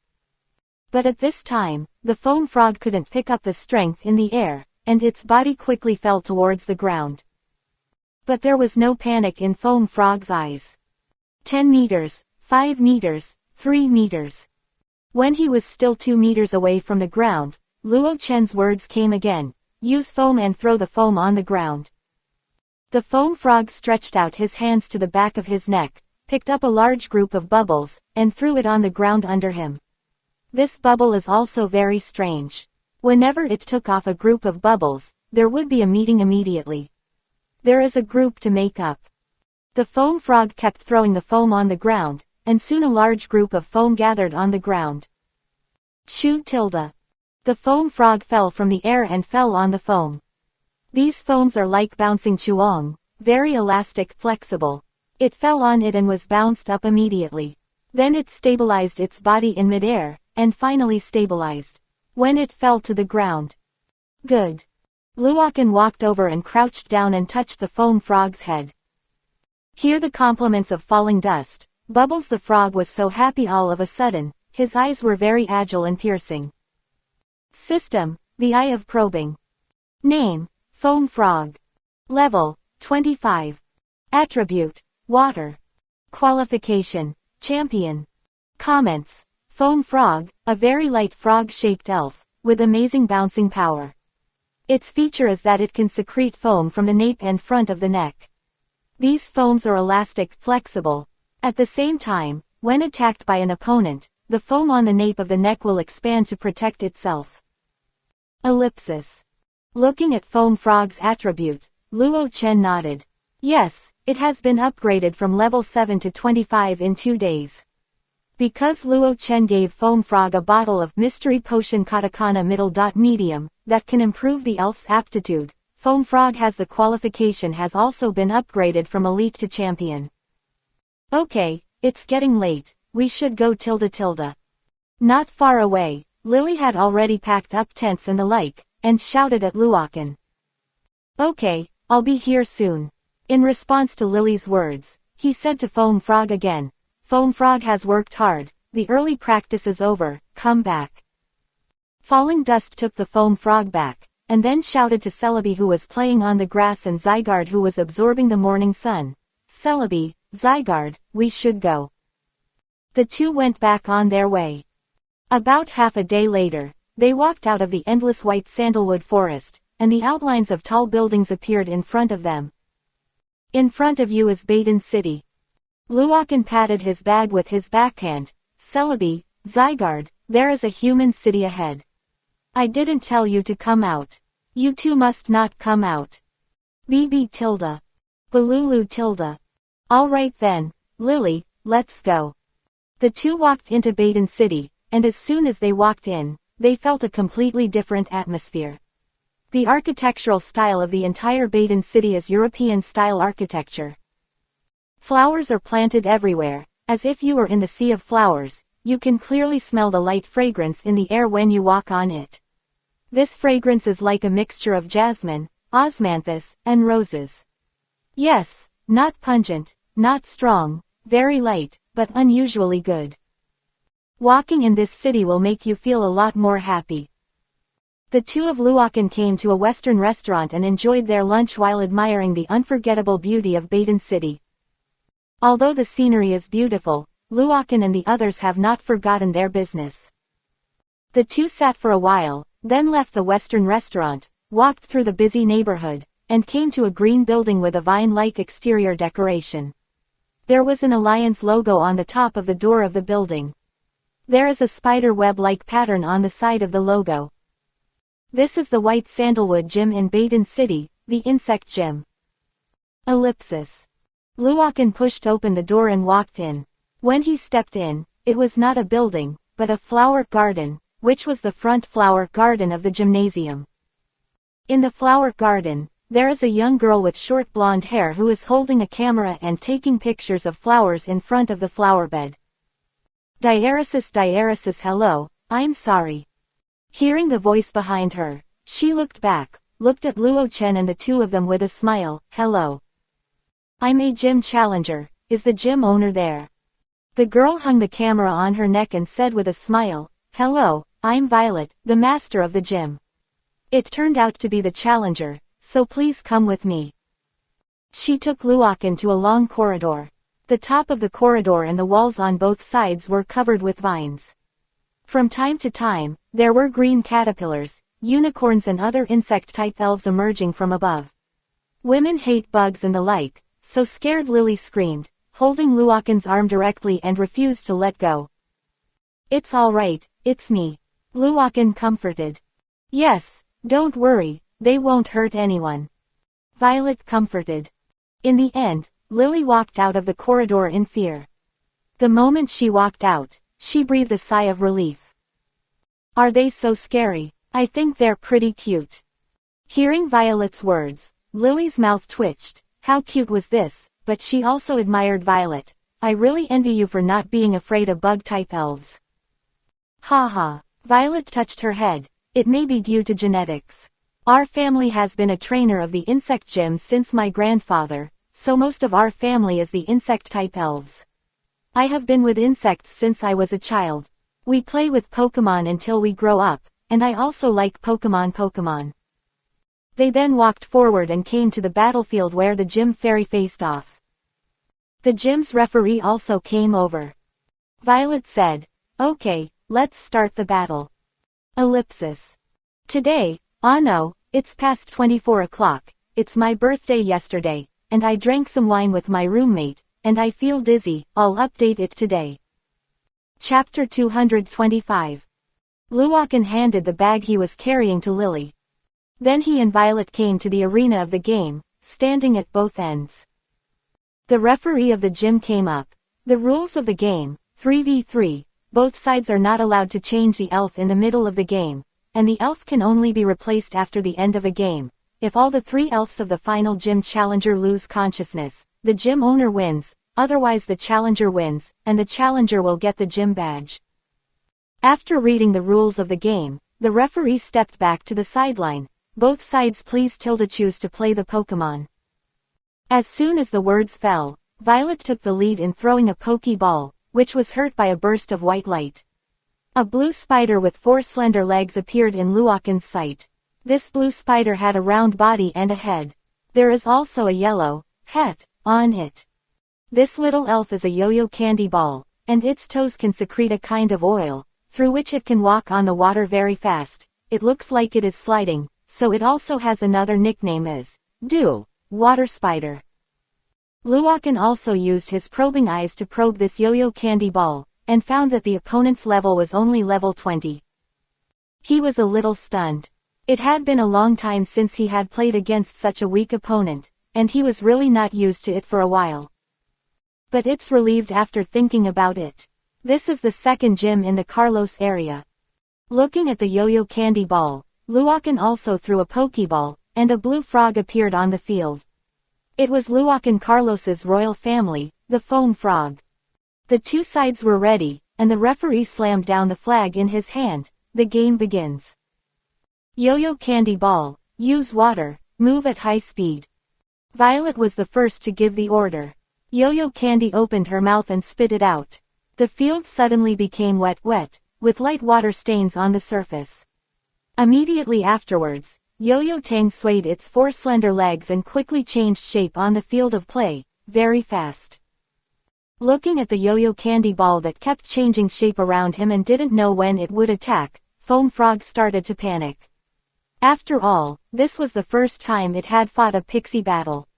But at this time, the foam frog couldn't pick up the strength in the air, and its body quickly fell towards the ground. But there was no panic in foam frog's eyes. 10 meters, 5 meters, 3 meters. When he was still 2 meters away from the ground, Luo Chen's words came again, use foam and throw the foam on the ground. The foam frog stretched out his hands to the back of his neck, picked up a large group of bubbles, and threw it on the ground under him. This bubble is also very strange. Whenever it took off a group of bubbles, there would be a meeting immediately. There is a group to make up. The foam frog kept throwing the foam on the ground, and soon a large group of foam gathered on the ground. Shu tilde. The foam frog fell from the air and fell on the foam. These foams are like bouncing chuang, very elastic, flexible. It fell on it and was bounced up immediately. Then it stabilized its body in midair, and finally stabilized. When it fell to the ground. Good. Luokan walked over and crouched down and touched the foam frog's head. Hear the compliments of falling dust. Bubbles the frog was so happy all of a sudden, his eyes were very agile and piercing. System, the eye of probing. Name, foam frog. Level, 25. Attribute, water. Qualification, champion. Comments, foam frog, a very light frog-shaped elf, with amazing bouncing power. Its feature is that it can secrete foam from the nape and front of the neck. These foams are elastic, flexible. At the same time, when attacked by an opponent, the foam on the nape of the neck will expand to protect itself. Ellipsis. Looking at foam frog's attribute, Luo Chen nodded. Yes, it has been upgraded from level 7 to 25 in 2 days. Because Luo Chen gave foam frog a bottle of mystery potion katakana middle.medium, that can improve the elf's aptitude, foam frog has the qualification has also been upgraded from elite to champion. Okay, it's getting late, we should go tilde. Not far away, Lily had already packed up tents and the like, and shouted at Luokan. Okay, I'll be here soon. In response to Lily's words, he said to Foam Frog again, Foam Frog has worked hard, the early practice is over, come back. Falling dust took the Foam Frog back, and then shouted to Celebi who was playing on the grass and Zygarde who was absorbing the morning sun. Celebi, Zygarde, we should go. The two went back on their way. About half a day later, they walked out of the endless white sandalwood forest, and the outlines of tall buildings appeared in front of them. In front of you is Baden City. Luokan patted his bag with his backhand. Celebi, Zygarde, there is a human city ahead. I didn't tell you to come out. You two must not come out. BB tilde. Balulu tilde. All right then, Lily, let's go. The two walked into Baden City, and as soon as they walked in, they felt a completely different atmosphere. The architectural style of the entire Baden City is European-style architecture. Flowers are planted everywhere, as if you were in the sea of flowers. You can clearly smell the light fragrance in the air when you walk on it. This fragrance is like a mixture of jasmine, osmanthus, and roses. Yes, not pungent, not strong, very light, but unusually good. Walking in this city will make you feel a lot more happy. The two of Luokan came to a Western restaurant and enjoyed their lunch while admiring the unforgettable beauty of Baden City. Although the scenery is beautiful, Luokan and the others have not forgotten their business. The two sat for a while, then left the Western restaurant, walked through the busy neighborhood, and came to a green building with a vine-like exterior decoration. There was an Alliance logo on the top of the door of the building. There is a spider web-like pattern on the side of the logo. This is the White Sandalwood Gym in Baden City, the insect gym. Ellipsis. Luokan pushed open the door and walked in. When he stepped in, it was not a building, but a flower garden, which was the front flower garden of the gymnasium. In the flower garden, there is a young girl with short blonde hair who is holding a camera and taking pictures of flowers in front of the flower bed. Diaresis, hello, I'm sorry. Hearing the voice behind her, she looked back, looked at Luo Chen and the two of them with a smile. Hello. I'm a gym challenger, is the gym owner there? The girl hung the camera on her neck and said with a smile, Hello, I'm Violet, the master of the gym. It turned out to be the challenger, so please come with me. She took Luokan to a long corridor. The top of the corridor and the walls on both sides were covered with vines. From time to time, there were green caterpillars, unicorns and other insect-type elves emerging from above. Women hate bugs and the like, so scared Lily screamed, holding Luokan's arm directly and refused to let go. "It's all right, it's me," Luokan comforted. "Yes, don't worry, they won't hurt anyone," Violet comforted. In the end, Lily walked out of the corridor in fear. The moment she walked out, she breathed a sigh of relief. "Are they so scary? I think they're pretty cute." Hearing Violet's words, Lily's mouth twitched. How cute was this? But she also admired Violet. "I really envy you for not being afraid of bug-type elves." "Ha ha." Violet touched her head. "It may be due to genetics. Our family has been a trainer of the insect gym since my grandfather, so most of our family is the insect-type elves. I have been with insects since I was a child. We play with Pokemon until we grow up, and I also like Pokemon. They then walked forward and came to the battlefield where the gym fairy faced off. The gym's referee also came over. Violet said, "Okay, let's start the battle." Ellipsis. "Today, no, it's past 24 o'clock, it's my birthday yesterday, and I drank some wine with my roommate, and I feel dizzy, I'll update it today." Chapter 225. Luokan handed the bag he was carrying to Lily. Then he and Violet came to the arena of the game, standing at both ends. The referee of the gym came up. The rules of the game, 3v3, both sides are not allowed to change the elf in the middle of the game, and the elf can only be replaced after the end of a game. If all the 3 elves of the final gym challenger lose consciousness, the gym owner wins, otherwise the challenger wins, and the challenger will get the gym badge. After reading the rules of the game, the referee stepped back to the sideline. "Both sides please choose to play the Pokemon." As soon as the words fell, Violet took the lead in throwing a Pokeball, which was hurt by a burst of white light. A blue spider with 4 slender legs appeared in Luokan's sight. This blue spider had a round body and a head. There is also a yellow hat on it. This little elf is a yo-yo candy ball, and its toes can secrete a kind of oil, through which it can walk on the water very fast. It looks like it is sliding, so it also has another nickname as water spider. Luokan also used his probing eyes to probe this yo-yo candy ball, and found that the opponent's level was only level 20. He was a little stunned. It had been a long time since he had played against such a weak opponent, and he was really not used to it for a while. But it's relieved after thinking about it. This is the second gym in the Carlos area. Looking at the yo-yo candy ball, Luokan also threw a Pokeball, and a blue frog appeared on the field. It was Luokan Carlos's royal family, the foam frog. The 2 sides were ready, and the referee slammed down the flag in his hand. The game begins. Yo-yo candy ball, use water, move at high speed. Violet was the first to give the order. Yo-yo candy opened her mouth and spit it out. The field suddenly became wet, with light water stains on the surface. Immediately afterwards, Yo-Yo Tang swayed its 4 slender legs and quickly changed shape on the field of play, very fast. Looking at the yo-yo candy ball that kept changing shape around him and didn't know when it would attack, Foam Frog started to panic. After all, this was the first time it had fought a pixie battle.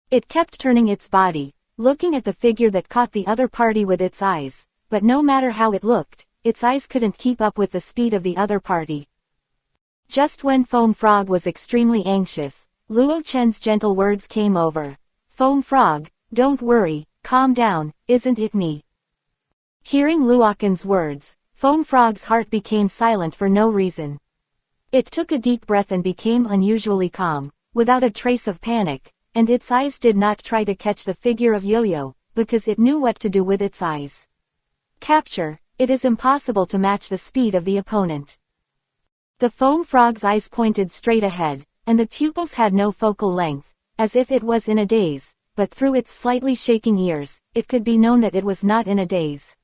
It kept turning its body, looking at the figure that caught the other party with its eyes, but no matter how it looked, its eyes couldn't keep up with the speed of the other party. Just when Foam Frog was extremely anxious, Luo Chen's gentle words came over. "Foam Frog, don't worry, calm down, isn't it me?" Hearing Luokan's words, Foam Frog's heart became silent for no reason. It took a deep breath and became unusually calm, without a trace of panic, and its eyes did not try to catch the figure of Yo-Yo, because it knew what to do with its eyes. Capture, it is impossible to match the speed of the opponent. The Foam Frog's eyes pointed straight ahead, and the pupils had no focal length, as if it was in a daze, but through its slightly shaking ears, it could be known that it was not in a daze.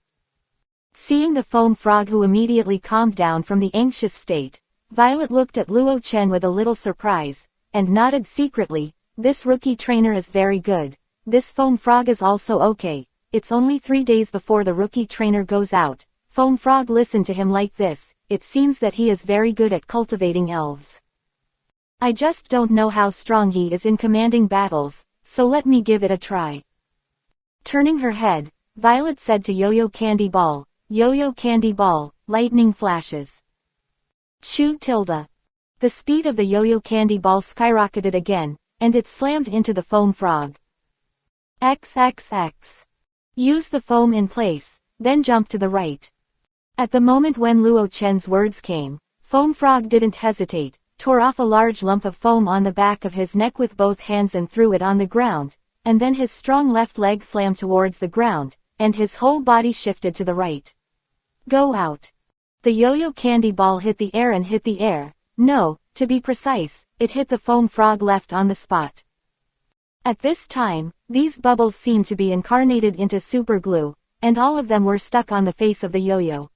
Seeing the Foam Frog, who immediately calmed down from the anxious state, Violet looked at Luo Chen with a little surprise, and nodded secretly. "This rookie trainer is very good. this foam frog is also okay. It's only 3 days before the rookie trainer goes out. Foam frog listened to him like this. It seems that he is very good at cultivating elves. I just don't know how strong he is in commanding battles, so let me give it a try. Turning her head, Violet said to Yo-Yo Candy Ball, Yo-Yo Candy Ball, lightning flashes. Shoo tilde. The speed of the Yo-Yo Candy Ball skyrocketed again, and it slammed into the foam frog. XXX. Use the foam in place, then jump to the right. At the moment when Luo Chen's words came, Foam Frog didn't hesitate, tore off a large lump of foam on the back of his neck with both hands and threw it on the ground, and then his strong left leg slammed towards the ground, and his whole body shifted to the right. Go out. The Yo-Yo Candy Ball hit the air and hit the air. No, to be precise, it hit the foam frog left on the spot. At this time, these bubbles seemed to be incarnated into super glue, and all of them were stuck on the face of the yo-yo.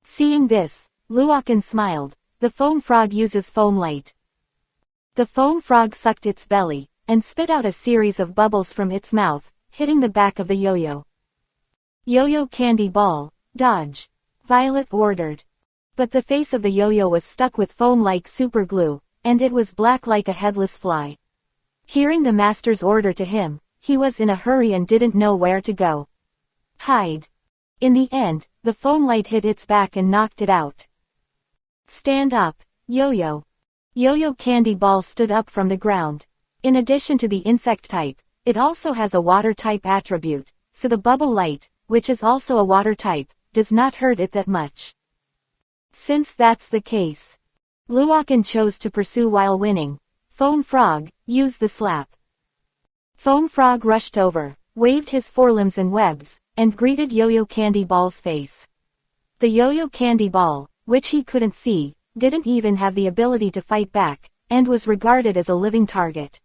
Seeing this, Luokan smiled. The foam frog uses foam light. The foam frog sucked its belly, and spit out a series of bubbles from its mouth, hitting the back of the yo-yo. Yo-Yo Candy Ball, dodge. Violet ordered. But the face of the yo-yo was stuck with foam like super glue, and it was black like a headless fly. Hearing the master's order to him, he was in a hurry and didn't know where to go. Hide. In the end, the foam light hit its back and knocked it out. Stand up, yo-yo. Yo-Yo Candy Ball stood up from the ground. In addition to the insect type, it also has a water type attribute, so the bubble light, which is also a water type, does not hurt it that much. Since that's the case, Luokan chose to pursue while winning. Foam Frog, use the slap. Foam Frog rushed over, waved his forelimbs and webs, and greeted Yo-Yo Candy Ball's face. The Yo-Yo Candy Ball, which he couldn't see, didn't even have the ability to fight back, and was regarded as a living target.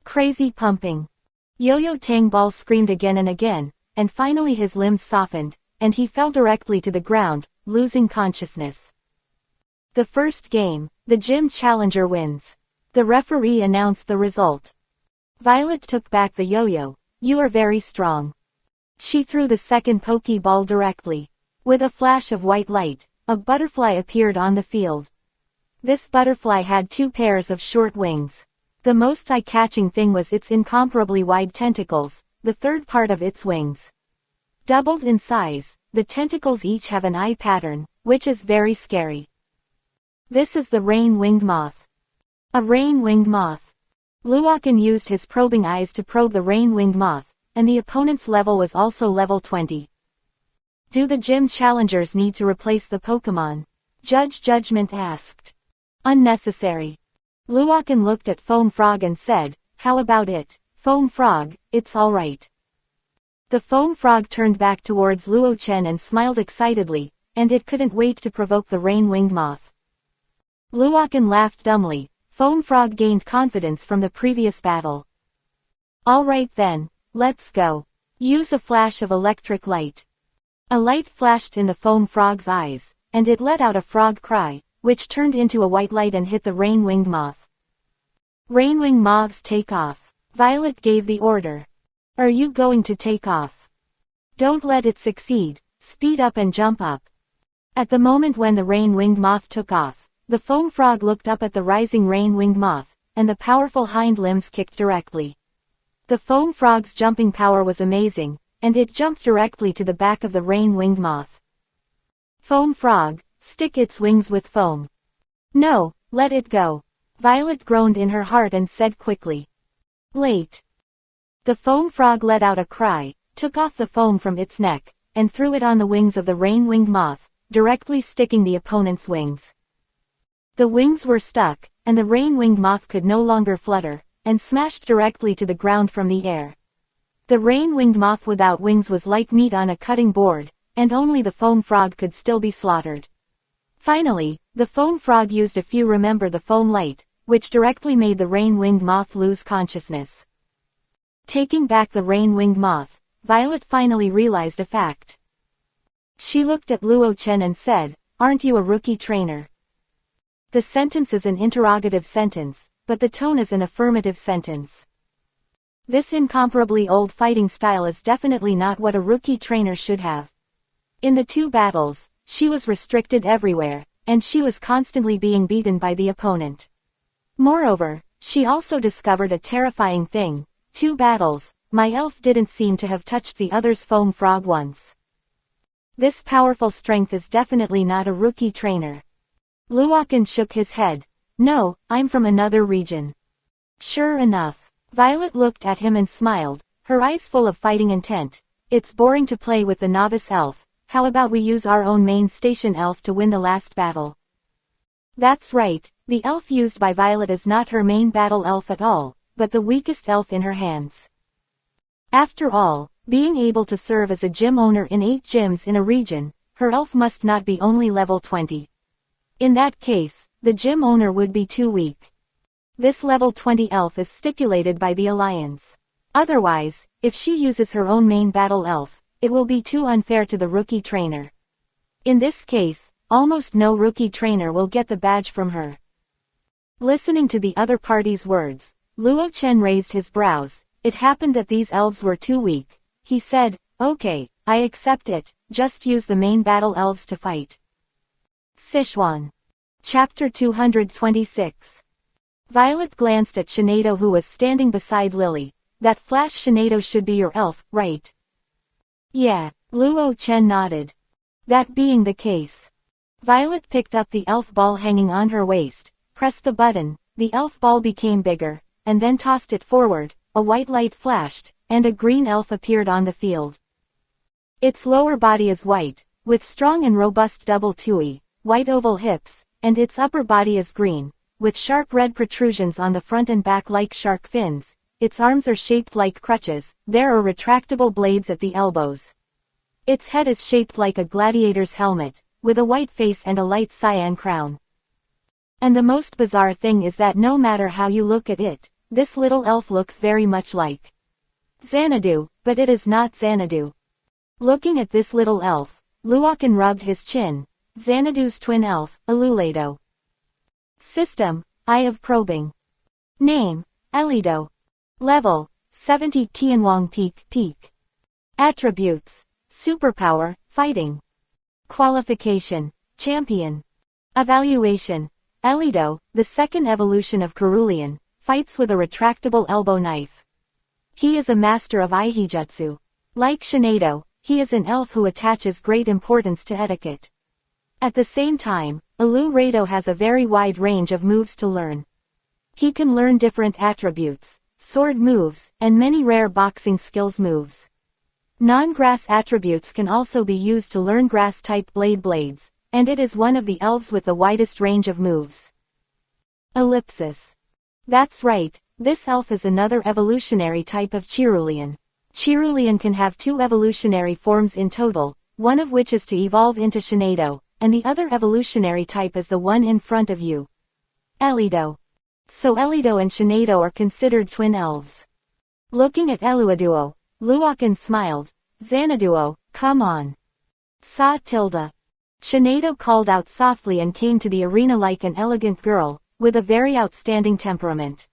Crazy pumping. Yo-Yo Tang Ball screamed again and again, and finally his limbs softened, and he fell directly to the ground, losing consciousness. The first game, the gym challenger wins. The referee announced the result. Violet took back the yo-yo. You are very strong. She threw the second Pokeball directly. With a flash of white light, a butterfly appeared on the field. This butterfly had 2 pairs of short wings. The most eye-catching thing was its incomparably wide tentacles, the third part of its wings. Doubled in size, the tentacles each have an eye pattern, which is very scary. This is the rain-winged moth. A rain-winged moth. Luokan used his probing eyes to probe the rain-winged moth, and the opponent's level was also level 20. Do the gym challengers need to replace the Pokemon? Judge Judgment asked. Unnecessary. Luokan looked at Foam Frog and said, how about it, Foam Frog, it's alright. The Foam Frog turned back towards Luo Chen and smiled excitedly, and it couldn't wait to provoke the rain-winged moth. Luokan laughed dumbly. Foam Frog gained confidence from the previous battle. Alright then, let's go. Use a flash of electric light. A light flashed in the Foam Frog's eyes, and it let out a frog cry, which turned into a white light and hit the rain-winged moth. Rain-winged moths take off. Violet gave the order. Are you going to take off? Don't let it succeed, speed up and jump up. At the moment when the rain-winged moth took off, the Foam Frog looked up at the rising rain-winged moth, and the powerful hind limbs kicked directly. The Foam Frog's jumping power was amazing, and it jumped directly to the back of the rain-winged moth. Foam Frog, stick its wings with foam. No, let it go. Violet groaned in her heart and said quickly. Late. The Foam Frog let out a cry, took off the foam from its neck, and threw it on the wings of the rain-winged moth, directly sticking the opponent's wings. The wings were stuck, and the rain-winged moth could no longer flutter, and smashed directly to the ground from the air. The rain-winged moth without wings was like meat on a cutting board, and only the Foam Frog could still be slaughtered. Finally, the Foam Frog used a few remember the foam light, which directly made the rain-winged moth lose consciousness. Taking back the rain-winged moth, Violet finally realized a fact. She looked at Luo Chen and said, aren't you a rookie trainer? The sentence is an interrogative sentence, but the tone is an affirmative sentence. This incomparably old fighting style is definitely not what a rookie trainer should have. In the 2 battles, she was restricted everywhere, and she was constantly being beaten by the opponent. Moreover, she also discovered a terrifying thing: 2 battles, my elf didn't seem to have touched the other's foam frog once. This powerful strength is definitely not a rookie trainer. Luokan shook his head. No, I'm from another region. Sure enough, Violet looked at him and smiled, her eyes full of fighting intent. It's boring to play with the novice elf, how about we use our own main station elf to win the last battle? That's right, the elf used by Violet is not her main battle elf at all, but the weakest elf in her hands. After all, being able to serve as a gym owner in 8 gyms in a region, her elf must not be only level 20. In that case, the gym owner would be too weak. This level 20 elf is stipulated by the alliance. Otherwise, if she uses her own main battle elf, it will be too unfair to the rookie trainer. In this case, almost no rookie trainer will get the badge from her. Listening to the other party's words, Luo Chen raised his brows. It happened that these elves were too weak. He said, okay, I accept it, just use the main battle elves to fight. Sichuan. Chapter 226. Violet glanced at Shinado, who was standing beside Lily. That Flash Shinado should be your elf, right? Yeah, Luo Chen nodded. That being the case. Violet picked up the elf ball hanging on her waist, pressed the button, the elf ball became bigger, and then tossed it forward. A white light flashed, and a green elf appeared on the field. Its lower body is white, with strong and robust double tui, white oval hips, and its upper body is green, with sharp red protrusions on the front and back like shark fins. Its arms are shaped like crutches, there are retractable blades at the elbows. Its head is shaped like a gladiator's helmet, with a white face and a light cyan crown. And the most bizarre thing is that no matter how you look at it, this little elf looks very much like Xanadu, but it is not Xanadu. Looking at this little elf, Luokan rubbed his chin. Xanadu's twin elf, Alulado. System, Eye of Probing. Name, Elido. Level, 70 Tianwang Peak. Attributes, Superpower, Fighting. Qualification, Champion. Evaluation, Elido, the second evolution of Cerulean, fights with a retractable elbow knife. He is a master of Aihijutsu. Like Shinado, he is an elf who attaches great importance to etiquette. At the same time, Alulado has a very wide range of moves to learn. He can learn different attributes, sword moves, and many rare boxing skills moves. Non-grass attributes can also be used to learn grass-type blades, and it is one of the elves with the widest range of moves. Ellipsis. That's right, this elf is another evolutionary type of Cerulean. Cerulean can have 2 evolutionary forms in total, one of which is to evolve into Shinado, and the other evolutionary type is the one in front of you. Elido. So Elido and Shinado are considered twin elves. Looking at Eluaduo, Luokan smiled. Xanaduo, come on. Sa tilde. Shinado called out softly and came to the arena like an elegant girl, with a very outstanding temperament.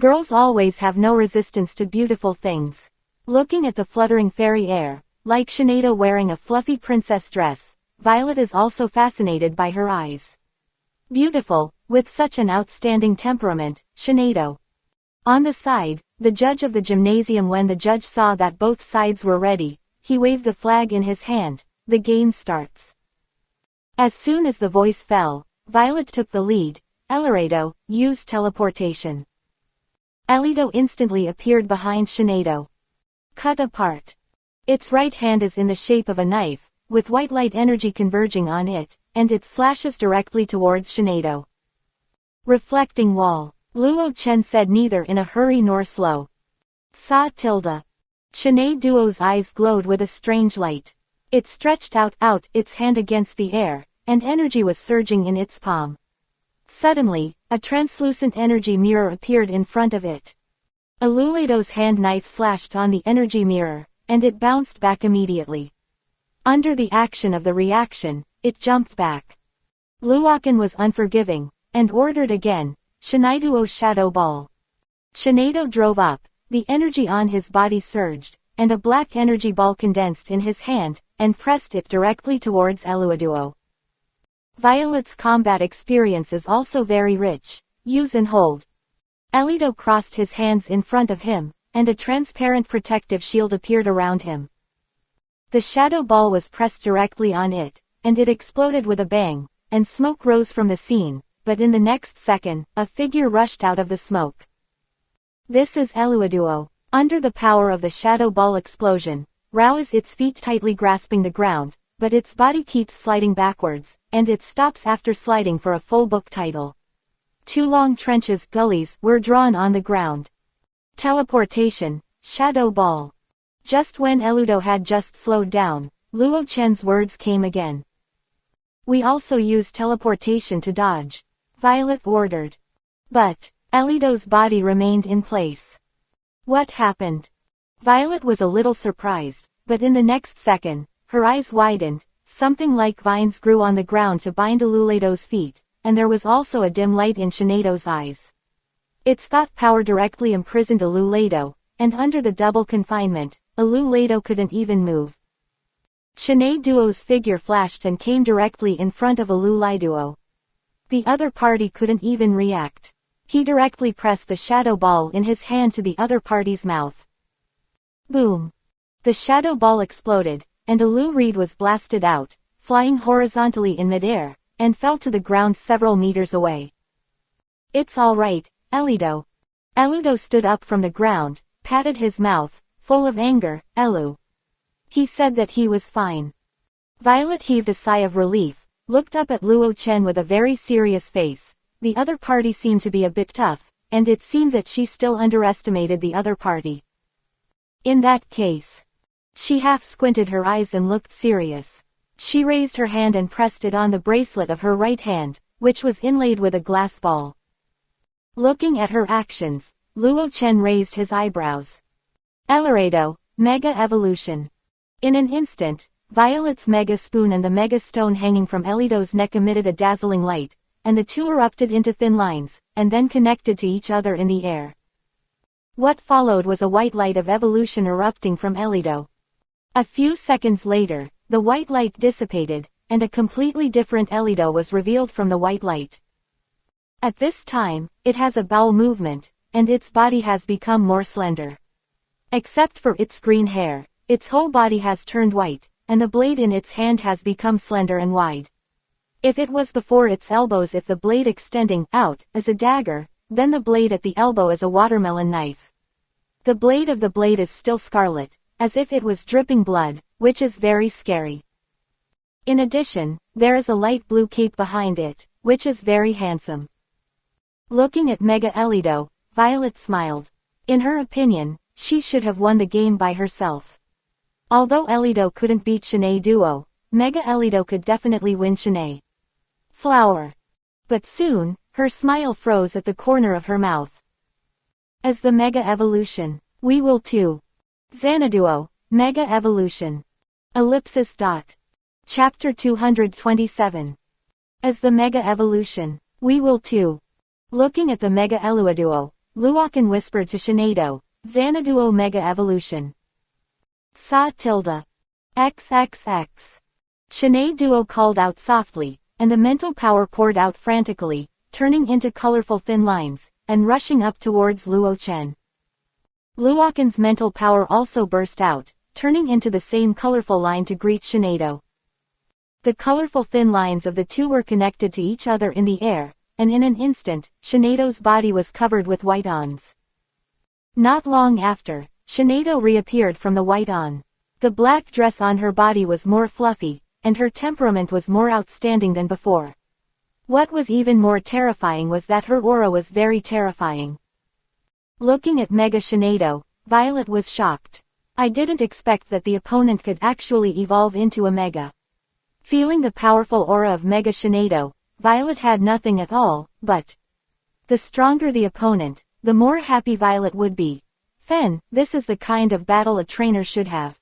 Girls always have no resistance to beautiful things. Looking at the fluttering fairy air, like Shinado wearing a fluffy princess dress, Violet is also fascinated by her eyes. Beautiful, with such an outstanding temperament, Shinado. On the side, the judge of the gymnasium. When the judge saw that both sides were ready, he waved the flag in his hand. The game starts. As soon as the voice fell, Violet took the lead. Eldorado, use teleportation. Elido instantly appeared behind Shinado. Cut apart. Its right hand is in the shape of a knife, with white light energy converging on it, and it slashes directly towards Shinado. Reflecting wall. Luo Chen said neither in a hurry nor slow. Sa tilde. Shinado's eyes glowed with a strange light. It stretched out its hand against the air, and energy was surging in its palm. Suddenly, a translucent energy mirror appeared in front of it. Alulado's hand knife slashed on the energy mirror, and it bounced back immediately. Under the action of the reaction, it jumped back. Luokan was unforgiving, and ordered again, Shinado Shadow Ball. Shinado drove up, The energy on his body surged, and a black energy ball condensed in his hand, and pressed it directly towards Eluaduo. Violet's combat experience is also very rich. Use and hold. Elido crossed his hands in front of him, and a transparent protective shield appeared around him. The shadow ball was pressed directly on it, and it exploded with a bang, and smoke rose from the scene, but in the next second, a figure rushed out of the smoke. This is Eluaduo. Under the power of the shadow ball explosion, Rao is its feet tightly grasping the ground, but its body keeps sliding backwards, and it stops after sliding for a full book title. 2 long trenches, gullies, were drawn on the ground. Teleportation, shadow ball. Just when Eludo had just slowed down, Luo Chen's words came again. We also use teleportation to dodge, Violet ordered. But Elido's body remained in place. What happened? Violet was a little surprised, but in the next second, her eyes widened, something like vines grew on the ground to bind Eluleido's feet, and there was also a dim light in Shineido's eyes. Its thought power directly imprisoned Eluleido, and under the double confinement, Eluleido couldn't even move. Shineiduo's figure flashed and came directly in front of Eluleiduo. The other party couldn't even react. He directly pressed the shadow ball in his hand to the other party's mouth. Boom! The shadow ball exploded, and Elu Reed was blasted out, flying horizontally in midair, and fell to the ground several meters away. It's all right, Elido. Eludo stood up from the ground, patted his mouth, full of anger. Elu. He said that he was fine. Violet heaved a sigh of relief, looked up at Luo Chen with a very serious face. The other party seemed to be a bit tough, and it seemed that she still underestimated the other party. In that case. She half squinted her eyes and looked serious. She raised her hand and pressed it on the bracelet of her right hand, which was inlaid with a glass ball. Looking at her actions, Luo Chen raised his eyebrows. Eldorado, Mega Evolution. In an instant, Violet's Mega Spoon and the Mega Stone hanging from Elido's neck emitted a dazzling light, and the two erupted into thin lines, and then connected to each other in the air. What followed was a white light of evolution erupting from Elido. A few seconds later, the white light dissipated, and a completely different Elido was revealed from the white light. At this time, it has a bowel movement, and its body has become more slender. Except for its green hair, its whole body has turned white, and the blade in its hand has become slender and wide. If it was before its elbows, if the blade extending out as a dagger, then the blade at the elbow is a watermelon knife. The blade of the blade is still scarlet, as if it was dripping blood, which is very scary. In addition, there is a light blue cape behind it, which is very handsome. Looking at Mega Elido, Violet smiled. In her opinion, she should have won the game by herself. Although Elido couldn't beat Shineiduo, Mega Elido could definitely win Shinei. Flower. But soon, her smile froze at the corner of her mouth. As the Mega Evolution, we will too. Xanaduo, Mega Evolution. Ellipsis. Chapter 227. As the Mega Evolution, we will too. Looking at the Mega Eluaduo, Luokan whispered to Shineido, Xanaduo Mega Evolution. Sa tilde. XXX. Shineiduo called out softly, and the mental power poured out frantically, turning into colorful thin lines, and rushing up towards Luo Chen. Luokan's mental power also burst out, turning into the same colorful line to greet Shineido. The colorful thin lines of the two were connected to each other in the air, and in an instant, Shineido's body was covered with white ons. Not long after, Shineido reappeared from the white on. The black dress on her body was more fluffy, and her temperament was more outstanding than before. What was even more terrifying was that her aura was very terrifying. Looking at Mega Shineido, Violet was shocked. I didn't expect that the opponent could actually evolve into a Mega. Feeling the powerful aura of Mega Shineido, Violet had nothing at all, but the stronger the opponent, the more happy Violet would be. This is the kind of battle a trainer should have.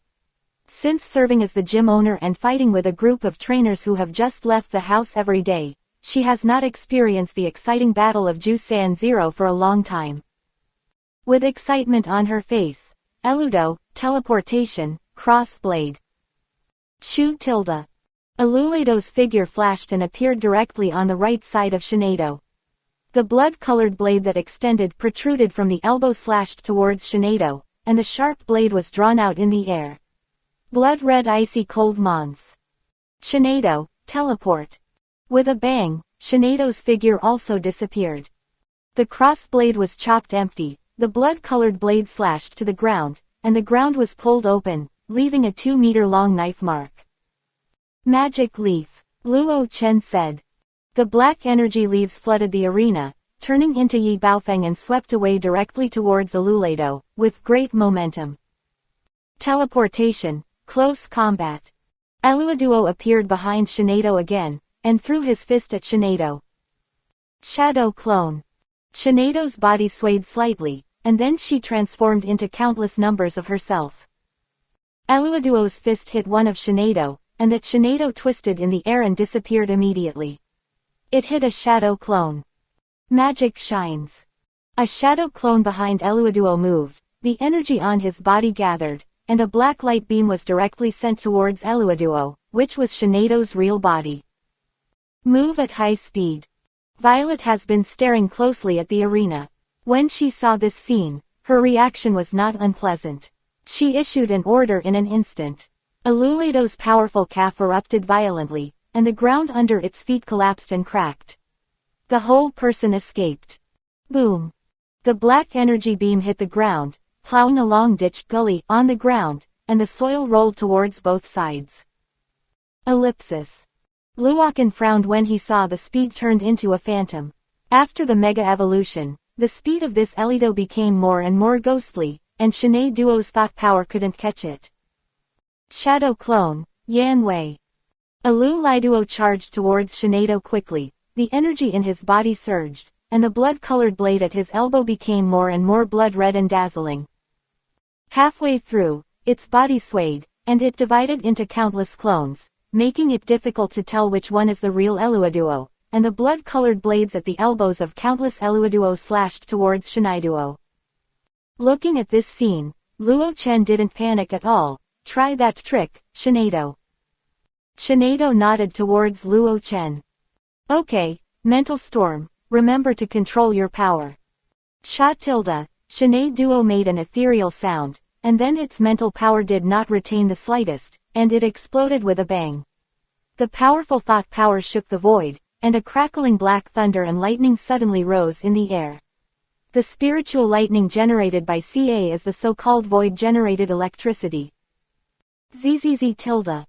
Since serving as the gym owner and fighting with a group of trainers who have just left the house every day, she has not experienced the exciting battle of Jusan Zero for a long time. With excitement on her face. Eludo, teleportation, cross-blade. Shu tilde. Eluledo's figure flashed and appeared directly on the right side of Shinado. The blood-colored blade that extended protruded from the elbow slashed towards Shinado, and the sharp blade was drawn out in the air. Blood-red icy cold mons. Shinado, teleport. With a bang, Shinado's figure also disappeared. The cross-blade was chopped empty, the blood-colored blade slashed to the ground, and the ground was pulled open, leaving a 2-meter-long knife mark. Magic leaf, Luo Chen said. The black energy leaves flooded the arena, turning into Yi Baofeng and swept away directly towards Eluledo, with great momentum. Teleportation, close combat. Eluaduo appeared behind Shinado again, and threw his fist at Shinado. Shadow clone. Shinado's body swayed slightly, and then she transformed into countless numbers of herself. Eluaduo's fist hit one of Shinado, and that Shinado twisted in the air and disappeared immediately. It hit a shadow clone. Magic shines. A shadow clone behind Eluaduo moved, the energy on his body gathered, and a black light beam was directly sent towards Eluaduo, which was Shinado's real body. Move at high speed. Violet has been staring closely at the arena. When she saw this scene, her reaction was not unpleasant. She issued an order in an instant. Eluledo's powerful calf erupted violently, and the ground under its feet collapsed and cracked. The whole person escaped. Boom! The black energy beam hit the ground, plowing a long ditch gully on the ground, and the soil rolled towards both sides. Ellipsis. Luokan frowned when he saw the speed turned into a phantom. After the mega evolution, the speed of this Elido became more and more ghostly, and Shinai Duo's thought power couldn't catch it. Shadow clone, Yan Wei. Eluliduo charged towards Shinado quickly, the energy in his body surged, and the blood-colored blade at his elbow became more and more blood-red and dazzling. Halfway through, its body swayed, and it divided into countless clones, making it difficult to tell which one is the real Eluaduo, and the blood-colored blades at the elbows of countless Eluaduo slashed towards Shinaiduo. Looking at this scene, Luo Chen didn't panic at all. Try that trick, Shinado. Shinado nodded towards Luo Chen. Okay, mental storm, remember to control your power. Sha tilde, Shinai Duo made an ethereal sound, and then its mental power did not retain the slightest, and it exploded with a bang. The powerful thought power shook the void, and a crackling black thunder and lightning suddenly rose in the air. The spiritual lightning generated by Ca is the so-called void-generated electricity. ZZZ tilde.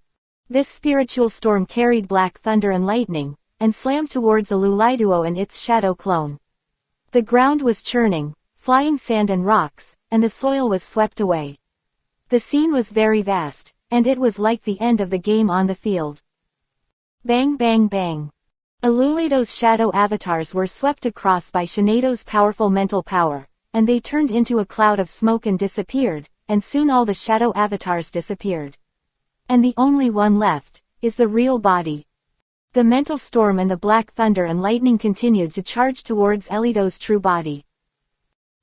This spiritual storm carried black thunder and lightning, and slammed towards Eluliduo and its shadow clone. The ground was churning, flying sand and rocks, and the soil was swept away. The scene was very vast, and it was like the end of the game on the field. Bang bang bang. Elulido's shadow avatars were swept across by Shinado's powerful mental power, and they turned into a cloud of smoke and disappeared, and soon all the shadow avatars disappeared. And the only one left is the real body. The mental storm and the black thunder and lightning continued to charge towards Elido's true body.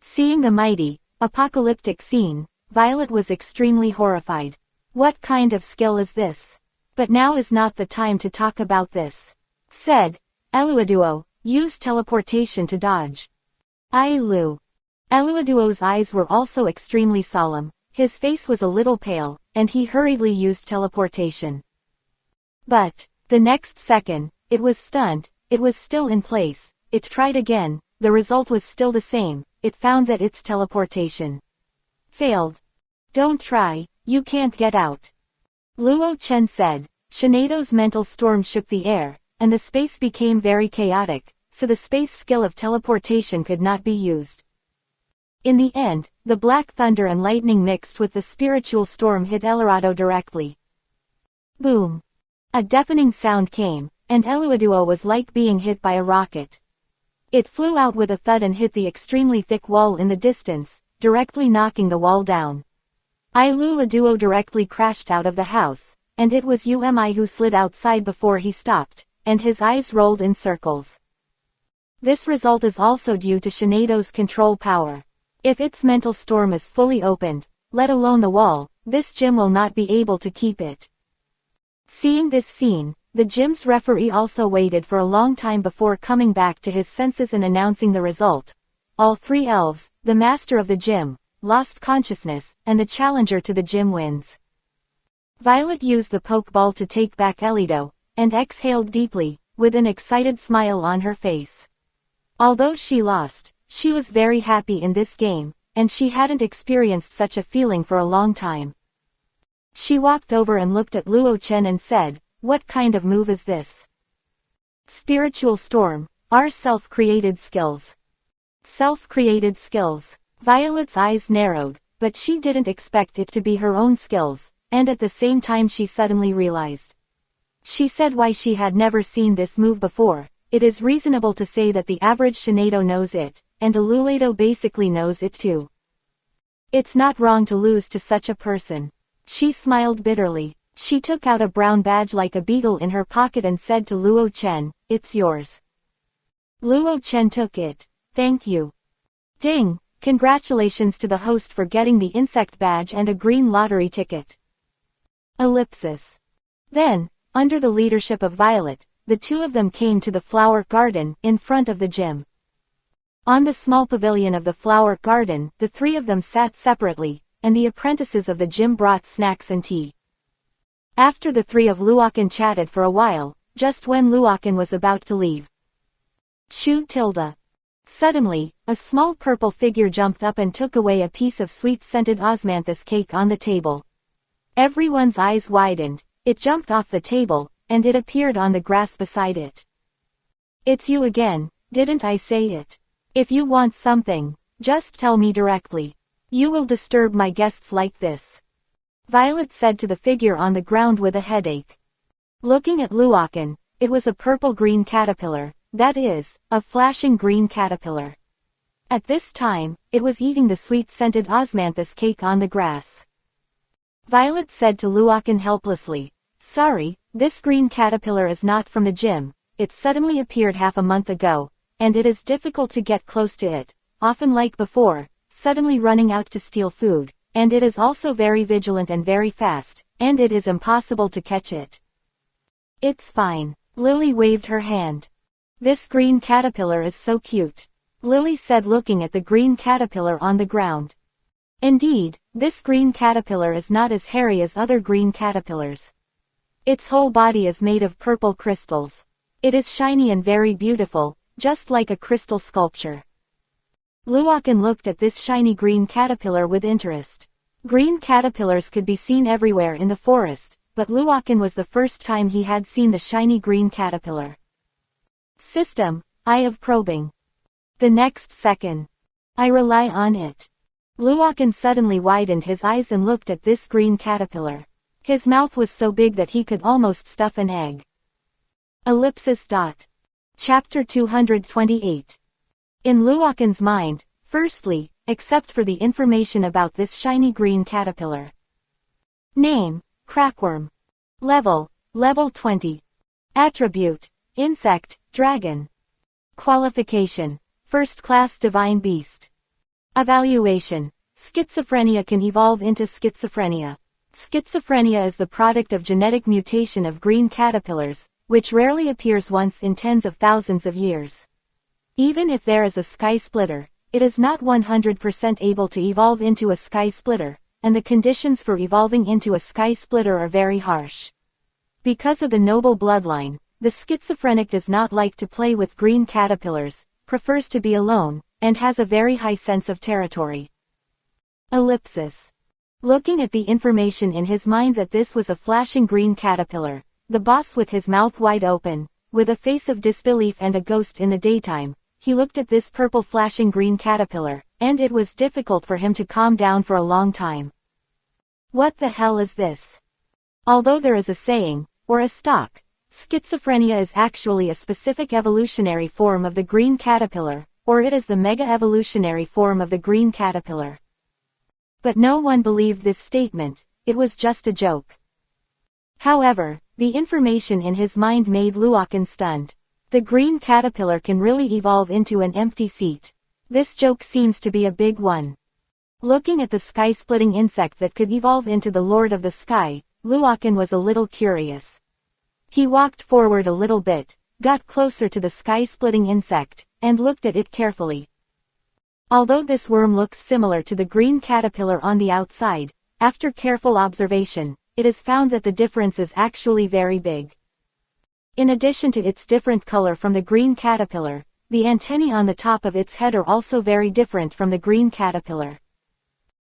Seeing the mighty, apocalyptic scene, Violet was extremely horrified. What kind of skill is this? But now is not the time to talk about this. Said, Eluaduo, use teleportation to dodge. Ailu. Eluaduo's eyes were also extremely solemn, his face was a little pale, and he hurriedly used teleportation. But, the next second, it was stunned, it was still in place, it tried again, the result was still the same, it found that its teleportation failed. Don't try, you can't get out. Luo Chen said. Shinado's mental storm shook the air, and the space became very chaotic, so the space skill of teleportation could not be used. In the end, the black thunder and lightning mixed with the spiritual storm hit Eldorado directly. Boom! A deafening sound came, and Eluaduo was like being hit by a rocket. It flew out with a thud and hit the extremely thick wall in the distance, directly knocking the wall down. Eluaduo directly crashed out of the house, and it was Umi who slid outside before he stopped, and his eyes rolled in circles. This result is also due to Shinado's control power. If its mental storm is fully opened, let alone the wall, this gym will not be able to keep it. Seeing this scene, the gym's referee also waited for a long time before coming back to his senses and announcing the result. All three elves, the master of the gym, lost consciousness, and the challenger to the gym wins. Violet used the pokeball to take back Elido, and exhaled deeply, with an excited smile on her face. Although she lost, she was very happy in this game, and she hadn't experienced such a feeling for a long time. She walked over and looked at Luo Chen and said, "What kind of move is this?" "Spiritual Storm, our self-created skills." Self-created skills. Violet's eyes narrowed, but she didn't expect it to be her own skills, and at the same time she suddenly realized. She said why she had never seen this move before. It is reasonable to say that the average Shinado knows it, and a Lulado basically knows it too. It's not wrong to lose to such a person. She smiled bitterly. She took out a brown badge like a beetle in her pocket and said to Luo Chen, "It's yours." Luo Chen took it. "Thank you." Ding! Congratulations to the host for getting the insect badge and a green lottery ticket. Ellipsis. Then, under the leadership of Violet, the two of them came to the flower garden, in front of the gym. On the small pavilion of the flower garden, the three of them sat separately, and the apprentices of the gym brought snacks and tea. After the three of Luokan chatted for a while, just when Luokan was about to leave. Shu tilde. Suddenly, a small purple figure jumped up and took away a piece of sweet-scented osmanthus cake on the table. Everyone's eyes widened. It jumped off the table, and it appeared on the grass beside it. "It's you again, didn't I say it? If you want something, just tell me directly. You will disturb my guests like this," Violet said to the figure on the ground with a headache. Looking at Luokan, it was a purple-green caterpillar, that is, a flashing green caterpillar. At this time, it was eating the sweet-scented osmanthus cake on the grass. Violet said to Luokan helplessly, "Sorry, this green caterpillar is not from the gym. It suddenly appeared half a month ago, and it is difficult to get close to it, often like before, suddenly running out to steal food, and it is also very vigilant and very fast, and it is impossible to catch it." "It's fine." Lily waved her hand. "This green caterpillar is so cute," Lily said looking at the green caterpillar on the ground. Indeed, this green caterpillar is not as hairy as other green caterpillars. Its whole body is made of purple crystals. It is shiny and very beautiful, just like a crystal sculpture. Luokan looked at this shiny green caterpillar with interest. Green caterpillars could be seen everywhere in the forest, but Luokan was the first time he had seen the shiny green caterpillar. System, eye of probing. The next second. I rely on it. Luokan suddenly widened his eyes and looked at this green caterpillar. His mouth was so big that he could almost stuff an egg. Ellipsis. Chapter 228. In Luokan's mind, firstly, except for the information about this shiny green caterpillar. Name, Crackworm. Level, level 20. Attribute, insect, dragon. Qualification, first-class divine beast. Evaluation, schizophrenia can evolve into schizophrenia. Schizophrenia is the product of genetic mutation of green caterpillars, which rarely appears once in tens of thousands of years. Even if there is a sky splitter, it is not 100% able to evolve into a sky splitter, and the conditions for evolving into a sky splitter are very harsh. Because of the noble bloodline, the schizophrenic does not like to play with green caterpillars, prefers to be alone, and has a very high sense of territory. Ellipsis. Looking at the information in his mind that this was a flashing green caterpillar, the boss with his mouth wide open, with a face of disbelief and a ghost in the daytime, he looked at this purple flashing green caterpillar, and it was difficult for him to calm down for a long time. What the hell is this? Although there is a saying, or a stock, schizophrenia is actually a specific evolutionary form of the green caterpillar, or it is the mega-evolutionary form of the green caterpillar. But no one believed this statement, it was just a joke. However, the information in his mind made Luokan stunned. The green caterpillar can really evolve into an empty seat. This joke seems to be a big one. Looking at the sky-splitting insect that could evolve into the Lord of the Sky, Luokan was a little curious. He walked forward a little bit, got closer to the sky-splitting insect, and looked at it carefully. Although this worm looks similar to the green caterpillar on the outside, after careful observation, it is found that the difference is actually very big. In addition to its different color from the green caterpillar, the antennae on the top of its head are also very different from the green caterpillar.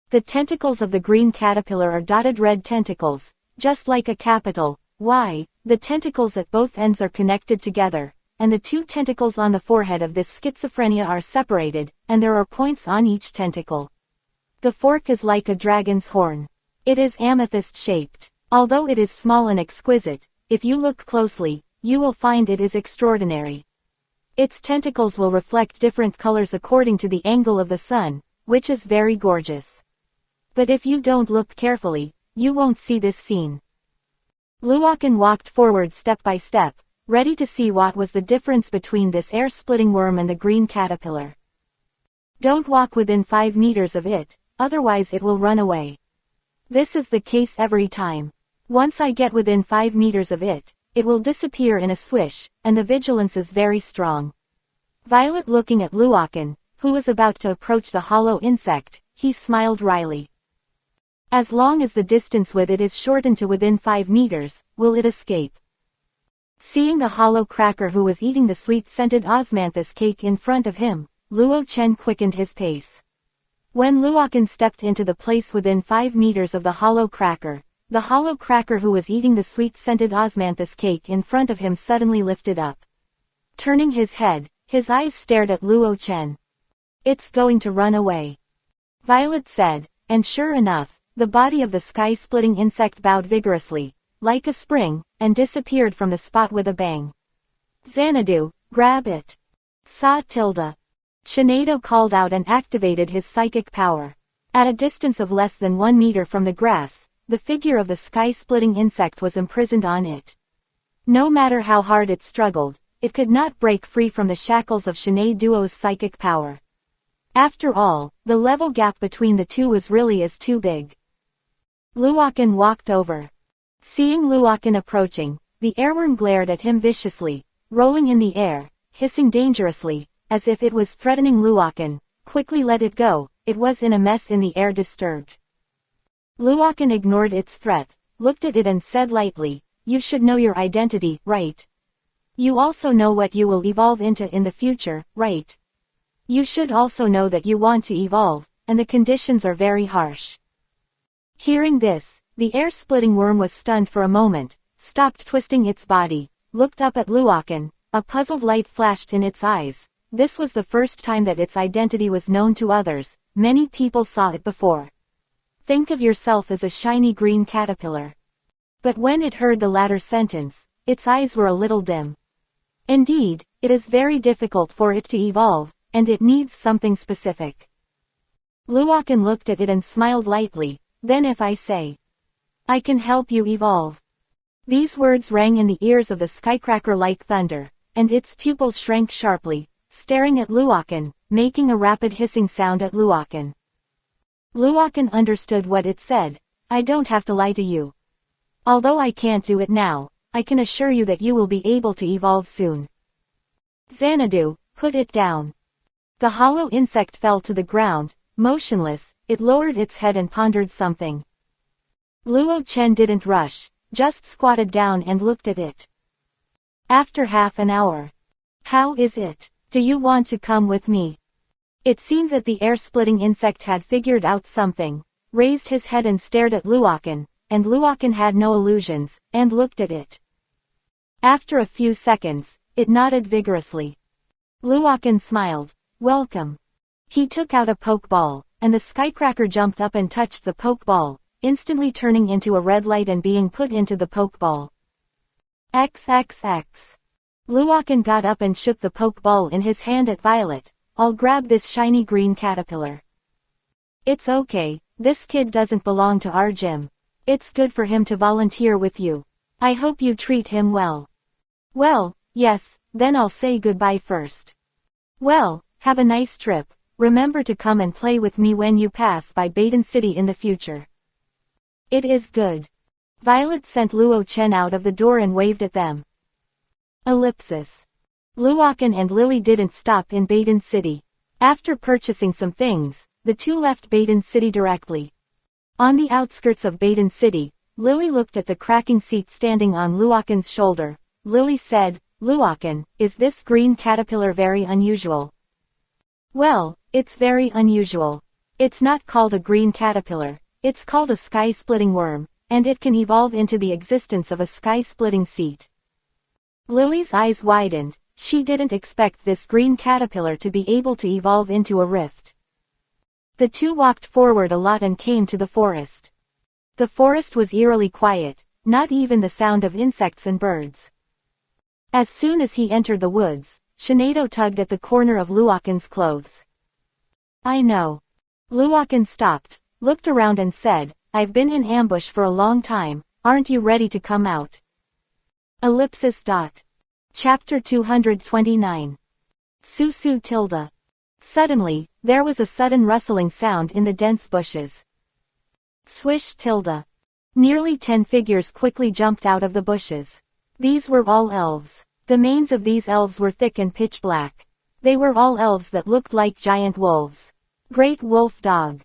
The tentacles of the green caterpillar are dotted red tentacles, just like a capital Y. The tentacles at both ends are connected together, and the two tentacles on the forehead of this schizophrenia are separated, and there are points on each tentacle. The fork is like a dragon's horn. It is amethyst-shaped. Although it is small and exquisite, if you look closely, you will find it is extraordinary. Its tentacles will reflect different colors according to the angle of the sun, which is very gorgeous. But if you don't look carefully, you won't see this scene. Luokan walked forward step by step, ready to see what was the difference between this air-splitting worm and the green caterpillar. Don't walk within 5 meters of it, otherwise it will run away. This is the case every time. Once I get within 5 meters of it, it will disappear in a swish, and the vigilance is very strong. Violet looking at Luokan, who was about to approach the hollow insect, he smiled wryly. As long as the distance with it is shortened to within 5 meters, will it escape? Seeing the hollow cracker who was eating the sweet-scented osmanthus cake in front of him, Luo Chen quickened his pace. When Luokan stepped into the place within 5 meters of the hollow cracker who was eating the sweet-scented osmanthus cake in front of him suddenly lifted up. Turning his head, his eyes stared at Luo Chen. It's going to run away, Violet said, and sure enough, the body of the sky-splitting insect bowed vigorously, like a spring, and disappeared from the spot with a bang. Xanadu, grab it. Sa tilde. Shinado called out and activated his psychic power. At a distance of less than 1 meter from the grass, the figure of the sky-splitting insect was imprisoned on it. No matter how hard it struggled, it could not break free from the shackles of Shinado's psychic power. After all, the level gap between the two was really too big. Luokan walked over. Seeing Luokan approaching, the airworm glared at him viciously, rolling in the air, hissing dangerously, as if it was threatening Luokan. Quickly let it go, it was in a mess in the air disturbed. Luokan ignored its threat, looked at it and said lightly, you should know your identity, right? You also know what you will evolve into in the future, right? You should also know that you want to evolve, and the conditions are very harsh. Hearing this, the air-splitting worm was stunned for a moment, stopped twisting its body, looked up at Luokan, a puzzled light flashed in its eyes. This was the first time that its identity was known to others. Many people saw it before. Think of yourself as a shiny green caterpillar. But when it heard the latter sentence, its eyes were a little dim. Indeed, it is very difficult for it to evolve, and it needs something specific. Luokan looked at it and smiled lightly. Then if I say, I can help you evolve. These words rang in the ears of the skycracker like thunder, and its pupils shrank sharply, staring at Luokan, making a rapid hissing sound at Luokan. Luokan understood what it said. I don't have to lie to you. Although I can't do it now, I can assure you that you will be able to evolve soon. Xanadu, put it down. The hollow insect fell to the ground, motionless. It lowered its head and pondered something. Luo Chen didn't rush, just squatted down and looked at it. After half an hour. How is it? Do you want to come with me? It seemed that the air-splitting insect had figured out something, raised his head and stared at Luokan, and Luokan had no illusions, and looked at it. After a few seconds, it nodded vigorously. Luokan smiled. Welcome. He took out a pokeball, and the skycracker jumped up and touched the pokeball, instantly turning into a red light and being put into the pokeball. XXX. Luokan got up and shook the pokeball in his hand at Violet. I'll grab this shiny green caterpillar. It's okay, this kid doesn't belong to our gym. It's good for him to volunteer with you. I hope you treat him well. Well, yes, then I'll say goodbye first. Well, have a nice trip. remember to come and play with me when you pass by Baden City in the future. It is good. Violet sent Luo Chen out of the door and waved at them. Ellipsis. Luochen and Lily didn't stop in Baden City. After purchasing some things, the two left Baden City directly. On the outskirts of Baden City, Lily looked at the cracking seat standing on Luochen's shoulder. Lily said, "Luochen, is this green caterpillar very unusual?" "Well, it's very unusual. It's not called a green caterpillar, it's called a sky-splitting worm, and it can evolve into the existence of a sky-splitting seat." Lily's eyes widened. She didn't expect this green caterpillar to be able to evolve into a rift. The two walked forward a lot and came to the forest. The forest was eerily quiet, not even the sound of insects and birds. As soon as he entered the woods, Shinado tugged at the corner of Luochen's clothes. "I know." Luochen stopped, looked around and said, "I've been in ambush for a long time, aren't you ready to come out?" Ellipsis. Chapter 229. Susu tilde. Suddenly, there was a sudden rustling sound in the dense bushes. Swish tilde. Nearly 10 figures quickly jumped out of the bushes. These were all elves. The manes of these elves were thick and pitch black. They were all elves that looked like giant wolves. Great wolf dog.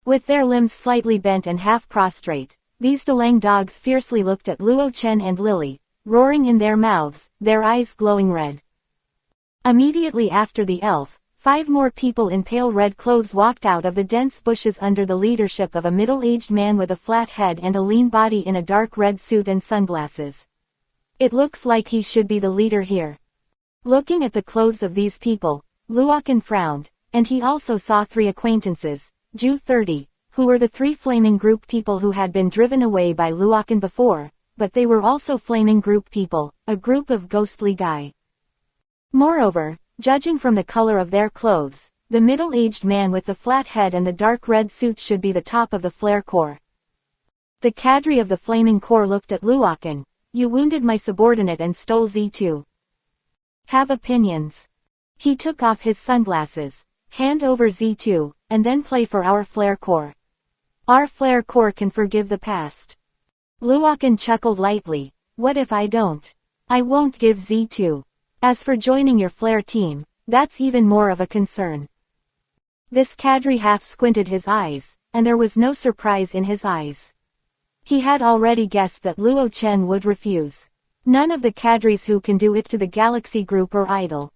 With their limbs slightly bent and half prostrate, these Dalang dogs fiercely looked at Luo Chen and Lily, roaring in their mouths, their eyes glowing red. Immediately after the elf, 5 more people in pale red clothes walked out of the dense bushes under the leadership of a middle-aged man with a flat head and a lean body in a dark red suit and sunglasses. It looks like he should be the leader here. Looking at the clothes of these people, Luochen frowned, and he also saw 3 acquaintances, Ju 30, who were the 3 flaming group people who had been driven away by Luochen before, but they were also flaming group people, a group of ghostly guy. Moreover, judging from the color of their clothes, the middle-aged man with the flat head and the dark red suit should be the top of the Flare Corps. The cadre of the Flaming Corps looked at Luochen. "You wounded my subordinate and stole Z2. Have opinions." He took off his sunglasses. "Hand over Z2, and then play for our Flare Corps. Our Flare Corps can forgive the past." Luochen chuckled lightly. "What if I don't? I won't give Z2. As for joining your Flare team, that's even more of a concern." This cadre half squinted his eyes, and there was no surprise in his eyes. He had already guessed that Luo Chen would refuse. None of the cadres who can do it to the Galaxy Group are idle.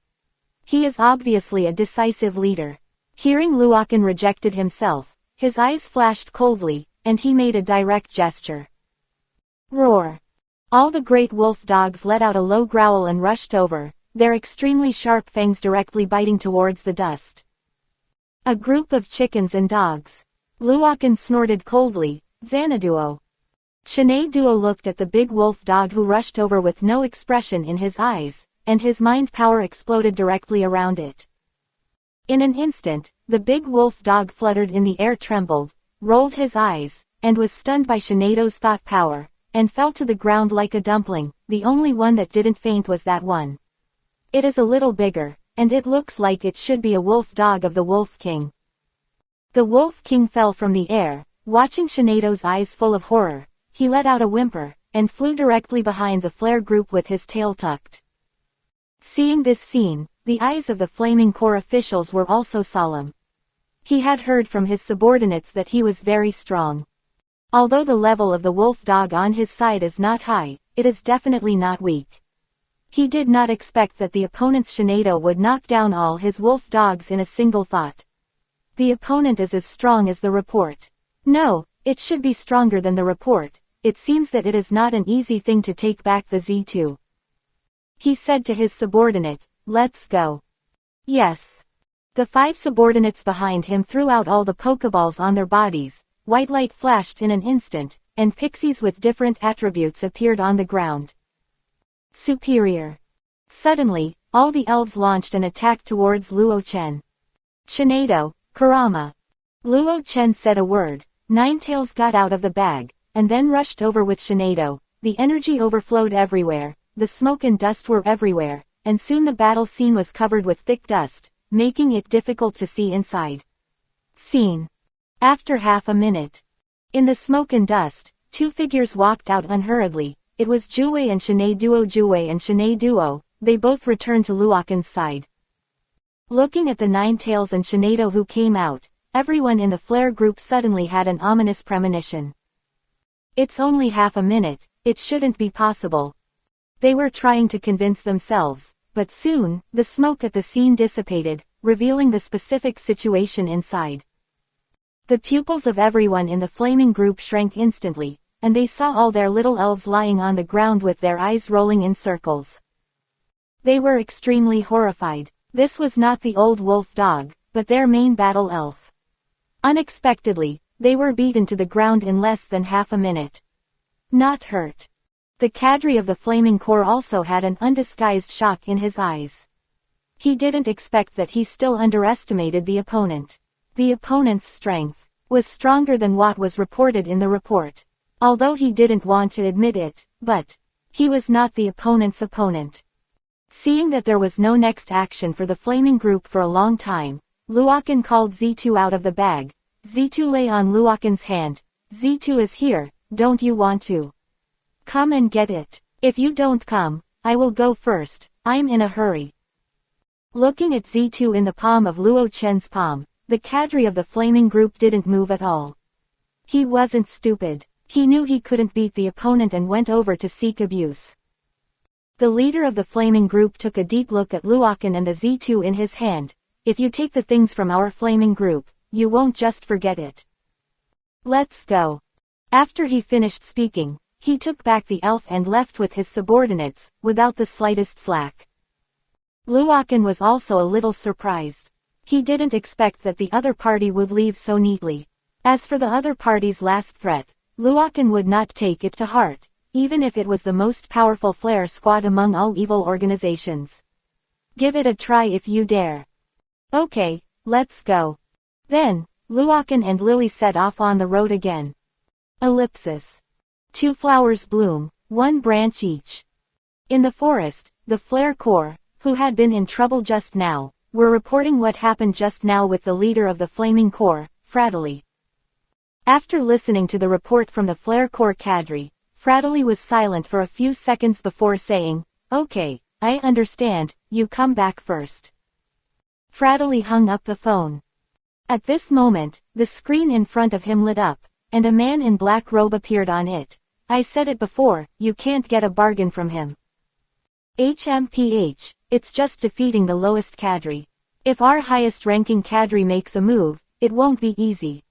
He is obviously a decisive leader. Hearing Luochen rejected himself, his eyes flashed coldly, and he made a direct gesture. Roar. All the great wolf dogs let out a low growl and rushed over, their extremely sharp fangs directly biting towards the dust. A group of chickens and dogs. Luochen snorted coldly, Xanaduo. Shinei-duo looked at the big wolf dog who rushed over with no expression in his eyes, and his mind power exploded directly around it. In an instant, the big wolf dog fluttered in the air, trembled, rolled his eyes, and was stunned by Shineido's thought power, and fell to the ground like a dumpling. The only one that didn't faint was that one. It is a little bigger, and it looks like it should be a wolf dog of the Wolf King. The Wolf King fell from the air, watching Shineido's eyes full of horror. He let out a whimper, and flew directly behind the Flare group with his tail tucked. Seeing this scene, the eyes of the Flaming Corps officials were also solemn. He had heard from his subordinates that he was very strong. Although the level of the wolf dog on his side is not high, it is definitely not weak. He did not expect that the opponent's Shineido would knock down all his wolf dogs in a single thought. The opponent is as strong as the report. No, it should be stronger than the report. It seems that it is not an easy thing to take back the Z2. He said to his subordinate, "Let's go." Yes. The 5 subordinates behind him threw out all the Pokeballs on their bodies. White light flashed in an instant, and pixies with different attributes appeared on the ground. Superior. Suddenly, all the elves launched an attack towards Luo Chen. Shineido, Kurama. Luo Chen said a word. Ninetails got out of the bag, and then rushed over with Shineido. The energy overflowed everywhere, the smoke and dust were everywhere, and soon the battle scene was covered with thick dust. making it difficult to see inside. Scene. After half a minute. In the smoke and dust, two figures walked out unhurriedly. It was Jue and Shanae Duo. They both returned to Luokan's side. Looking at the Nine Tails and Shinado who came out, everyone in the flare group suddenly had an ominous premonition. It's only half a minute, it shouldn't be possible. They were trying to convince themselves, but soon, the smoke at the scene dissipated, revealing the specific situation inside. The pupils of everyone in the flaming group shrank instantly, and they saw all their little elves lying on the ground with their eyes rolling in circles. They were extremely horrified. This was not the old wolf dog, but their main battle elf. Unexpectedly, they were beaten to the ground in less than half a minute. Not hurt. The cadre of the Flaming Corps also had an undisguised shock in his eyes. He didn't expect that he still underestimated the opponent. The opponent's strength was stronger than what was reported in the report. Although he didn't want to admit it, but he was not the opponent's opponent. Seeing that there was no next action for the flaming group for a long time, Luokan called Z2 out of the bag. Z2 lay on Luokan's hand. Z2 is here, don't you want to come and get it? If you don't come, I will go first, I'm in a hurry. Looking at Z2 in the palm of Luo Chen's palm, the cadre of the flaming group didn't move at all. He wasn't stupid. He knew he couldn't beat the opponent and went over to seek abuse. The leader of the flaming group took a deep look at Luokan and the Z2 in his hand. If you take the things from our flaming group, you won't just forget it. Let's go. After he finished speaking, he took back the elf and left with his subordinates, without the slightest slack. Luokan was also a little surprised. He didn't expect that the other party would leave so neatly. As for the other party's last threat, Luokan would not take it to heart, even if it was the most powerful flare squad among all evil organizations. Give it a try if you dare. Okay, let's go. Then, Luokan and Lily set off on the road again. Ellipsis. 2 flowers bloom, 1 branch each. In the forest, the Flare Corps, who had been in trouble just now, were reporting what happened just now with the leader of the Flaming Corps, Frateli. After listening to the report from the Flare Corps cadre, Frateli was silent for a few seconds before saying, "Okay, I understand, you come back first." Frateli hung up the phone. At this moment, the screen in front of him lit up, and a man in black robe appeared on it. I said it before, you can't get a bargain from him. HMPH, it's just defeating the lowest cadre. If our highest-ranking cadre makes a move, it won't be easy.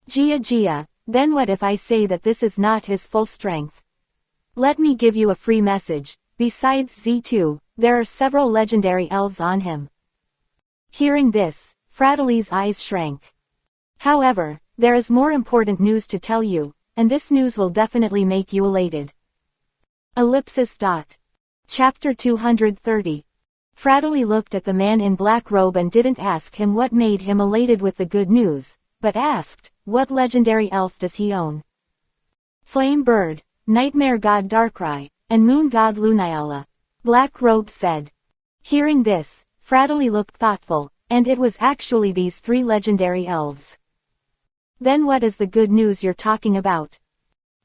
Gia, then what if I say that this is not his full strength? Let me give you a free message. Besides Z2, there are several legendary elves on him. Hearing this, Frateli's eyes shrank. However, there is more important news to tell you, and this news will definitely make you elated. Ellipsis. Chapter 230. Frateli looked at the man in black robe and didn't ask him what made him elated with the good news, but asked, what legendary elf does he own? Flame Bird, Nightmare God Darkrai, and Moon God Lunayala. Black Robe said. Hearing this, Frateli looked thoughtful, and it was actually these 3 legendary elves. Then what is the good news you're talking about?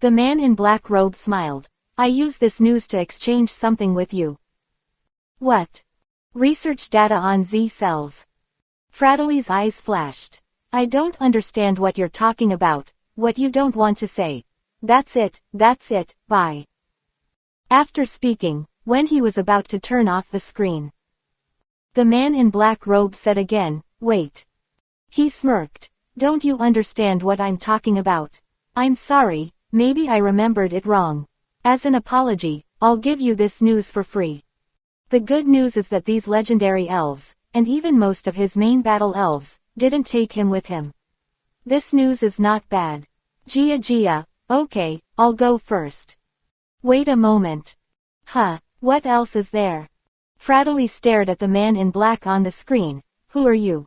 The man in black robe smiled. I use this news to exchange something with you. What? Research data on Z cells. Frateli's eyes flashed. I don't understand what you're talking about, what you don't want to say. That's it, bye. After speaking, when he was about to turn off the screen, the man in black robe said again, wait. He smirked. Don't you understand what I'm talking about? I'm sorry, maybe I remembered it wrong. As an apology, I'll give you this news for free. The good news is that these legendary elves, and even most of his main battle elves, didn't take him with him. This news is not bad. Gia, okay, I'll go first. Wait a moment. What else is there? Frateli stared at the man in black on the screen. Who are you?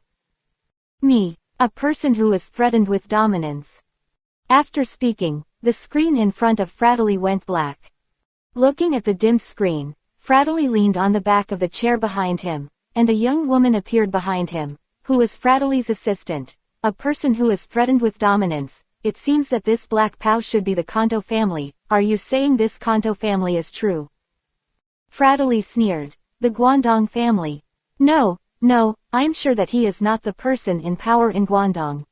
Me, a person who is threatened with dominance. After speaking, the screen in front of Frateli went black. Looking at the dimmed screen, Frateli leaned on the back of the chair behind him. and a young woman appeared behind him, who was Fratellie's assistant, a person who is threatened with dominance. It seems that this Black Pow should be the Kanto family. Are you saying this Kanto family is true? Frattellie sneered. The Guangdong family. No, I'm sure that he is not the person in power in Guangdong.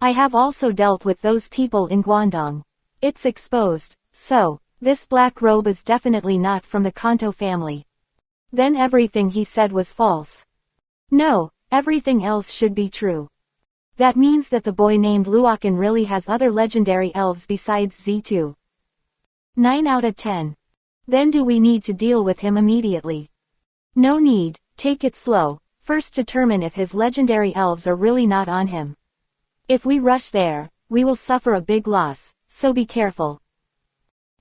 I have also dealt with those people in Guangdong. It's exposed, so, this black robe is definitely not from the Kanto family. Then everything he said was false. No, everything else should be true. That means that the boy named Luokan really has other legendary elves besides Z2. 9 out of 10. Then do we need to deal with him immediately? No need, take it slow, first determine if his legendary elves are really not on him. If we rush there, we will suffer a big loss, so be careful.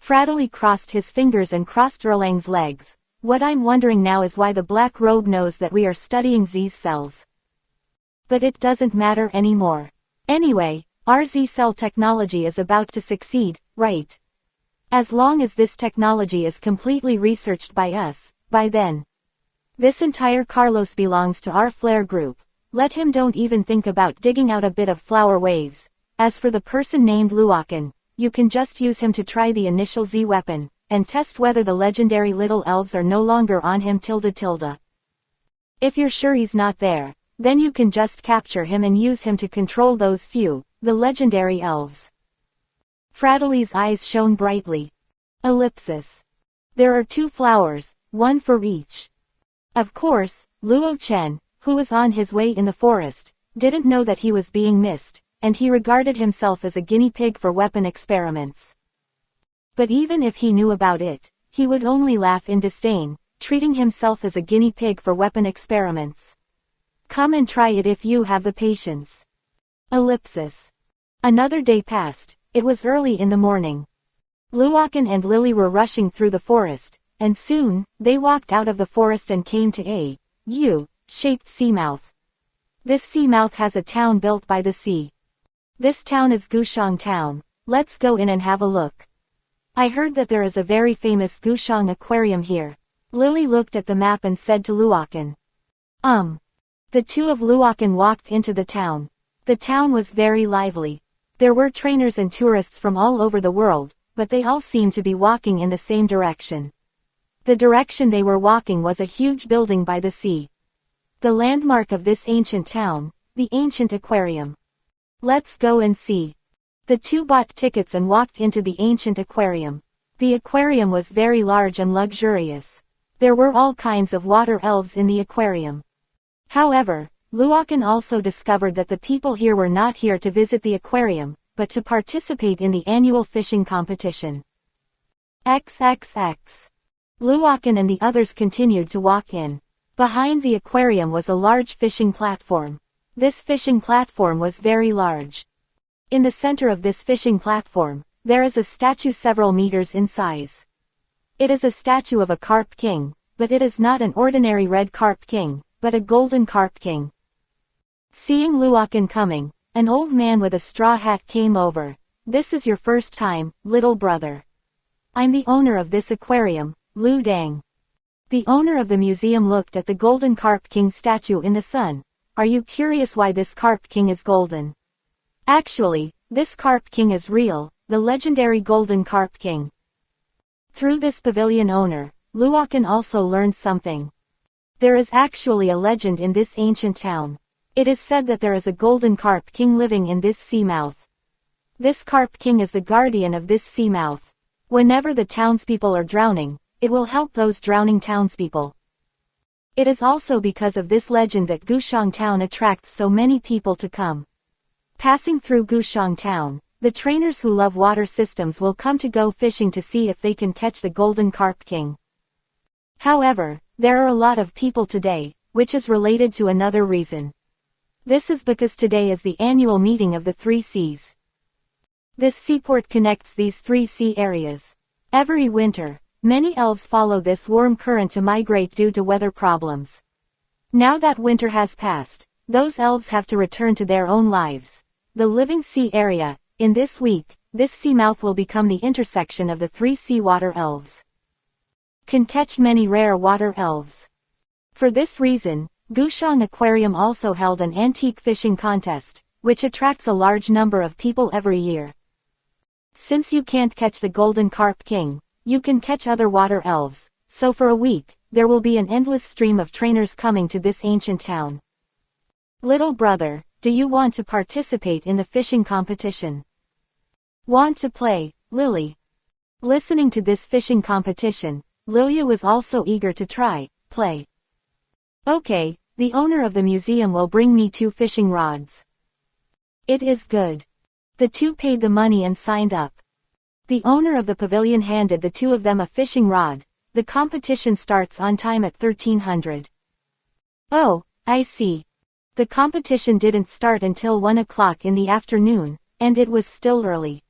Frattellie crossed his fingers and crossed Erlang's legs. What I'm wondering now is why the black robe knows that we are studying Z's cells. But it doesn't matter anymore. Anyway, our Z cell technology is about to succeed, right? As long as this technology is completely researched by us, by then. This entire Carlos belongs to our flare group. Let him don't even think about digging out a bit of flower waves. As for the person named Luokan, you can just use him to try the initial Z weapon, and test whether the legendary little elves are no longer on him tilde. If you're sure he's not there, then you can just capture him and use him to control those few, the legendary elves. Fratellie's eyes shone brightly. Ellipsis. There are 2 flowers, one for each. Of course, Luo Chen, who was on his way in the forest, didn't know that he was being missed, and he regarded himself as a guinea pig for weapon experiments. But even if he knew about it, he would only laugh in disdain, treating himself as a guinea pig for weapon experiments. Come and try it if you have the patience. Ellipsis. Another day passed. It was early in the morning. Luokan and Lily were rushing through the forest, and soon, they walked out of the forest and came to a U-shaped seamouth. This seamouth has a town built by the sea. This town is Gushang Town. Let's go in and have a look. I heard that there is a very famous Gushang aquarium here. Lily looked at the map and said to Luokan. The two of Luokan walked into the town. The town was very lively. There were trainers and tourists from all over the world, but they all seemed to be walking in the same direction. The direction they were walking was a huge building by the sea. The landmark of this ancient town, the ancient aquarium. Let's go and see. The two bought tickets and walked into the ancient aquarium. The aquarium was very large and luxurious. There were all kinds of water elves in the aquarium. However, Luokan also discovered that the people here were not here to visit the aquarium, but to participate in the annual fishing competition. XXX. Luokan and the others continued to walk in. Behind the aquarium was a large fishing platform. This fishing platform was very large. In the center of this fishing platform, there is a statue several meters in size. It is a statue of a carp king, but it is not an ordinary red carp king, but a golden carp king. Seeing Luokan coming, an old man with a straw hat came over. This is your first time, little brother. I'm the owner of this aquarium, Lu Dang. The owner of the museum looked at the golden carp king statue in the sun. Are you curious why this carp king is golden? Actually, this carp king is real, the legendary golden carp king. Through this pavilion owner, Luokan also learned something. There is actually a legend in this ancient town. It is said that there is a golden carp king living in this seamouth. This carp king is the guardian of this seamouth. Whenever the townspeople are drowning, it will help those drowning townspeople. It is also because of this legend that Gushang Town attracts so many people to come. Passing through Gushang Town, the trainers who love water systems will come to go fishing to see if they can catch the golden carp king. However, there are a lot of people today, which is related to another reason. This is because today is the annual meeting of the 3 seas. This seaport connects these 3 sea areas. Every winter, many elves follow this warm current to migrate due to weather problems. Now that winter has passed, those elves have to return to their own lives. The living sea area, in this week, this seamouth will become the intersection of the 3 seawater elves. Can catch many rare water elves. For this reason, Gushang Aquarium also held an antique fishing contest, which attracts a large number of people every year. Since you can't catch the Golden Carp King, you can catch other water elves, so for a week, there will be an endless stream of trainers coming to this ancient town. Little brother, do you want to participate in the fishing competition? Want to play, Lily? Listening to this fishing competition, Lilia was also eager to play. Okay, the owner of the museum will bring me 2 fishing rods. It is good. The 2 paid the money and signed up. The owner of the pavilion handed the 2 of them a fishing rod. The competition starts on time at 1300. Oh, I see. The competition didn't start until 1 o'clock in the afternoon, and it was still early.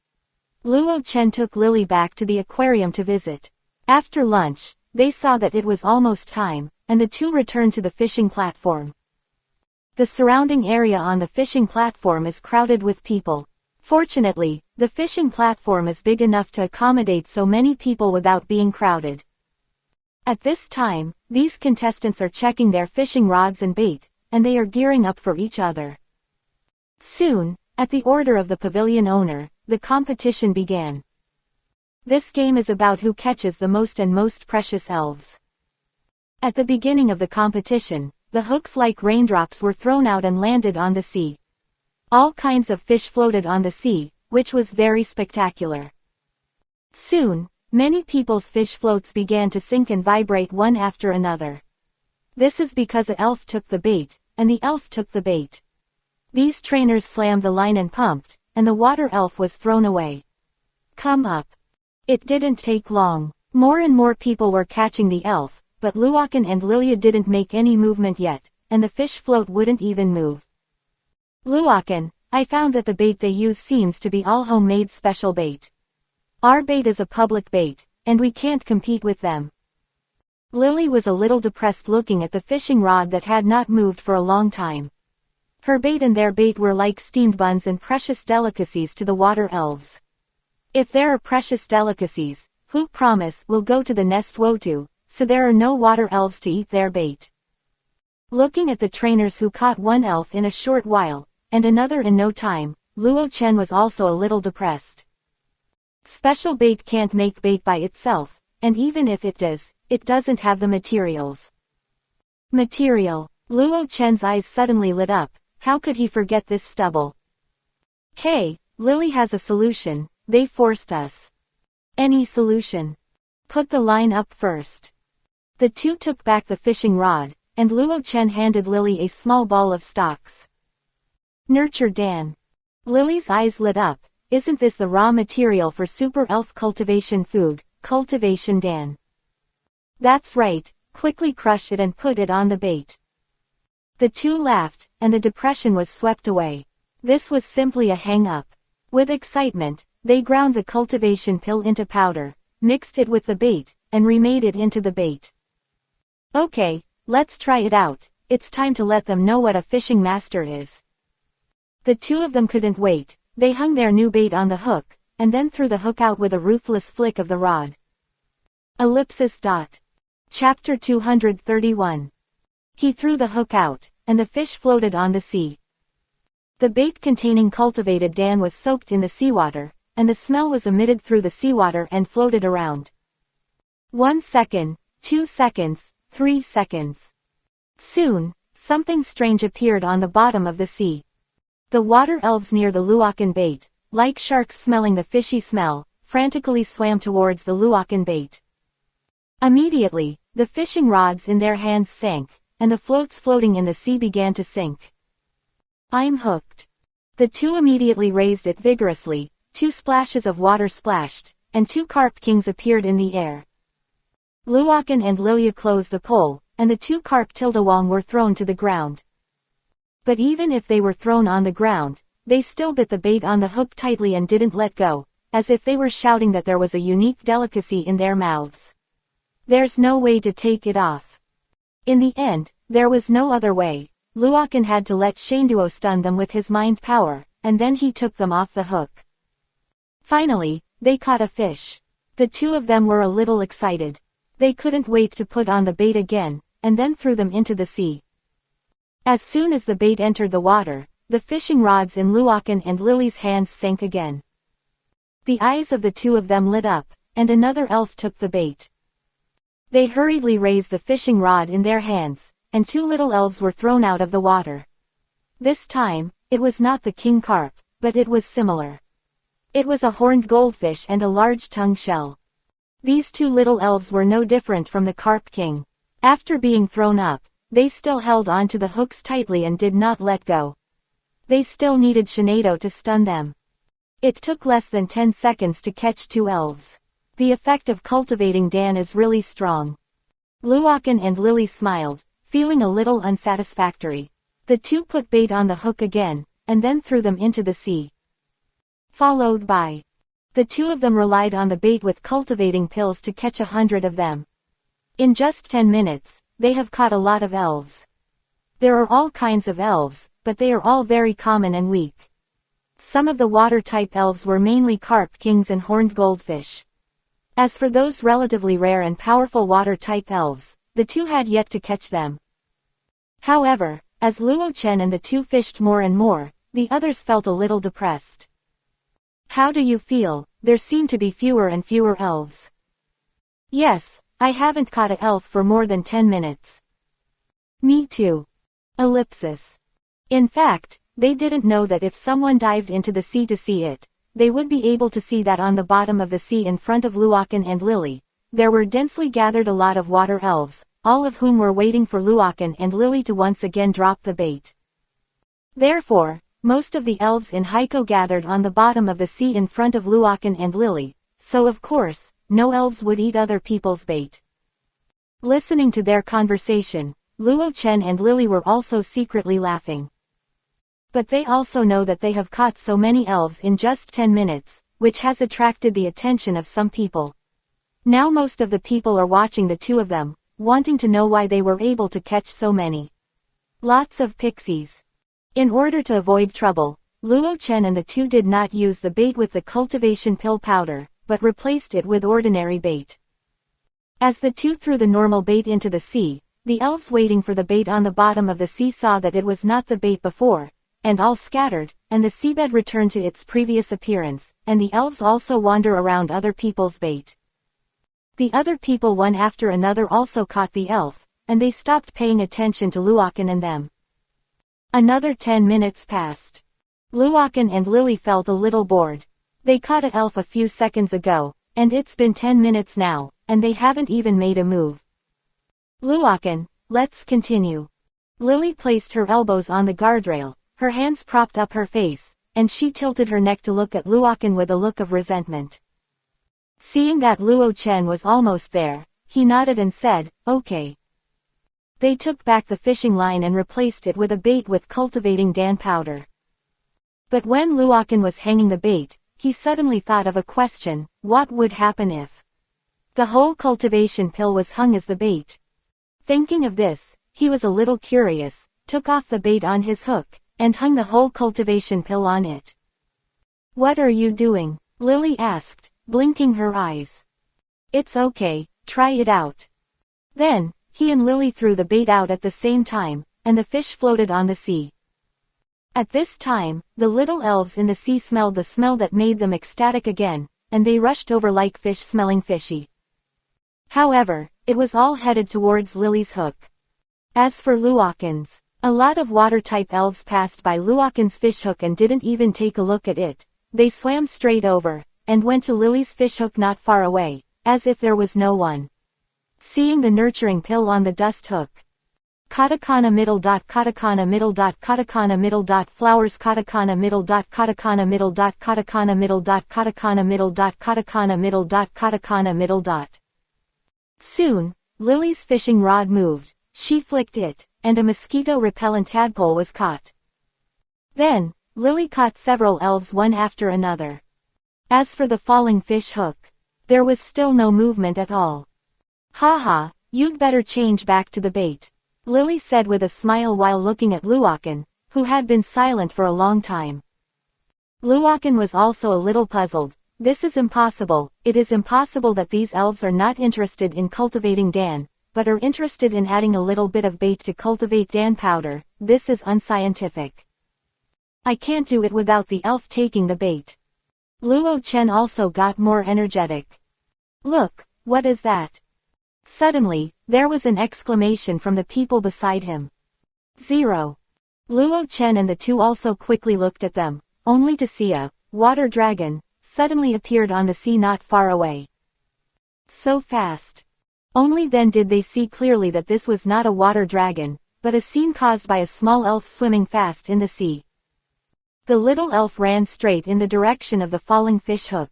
Luo Chen took Lily back to the aquarium to visit. After lunch, they saw that it was almost time, and the 2 returned to the fishing platform. The surrounding area on the fishing platform is crowded with people. Fortunately, the fishing platform is big enough to accommodate so many people without being crowded. At this time, these contestants are checking their fishing rods and bait, and they are gearing up for each other. Soon, at the order of the pavilion owner, the competition began. This game is about who catches the most and most precious elves. At the beginning of the competition, the hooks like raindrops were thrown out and landed on the sea. All kinds of fish floated on the sea, which was very spectacular. Soon, many people's fish floats began to sink and vibrate one after another. This is because an elf took the bait, and the elf took the bait. These trainers slammed the line and pumped, and the water elf was thrown away. Come up. It didn't take long. More and more people were catching the elf, but Luokan and Lilia didn't make any movement yet, and the fish float wouldn't even move. Luokan, I found that the bait they use seems to be all homemade special bait. Our bait is a public bait, and we can't compete with them. Lily was a little depressed looking at the fishing rod that had not moved for a long time. Her bait and their bait were like steamed buns and precious delicacies to the water elves. If there are precious delicacies, who promise will go to the nest Wotu, so there are no water elves to eat their bait. Looking at the trainers who caught one elf in a short while, and another in no time, Luo Chen was also a little depressed. Special bait can't make bait by itself, and even if it does, it doesn't have the materials. Material. Luo Chen's eyes suddenly lit up. How could he forget this stubble? Hey, Lily has a solution. They forced us. Any solution? Put the line up first. The 2 took back the fishing rod, and Luo Chen handed Lily a small ball of stalks. Nurture Dan. Lily's eyes lit up. Isn't this the raw material for super elf cultivation food, Cultivation Dan? That's right, quickly crush it and put it on the bait. The 2 laughed, and the depression was swept away. This was simply a hang-up. With excitement, they ground the cultivation pill into powder, mixed it with the bait, and remade it into the bait. Okay, let's try it out. It's time to let them know what a fishing master is. The 2 of them couldn't wait. They hung their new bait on the hook, and then threw the hook out with a ruthless flick of the rod. Ellipsis. Chapter 231. He threw the hook out, and the fish floated on the sea. The bait containing cultivated Dan was soaked in the seawater, and the smell was emitted through the seawater and floated around. 1 second, 2 seconds, 3 seconds. Soon, something strange appeared on the bottom of the sea. The water elves near the Luokan bait, like sharks smelling the fishy smell, frantically swam towards the Luokan bait. Immediately, the fishing rods in their hands sank, and the floats floating in the sea began to sink. I'm hooked. The 2 immediately raised it vigorously, 2 splashes of water splashed, and 2 carp kings appeared in the air. Luokan and Lilia closed the pole, and the 2 carp Tildawong were thrown to the ground. But even if they were thrown on the ground, they still bit the bait on the hook tightly and didn't let go, as if they were shouting that there was a unique delicacy in their mouths. There's no way to take it off. In the end, there was no other way. Luokan had to let Shanduo stun them with his mind power, and then he took them off the hook. Finally, they caught a fish. The 2 of them were a little excited. They couldn't wait to put on the bait again, and then threw them into the sea. As soon as the bait entered the water, the fishing rods in Luokan and Lily's hands sank again. The eyes of the two of them lit up, and another elf took the bait. They hurriedly raised the fishing rod in their hands, and two little elves were thrown out of the water. This time, it was not the king carp, but it was similar. It was a horned goldfish and a large tongue shell. These two little elves were no different from the carp king. After being thrown up, they still held on to the hooks tightly and did not let go. They still needed Shinado to stun them. It took less than 10 seconds to catch two elves. The effect of cultivating Dan is really strong. Luokan and Lily smiled, feeling a little unsatisfactory. The two put bait on the hook again, and then threw them into the sea. Followed by. The two of them relied on the bait with cultivating pills to catch 100 of them. In just 10 minutes, they have caught a lot of elves. There are all kinds of elves, but they are all very common and weak. Some of the water-type elves were mainly carp kings and horned goldfish. As for those relatively rare and powerful water-type elves, the two had yet to catch them. However, as Luo Chen and the two fished more and more, the others felt a little depressed. How do you feel? There seem to be fewer and fewer elves. Yes, I haven't caught an elf for more than 10 minutes. Me too. Ellipsis. In fact, they didn't know that if someone dived into the sea to see it, they would be able to see that on the bottom of the sea in front of Luokan and Lily, there were densely gathered a lot of water elves, all of whom were waiting for Luokan and Lily to once again drop the bait. Therefore, most of the elves in Heiko gathered on the bottom of the sea in front of Luokan and Lily, so of course, no elves would eat other people's bait. Listening to their conversation, Luo Chen and Lily were also secretly laughing. But they also know that they have caught so many elves in just 10 minutes, which has attracted the attention of some people. Now most of the people are watching the two of them, wanting to know why they were able to catch so many. Lots of pixies. In order to avoid trouble, Luo Chen and the two did not use the bait with the cultivation pill powder, but replaced it with ordinary bait. As the two threw the normal bait into the sea, the elves waiting for the bait on the bottom of the sea saw that it was not the bait before, and all scattered, and the seabed returned to its previous appearance, and the elves also wander around other people's bait. The other people one after another also caught the elf, and they stopped paying attention to Luokan and them. Another 10 minutes passed. Luokan and Lily felt a little bored. They caught an elf a few seconds ago, and it's been 10 minutes now, and they haven't even made a move. Luokan, let's continue. Lily placed her elbows on the guardrail, her hands propped up her face, and she tilted her neck to look at Luokan with a look of resentment. Seeing that Luo Chen was almost there, he nodded and said, "Okay." They took back the fishing line and replaced it with a bait with cultivating Dan powder. But when Luokan was hanging the bait, he suddenly thought of a question: what would happen if the whole cultivation pill was hung as the bait? Thinking of this, he was a little curious, took off the bait on his hook, and hung the whole cultivation pill on it. "What are you doing?" Lily asked, blinking her eyes. "It's okay, try it out." Then, he and Lily threw the bait out at the same time, and the fish floated on the sea. At this time, the little elves in the sea smelled the smell that made them ecstatic again, and they rushed over like fish smelling fishy. However, it was all headed towards Lily's hook. As for Luokan's, a lot of water-type elves passed by Luokan's fishhook and didn't even take a look at it. They swam straight over, and went to Lily's fishhook not far away, as if there was no one. Seeing the nurturing pill on the dust hook. Katakana middle dot katakana middle dot katakana middle dot flowers katakana middle dot katakana middle dot katakana middle dot katakana middle dot katakana middle dot katakana middle dot. Soon, Lily's fishing rod moved, she flicked it, and a mosquito-repellent tadpole was caught. Then, Lily caught several elves one after another. As for the falling fish hook, there was still no movement at all. "Haha, you'd better change back to the bait," Lily said with a smile while looking at Luokan, who had been silent for a long time. Luokan was also a little puzzled. This is impossible. It is impossible that these elves are not interested in cultivating Dan, but are interested in adding a little bit of bait to cultivate Dan powder. This is unscientific. I can't do it without the elf taking the bait. Luo Chen also got more energetic. Look, what is that? Suddenly, there was an exclamation from the people beside him. 0. Luo Chen and the two also quickly looked at them, only to see a water dragon suddenly appeared on the sea not far away. So fast. Only then did they see clearly that this was not a water dragon, but a scene caused by a small elf swimming fast in the sea. The little elf ran straight in the direction of the falling fish hook.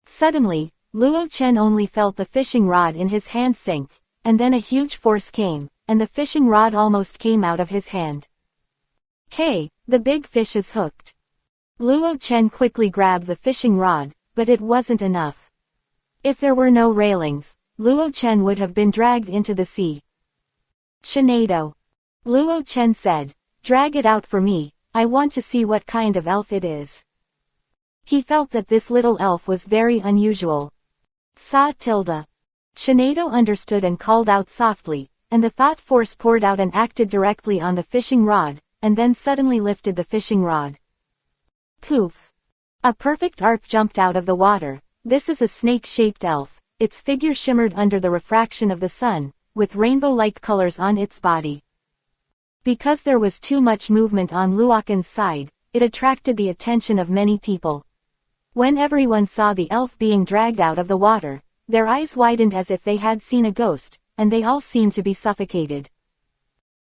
Suddenly, Luo Chen only felt the fishing rod in his hand sink, and then a huge force came, and the fishing rod almost came out of his hand. Hey, the big fish is hooked. Luo Chen quickly grabbed the fishing rod, but it wasn't enough. If there were no railings, Luo Chen would have been dragged into the sea. Shinado. Luo Chen said, drag it out for me, I want to see what kind of elf it is. He felt that this little elf was very unusual. Sa tilde. Shinado understood and called out softly, and the thought force poured out and acted directly on the fishing rod, and then suddenly lifted the fishing rod. Poof. A perfect arc jumped out of the water. This is a snake-shaped elf. Its figure shimmered under the refraction of the sun, with rainbow-like colors on its body. Because there was too much movement on Luoken's side, it attracted the attention of many people. When everyone saw the elf being dragged out of the water, their eyes widened as if they had seen a ghost, and they all seemed to be suffocated.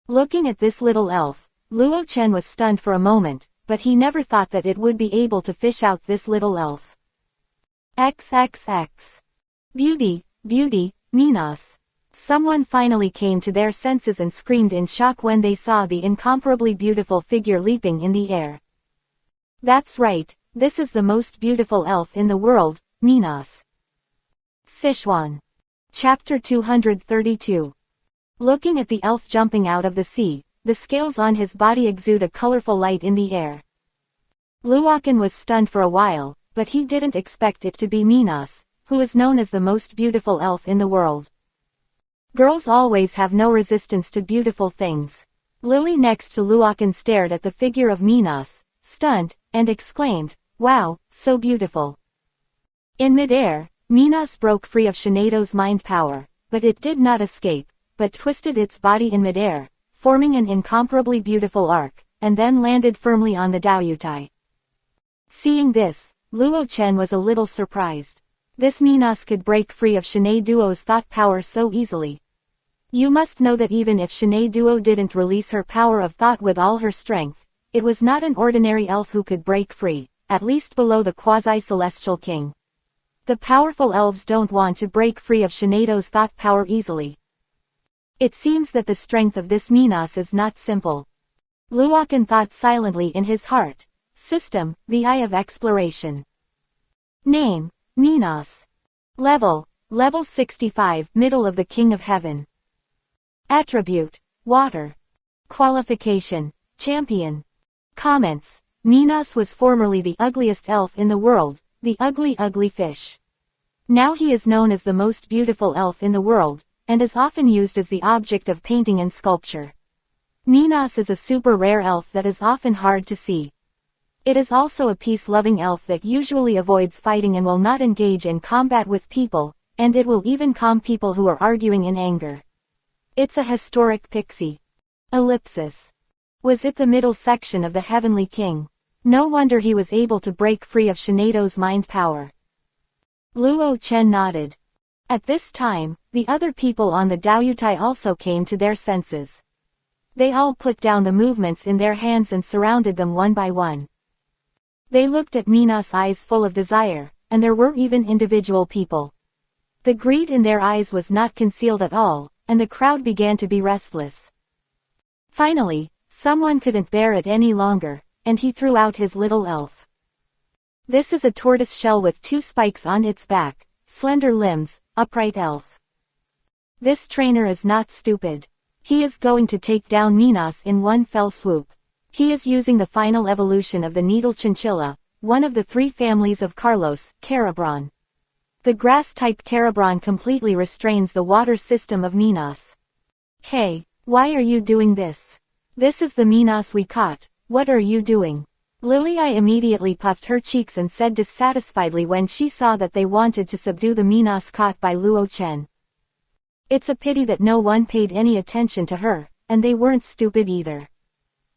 Looking at this little elf, Luo Chen was stunned for a moment, but he never thought that it would be able to fish out this little elf. XXX. Beauty, beauty, Minos. Someone finally came to their senses and screamed in shock when they saw the incomparably beautiful figure leaping in the air. That's right, this is the most beautiful elf in the world, Minos. Sichuan. Chapter 232. Looking at the elf jumping out of the sea, the scales on his body exude a colorful light in the air. Luoken was stunned for a while, but he didn't expect it to be Minos, who is known as the most beautiful elf in the world. Girls always have no resistance to beautiful things. Lily next to Luoken stared at the figure of Minos, stunned, and exclaimed, wow, so beautiful. In midair, Minos broke free of Shinado's mind power, but it did not escape, but twisted its body in midair, forming an incomparably beautiful arc, and then landed firmly on the Daoyutai. Seeing this, Luo Chen was a little surprised. This Minos could break free of Shinai Duo's thought power so easily. You must know that even if Shinai Duo didn't release her power of thought with all her strength, it was not an ordinary elf who could break free, at least below the quasi-celestial king. The powerful elves don't want to break free of Shinado's thought power easily. It seems that the strength of this Minos is not simple. Luoken thought silently in his heart. System, the Eye of Exploration. Name, Minos. Level 65, middle of the King of Heaven. Attribute, water. Qualification, champion. Comments, Minos was formerly the ugliest elf in the world, the ugly fish. Now he is known as the most beautiful elf in the world, and is often used as the object of painting and sculpture. Minos is a super rare elf that is often hard to see. It is also a peace-loving elf that usually avoids fighting and will not engage in combat with people, and it will even calm people who are arguing in anger. It's a historic pixie. Ellipsis. Was it the middle section of the Heavenly King? No wonder he was able to break free of Shinado's mind power. Luo Chen nodded. At this time, the other people on the Daoyutai also came to their senses. They all put down the movements in their hands and surrounded them one by one. They looked at Minos' eyes full of desire, and there were even individual people. The greed in their eyes was not concealed at all, and the crowd began to be restless. Finally, someone couldn't bear it any longer, and he threw out his little elf. This is a tortoise shell with 2 spikes on its back, slender limbs, upright elf. This trainer is not stupid. He is going to take down Minos in one fell swoop. He is using the final evolution of the needle chinchilla, one of the 3 families of Carlos, Carabron. The grass-type Karabron completely restrains the water system of Minos. Hey, why are you doing this? This is the Minos we caught, what are you doing? Lilia immediately puffed her cheeks and said dissatisfiedly when she saw that they wanted to subdue the Minos caught by Luo Chen. It's a pity that no one paid any attention to her, and they weren't stupid either.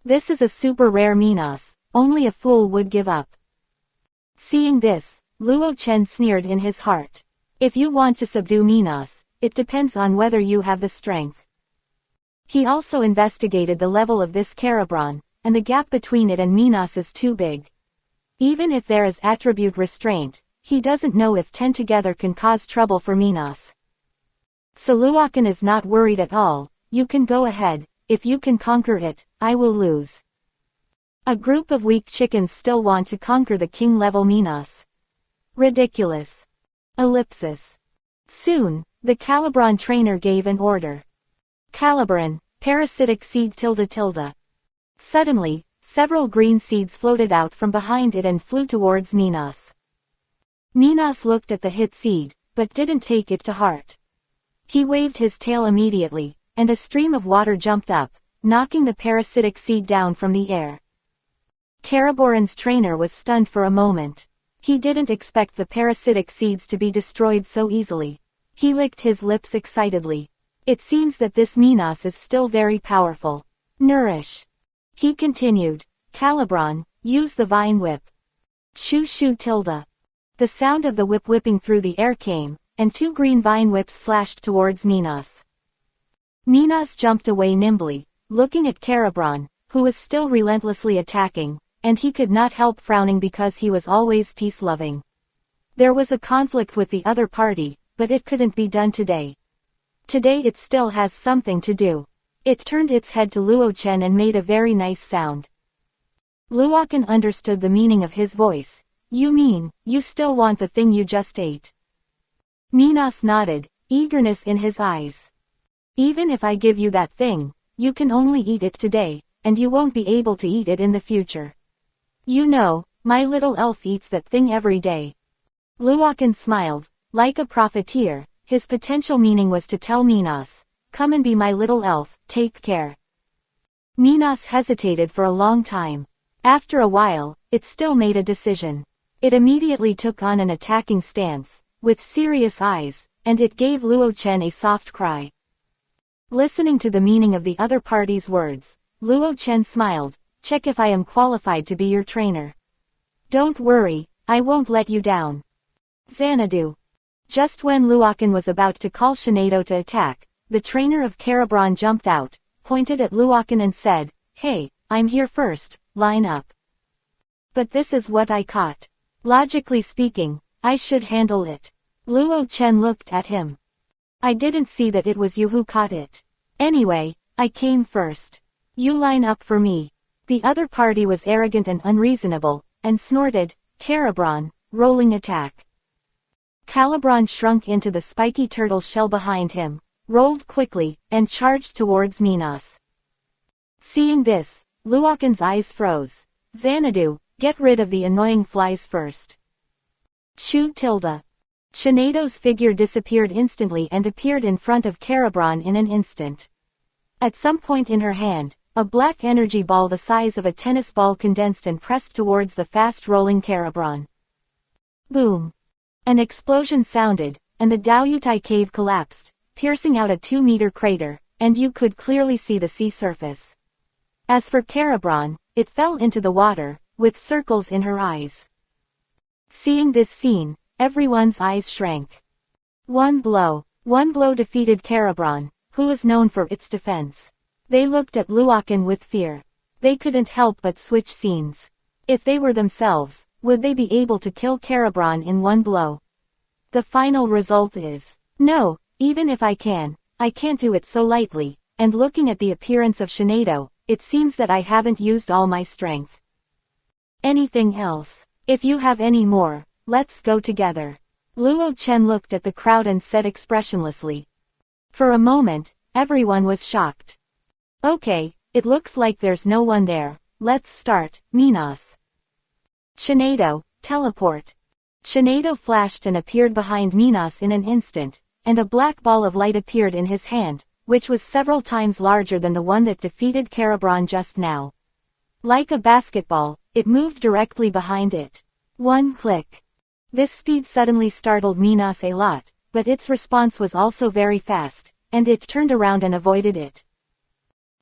This is a super rare Minos, only a fool would give up. Seeing this, Luo Chen sneered in his heart. If you want to subdue Minos, it depends on whether you have the strength. He also investigated the level of this Karabron, and the gap between it and Minos is too big. Even if there is attribute restraint, he doesn't know if 10 together can cause trouble for Minos. So Luokan is not worried at all. You can go ahead, if you can conquer it, I will lose. A group of weak chickens still want to conquer the king-level Minos. Ridiculous. Ellipsis. Soon, the Calibron trainer gave an order. Calibron, parasitic seed ~~. Suddenly, several green seeds floated out from behind it and flew towards Minos. Minos looked at the hit seed, but didn't take it to heart. He waved his tail immediately, and a stream of water jumped up, knocking the parasitic seed down from the air. Karaboran's trainer was stunned for a moment. He didn't expect the parasitic seeds to be destroyed so easily. He licked his lips excitedly. It seems that this Minos is still very powerful. Nourish. He continued. Calibron, use the vine whip. Shoo shoo tilde. The sound of the whip whipping through the air came, and 2 green vine whips slashed towards Minos. Minos jumped away nimbly, looking at Karabron, who was still relentlessly attacking, and he could not help frowning because he was always peace-loving. There was a conflict with the other party, but it couldn't be done today. Today it still has something to do. It turned its head to Luo Chen and made a very nice sound. Luokan understood the meaning of his voice. You mean, you still want the thing you just ate? Minos nodded, eagerness in his eyes. Even if I give you that thing, you can only eat it today, and you won't be able to eat it in the future. You know, my little elf eats that thing every day. Luokan smiled, like a profiteer. His potential meaning was to tell Minos, come and be my little elf, take care. Minos hesitated for a long time. After a while, it still made a decision. It immediately took on an attacking stance, with serious eyes, and it gave Luo Chen a soft cry. Listening to the meaning of the other party's words, Luo Chen smiled, check if I am qualified to be your trainer. Don't worry, I won't let you down. Xanadu. Just when Luokan was about to call Shinado to attack, the trainer of Karabron jumped out, pointed at Luokan and said, hey, I'm here first, line up. But this is what I caught. Logically speaking, I should handle it. Luo Chen looked at him. I didn't see that it was you who caught it. Anyway, I came first. You line up for me. The other party was arrogant and unreasonable, and snorted, Karabron, rolling attack. Calibron shrunk into the spiky turtle shell behind him, rolled quickly, and charged towards Minos. Seeing this, Luokan's eyes froze. Xanadu, get rid of the annoying flies first. Shoo tilde. Shinado's figure disappeared instantly and appeared in front of Karabron in an instant. At some point in her hand, a black energy ball the size of a tennis ball condensed and pressed towards the fast-rolling Karabron. Boom. An explosion sounded, and the Daoyutai cave collapsed, piercing out a 2-meter crater, and you could clearly see the sea surface. As for Karabron, it fell into the water, with circles in her eyes. Seeing this scene, everyone's eyes shrank. One blow defeated Karabron, who was known for its defense. They looked at Luokan with fear. They couldn't help but switch scenes. If they were themselves, would they be able to kill Karabron in one blow? The final result is, no, even if I can't do it so lightly, and looking at the appearance of Shinado, it seems that I haven't used all my strength. Anything else? If you have any more, let's go together. Luo Chen looked at the crowd and said expressionlessly. For a moment, everyone was shocked. Okay, it looks like there's no one there, let's start, Minos. Shinado, teleport. Shinado flashed and appeared behind Minos in an instant, and a black ball of light appeared in his hand, which was several times larger than the one that defeated Karabron just now. Like a basketball, it moved directly behind it. One click. This speed suddenly startled Minos a lot, but its response was also very fast, and it turned around and avoided it.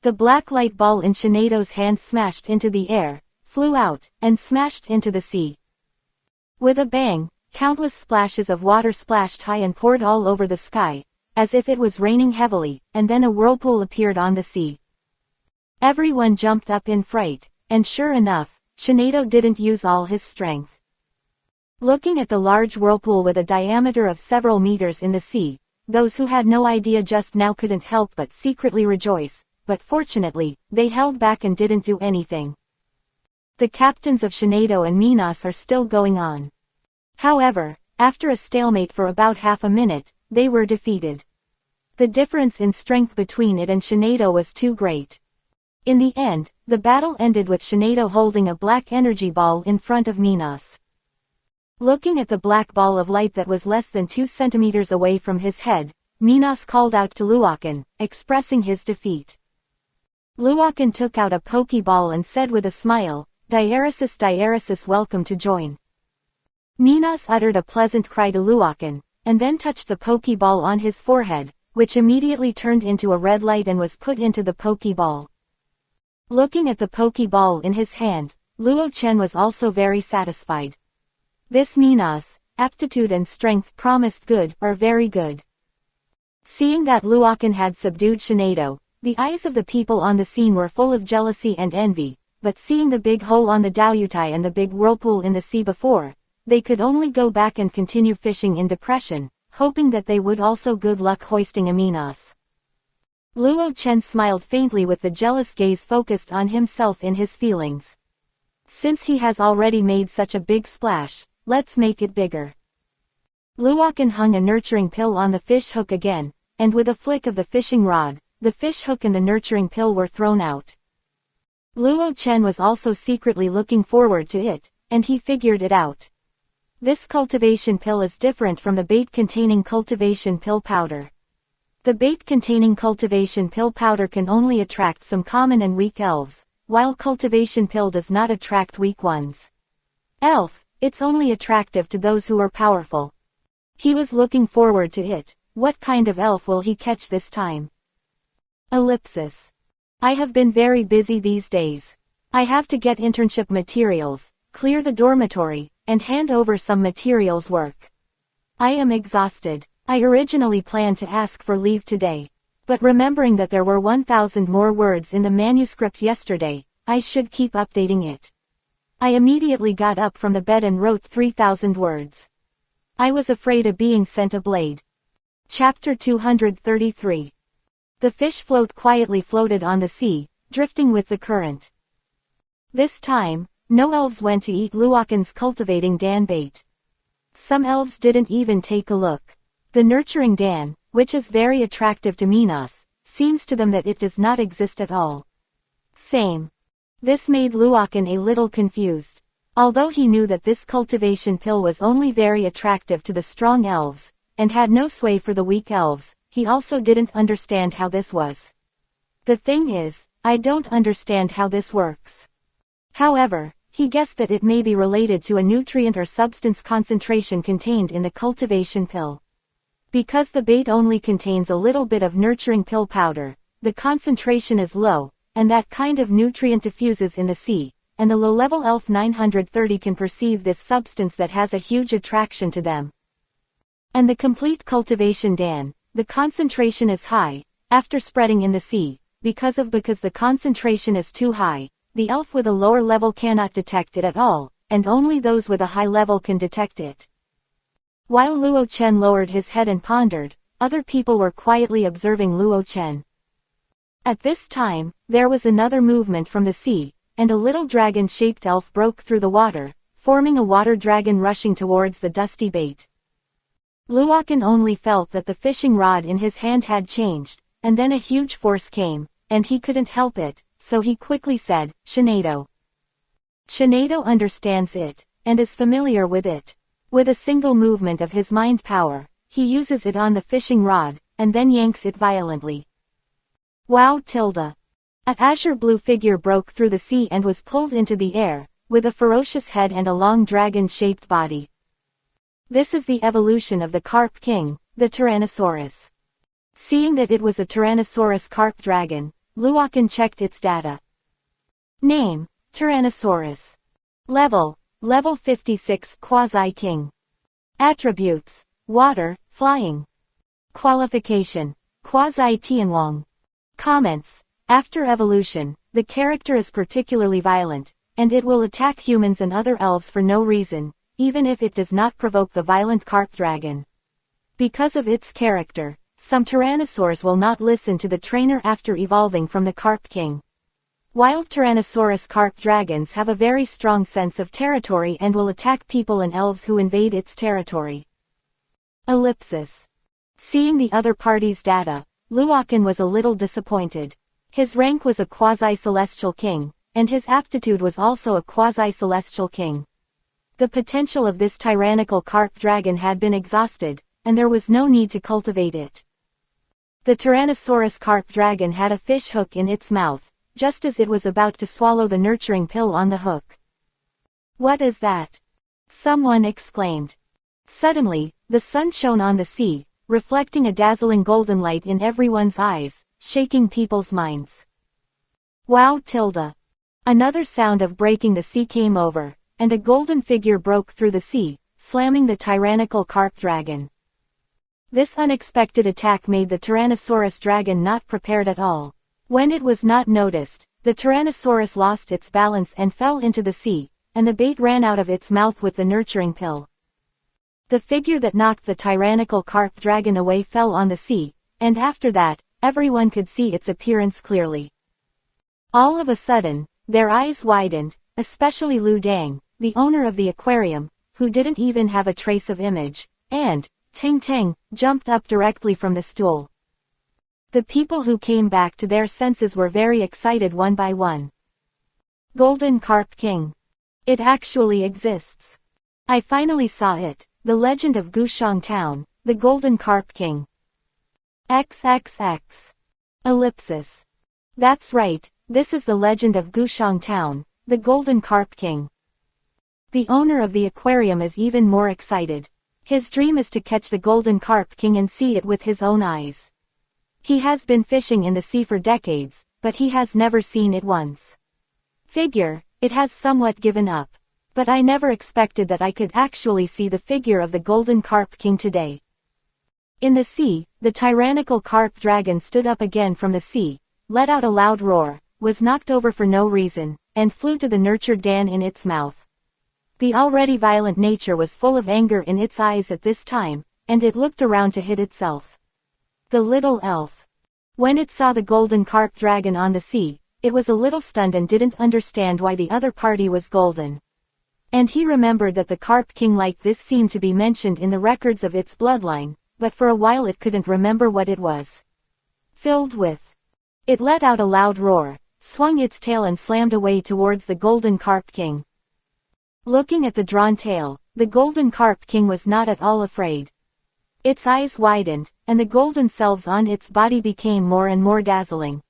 The black light ball in Shinado's hand smashed into the air, flew out, and smashed into the sea. With a bang, countless splashes of water splashed high and poured all over the sky, as if it was raining heavily, and then a whirlpool appeared on the sea. Everyone jumped up in fright, and sure enough, Shinado didn't use all his strength. Looking at the large whirlpool with a diameter of several meters in the sea, those who had no idea just now couldn't help but secretly rejoice, but fortunately, they held back and didn't do anything. The captains of Shinado and Minos are still going on. However, after a stalemate for about half a minute, they were defeated. The difference in strength between it and Shinado was too great. In the end, the battle ended with Shinado holding a black energy ball in front of Minos. Looking at the black ball of light that was less than 2 centimeters away from his head, Minos called out to Luokan, expressing his defeat. Luokan took out a Pokeball and said with a smile, "Diaresis, Diaresis, welcome to join." Minos uttered a pleasant cry to Luokan, and then touched the Pokeball on his forehead, which immediately turned into a red light and was put into the Pokeball. Looking at the Pokeball in his hand, Luo Chen was also very satisfied. This Minos, aptitude and strength promised good, or very good. Seeing that Luokan had subdued Shinado, the eyes of the people on the scene were full of jealousy and envy, but seeing the big hole on the Daoyutai and the big whirlpool in the sea before, they could only go back and continue fishing in depression, hoping that they would also good luck hoisting a Minos. Luo Chen smiled faintly with the jealous gaze focused on himself in his feelings. Since he has already made such a big splash, let's make it bigger. Luokan hung a nurturing pill on the fish hook again, and with a flick of the fishing rod, the fish hook and the nurturing pill were thrown out. Luo Chen was also secretly looking forward to it, and he figured it out. This cultivation pill is different from the bait containing cultivation pill powder. The bait containing cultivation pill powder can only attract some common and weak elves, while cultivation pill does not attract weak ones. Elf, it's only attractive to those who are powerful. He was looking forward to it. What kind of elf will he catch this time? Ellipsis. I have been very busy these days. I have to get internship materials, clear the dormitory, and hand over some materials work. I am exhausted. I originally planned to ask for leave today, but remembering that there were 1,000 more words in the manuscript yesterday, I should keep updating it. I immediately got up from the bed and wrote 3,000 words. I was afraid of being sent a blade. Chapter 233. The fish float quietly floated on the sea, drifting with the current. This time, no elves went to eat Luokan's cultivating Dan bait. Some elves didn't even take a look. The nurturing Dan, which is very attractive to Minos, seems to them that it does not exist at all. Same. This made Luokan a little confused. Although he knew that this cultivation pill was only very attractive to the strong elves, and had no sway for the weak elves, he also didn't understand how this was. The thing is, I don't understand how this works. However, he guessed that it may be related to a nutrient or substance concentration contained in the cultivation pill. Because the bait only contains a little bit of nurturing pill powder, the concentration is low, and that kind of nutrient diffuses in the sea, and the low-level elf 930 can perceive this substance that has a huge attraction to them. And the complete cultivation Dan, the concentration is high, after spreading in the sea, because the concentration is too high, the elf with a lower level cannot detect it at all, and only those with a high level can detect it. While Luo Chen lowered his head and pondered, other people were quietly observing Luo Chen. At this time, there was another movement from the sea, and a little dragon-shaped elf broke through the water, forming a water dragon rushing towards the dusty bait. Luokan only felt that the fishing rod in his hand had changed, and then a huge force came, and he couldn't help it, so he quickly said, "Shinado." Shinado understands it, and is familiar with it. With a single movement of his mind power, he uses it on the fishing rod, and then yanks it violently. Wow! A azure blue figure broke through the sea and was pulled into the air, with a ferocious head and a long dragon-shaped body. This is the evolution of the Carp King, the Tyrannosaurus. Seeing that it was a Tyrannosaurus carp dragon, Luokan checked its data. Name: Tyrannosaurus. Level: Level 56 Quasi-King. Attributes: Water, Flying. Qualification: Quasi-Tianwang. Comments: After evolution, the character is particularly violent, and it will attack humans and other elves for no reason, even if it does not provoke the violent carp dragon. Because of its character, some tyrannosaurs will not listen to the trainer after evolving from the Carp King. Wild Tyrannosaurus carp dragons have a very strong sense of territory and will attack people and elves who invade its territory. Ellipsis. Seeing the other party's data, Luokan was a little disappointed. His rank was a quasi-celestial king, and his aptitude was also a quasi-celestial king. The potential of this tyrannical carp dragon had been exhausted, and there was no need to cultivate it. The Tyrannosaurus carp dragon had a fish hook in its mouth, just as it was about to swallow the nurturing pill on the hook. "What is that?" someone exclaimed. Suddenly, the sun shone on the sea, reflecting a dazzling golden light in everyone's eyes, shaking people's minds. Wow! Another sound of breaking the sea came over, and a golden figure broke through the sea, slamming the tyrannical carp dragon. This unexpected attack made the Tyrannosaurus dragon not prepared at all. When it was not noticed, the Tyrannosaurus lost its balance and fell into the sea, and the bait ran out of its mouth with the nurturing pill. The figure that knocked the tyrannical carp dragon away fell on the sea, and after that, everyone could see its appearance clearly. All of a sudden, their eyes widened, especially Lu Dang, the owner of the aquarium, who didn't even have a trace of image, and Ting Ting jumped up directly from the stool. The people who came back to their senses were very excited one by one. Golden Carp King. It actually exists. I finally saw it, the legend of Gushang Town, the Golden Carp King. XXX. Ellipsis. That's right, this is the legend of Gushang Town, the Golden Carp King. The owner of the aquarium is even more excited. His dream is to catch the Golden Carp King and see it with his own eyes. He has been fishing in the sea for decades, but he has never seen it once. It has somewhat given up. But I never expected that I could actually see the figure of the Golden Carp King today. In the sea, the tyrannical carp dragon stood up again from the sea, let out a loud roar, was knocked over for no reason, and flew to the nurtured Dan in its mouth. The already violent nature was full of anger in its eyes at this time, and it looked around to hit itself. The little elf. When it saw the golden carp dragon on the sea, it was a little stunned and didn't understand why the other party was golden. And he remembered that the Carp King like this seemed to be mentioned in the records of its bloodline, but for a while it couldn't remember what it was filled with. It let out a loud roar, swung its tail and slammed away towards the Golden Carp King. Looking at the drawn tail, the Golden Carp King was not at all afraid. Its eyes widened, and the golden cells on its body became more and more dazzling.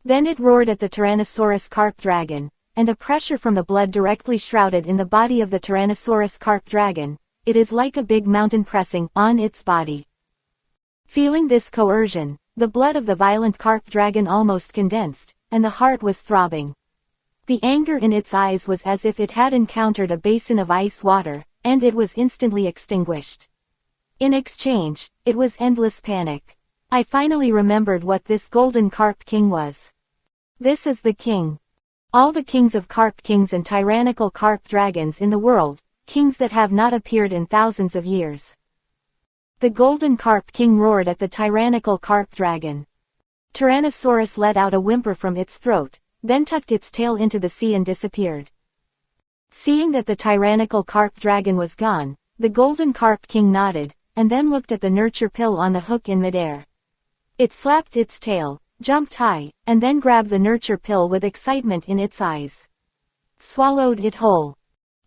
Then it roared at the Tyrannosaurus carp dragon, and a pressure from the blood directly shrouded in the body of the Tyrannosaurus carp dragon. It is like a big mountain pressing on its body. Feeling this coercion, the blood of the violent carp dragon almost condensed, and the heart was throbbing. The anger in its eyes was as if it had encountered a basin of ice water, and it was instantly extinguished. In exchange, it was endless panic. I finally remembered what this Golden Carp King was. This is the king. All the kings of carp kings and tyrannical carp dragons in the world, kings that have not appeared in thousands of years. The Golden Carp King roared at the tyrannical carp dragon. Tyrannosaurus let out a whimper from its throat, then tucked its tail into the sea and disappeared. Seeing that the tyrannical carp dragon was gone, the Golden Carp King nodded, and then looked at the nurture pill on the hook in midair. It slapped its tail, jumped high, and then grabbed the nurture pill with excitement in its eyes. Swallowed it whole.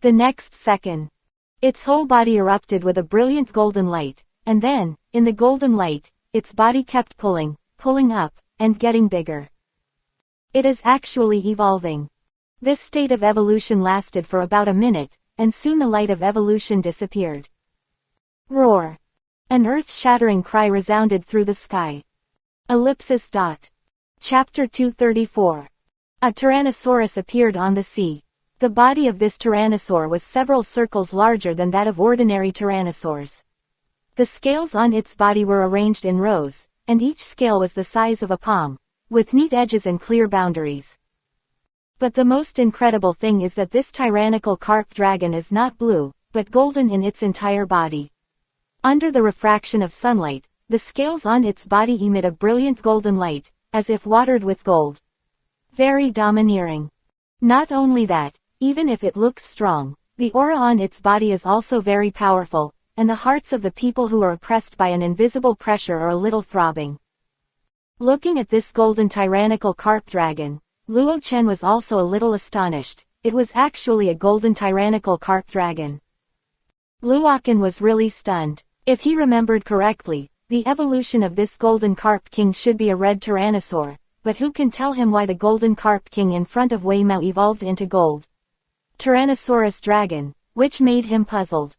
The next second, Its whole body erupted with a brilliant golden light, and then, in the golden light, its body kept pulling up, and getting bigger. It is actually evolving. This state of evolution lasted for about a minute, and soon the light of evolution disappeared. Roar! An earth-shattering cry resounded through the sky. Ellipsis. Chapter 234. A Tyrannosaurus appeared on the sea. The body of this tyrannosaur was several circles larger than that of ordinary tyrannosaurs. The scales on its body were arranged in rows, and each scale was the size of a palm, with neat edges and clear boundaries. But the most incredible thing is that this tyrannical carp dragon is not blue, but golden in its entire body. Under the refraction of sunlight, the scales on its body emit a brilliant golden light, as if watered with gold. Very domineering. Not only that, even if it looks strong, the aura on its body is also very powerful, and the hearts of the people who are oppressed by an invisible pressure are a little throbbing. Looking at this golden tyrannical carp dragon, Luo Chen was also a little astonished. It was actually a golden tyrannical carp dragon. Luochen was really stunned. If he remembered correctly, the evolution of this golden carp king should be a red tyrannosaur, but who can tell him why the golden carp king in front of Wei Mao evolved into gold Tyrannosaurus dragon, which made him puzzled.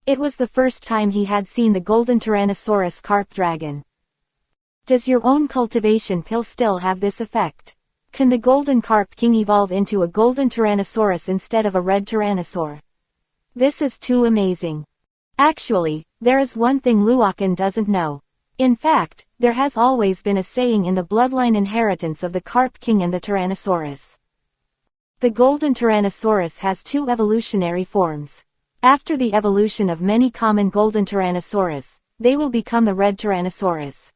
It was the first time he had seen the golden Tyrannosaurus carp dragon. Does your own cultivation pill still have this effect? Can the golden carp king evolve into a golden Tyrannosaurus instead of a red Tyrannosaur? This is too amazing. Actually, there is one thing Luochen doesn't know. In fact, there has always been a saying in the bloodline inheritance of the carp king and the Tyrannosaurus. The golden Tyrannosaurus has two evolutionary forms. After the evolution of many common golden Tyrannosaurus, they will become the red Tyrannosaurus.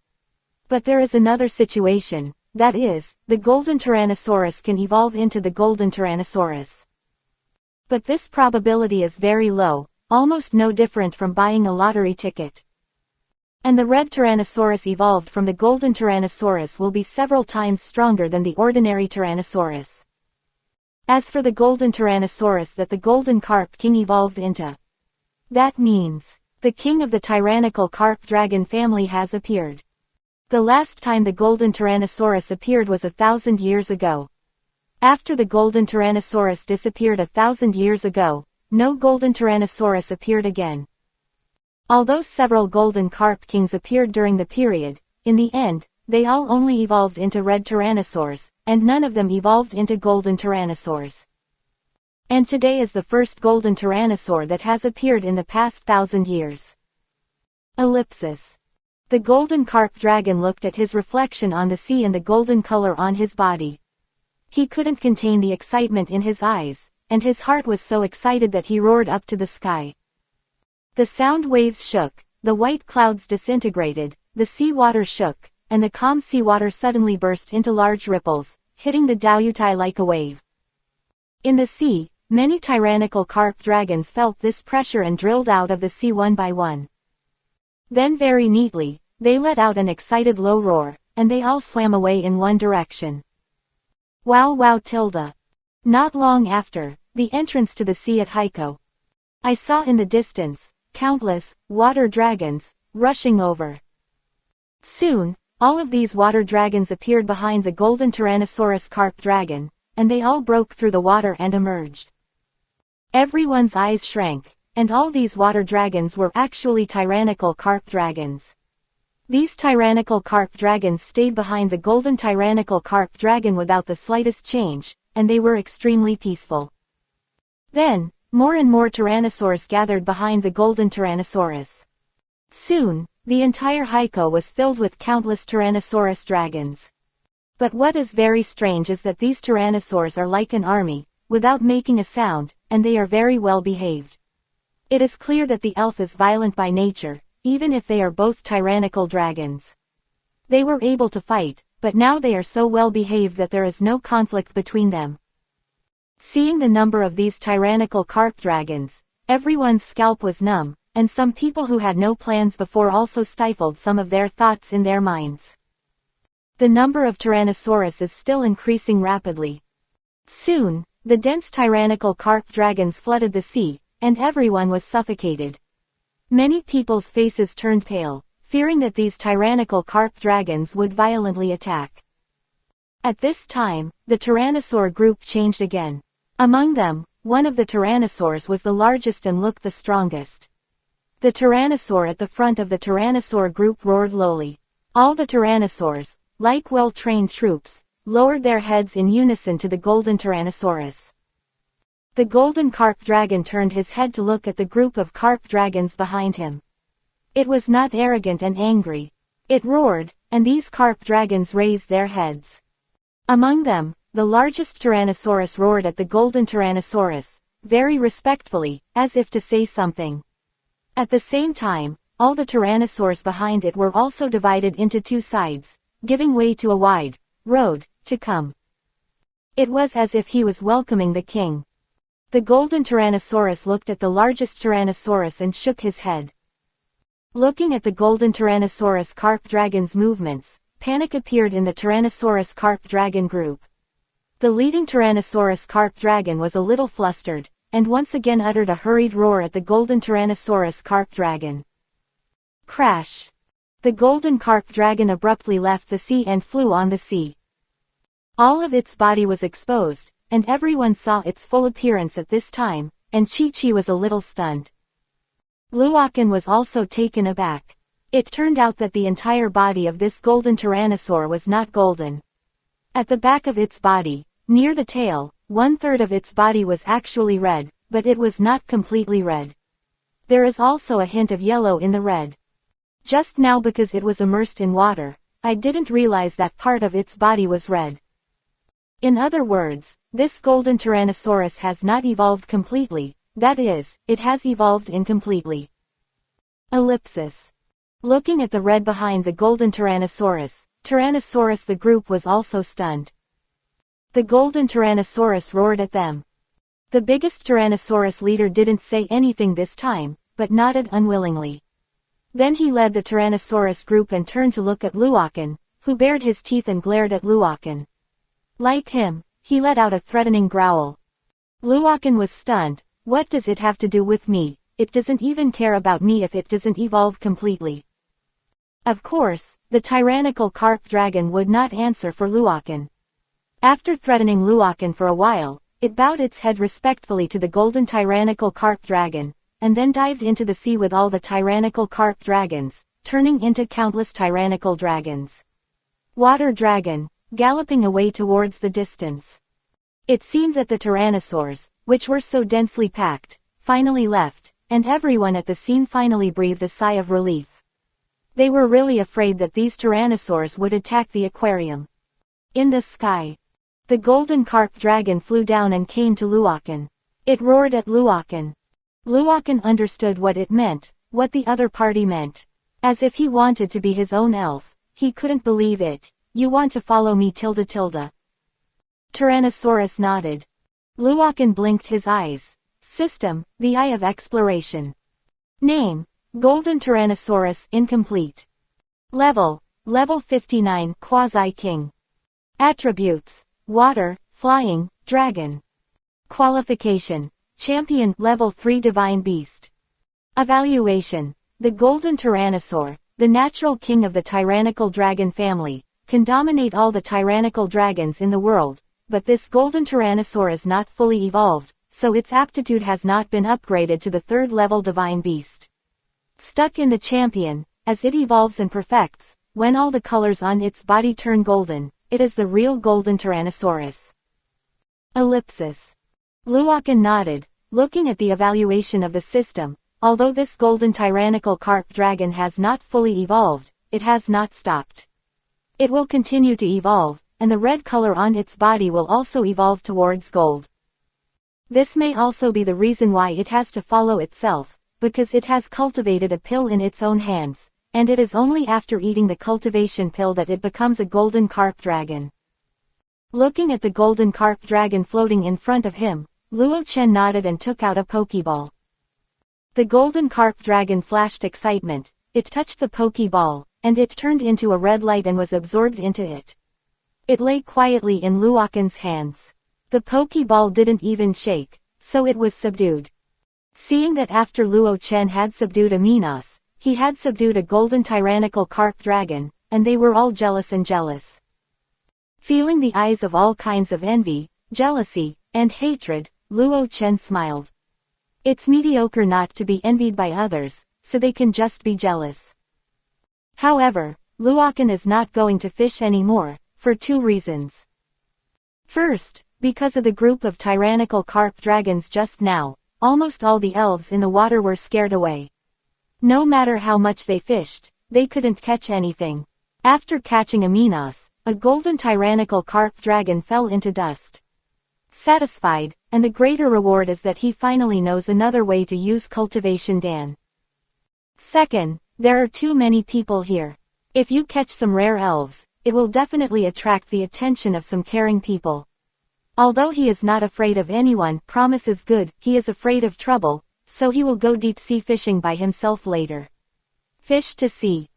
But there is another situation, that is, the golden Tyrannosaurus can evolve into the golden Tyrannosaurus. But this probability is very low, almost no different from buying a lottery ticket. And the red Tyrannosaurus evolved from the golden Tyrannosaurus will be several times stronger than the ordinary Tyrannosaurus. As for the golden Tyrannosaurus that the golden carp king evolved into, that means, the king of the tyrannical carp dragon family has appeared. The last time the golden Tyrannosaurus appeared was 1,000 years ago. After the golden Tyrannosaurus disappeared 1,000 years ago, no golden Tyrannosaurus appeared again. Although several golden carp kings appeared during the period, in the end, they all only evolved into red tyrannosaurs, and none of them evolved into golden tyrannosaurs. And today is the first golden tyrannosaur that has appeared in the past 1,000 years. Ellipsis. The golden carp dragon looked at his reflection on the sea and the golden color on his body. He couldn't contain the excitement in his eyes, and his heart was so excited that he roared up to the sky. The sound waves shook, the white clouds disintegrated, the sea water shook, and the calm sea water suddenly burst into large ripples, hitting the Daoyutai like a wave. In the sea, many tyrannical carp dragons felt this pressure and drilled out of the sea one by one. Then very neatly, they let out an excited low roar, and they all swam away in one direction. Wow wow tilde. Not long after, the entrance to the sea at Heiko. I saw in the distance, countless, water dragons, rushing over. Soon, all of these water dragons appeared behind the golden Tyrannosaurus carp dragon, and they all broke through the water and emerged. Everyone's eyes shrank, and all these water dragons were actually tyrannical carp dragons. These tyrannical carp dragons stayed behind the golden tyrannical carp dragon without the slightest change, and they were extremely peaceful. Then, more and more tyrannosaurs gathered behind the golden Tyrannosaurus. Soon, the entire Heiko was filled with countless Tyrannosaurus dragons. But what is very strange is that these tyrannosaurs are like an army, without making a sound, and they are very well behaved. It is clear that the elf is violent by nature, even if they are both tyrannical dragons. They were able to fight, but now they are so well behaved that there is no conflict between them. Seeing the number of these tyrannical carp dragons, everyone's scalp was numb, and some people who had no plans before also stifled some of their thoughts in their minds. The number of Tyrannosaurus is still increasing rapidly. Soon, the dense tyrannical carp dragons flooded the sea, and everyone was suffocated. Many people's faces turned pale, fearing that these tyrannical carp dragons would violently attack. At this time, the tyrannosaur group changed again. Among them, one of the tyrannosaurs was the largest and looked the strongest. The tyrannosaur at the front of the tyrannosaur group roared lowly. All the tyrannosaurs, like well-trained troops, lowered their heads in unison to the golden tyrannosaurus. The golden carp dragon turned his head to look at the group of carp dragons behind him. It was not arrogant and angry. It roared, and these carp dragons raised their heads. Among them, the largest Tyrannosaurus roared at the golden Tyrannosaurus, very respectfully, as if to say something. At the same time, all the Tyrannosaurs behind it were also divided into two sides, giving way to a wide road to come. It was as if he was welcoming the king. The golden Tyrannosaurus looked at the largest Tyrannosaurus and shook his head. Looking at the golden Tyrannosaurus carp dragon's movements, panic appeared in the Tyrannosaurus carp dragon group. The leading Tyrannosaurus carp dragon was a little flustered, and once again uttered a hurried roar at the golden Tyrannosaurus carp dragon. Crash! The golden carp dragon abruptly left the sea and flew on the sea. All of its body was exposed, and everyone saw its full appearance at this time, and Chi-Chi was a little stunned. Luokan was also taken aback. It turned out that the entire body of this golden tyrannosaur was not golden. At the back of its body, near the tail, 1/3 of its body was actually red, but it was not completely red. There is also a hint of yellow in the red. Just now, because it was immersed in water, I didn't realize that part of its body was red. In other words, this golden Tyrannosaurus has not evolved completely, that is, it has evolved incompletely. Ellipsis. Looking at the red behind the golden Tyrannosaurus, the group was also stunned. The golden Tyrannosaurus roared at them. The biggest Tyrannosaurus leader didn't say anything this time, but nodded unwillingly. Then he led the Tyrannosaurus group and turned to look at Luokan, who bared his teeth and glared at Luokan. Like him, he let out a threatening growl. Luokan was stunned. What does it have to do with me? It doesn't even care about me if it doesn't evolve completely. Of course, the tyrannical carp dragon would not answer for Luokan. After threatening Luokan for a while, it bowed its head respectfully to the golden tyrannical carp dragon, and then dived into the sea with all the tyrannical carp dragons, turning into countless tyrannical dragons. Water dragon, galloping away towards the distance. It seemed that the tyrannosaurs, which were so densely packed, finally left, and everyone at the scene finally breathed a sigh of relief. They were really afraid that these tyrannosaurs would attack the aquarium. In the sky, the golden carp dragon flew down and came to Luokan. It roared at Luokan. Luokan understood what it meant, what the other party meant. As if he wanted to be his own elf, he couldn't believe it. You want to follow me tilde. Tyrannosaurus nodded. Luokan blinked his eyes. System, the Eye of Exploration. Name, Golden Tyrannosaurus, incomplete. Level 59, Quasi-King. Attributes, Water, Flying, Dragon. Qualification, Champion, Level 3 Divine Beast. Evaluation, the Golden Tyrannosaur, the natural king of the tyrannical dragon family, can dominate all the tyrannical dragons in the world, but this golden tyrannosaur is not fully evolved, so its aptitude has not been upgraded to the 3rd level Divine Beast. Stuck in the champion, as it evolves and perfects, when all the colors on its body turn golden, it is the real golden Tyrannosaurus. Ellipsis. Luokan nodded, looking at the evaluation of the system. Although this golden tyrannical carp dragon has not fully evolved, it has not stopped. It will continue to evolve, and the red color on its body will also evolve towards gold. This may also be the reason why it has to follow itself, because it has cultivated a pill in its own hands, and it is only after eating the cultivation pill that it becomes a golden carp dragon. Looking at the golden carp dragon floating in front of him, Luo Chen nodded and took out a Pokeball. The golden carp dragon flashed excitement. It touched the Pokeball, and it turned into a red light and was absorbed into it. It lay quietly in Luokan's hands. The Pokeball didn't even shake, so it was subdued. Seeing that after Luo Chen had subdued a Minos, he had subdued a golden tyrannical carp dragon, and they were all jealous and jealous. Feeling the eyes of all kinds of envy, jealousy, and hatred, Luo Chen smiled. It's mediocre not to be envied by others, so they can just be jealous. However, Luochen is not going to fish anymore, for 2 reasons. First, because of the group of tyrannical carp dragons just now, almost all the elves in the water were scared away. No matter how much they fished, they couldn't catch anything. After catching a Minos, a golden tyrannical carp dragon fell into dust. Satisfied, and the greater reward is that he finally knows another way to use cultivation Dan. Second, there are too many people here. If you catch some rare elves, it will definitely attract the attention of some caring people. Although he is not afraid of anyone, promise is good, he is afraid of trouble, so he will go deep sea fishing by himself later. Fish to sea.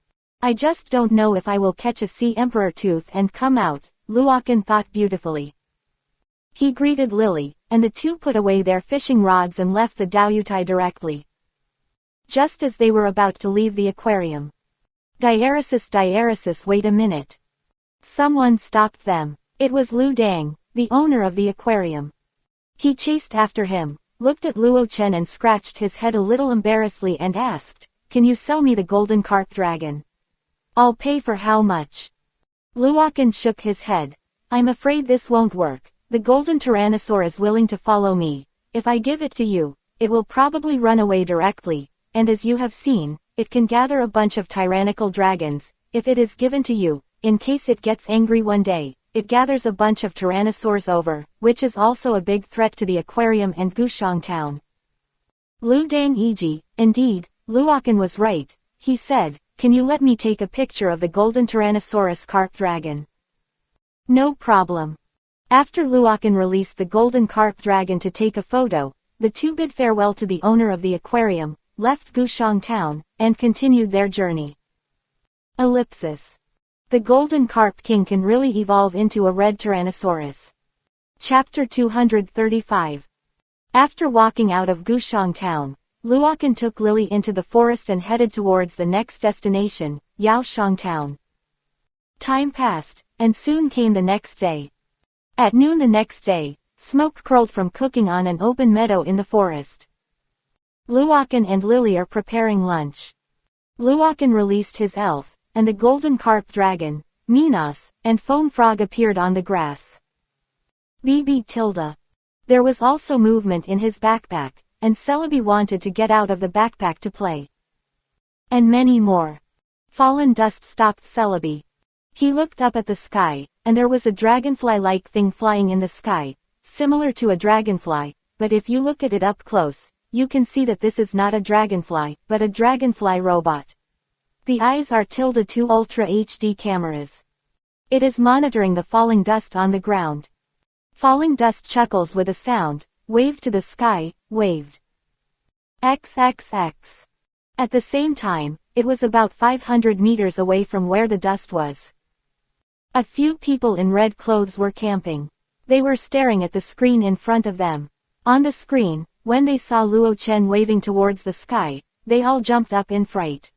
I just don't know if I will catch a sea emperor tooth and come out, Luochen thought beautifully. He greeted Lily, and the two put away their fishing rods and left the Daoyutai directly. Just as they were about to leave the aquarium. Diaresis, wait a minute. Someone stopped them. It was Lu Dang, the owner of the aquarium. He chased after him, looked at Luo Chen and scratched his head a little embarrassedly and asked, "Can you sell me the golden carp dragon? I'll pay for how much?" Luochen shook his head. "I'm afraid this won't work. The golden tyrannosaur is willing to follow me. If I give it to you, it will probably run away directly, and as you have seen, it can gather a bunch of tyrannical dragons. If it is given to you, in case it gets angry one day, it gathers a bunch of tyrannosaurs over, which is also a big threat to the aquarium and Gushang town." Lu Dang Iji, indeed, Luochen was right, he said, "Can you let me take a picture of the golden Tyrannosaurus carp dragon?" "No problem." After Luochen released the golden carp dragon to take a photo, the two bid farewell to the owner of the aquarium, left Gushang town, and continued their journey. Ellipsis. The golden carp king can really evolve into a red Tyrannosaurus. Chapter 235. After walking out of Gushang town, Luochen took Lily into the forest and headed towards the next destination, Yaoshang town. Time passed, and soon came the next day. At noon the next day, smoke curled from cooking on an open meadow in the forest. Luochen and Lily are preparing lunch. Luochen released his elf, and the golden carp dragon, Minos, and foam frog appeared on the grass. BB tilde. There was also movement in his backpack, and Celebi wanted to get out of the backpack to play. And many more. Fallen dust stopped Celebi. He looked up at the sky, and there was a dragonfly-like thing flying in the sky, similar to a dragonfly, but if you look at it up close, you can see that this is not a dragonfly, but a dragonfly robot. The eyes are ~2 Ultra HD cameras. It is monitoring the falling dust on the ground. Falling dust chuckles with a sound, waved to the sky, waved. XXX. At the same time, it was about 500 meters away from where the dust was. A few people in red clothes were camping. They were staring at the screen in front of them. On the screen, when they saw Luo Chen waving towards the sky, they all jumped up in fright.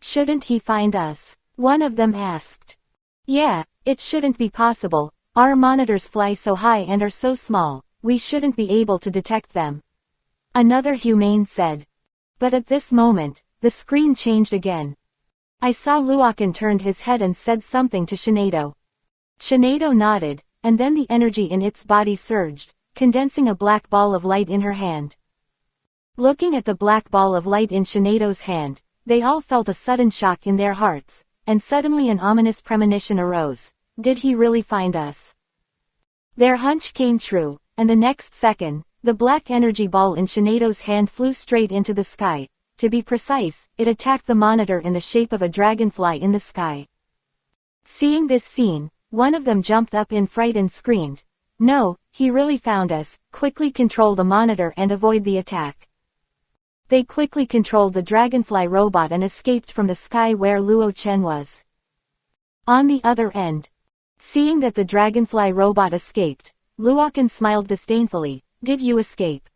"Shouldn't he find us?" one of them asked. "Yeah, it shouldn't be possible. Our monitors fly so high and are so small, we shouldn't be able to detect them," another humane said. But at this moment, the screen changed again. I saw Luochen turned his head and said something to Shinado. Shinado nodded, and then the energy in its body surged, condensing a black ball of light in her hand. Looking at the black ball of light in Shinado's hand, they all felt a sudden shock in their hearts, and suddenly an ominous premonition arose. Did he really find us? Their hunch came true, and the next second, the black energy ball in Shinado's hand flew straight into the sky. To be precise, it attacked the monitor in the shape of a dragonfly in the sky. Seeing this scene, one of them jumped up in fright and screamed, "No, he really found us, quickly control the monitor and avoid the attack." They quickly controlled the dragonfly robot and escaped from the sky where Luo Chen was. On the other end. Seeing that the dragonfly robot escaped, Luochen smiled disdainfully. "Did you escape?"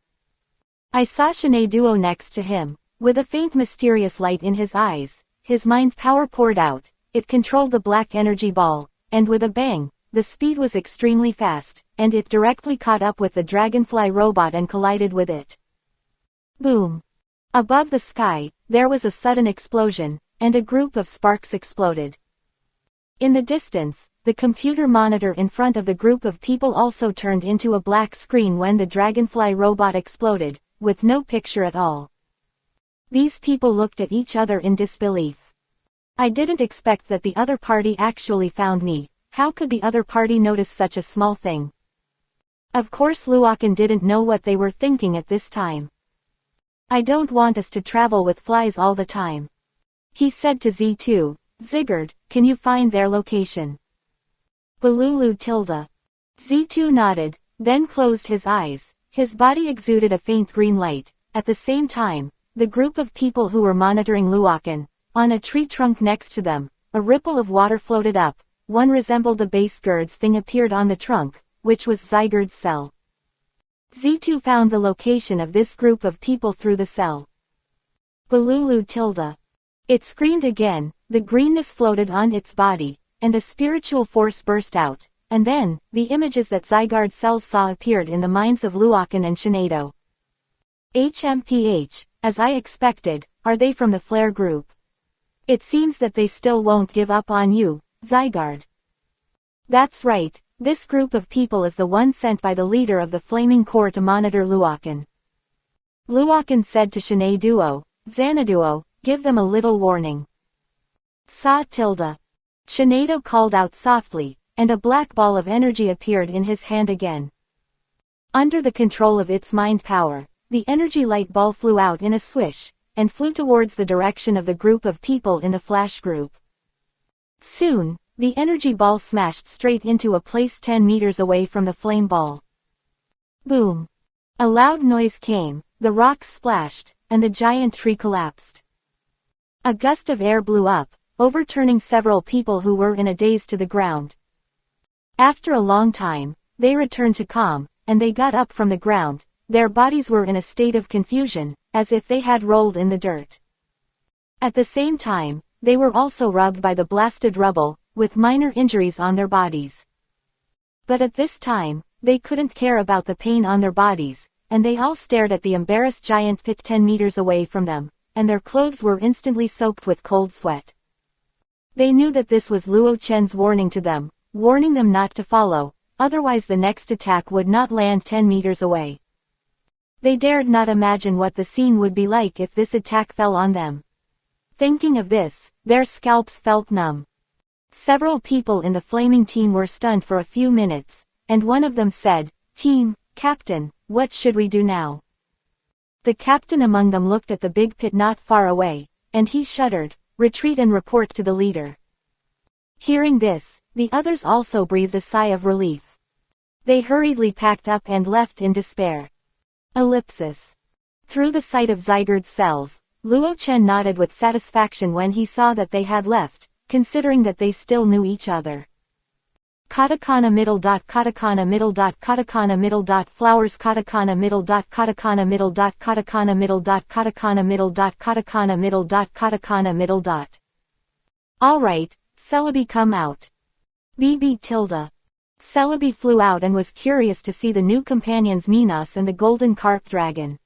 I saw Shanae Duo next to him, with a faint mysterious light in his eyes. His mind power poured out, it controlled the black energy ball, and with a bang, the speed was extremely fast, and it directly caught up with the dragonfly robot and collided with it. Boom! Above the sky, there was a sudden explosion, and a group of sparks exploded. In the distance, the computer monitor in front of the group of people also turned into a black screen when the dragonfly robot exploded, with no picture at all. These people looked at each other in disbelief. I didn't expect that the other party actually found me. How could the other party notice such a small thing? Of course Luokan didn't know what they were thinking at this time. I don't want us to travel with flies all the time. He said to Z2, Zigard, can you find their location? Balulu tilde. Z2 nodded, then closed his eyes. His body exuded a faint green light. At the same time, the group of people who were monitoring Luokan, on a tree trunk next to them, a ripple of water floated up. One resembled the base Gerd's thing appeared on the trunk, which was Zygard's cell. Z2 found the location of this group of people through the cell. Balulu tilde. It screamed again, the greenness floated on its body, and a spiritual force burst out, and then, the images that Zygard's cells saw appeared in the minds of Luokan and Shinado. HMPH, as I expected, are they from the Flare group? It seems that they still won't give up on you, Zygard. That's right, this group of people is the one sent by the leader of the Flaming Corps to monitor Luokan. Luokan said to Shanae Duo, Xanaduo, give them a little warning. Sa tilde. Shinado called out softly, and a black ball of energy appeared in his hand again. Under the control of its mind power, the energy light ball flew out in a swish, and flew towards the direction of the group of people in the flash group. Soon, the energy ball smashed straight into a place 10 meters away from the flame ball. Boom! A loud noise came, the rocks splashed, and the giant tree collapsed. A gust of air blew up, overturning several people who were in a daze to the ground. After a long time, they returned to calm, and they got up from the ground. Their bodies were in a state of confusion, as if they had rolled in the dirt. At the same time, they were also rubbed by the blasted rubble, with minor injuries on their bodies. But at this time, they couldn't care about the pain on their bodies, and they all stared at the embarrassed giant pit 10 meters away from them, and their clothes were instantly soaked with cold sweat. They knew that this was Luo Chen's warning to them, warning them not to follow, otherwise the next attack would not land 10 meters away. They dared not imagine what the scene would be like if this attack fell on them. Thinking of this, their scalps felt numb. Several people in the flaming team were stunned for a few minutes, and one of them said, Team, Captain, what should we do now? The captain among them looked at the big pit not far away, and he shuddered, retreat and report to the leader. Hearing this, the others also breathed a sigh of relief. They hurriedly packed up and left in despair. Ellipsis. Through the sight of Zygard's cells, Luo Chen nodded with satisfaction when he saw that they had left, considering that they still knew each other. Katakana middle dot katakana middle dot katakana middle dot flowers katakana middle dot katakana middle dot katakana middle dot katakana middle dot katakana middle dot katakana middle dot. Alright, Celebi come out. BB tilde. Celebi flew out and was curious to see the new companions Minos and the golden carp dragon.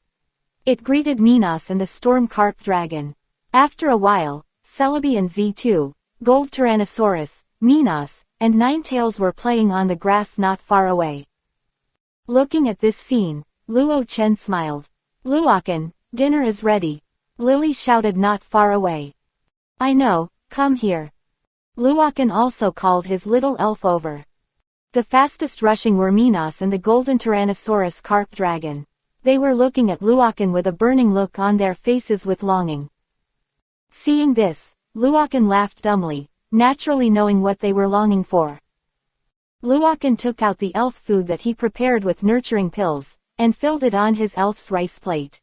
It greeted Minos and the storm carp dragon. After a while, Celebi and Z2, Gold Tyrannosaurus, Minos, and Ninetails were playing on the grass not far away. Looking at this scene, Luo Chen smiled. Luokan, dinner is ready. Lily shouted not far away. I know, come here. Luokan also called his little elf over. The fastest rushing were Minos and the golden Tyrannosaurus carp dragon. They were looking at Luokan with a burning look on their faces with longing. Seeing this, Luokan laughed dumbly, naturally knowing what they were longing for. Luokan took out the elf food that he prepared with nurturing pills, and filled it on his elf's rice plate.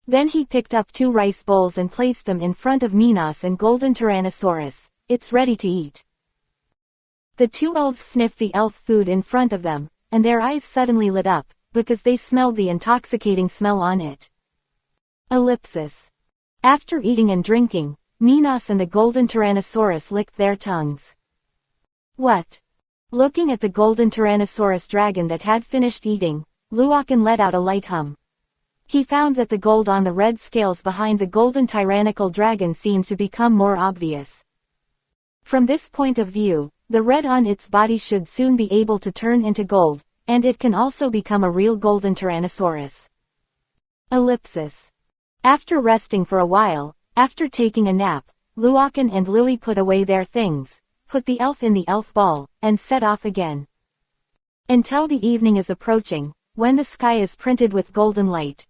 Then he picked up 2 rice bowls and placed them in front of Minos and golden Tyrannosaurus. It's ready to eat. The 2 elves sniffed the elf food in front of them, and their eyes suddenly lit up. because they smelled the intoxicating smell on it. Ellipsis. After eating and drinking, Minos and the golden Tyrannosaurus licked their tongues. What? Looking at the golden Tyrannosaurus dragon that had finished eating, Luokan let out a light hum. He found that the gold on the red scales behind the golden tyrannical dragon seemed to become more obvious. From this point of view, the red on its body should soon be able to turn into gold, and it can also become a real golden Tyrannosaurus. Ellipsis. After resting for a while, after taking a nap, Luokan and Lily put away their things, put the elf in the elf ball, and set off again. Until the evening is approaching, when the sky is printed with golden light.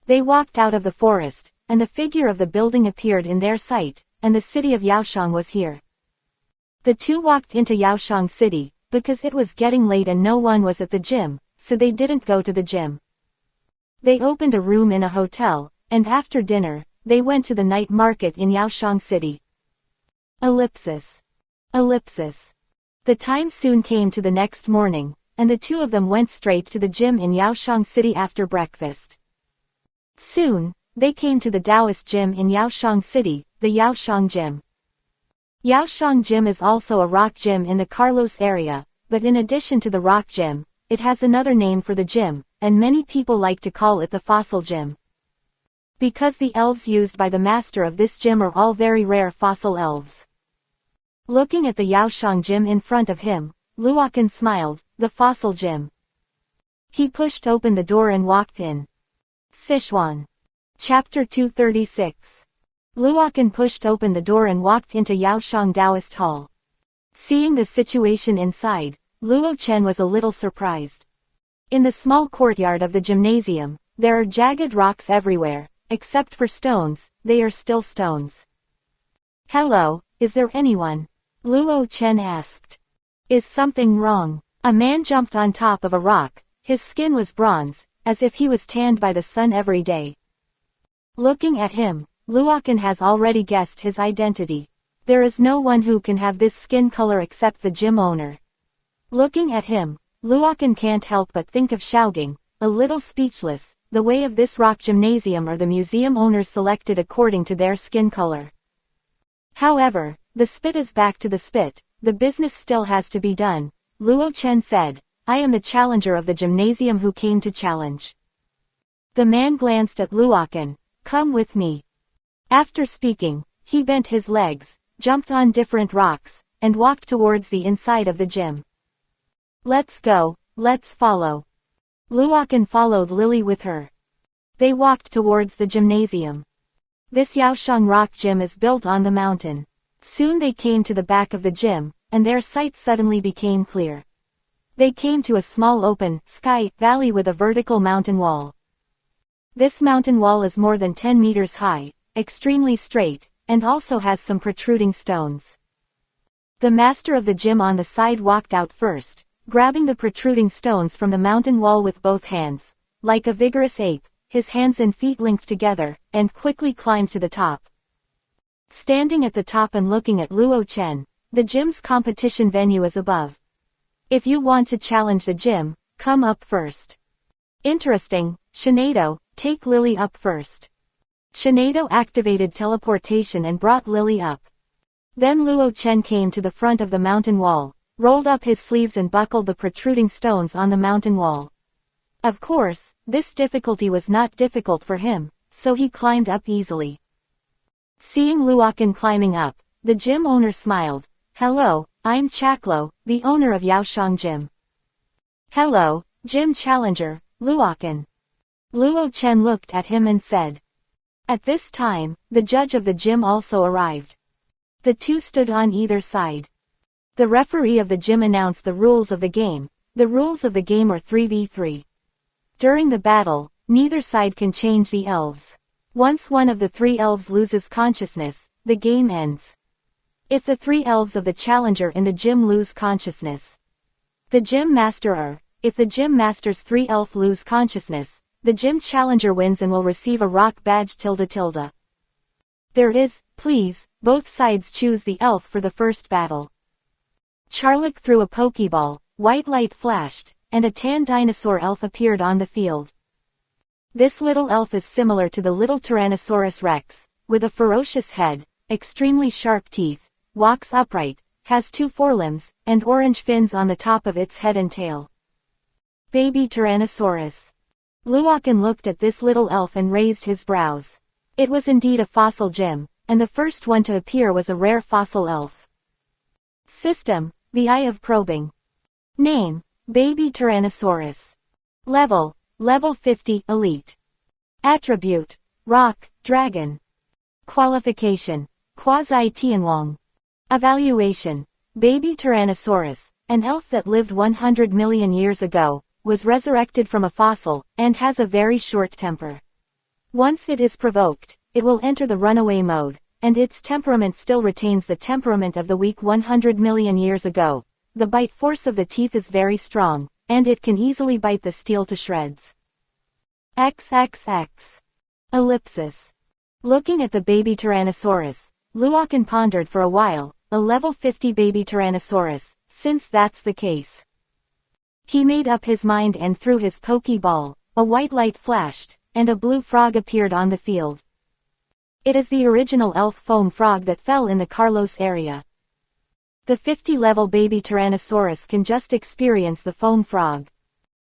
They walked out of the forest, and the figure of the building appeared in their sight, and the city of Yaoshang was here. The two walked into Yaoshang City, because it was getting late and no one was at the gym, so they didn't go to the gym. They opened a room in a hotel, and after dinner, they went to the night market in Yaoshang City. Ellipsis. Ellipsis. The time soon came to the next morning, and the two of them went straight to the gym in Yaoshang City after breakfast. Soon, they came to the Taoist gym in Yaoshang City, the Yaoshang Gym. Yaoshang Gym is also a rock gym in the Carlos area, but in addition to the rock gym, it has another name for the gym, and many people like to call it the fossil gym. Because the elves used by the master of this gym are all very rare fossil elves. Looking at the Yaoshang Gym in front of him, Luokan smiled, the fossil gym. He pushed open the door and walked in. Sichuan. Chapter 236. Luokan pushed open the door and walked into Yaoshang Taoist Hall. Seeing the situation inside, Luo Chen was a little surprised. In the small courtyard of the gymnasium, there are jagged rocks everywhere, except for stones, they are still stones. Hello, is there anyone? Luo Chen asked. Is something wrong? A man jumped on top of a rock, his skin was bronze, as if he was tanned by the sun every day. Looking at him, Luokan has already guessed his identity. There is no one who can have this skin color except the gym owner. Looking at him, Luokan can't help but think of Xiaogang, a little speechless, the way of this rock gymnasium or the museum owners selected according to their skin color. However, the spit is back to the spit, the business still has to be done, Luo Chen said. I am the challenger of the gymnasium who came to challenge. The man glanced at Luokan. Come with me. After speaking, he bent his legs, jumped on different rocks, and walked towards the inside of the gym. Let's go, let's follow. Luokan followed Lily with her. They walked towards the gymnasium. This Yaoshang Rock Gym is built on the mountain. Soon they came to the back of the gym, and their sight suddenly became clear. They came to a small open, sky, valley with a vertical mountain wall. This mountain wall is more than 10 meters high, extremely straight, and also has some protruding stones. The master of the gym on the side walked out first, grabbing the protruding stones from the mountain wall with both hands, like a vigorous ape, his hands and feet linked together, and quickly climbed to the top. Standing at the top and looking at Luo Chen, the gym's competition venue is above. If you want to challenge the gym, come up first. Interesting, Shinado, take Lily up first. Shinado activated teleportation and brought Lily up. Then Luo Chen came to the front of the mountain wall, rolled up his sleeves and buckled the protruding stones on the mountain wall. Of course, this difficulty was not difficult for him, so he climbed up easily. Seeing Luokan climbing up, the gym owner smiled. Hello, I'm Chaklo, the owner of Yaoshang Gym. Hello, Gym Challenger, Luokan. Luo Chen looked at him and said. At this time, the judge of the gym also arrived. The two stood on either side. The referee of the gym announced the rules of the game. The rules of the game are 3v3. During the battle, neither side can change the elves. Once one of the three elves loses consciousness, the game ends. If the three elves of the challenger in the gym lose consciousness, the gym master are. If the gym master's three elf lose consciousness, the gym challenger wins and will receive a rock badge .. There is, please, both sides choose the elf for the first battle. Charlock threw a pokeball, white light flashed, and a tan dinosaur elf appeared on the field. This little elf is similar to the little Tyrannosaurus Rex, with a ferocious head, extremely sharp teeth, walks upright, has 2 forelimbs, and orange fins on the top of its head and tail. Baby Tyrannosaurus. Luokan looked at this little elf and raised his brows. It was indeed a fossil gem, and the first one to appear was a rare fossil elf. System: the Eye of Probing. Name: Baby Tyrannosaurus. Level: Level 50, Elite. Attribute: Rock, Dragon. Qualification: Quasi-Tianwang. Evaluation: Baby Tyrannosaurus, an elf that lived 100 million years ago, was resurrected from a fossil, and has a very short temper. Once it is provoked, it will enter the runaway mode, and its temperament still retains the temperament of the weak 100 million years ago. The bite force of the teeth is very strong, and it can easily bite the steel to shreds. XXX. Ellipsis. Looking at the baby Tyrannosaurus, Luokan pondered for a while. A level 50 baby Tyrannosaurus, since that's the case. He made up his mind and threw his Pokeball. A white light flashed, and a blue frog appeared on the field. It is the original elf foam frog that fell in the Carlos area. The 50-level baby Tyrannosaurus can just experience the foam frog.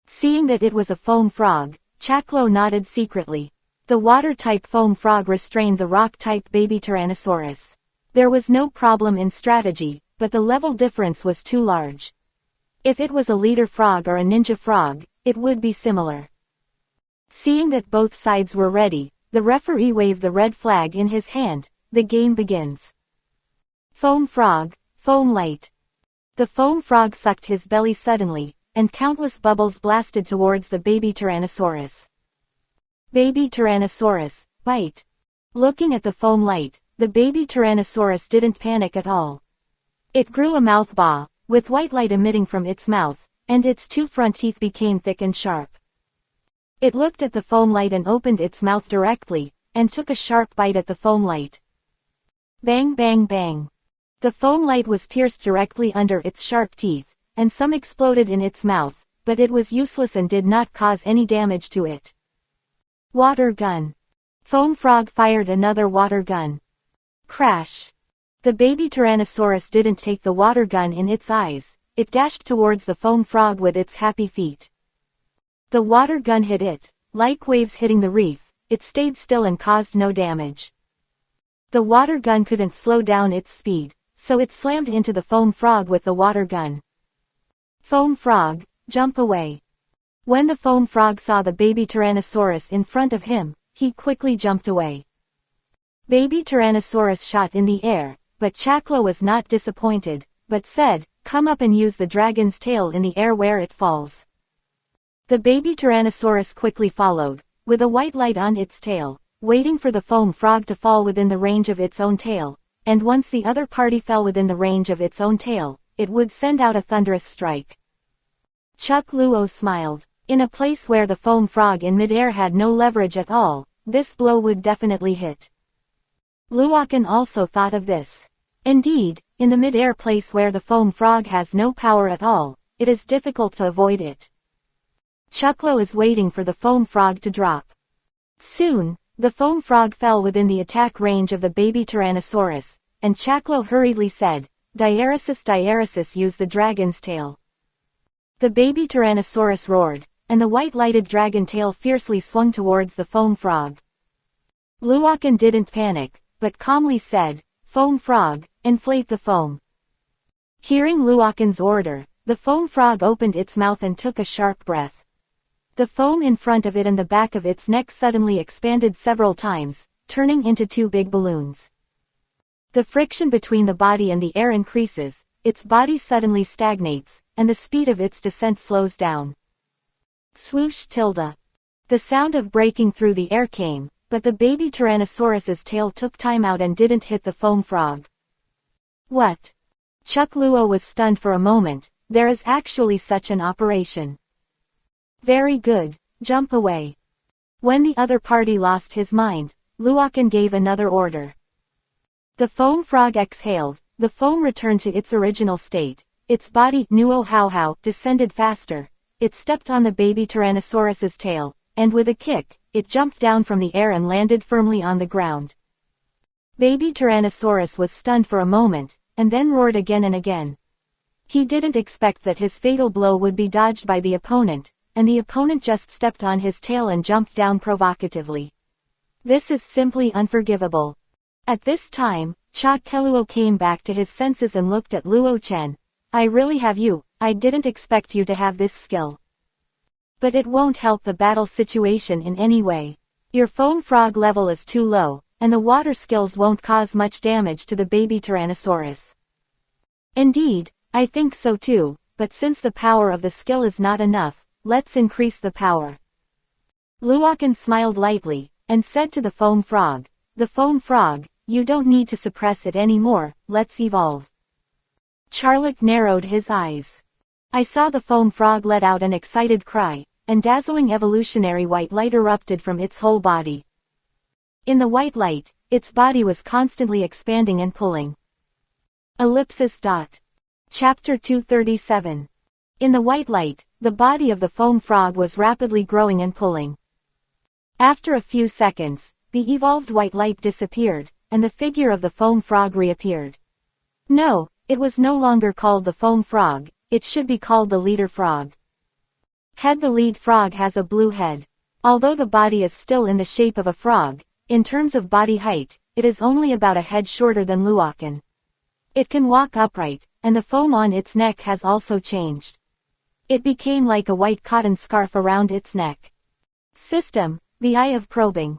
Seeing that it was a foam frog, Chaklo nodded secretly. The water-type foam frog restrained the rock-type baby Tyrannosaurus. There was no problem in strategy, but the level difference was too large. If it was a leader frog or a ninja frog, it would be similar. Seeing that both sides were ready, the referee waved the red flag in his hand. The game begins. Foam frog, foam light. The foam frog sucked his belly suddenly, and countless bubbles blasted towards the baby Tyrannosaurus. Baby Tyrannosaurus, bite. Looking at the foam light, the baby Tyrannosaurus didn't panic at all. It grew a mouth paw, with white light emitting from its mouth, and its 2 front teeth became thick and sharp. It looked at the foam light and opened its mouth directly, and took a sharp bite at the foam light. Bang bang bang. The foam light was pierced directly under its sharp teeth, and some exploded in its mouth, but it was useless and did not cause any damage to it. Water gun. Foam frog fired another water gun. Crash. The baby Tyrannosaurus didn't take the water gun in its eyes. It dashed towards the foam frog with its happy feet. The water gun hit it, like waves hitting the reef. It stayed still and caused no damage. The water gun couldn't slow down its speed, so it slammed into the foam frog with the water gun. Foam frog, jump away. When the foam frog saw the baby Tyrannosaurus in front of him, he quickly jumped away. Baby Tyrannosaurus shot in the air, but Chaklo was not disappointed, but said, "Come up and use the dragon's tail in the air where it falls." The baby Tyrannosaurus quickly followed, with a white light on its tail, waiting for the foam frog to fall within the range of its own tail, and once the other party fell within the range of its own tail, it would send out a thunderous strike. Chuck Luo smiled. In a place where the foam frog in midair had no leverage at all, this blow would definitely hit. Luokan also thought of this. Indeed, in the mid-air place where the foam frog has no power at all, it is difficult to avoid it. Chaklo is waiting for the foam frog to drop. Soon, the foam frog fell within the attack range of the baby Tyrannosaurus, and Chaklo hurriedly said, Diaresis, use the dragon's tail." The baby Tyrannosaurus roared, and the white-lighted dragon tail fiercely swung towards the foam frog. Luokan didn't panic, but calmly said, "Foam frog, inflate the foam." Hearing Luokan's order, the foam frog opened its mouth and took a sharp breath. The foam in front of it and the back of its neck suddenly expanded several times, turning into 2 big balloons. The friction between the body and the air increases, its body suddenly stagnates, and the speed of its descent slows down. Swoosh tilde. The sound of breaking through the air came, but the baby Tyrannosaurus's tail took time out and didn't hit the foam frog. What? Chuck Luo was stunned for a moment. There is actually such an operation. Very good, jump away. When the other party lost his mind, Luokan gave another order. The foam frog exhaled, the foam returned to its original state, its body, Nuo Hao Hao, descended faster, it stepped on the baby Tyrannosaurus's tail, and with a kick, it jumped down from the air and landed firmly on the ground. Baby Tyrannosaurus was stunned for a moment, and then roared again and again. He didn't expect that his fatal blow would be dodged by the opponent, and the opponent just stepped on his tail and jumped down provocatively. This is simply unforgivable. At this time, Cha Keluo came back to his senses and looked at Luo Chen. I really have you, I didn't expect you to have this skill. But it won't help the battle situation in any way. Your foam frog level is too low, and the water skills won't cause much damage to the baby Tyrannosaurus. Indeed, I think so too, but since the power of the skill is not enough, let's increase the power. Luochen smiled lightly, and said to the foam frog, the foam frog, you don't need to suppress it anymore, let's evolve. Charlock narrowed his eyes. I saw the foam frog let out an excited cry, and dazzling evolutionary white light erupted from its whole body. In the white light, its body was constantly expanding and pulling. Ellipsis. Chapter 237. In the white light, the body of the foam frog was rapidly growing and pulling. After a few seconds, the evolved white light disappeared, and the figure of the foam frog reappeared. No, it was no longer called the foam frog, it should be called the leader frog. Head. The lead frog has a blue head. Although the body is still in the shape of a frog, in terms of body height, it is only about a head shorter than Luochen. It can walk upright, and the foam on its neck has also changed. It became like a white cotton scarf around its neck. System, the Eye of Probing.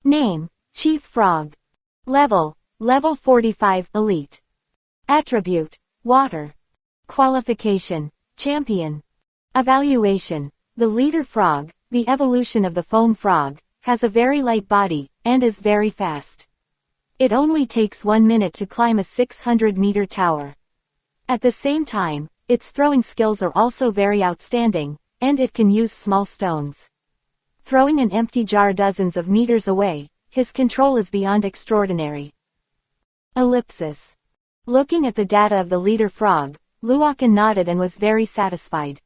Name, Chief Frog. Level 45 Elite. Attribute, Water. Qualification, Champion. Evaluation, the leader frog, the evolution of the foam frog, has a very light body, and is very fast. It only takes 1 minute to climb a 600-meter tower. At the same time, its throwing skills are also very outstanding, and it can use small stones. Throwing an empty jar dozens of meters away, his control is beyond extraordinary. Ellipsis. Looking at the data of the leader frog, Luochen nodded and was very satisfied.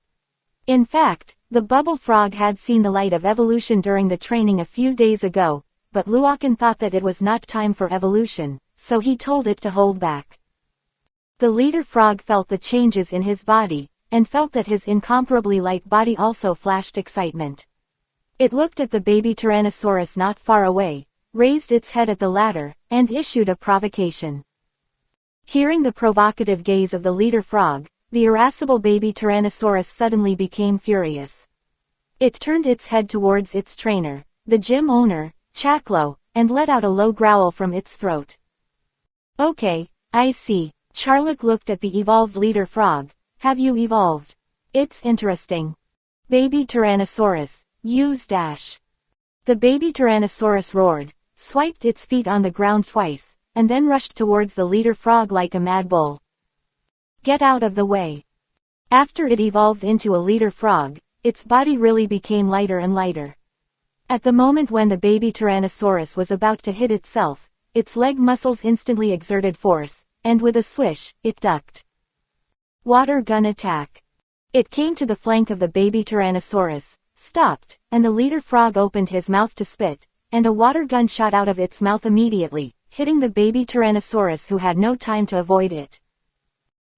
In fact, the bubble frog had seen the light of evolution during the training a few days ago, but Luochen thought that it was not time for evolution, so he told it to hold back. The leader frog felt the changes in his body, and felt that his incomparably light body also flashed excitement. It looked at the baby Tyrannosaurus not far away, raised its head at the latter, and issued a provocation. Hearing the provocative gaze of the leader frog, the irascible baby Tyrannosaurus suddenly became furious. It turned its head towards its trainer, the gym owner, Chaklo, and let out a low growl from its throat. Okay, I see. Charlock looked at the evolved leader frog. Have you evolved? It's interesting. Baby Tyrannosaurus, use dash. The baby Tyrannosaurus roared, swiped its feet on the ground twice, and then rushed towards the leader frog like a mad bull. Get out of the way. After it evolved into a leader frog, its body really became lighter and lighter. At the moment when the baby Tyrannosaurus was about to hit itself, its leg muscles instantly exerted force, and with a swish, it ducked. Water gun attack. It came to the flank of the baby Tyrannosaurus, stopped, and the leader frog opened his mouth to spit, and a water gun shot out of its mouth immediately, hitting the baby Tyrannosaurus who had no time to avoid it.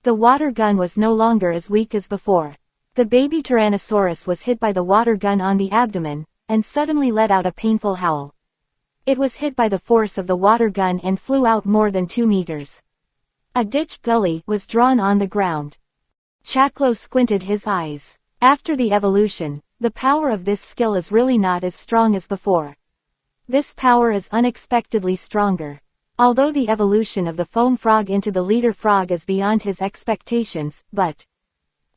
The water gun was no longer as weak as before. The baby Tyrannosaurus was hit by the water gun on the abdomen, and suddenly let out a painful howl. It was hit by the force of the water gun and flew out more than 2 meters. A ditch gully was drawn on the ground. Chaklo squinted his eyes. After the evolution, the power of this skill is really not as strong as before. This power is unexpectedly stronger. Although the evolution of the foam frog into the leader frog is beyond his expectations, but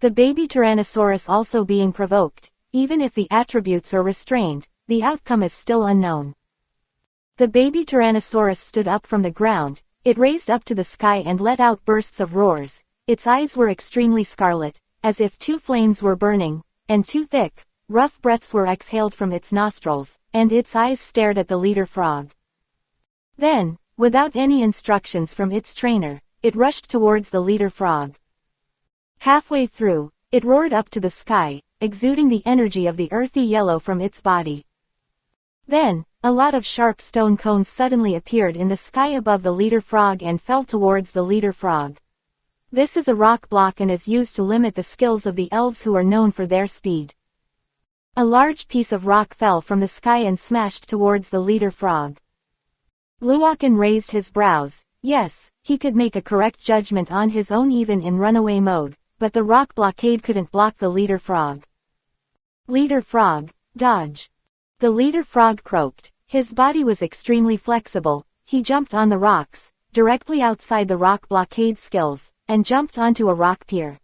the baby Tyrannosaurus also being provoked, even if the attributes are restrained, the outcome is still unknown. The baby Tyrannosaurus stood up from the ground, it raised up to the sky and let out bursts of roars. Its eyes were extremely scarlet, as if 2 flames were burning, and 2 thick, rough breaths were exhaled from its nostrils, and its eyes stared at the leader frog. Then, without any instructions from its trainer, it rushed towards the leader frog. Halfway through, it roared up to the sky, exuding the energy of the earthy yellow from its body. Then, a lot of sharp stone cones suddenly appeared in the sky above the leader frog and fell towards the leader frog. This is a rock block and is used to limit the skills of the elves who are known for their speed. A large piece of rock fell from the sky and smashed towards the leader frog. Luokan raised his brows. Yes, he could make a correct judgment on his own even in runaway mode, but the rock blockade couldn't block the leader frog. Leader frog, dodge. The leader frog croaked. His body was extremely flexible. He jumped on the rocks, directly outside the rock blockade skills, and jumped onto a rock pier.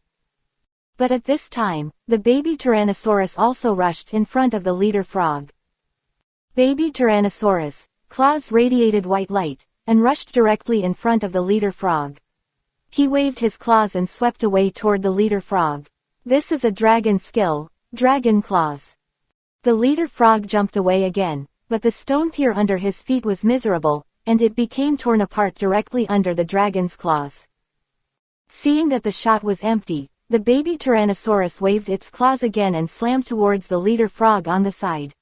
But at this time, the baby Tyrannosaurus also rushed in front of the leader frog. Baby Tyrannosaurus, claws radiated white light, and rushed directly in front of the leader frog. He waved his claws and swept away toward the leader frog. This is a dragon skill, dragon claws. The leader frog jumped away again, but the stone pier under his feet was miserable, and it became torn apart directly under the dragon's claws. Seeing that the shot was empty, the baby Tyrannosaurus waved its claws again and slammed towards the leader frog on the side.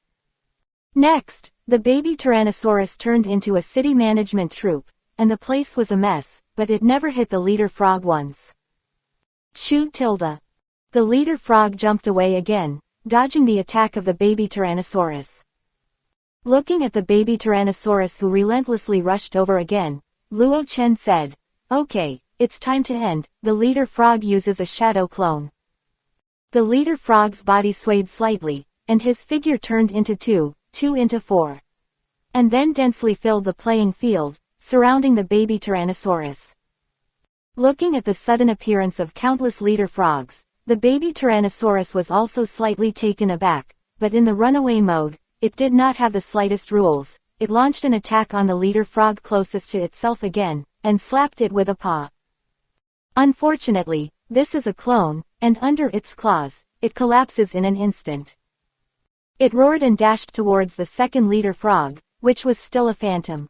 Next, the baby Tyrannosaurus turned into a city management troupe, and the place was a mess, but it never hit the leader frog once. Shoo tilde. The leader frog jumped away again, dodging the attack of the baby Tyrannosaurus. Looking at the baby Tyrannosaurus who relentlessly rushed over again, Luo Chen said, "Okay, it's time to end." The leader frog uses a shadow clone. The leader frog's body swayed slightly, and his figure turned into two into four. And then densely filled the playing field, surrounding the baby Tyrannosaurus. Looking at the sudden appearance of countless leader frogs, the baby Tyrannosaurus was also slightly taken aback, but in the runaway mode, it did not have the slightest rules. It launched an attack on the leader frog closest to itself again, and slapped it with a paw. Unfortunately, this is a clone, and under its claws, it collapses in an instant. It roared and dashed towards the second leader frog, which was still a phantom.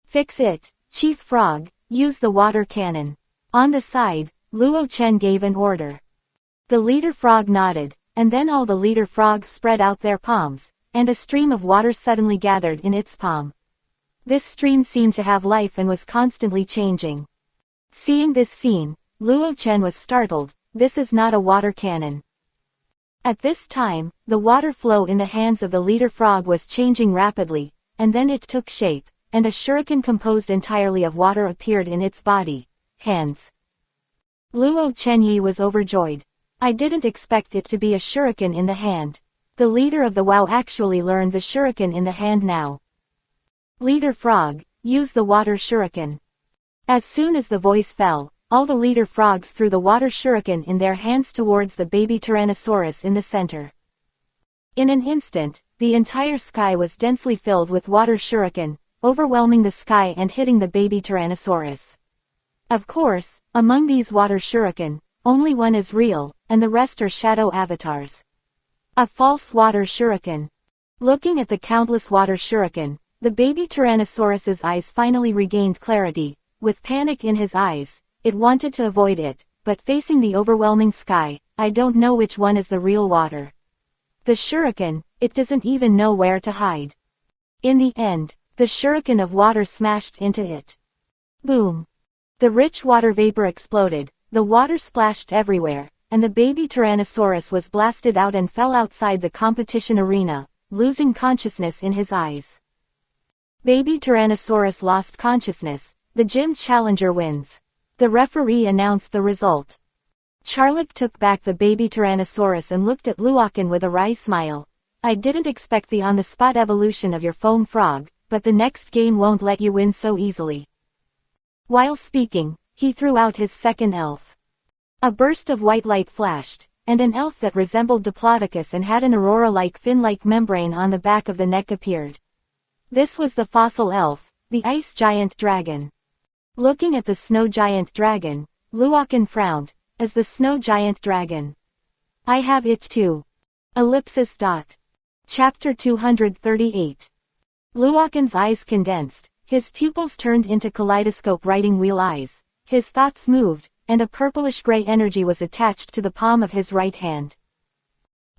"Fix it, Chief Frog, use the water cannon." On the side, Luo Chen gave an order. The leader frog nodded, and then all the leader frogs spread out their palms, and a stream of water suddenly gathered in its palm. This stream seemed to have life and was constantly changing. Seeing this scene, Luo Chen was startled. This is not a water cannon. At this time, the water flow in the hands of the leader frog was changing rapidly, and then it took shape, and a shuriken composed entirely of water appeared in its body, hands. Luo Chenyi was overjoyed. "I didn't expect it to be a shuriken in the hand." The leader of the WoW actually learned the shuriken in the hand now. "Leader frog, use the water shuriken." As soon as the voice fell, all the leader frogs threw the water shuriken in their hands towards the baby Tyrannosaurus in the center. In an instant, the entire sky was densely filled with water shuriken, overwhelming the sky and hitting the baby Tyrannosaurus. Of course, among these water shuriken, only one is real, and the rest are shadow avatars. A false water shuriken. Looking at the countless water shuriken, the baby Tyrannosaurus's eyes finally regained clarity. With panic in his eyes, it wanted to avoid it, but facing the overwhelming sky, "I don't know which one is the real water. The shuriken, it doesn't even know where to hide." In the end, the shuriken of water smashed into it. Boom! The rich water vapor exploded, the water splashed everywhere, and the baby Tyrannosaurus was blasted out and fell outside the competition arena, losing consciousness in his eyes. Baby Tyrannosaurus lost consciousness. The gym challenger wins. The referee announced the result. Charlotte took back the baby Tyrannosaurus and looked at Luokan with a wry smile. "I didn't expect the on-the-spot evolution of your foam frog, but the next game won't let you win so easily." While speaking, he threw out his second elf. A burst of white light flashed, and an elf that resembled Diplodocus and had an aurora-like fin-like membrane on the back of the neck appeared. This was the fossil elf, the ice giant dragon. Looking at the snow giant dragon, Luokan frowned. "As the snow giant dragon. I have it too." Chapter 238. Luokan's eyes condensed, his pupils turned into kaleidoscope writing wheel eyes, his thoughts moved, and a purplish-gray energy was attached to the palm of his right hand.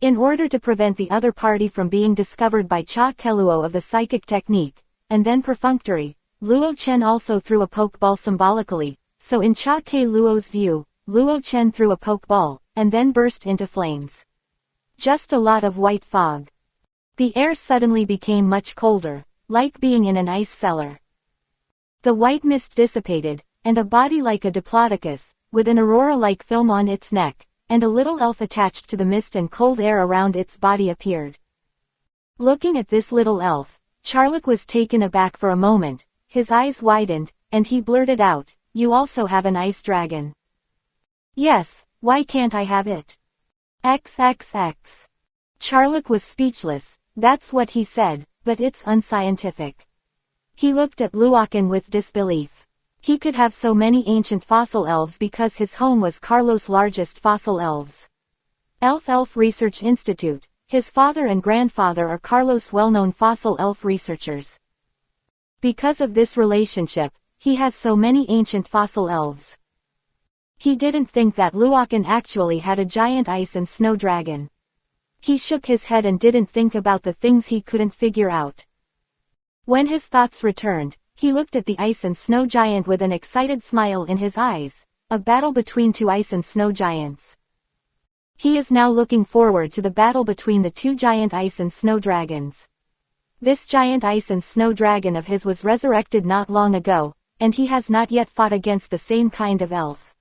In order to prevent the other party from being discovered by Cha Keluo of the psychic technique, and then perfunctory, Luo Chen also threw a pokeball symbolically, so in Cha Keluo's view, Luo Chen threw a pokeball, and then burst into flames. Just a lot of white fog. The air suddenly became much colder, like being in an ice cellar. The white mist dissipated, and a body like a diplodocus, with an aurora-like film on its neck, and a little elf attached to the mist and cold air around its body appeared. Looking at this little elf, Charlock was taken aback for a moment, his eyes widened, and he blurted out, "You also have an ice dragon." "Yes, why can't I have it?" XXX. Charlock was speechless, that's what he said, but it's unscientific. He looked at Luochen with disbelief. He could have so many ancient fossil elves because his home was Carlos' largest fossil elves. Elf Research Institute, his father and grandfather are Carlos' well-known fossil elf researchers. Because of this relationship, he has so many ancient fossil elves. He didn't think that Luochen actually had a giant ice and snow dragon. He shook his head and didn't think about the things he couldn't figure out. When his thoughts returned, he looked at the ice and snow giant with an excited smile in his eyes, a battle between two ice and snow giants. He is now looking forward to the battle between the two giant ice and snow dragons. This giant ice and snow dragon of his was resurrected not long ago, and he has not yet fought against the same kind of elf.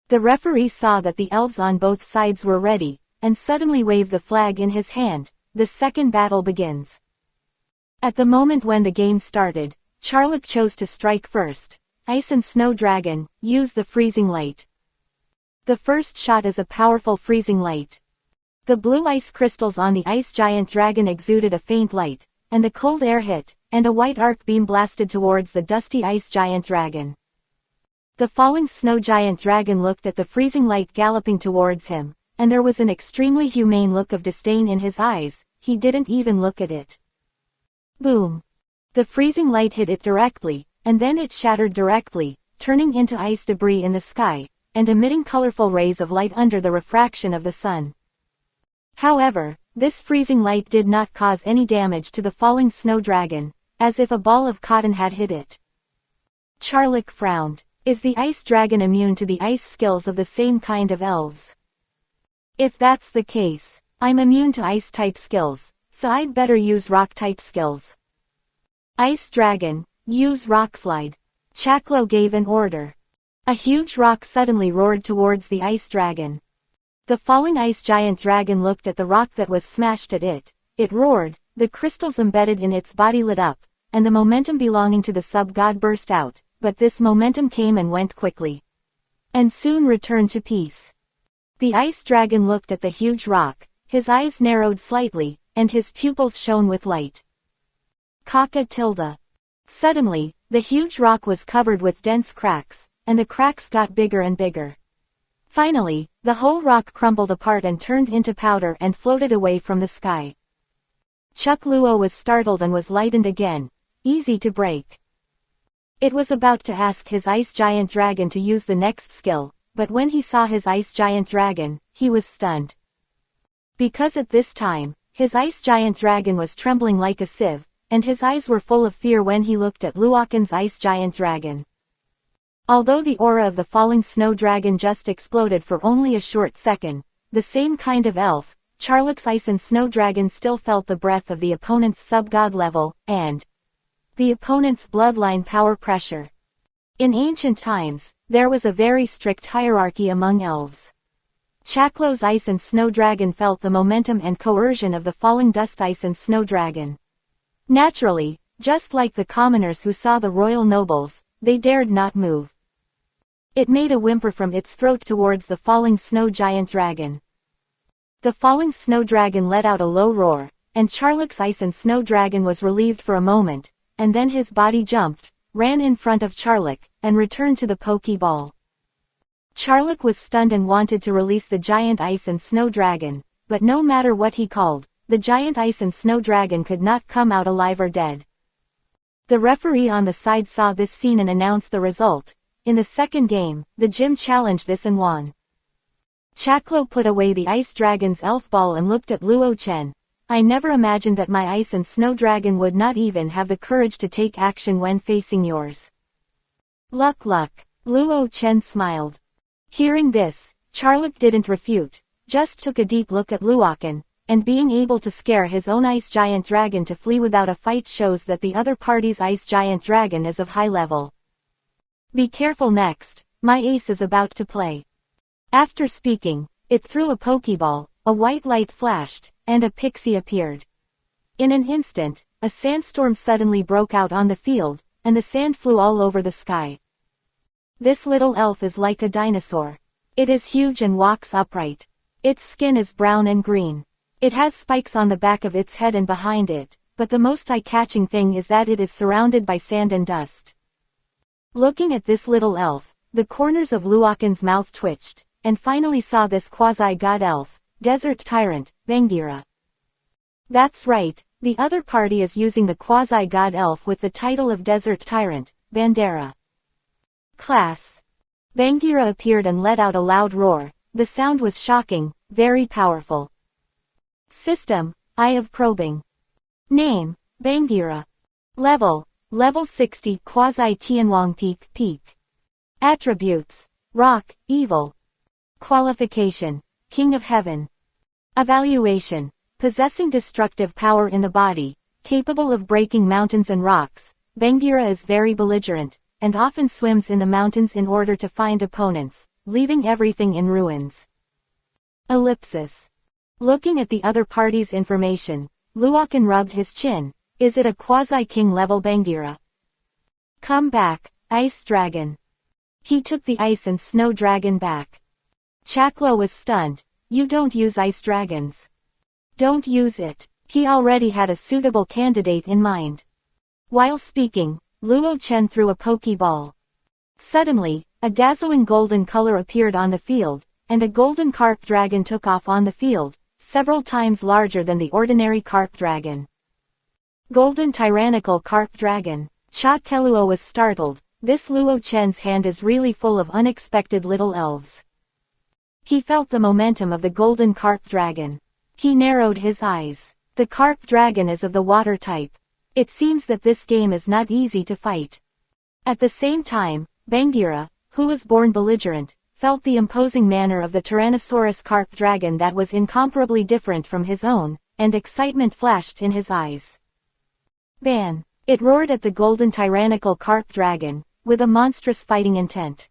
The referee saw that the elves on both sides were ready, and suddenly waved the flag in his hand. The second battle begins. At the moment when the game started, Charlock chose to strike first. Ice and Snow Dragon, use the freezing light. The first shot is a powerful freezing light. The blue ice crystals on the ice giant dragon exuded a faint light, and the cold air hit, and a white arc beam blasted towards the dusty ice giant dragon. The falling snow giant dragon looked at the freezing light galloping towards him, and there was an extremely humane look of disdain in his eyes. He didn't even look at it. Boom! The freezing light hit it directly, and then it shattered directly, turning into ice debris in the sky, and emitting colorful rays of light under the refraction of the sun. However, this freezing light did not cause any damage to the falling snow dragon, as if a ball of cotton had hit it. Charlock frowned. Is the ice dragon immune to the ice skills of the same kind of elves? If that's the case, I'm immune to ice-type skills, so I'd better use rock-type skills. Ice dragon, use rock slide. Chaklo gave an order. A huge rock suddenly roared towards the ice dragon. The falling ice giant dragon looked at the rock that was smashed at it. It roared, the crystals embedded in its body lit up, and the momentum belonging to the sub-god burst out, but this momentum came and went quickly. And soon returned to peace. The ice dragon looked at the huge rock, his eyes narrowed slightly, and his pupils shone with light. Kaka tilde. Suddenly, the huge rock was covered with dense cracks, and the cracks got bigger and bigger. Finally, the whole rock crumbled apart and turned into powder and floated away from the sky. Chuck Luo was startled and was lightened again. Easy to break. It was about to ask his ice giant dragon to use the next skill, but when he saw his ice giant dragon, he was stunned. Because at this time, his ice giant dragon was trembling like a sieve, and his eyes were full of fear when he looked at Luochen's ice giant dragon. Although the aura of the falling snow dragon just exploded for only a short second, the same kind of elf, Charlock's ice and snow dragon still felt the breath of the opponent's sub-god level, and the opponent's bloodline power pressure. In ancient times, there was a very strict hierarchy among elves. Chaklo's ice and snow dragon felt the momentum and coercion of the falling dust ice and snow dragon. Naturally, just like the commoners who saw the royal nobles, they dared not move. It made a whimper from its throat towards the falling snow giant dragon. The falling snow dragon let out a low roar, and Charlock's ice and snow dragon was relieved for a moment, and then his body jumped, ran in front of Charlock, and returned to the Pokeball. Charlock was stunned and wanted to release the giant ice and snow dragon, but no matter what he called, the giant ice and snow dragon could not come out alive or dead. The referee on the side saw this scene and announced the result. In the second game, the gym challenged this and won. Chaklo put away the ice dragon's elf ball and looked at Luo Chen. I never imagined that my ice and snow dragon would not even have the courage to take action when facing yours. Luck. Luo Chen smiled. Hearing this, Charlotte didn't refute, just took a deep look at Luochen, and being able to scare his own ice giant dragon to flee without a fight shows that the other party's ice giant dragon is of high level. Be careful next, my ace is about to play. After speaking, it threw a pokeball, a white light flashed, and a pixie appeared. In an instant, a sandstorm suddenly broke out on the field, and the sand flew all over the sky. This little elf is like a dinosaur. It is huge and walks upright. Its skin is brown and green. It has spikes on the back of its head and behind it, but the most eye-catching thing is that it is surrounded by sand and dust. Looking at this little elf, the corners of Luochen's mouth twitched, and finally saw this quasi-god elf, Desert Tyrant, Bangira. That's right, the other party is using the quasi-god elf with the title of Desert Tyrant, Bandera. Class. Bangira appeared and let out a loud roar. The sound was shocking, very powerful. System, Eye of Probing. Name, Bangira. Level 60 Quasi-Tianwang Peak. Attributes, Rock, Evil. Qualification, King of Heaven. Evaluation, possessing destructive power in the body, capable of breaking mountains and rocks. Bangira is very belligerent, and often swims in the mountains in order to find opponents, leaving everything in ruins. Ellipsis. Looking at the other party's information, Luochen rubbed his chin. Is it a quasi-king level Bangira? Come back, Ice Dragon. He took the ice and snow dragon back. Chaklo was stunned. You don't use ice dragons. Don't use it. He already had a suitable candidate in mind. While speaking, Luo Chen threw a pokeball. Suddenly, a dazzling golden color appeared on the field, and a golden carp dragon took off on the field, several times larger than the ordinary carp dragon. Golden tyrannical carp dragon. Chakeluo was startled. This Luo Chen's hand is really full of unexpected little elves. He felt the momentum of the golden carp dragon. He narrowed his eyes. The carp dragon is of the water type. It seems that this game is not easy to fight. At the same time, Bangira, who was born belligerent, felt the imposing manner of the Tyrannosaurus carp dragon that was incomparably different from his own, and excitement flashed in his eyes. Ban! It roared at the golden tyrannical carp dragon, with a monstrous fighting intent.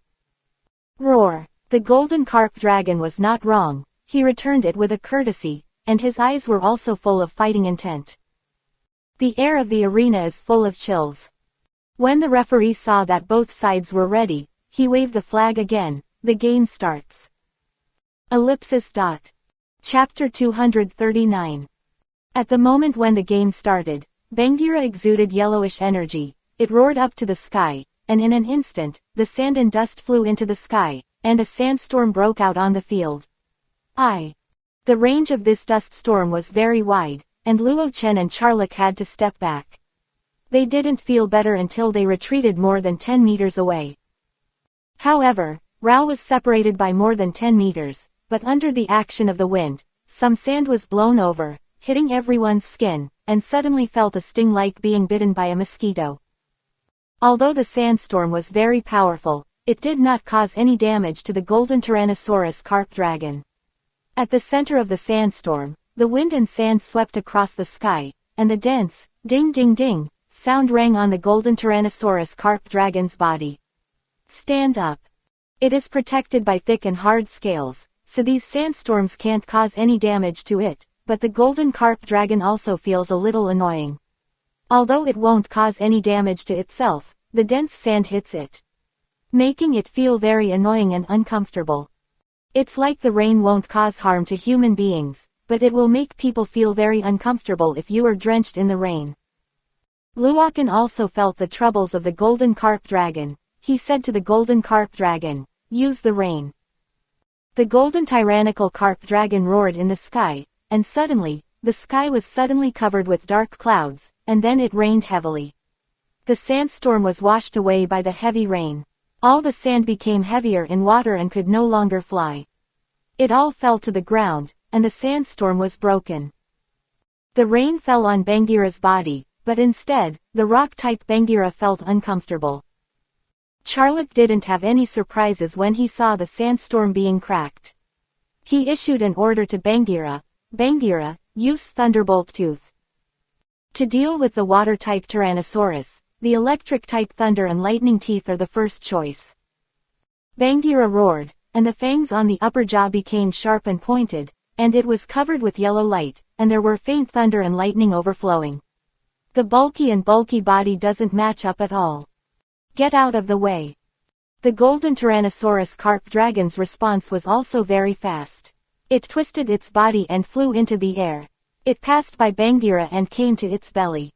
Roar! The golden carp dragon was not wrong, he returned it with a courtesy, and his eyes were also full of fighting intent. The air of the arena is full of chills. When the referee saw that both sides were ready, he waved the flag again. The game starts. Ellipsis. Chapter 239. At the moment when the game started, Bangira exuded yellowish energy. It roared up to the sky, and in an instant, the sand and dust flew into the sky, and a sandstorm broke out on the field. The range of this dust storm was very wide, and Luo Chen and Charlotte had to step back. They didn't feel better until they retreated more than 10 meters away. However, Rao was separated by more than 10 meters, but under the action of the wind, some sand was blown over, hitting everyone's skin, and suddenly felt a sting like being bitten by a mosquito. Although the sandstorm was very powerful, it did not cause any damage to the golden Tyrannosaurus carp dragon. At the center of the sandstorm, the wind and sand swept across the sky, and the dense, ding-ding-ding, sound rang on the golden Tyrannosaurus carp dragon's body. Stand up. It is protected by thick and hard scales, so these sandstorms can't cause any damage to it, but the golden carp dragon also feels a little annoying. Although it won't cause any damage to itself, the dense sand hits it, making it feel very annoying and uncomfortable. It's like the rain won't cause harm to human beings, but it will make people feel very uncomfortable if you are drenched in the rain. Luochen also felt the troubles of the golden carp dragon. He said to the golden carp dragon, "Use the rain." The golden tyrannical carp dragon roared in the sky, and suddenly, the sky was suddenly covered with dark clouds, and then it rained heavily. The sandstorm was washed away by the heavy rain. All the sand became heavier in water and could no longer fly. It all fell to the ground, and the sandstorm was broken. The rain fell on Bagheera's body, but instead, the rock-type Bagheera felt uncomfortable. Charlotte didn't have any surprises when he saw the sandstorm being cracked. He issued an order to Bagheera, "Bagheera, use Thunderbolt Tooth." To deal with the water-type Tyrannosaurus, the electric-type Thunder and Lightning Teeth are the first choice. Bagheera roared, and the fangs on the upper jaw became sharp and pointed, and it was covered with yellow light, and there were faint thunder and lightning overflowing. The bulky body doesn't match up at all. Get out of the way. The golden Tyrannosaurus carp dragon's response was also very fast. It twisted its body and flew into the air. It passed by Bagheera and came to its belly.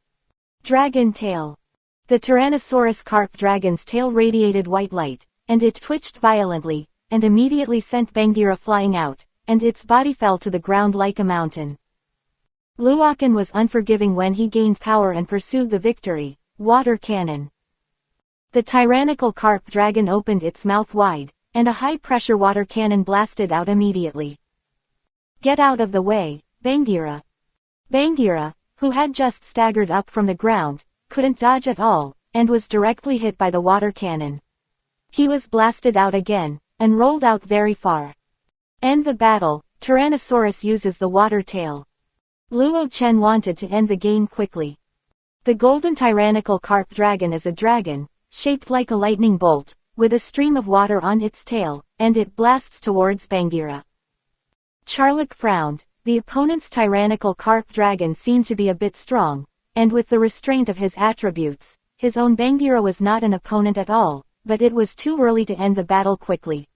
Dragon tail. The Tyrannosaurus carp dragon's tail radiated white light, and it twitched violently, and immediately sent Bagheera flying out, and its body fell to the ground like a mountain. Luokan was unforgiving when he gained power and pursued the victory. Water cannon. The tyrannical carp dragon opened its mouth wide, and a high-pressure water cannon blasted out immediately. Get out of the way, Bagheera. Bagheera, who had just staggered up from the ground, couldn't dodge at all, and was directly hit by the water cannon. He was blasted out again, and rolled out very far. End the battle. Tyrannosaurus uses the water tail. Luo Chen wanted to end the game quickly. The golden tyrannical carp dragon is a dragon, shaped like a lightning bolt, with a stream of water on its tail, and it blasts towards Bagheera. Charlotte frowned. The opponent's tyrannical carp dragon seemed to be a bit strong, and with the restraint of his attributes, his own Bagheera was not an opponent at all, but it was too early to end the battle quickly.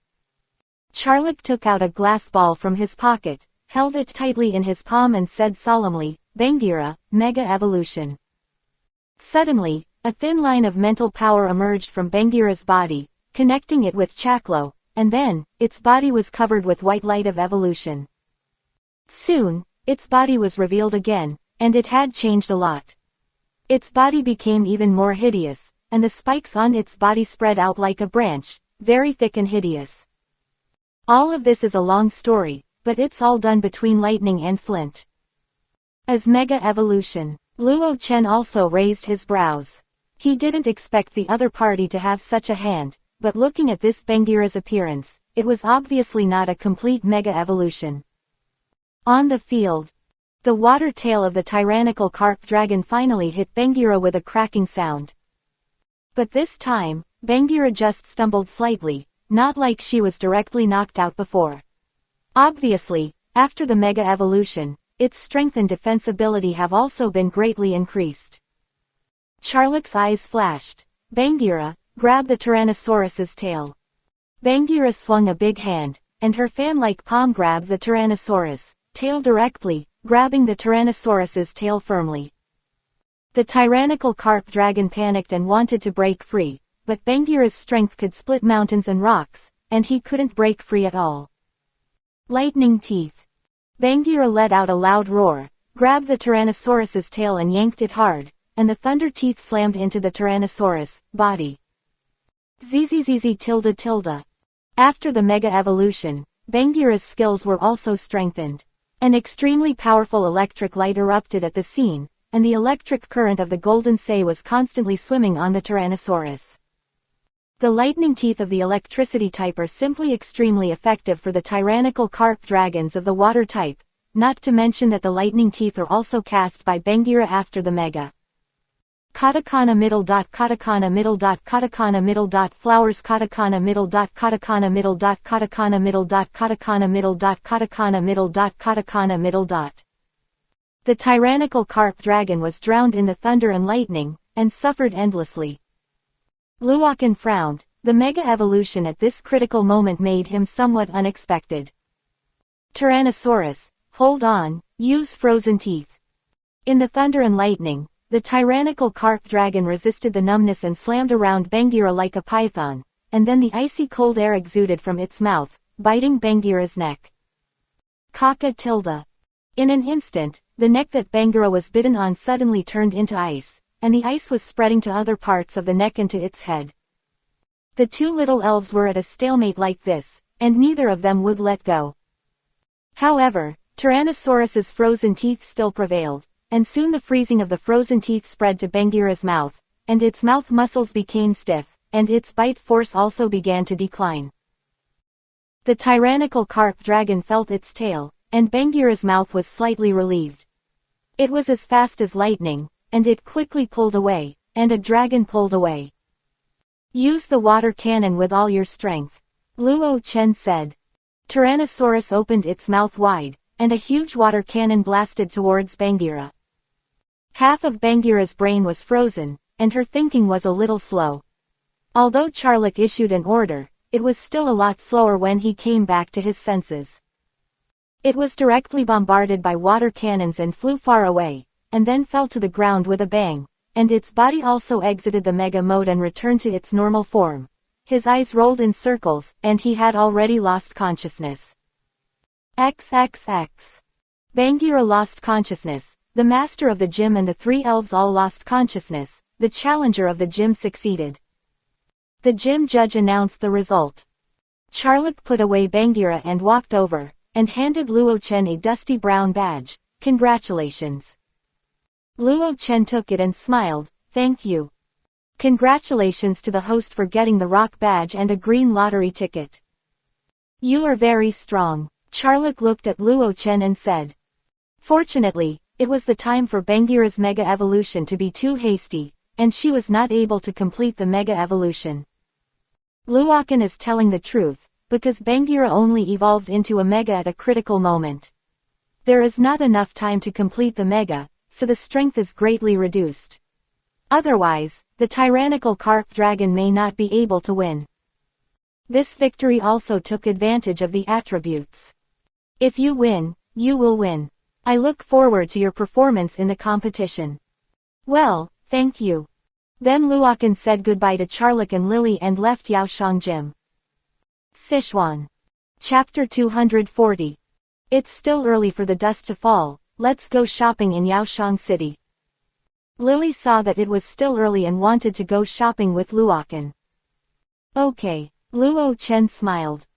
Charlotte took out a glass ball from his pocket, held it tightly in his palm and said solemnly, "Bagheera, Mega Evolution." Suddenly, a thin line of mental power emerged from Bagheera's body, connecting it with Chaklo, and then, its body was covered with white light of evolution. Soon, its body was revealed again, and it had changed a lot. Its body became even more hideous, and the spikes on its body spread out like a branch, very thick and hideous. All of this is a long story, but it's all done between lightning and flint. As Mega Evolution, Luo Chen also raised his brows. He didn't expect the other party to have such a hand, but looking at this Bagheera's appearance, it was obviously not a complete Mega Evolution. On the field, the water tail of the tyrannical carp dragon finally hit Bagheera with a cracking sound. But this time, Bagheera just stumbled slightly, not like she was directly knocked out before. Obviously, after the Mega Evolution, its strength and defensibility have also been greatly increased. Charlotte's eyes flashed. Bagheera, grab the Tyrannosaurus's tail. Bagheera swung a big hand, and her fan-like palm grabbed the Tyrannosaurus tail directly, grabbing the Tyrannosaurus's tail firmly. The tyrannical carp dragon panicked and wanted to break free, but Bagheera's strength could split mountains and rocks, and he couldn't break free at all. Lightning teeth. Bagheera let out a loud roar, grabbed the Tyrannosaurus's tail and yanked it hard, and the thunder teeth slammed into the Tyrannosaurus body. Zzz tilde tilde. After the Mega Evolution, Bagheera's skills were also strengthened. An extremely powerful electric light erupted at the scene, and the electric current of the Golden Say was constantly swimming on the Tyrannosaurus. The lightning teeth of the electricity type are simply extremely effective for the tyrannical carp dragons of the water type, not to mention that the lightning teeth are also cast by Bagheera after the Mega. Katakana middle dot katakana middle dot katakana middle dot flowers katakana middle dot katakana middle dot katakana middle dot katakana middle dot katakana middle dot katakana middle dot. The tyrannical carp dragon was drowned in the thunder and lightning, and suffered endlessly. Luokan frowned. The Mega Evolution at this critical moment made him somewhat unexpected. Tyrannosaurus, hold on, use frozen teeth. In the thunder and lightning, the tyrannical carp dragon resisted the numbness and slammed around Bagheera like a python, and then the icy cold air exuded from its mouth, biting Bagheera's neck. Kaka tilde. In an instant, the neck that Bagheera was bitten on suddenly turned into ice, and the ice was spreading to other parts of the neck and to its head. The two little elves were at a stalemate like this, and neither of them would let go. However, Tyrannosaurus's frozen teeth still prevailed, and soon the freezing of the frozen teeth spread to Bagheera's mouth, and its mouth muscles became stiff, and its bite force also began to decline. The tyrannical carp dragon felt its tail, and Bagheera's mouth was slightly relieved. It was as fast as lightning, and it quickly pulled away, and a dragon pulled away. Use the water cannon with all your strength, Luo Chen said. Tyrannosaurus opened its mouth wide, and a huge water cannon blasted towards Bagheera. Half of Bagheera's brain was frozen, and her thinking was a little slow. Although Charlock issued an order, it was still a lot slower when he came back to his senses. It was directly bombarded by water cannons and flew far away, and then fell to the ground with a bang, and its body also exited the mega mode and returned to its normal form. His eyes rolled in circles, and he had already lost consciousness. XXX. Bagheera lost consciousness, the master of the gym and the three elves all lost consciousness, the challenger of the gym succeeded. The gym judge announced the result. Charlock put away Bagheera and walked over, and handed Luo Chen a dusty brown badge. Congratulations. Luo Chen took it and smiled, thank you. Congratulations to the host for getting the rock badge and a green lottery ticket. You are very strong. Charlock looked at Luo Chen and said. Fortunately, it was the time for Bagheera's mega evolution to be too hasty, and she was not able to complete the mega evolution. Luochen is telling the truth, because Bagheera only evolved into a mega at a critical moment. There is not enough time to complete the mega, so the strength is greatly reduced. Otherwise, the tyrannical carp dragon may not be able to win. This victory also took advantage of the attributes. If you win, you will win. I look forward to your performance in the competition. Well, thank you. Then Luochen said goodbye to Charlock and Lily and left Yaoshang Gym. Sichuan. Chapter 240. It's still early for the dust to fall, let's go shopping in Yaoshang City. Lily saw that it was still early and wanted to go shopping with Luochen. Okay, Luo Chen smiled.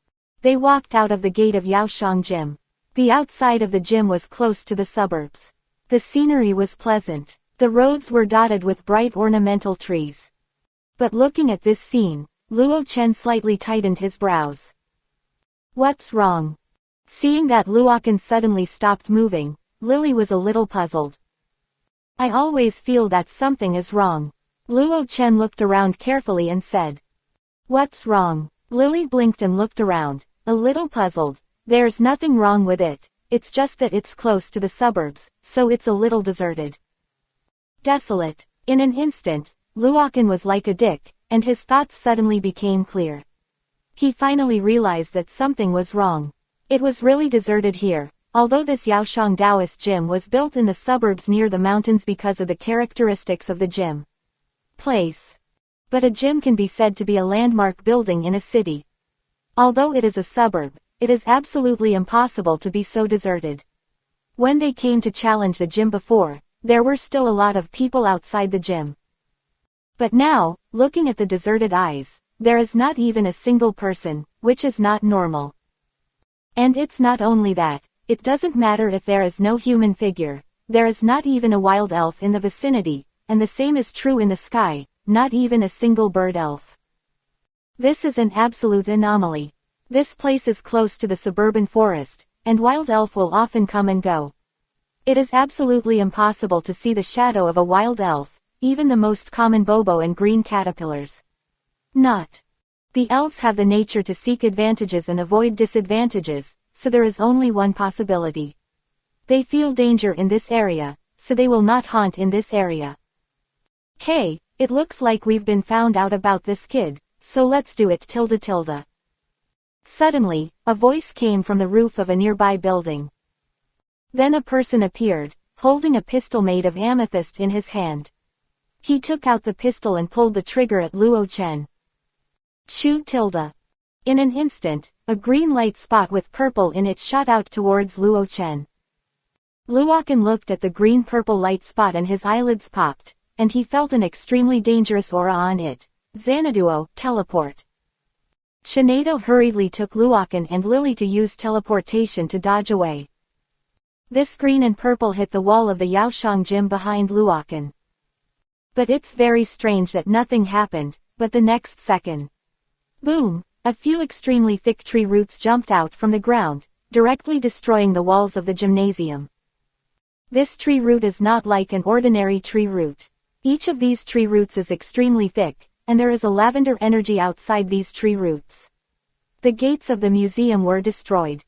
They walked out of the gate of Yaoshang Gym. The outside of the gym was close to the suburbs. The scenery was pleasant. The roads were dotted with bright ornamental trees. But looking at this scene, Luo Chen slightly tightened his brows. What's wrong? Seeing that Luochen suddenly stopped moving, Lily was a little puzzled. I always feel that something is wrong. Luo Chen looked around carefully and said. What's wrong? Lily blinked and looked around, a little puzzled. There's nothing wrong with it, it's just that it's close to the suburbs, so it's a little deserted. Desolate. In an instant, Luochen was like a dick, and his thoughts suddenly became clear. He finally realized that something was wrong. It was really deserted here, although this Yaoshang Taoist gym was built in the suburbs near the mountains because of the characteristics of the gym place. But a gym can be said to be a landmark building in a city. Although it is a suburb, it is absolutely impossible to be so deserted. When they came to challenge the gym before, there were still a lot of people outside the gym. But now, looking at the deserted eyes, there is not even a single person, which is not normal. And it's not only that, it doesn't matter if there is no human figure, there is not even a wild elf in the vicinity, and the same is true in the sky, not even a single bird elf. This is an absolute anomaly. This place is close to the suburban forest, and wild elf will often come and go. It is absolutely impossible to see the shadow of a wild elf, even the most common bobo and green caterpillars. Not. The elves have the nature to seek advantages and avoid disadvantages, so there is only one possibility. They feel danger in this area, so they will not haunt in this area. Hey, it looks like we've been found out about this kid, so let's do it. Suddenly, a voice came from the roof of a nearby building. Then a person appeared, holding a pistol made of amethyst in his hand. He took out the pistol and pulled the trigger at Luo Chen. Shoot. In an instant, a green light spot with purple in it shot out towards Luo Chen. Luochen looked at the green-purple light spot and his eyelids popped, and he felt an extremely dangerous aura on it. Xanaduo, teleport. Shinado hurriedly took Luokan and Lily to use teleportation to dodge away. This green and purple hit the wall of the Yaoshang gym behind Luokan. But it's very strange that nothing happened, but the next second. Boom! A few extremely thick tree roots jumped out from the ground, directly destroying the walls of the gymnasium. This tree root is not like an ordinary tree root. Each of these tree roots is extremely thick, and there is a lavender energy outside these tree roots. The gates of the museum were destroyed.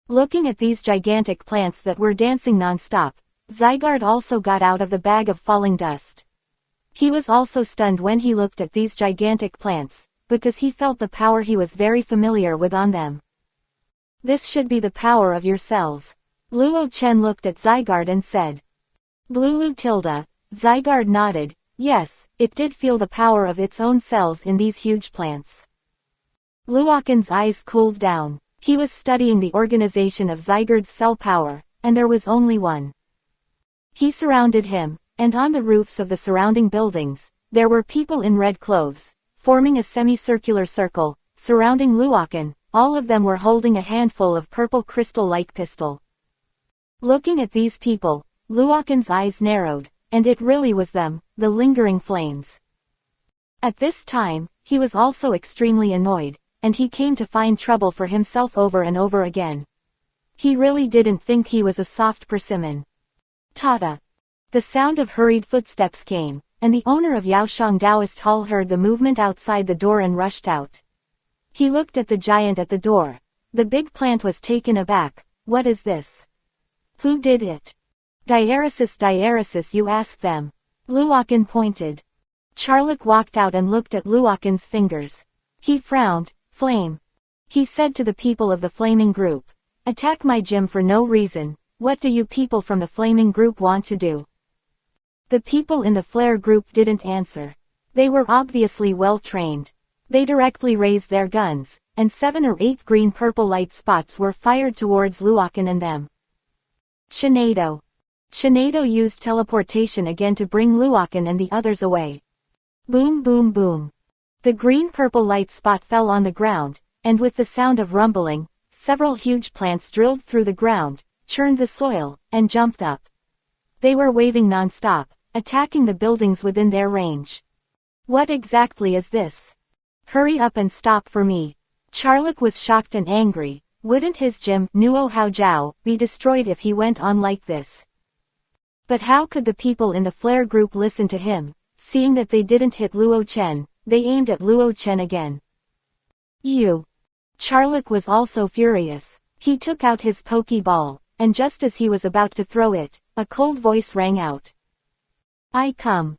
Looking at these gigantic plants that were dancing non-stop, Zygarde also got out of the bag of falling dust. He was also stunned when he looked at these gigantic plants, because he felt the power he was very familiar with on them. This should be the power of your cells. Luo Chen looked at Zygarde and said. Blulu tilde. Zygarde nodded. Yes, it did feel the power of its own cells in these huge plants. Luokan's eyes cooled down. He was studying the organization of Zygarde's cell power, and there was only one. He surrounded him, and on the roofs of the surrounding buildings, there were people in red clothes, forming a semicircular circle, surrounding Luokan. All of them were holding a handful of purple crystal-like pistol. Looking at these people, Luokan's eyes narrowed, and it really was them, the lingering flames. At this time, he was also extremely annoyed, and he came to find trouble for himself over and over again. He really didn't think he was a soft persimmon. Tada! The sound of hurried footsteps came, and the owner of Yaoshang Taoist Hall heard the movement outside the door and rushed out. He looked at the giant at the door. The big plant was taken aback. What is this? Who did it? Diaresis, you asked them. Luokan pointed. Charlock walked out and looked at Luokan's fingers. He frowned. Flame. He said to the people of the flaming group. Attack my gym for no reason. What do you people from the flaming group want to do? The people in the flare group didn't answer. They were obviously well trained. They directly raised their guns, and 7 or 8 green-purple light spots were fired towards Luokan and them. Shinado. Shinado used teleportation again to bring Luokan and the others away. Boom boom boom. The green-purple light spot fell on the ground, and with the sound of rumbling, several huge plants drilled through the ground, churned the soil, and jumped up. They were waving non-stop, attacking the buildings within their range. What exactly is this? Hurry up and stop for me. Charlock was shocked and angry. Wouldn't his gym, Nuo Hao Jiao, be destroyed if he went on like this? But how could the people in the flare group listen to him? Seeing that they didn't hit Luo Chen, they aimed at Luo Chen again. You. Charlock was also furious. He took out his Pokeball, and just as he was about to throw it, a cold voice rang out. I come.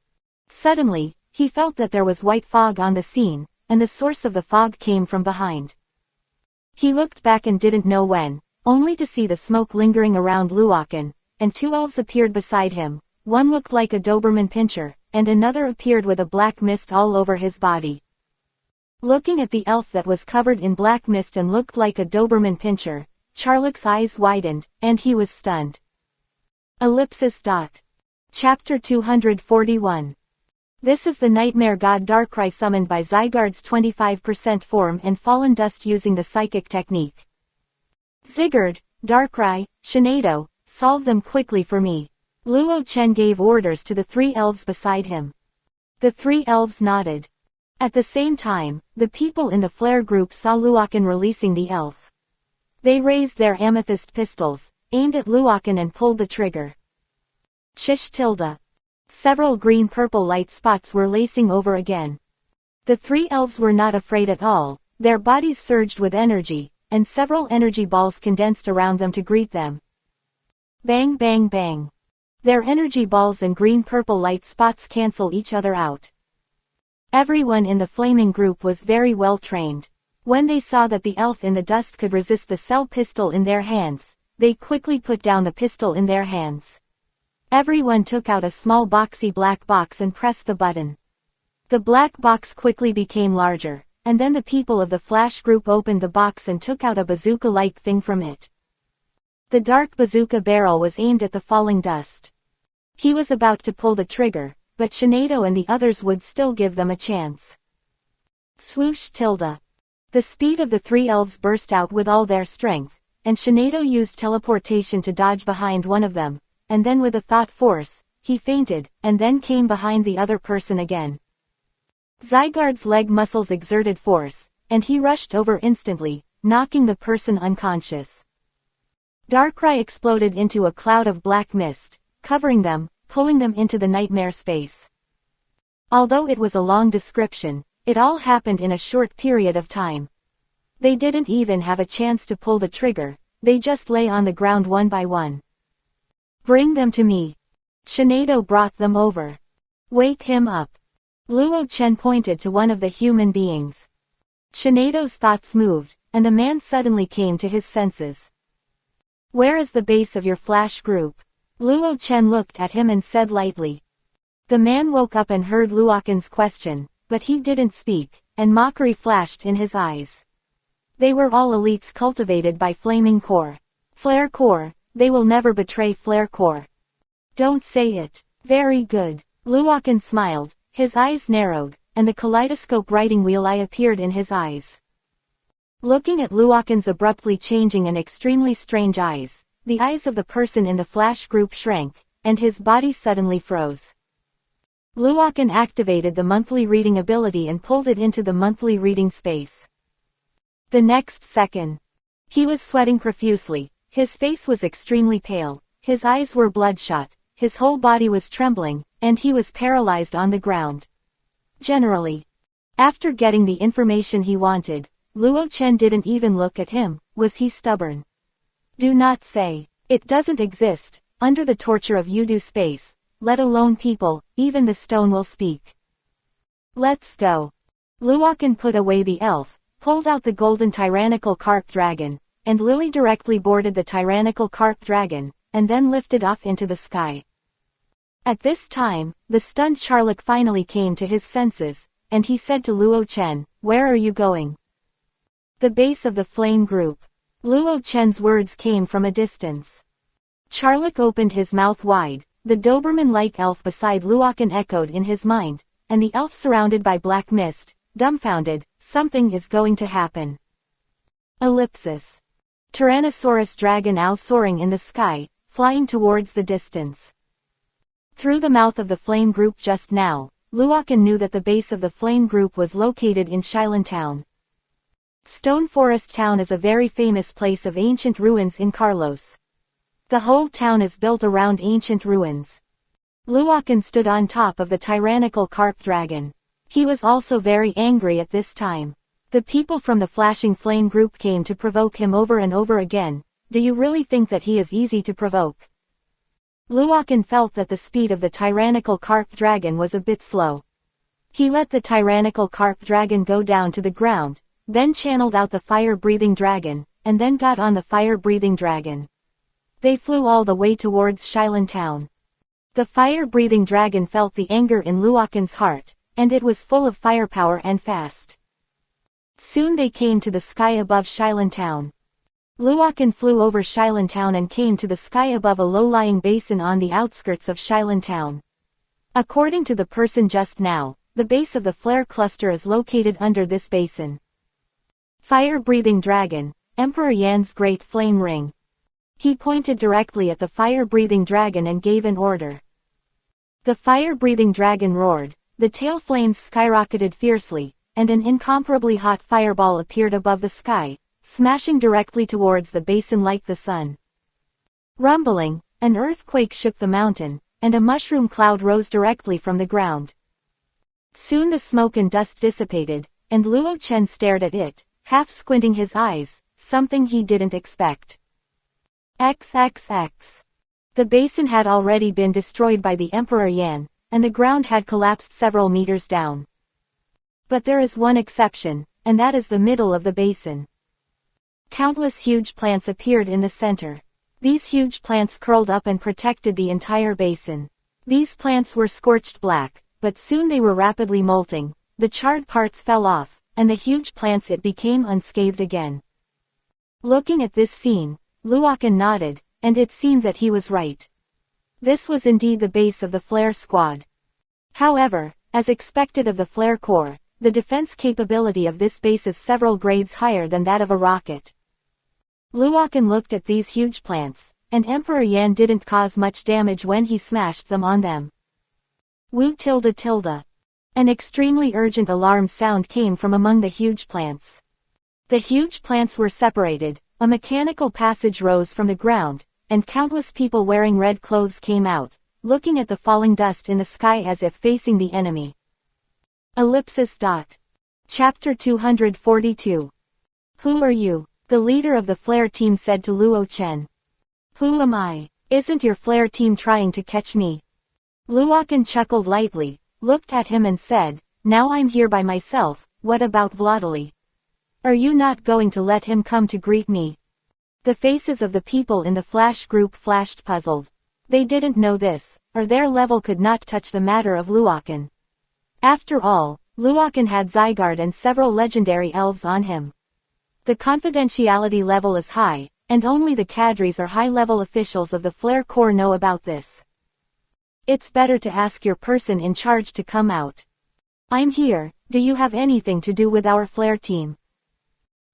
Suddenly, he felt that there was white fog on the scene, and the source of the fog came from behind. He looked back and didn't know when, only to see the smoke lingering around Luokan, and 2 elves appeared beside him. One looked like a Doberman Pinscher, and another appeared with a black mist all over his body. Looking at the elf that was covered in black mist and looked like a Doberman Pinscher, Charlock's eyes widened, and he was stunned. Chapter 241. This is the nightmare god Darkrai summoned by Zygarde's 25% form and fallen dust using the psychic technique. Zygarde, Darkrai, Shinado, solve them quickly for me. Luo Chen gave orders to the 3 elves beside him. The 3 elves nodded. At the same time, the people in the flare group saw Luokan releasing the elf. They raised their amethyst pistols, aimed at Luokan and pulled the trigger. Shish tilde. Several green-purple light spots were lacing over again. The 3 elves were not afraid at all. Their bodies surged with energy, and several energy balls condensed around them to greet them. Bang bang bang. Their energy balls and green-purple light spots cancel each other out. Everyone in the flaming group was very well trained. When they saw that the elf in the dust could resist the cell pistol in their hands, they quickly put down the pistol in their hands. Everyone took out a small boxy black box and pressed the button. The black box quickly became larger, and then the people of the flash group opened the box and took out a bazooka-like thing from it. The dark bazooka barrel was aimed at the falling dust. He was about to pull the trigger, but Shinado and the others would still give them a chance. Swoosh tilde. The speed of the three elves burst out with all their strength, and Shinado used teleportation to dodge behind one of them, and then with a thought force, he fainted, and then came behind the other person again. Zygarde's leg muscles exerted force, and he rushed over instantly, knocking the person unconscious. Darkrai exploded into a cloud of black mist, covering them, pulling them into the nightmare space. Although it was a long description, it all happened in a short period of time. They didn't even have a chance to pull the trigger, they just lay on the ground one by one. Bring them to me. Shinado brought them over. Wake him up. Luo Chen pointed to one of the human beings. Shinado's thoughts moved, and the man suddenly came to his senses. Where is the base of your flash group? Luo Chen looked at him and said lightly. The man woke up and heard Luoken's question, but he didn't speak, and mockery flashed in his eyes. They were all elites cultivated by Flaming Core. Flare Core, they will never betray Flare Core. Don't say it. Very good. Luoken smiled, his eyes narrowed, and the kaleidoscope writing wheel eye appeared in his eyes. Looking at Luoken's abruptly changing and extremely strange eyes, the eyes of the person in the flash group shrank, and his body suddenly froze. Luoken activated the monthly reading ability and pulled it into the monthly reading space. The next second, he was sweating profusely, his face was extremely pale, his eyes were bloodshot, his whole body was trembling, and he was paralyzed on the ground. Generally, after getting the information he wanted, Luo Chen didn't even look at him. Was he stubborn? Do not say. It doesn't exist. Under the torture of Yudu space, let alone people, even the stone will speak. Let's go. Luoken put away the elf, pulled out the golden tyrannical carp dragon, and Lily directly boarded the tyrannical carp dragon, and then lifted off into the sky. At this time, the stunned Charlock finally came to his senses, and he said to Luo Chen, "Where are you going?" The base of the flame group. Luo Chen's words came from a distance. Charlock opened his mouth wide, the Doberman-like elf beside Luoken echoed in his mind, and the elf surrounded by black mist, dumbfounded, something is going to happen. Ellipsis. Tyrannosaurus dragon owl soaring in the sky, flying towards the distance. Through the mouth of the flame group just now, Luoken knew that the base of the flame group was located in Shilan Town. Stone Forest Town is a very famous place of ancient ruins in Carlos. The whole town is built around ancient ruins. Luoken stood on top of the tyrannical carp dragon. He was also very angry at this time. The people from the Flashing Flame group came to provoke him over and over again. Do you really think that he is easy to provoke? Luoken felt that the speed of the tyrannical carp dragon was a bit slow. He let the tyrannical carp dragon go down to the ground, then channeled out the fire-breathing dragon, and then got on the fire-breathing dragon. They flew all the way towards Shilan Town. The fire-breathing dragon felt the anger in Luoken's heart, and it was full of firepower and fast. Soon they came to the sky above Shilan Town. Luoken flew over Shilan Town and came to the sky above a low-lying basin on the outskirts of Shilan Town. According to the person just now, the base of the flare cluster is located under this basin. Fire-breathing dragon, Emperor Yan's great flame ring. He pointed directly at the fire-breathing dragon and gave an order. The fire-breathing dragon roared, the tail flames skyrocketed fiercely, and an incomparably hot fireball appeared above the sky, smashing directly towards the basin like the sun. Rumbling, an earthquake shook the mountain, and a mushroom cloud rose directly from the ground. Soon the smoke and dust dissipated, and Luo Chen stared at it, half squinting his eyes, something he didn't expect. XXX. The basin had already been destroyed by the Emperor Yan, and the ground had collapsed several meters down. But there is one exception, and that is the middle of the basin. Countless huge plants appeared in the center. These huge plants curled up and protected the entire basin. These plants were scorched black, but soon they were rapidly molting, the charred parts fell off, and the huge plants it became unscathed again. Looking at this scene, Luoken nodded, and it seemed that he was right. This was indeed the base of the Flare Squad. However, as expected of the Flare Corps, the defense capability of this base is several grades higher than that of a rocket. Luokan looked at these huge plants, and Emperor Yan didn't cause much damage when he smashed them on them. Woo tilde tilde. An extremely urgent alarm sound came from among the huge plants. The huge plants were separated, a mechanical passage rose from the ground, and countless people wearing red clothes came out, looking at the falling dust in the sky as if facing the enemy. Ellipsis. Chapter 242. Who are you? The leader of the flare team said to Luo Chen. Who am I? Isn't your flare team trying to catch me? Luokan chuckled lightly, looked at him and said, now I'm here by myself, what about Vladali? Are you not going to let him come to greet me? The faces of the people in the flash group flashed puzzled. They didn't know this, or their level could not touch the matter of Luokan. After all, Luokan had Zygarde and several legendary elves on him. The confidentiality level is high, and only the cadres or high-level officials of the Flare Corps know about this. It's better to ask your person in charge to come out. I'm here, do you have anything to do with our Flare team?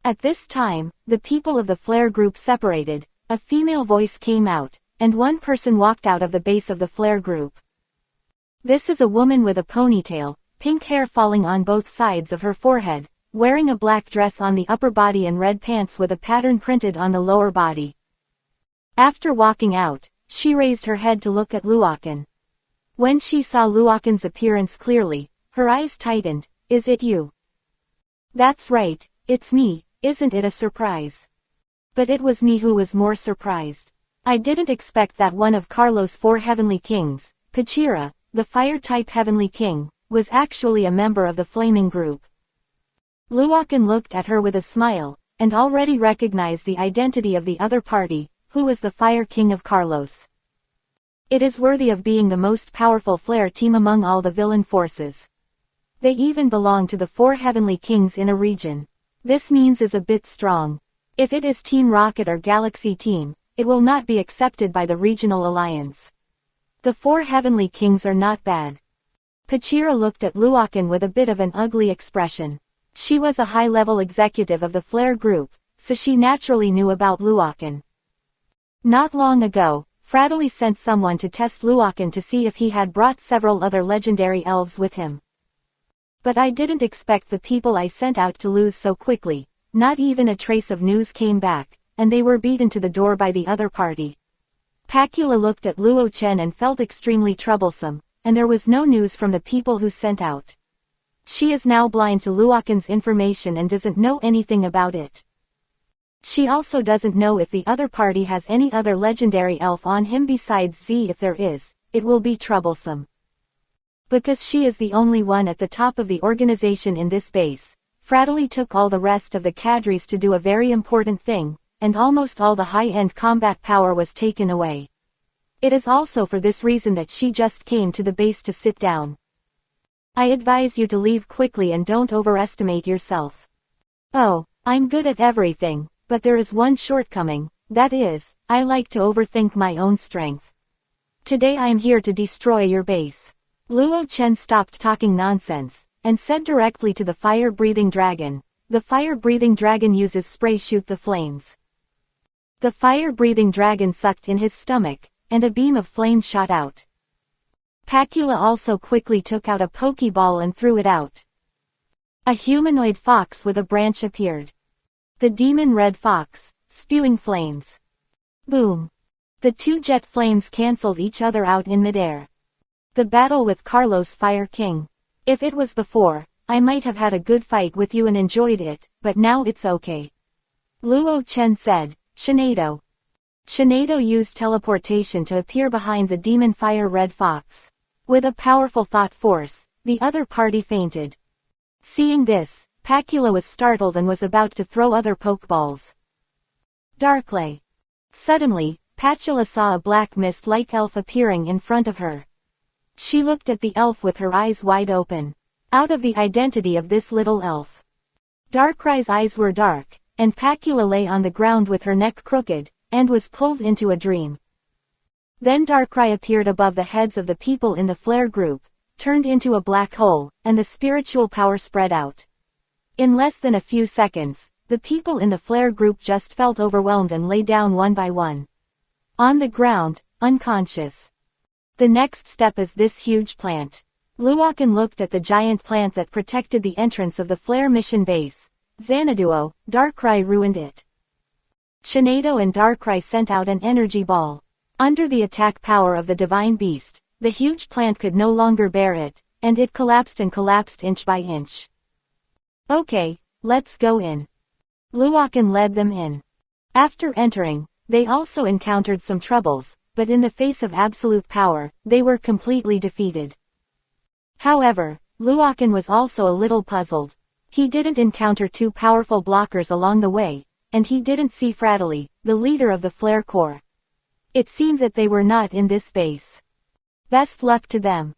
At this time, the people of the Flare group separated, a female voice came out, and one person walked out of the base of the Flare group. This is a woman with a ponytail, pink hair falling on both sides of her forehead, wearing a black dress on the upper body and red pants with a pattern printed on the lower body. After walking out, she raised her head to look at Luokan. When she saw Luokan's appearance clearly, her eyes tightened. Is it you? That's right, it's me, isn't it a surprise? But it was me who was more surprised. I didn't expect that one of Carlos' 4 heavenly kings, Pachira, the fire-type heavenly king, was actually a member of the flaming group. Luokan looked at her with a smile, and already recognized the identity of the other party, who was the fire king of Carlos. It is worthy of being the most powerful flare team among all the villain forces. They even belong to the 4 heavenly kings in a region. This means is a bit strong. If it is Team Rocket or Galaxy Team, it will not be accepted by the regional alliance. The 4 heavenly kings are not bad. Pachira looked at Luokan with a bit of an ugly expression. She was a high-level executive of the Flare group, so she naturally knew about Luokan. Not long ago, Fradley sent someone to test Luokan to see if he had brought several other legendary elves with him. But I didn't expect the people I sent out to lose so quickly. Not even a trace of news came back, and they were beaten to the door by the other party. Pacula looked at Luo Chen and felt extremely troublesome, and there was no news from the people who sent out. She is now blind to Luokan's information and doesn't know anything about it. She also doesn't know if the other party has any other legendary elf on him besides Z. If there is, it will be troublesome. Because she is the only one at the top of the organization in this base, Fradley took all the rest of the cadres to do a very important thing, and almost all the high-end combat power was taken away. It is also for this reason that she just came to the base to sit down. I advise you to leave quickly and don't overestimate yourself. Oh, I'm good at everything. But there is one shortcoming, that is, I like to overthink my own strength. Today I am here to destroy your base. Luo Chen stopped talking nonsense, and said directly to the fire-breathing dragon. The fire-breathing dragon uses spray shoot the flames. The fire-breathing dragon sucked in his stomach, and a beam of flame shot out. Pacula also quickly took out a pokeball and threw it out. A humanoid fox with a branch appeared. The demon red fox, spewing flames. Boom. The 2 jet flames cancelled each other out in midair. The battle with Carlos Fire King. If it was before, I might have had a good fight with you and enjoyed it, but now it's okay. Luo Chen said, Shinado. Shinado used teleportation to appear behind the demon fire red fox. With a powerful thought force, the other party fainted. Seeing this, Pacula was startled and was about to throw other pokeballs. Darklay. Suddenly, Pacula saw a black mist-like elf appearing in front of her. She looked at the elf with her eyes wide open. Out of the identity of this little elf. Darkray's eyes were dark, and Pacula lay on the ground with her neck crooked, and was pulled into a dream. Then Darkrai appeared above the heads of the people in the Flare group. turned into a black hole, and the spiritual power spread out. In less than a few seconds, the people in the flare group just felt overwhelmed and lay down one by one. On the ground, unconscious. The next step is this huge plant. Luokan looked at the giant plant that protected the entrance of the flare mission base. Xanaduo, Darkrai ruined it. Shinado and Darkrai sent out an energy ball. Under the attack power of the divine beast, the huge plant could no longer bear it, and it collapsed inch by inch. Okay, let's go in. Luokan led them in. After entering, they also encountered some troubles, but in the face of absolute power, they were completely defeated. However, Luokan was also a little puzzled. He didn't encounter two powerful blockers along the way, and he didn't see Fratali, the leader of the Flare Corps. It seemed that they were not in this base. Best luck to them.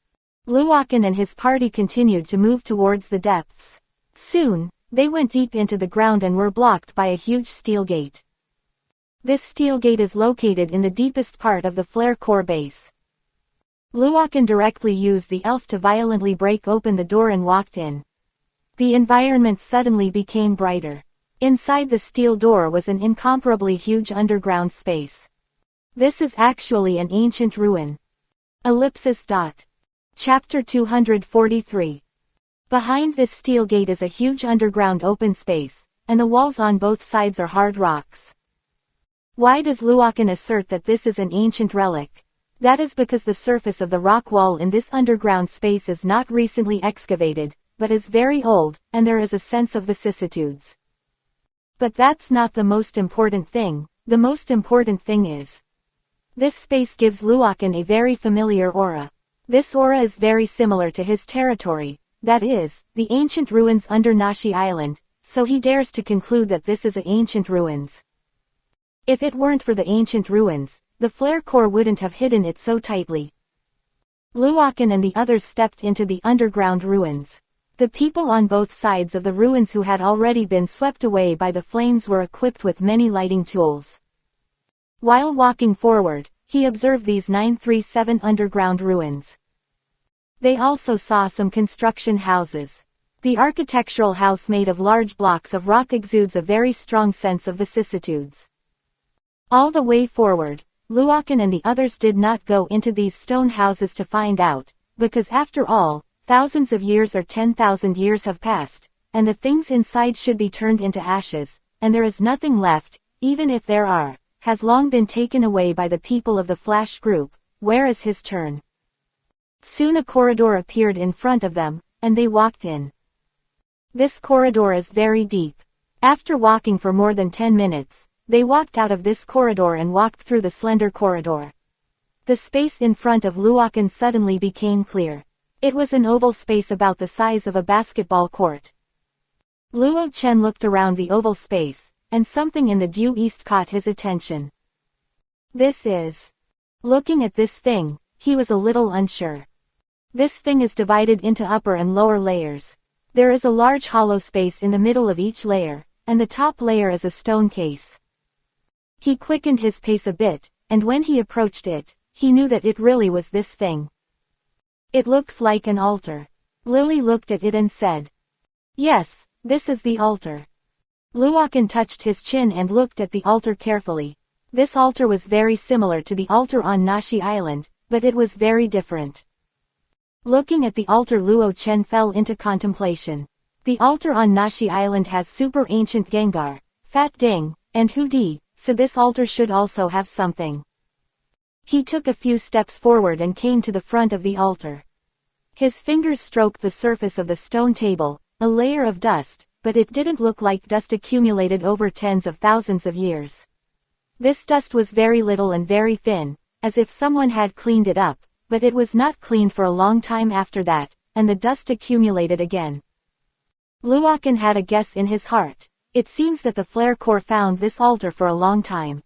Luokan and his party continued to move towards the depths. Soon, they went deep into the ground and were blocked by a huge steel gate. This steel gate is located in the deepest part of the Flare Corps base. Luokan directly used the elf to violently break open the door and walked in. The environment suddenly became brighter. Inside the steel door was an incomparably huge underground space. This is actually an ancient ruin. Chapter 243. Behind this steel gate is a huge underground open space, and the walls on both sides are hard rocks. Why does Luokan assert that this is an ancient relic? That is because the surface of the rock wall in this underground space is not recently excavated, but is very old, and there is a sense of vicissitudes. But that's not the most important thing. The most important thing is this space gives Luokan a very familiar aura. This aura is very similar to his territory, that is, the ancient ruins under Nashi Island, so he dares to conclude that this is ancient ruins. If it weren't for the ancient ruins, the Flare Corps wouldn't have hidden it so tightly. Luokan and the others stepped into the underground ruins. The people on both sides of the ruins who had already been swept away by the flames were equipped with many lighting tools. While walking forward, he observed these 937 underground ruins. They also saw some construction houses. The architectural house made of large blocks of rock exudes a very strong sense of vicissitudes. All the way forward, Luokan and the others did not go into these stone houses to find out, because after all, thousands of years or 10,000 years have passed, and the things inside should be turned into ashes, and there is nothing left, even if there are, has long been taken away by the people of the Flash group. Where is his turn? Soon a corridor appeared in front of them, and they walked in. This corridor is very deep. After walking for more than 10 minutes, they walked out of this corridor and walked through the slender corridor. The space in front of Luokan suddenly became clear. It was an oval space about the size of a basketball court. Luo Chen looked around the oval space, and something in the due east caught his attention. This is... Looking at this thing, he was a little unsure. This thing is divided into upper and lower layers. There is a large hollow space in the middle of each layer, and the top layer is a stone case. He quickened his pace a bit, and when he approached it, he knew that it really was this thing. It looks like an altar. Lily looked at it and said, "Yes, this is the altar." Luokan touched his chin and looked at the altar carefully. This altar was very similar to the altar on Nashi Island, but it was very different. Looking at the altar, Luo Chen fell into contemplation. The altar on Nashi Island has super ancient Gengar, Fat Ding, and Hudi, so this altar should also have something. He took a few steps forward and came to the front of the altar. His fingers stroked the surface of the stone table, a layer of dust, but it didn't look like dust accumulated over tens of thousands of years. This dust was very little and very thin, as if someone had cleaned it up, but it was not cleaned for a long time after that, and the dust accumulated again. Luokan had a guess in his heart. It seems that the Flare Corps found this altar for a long time.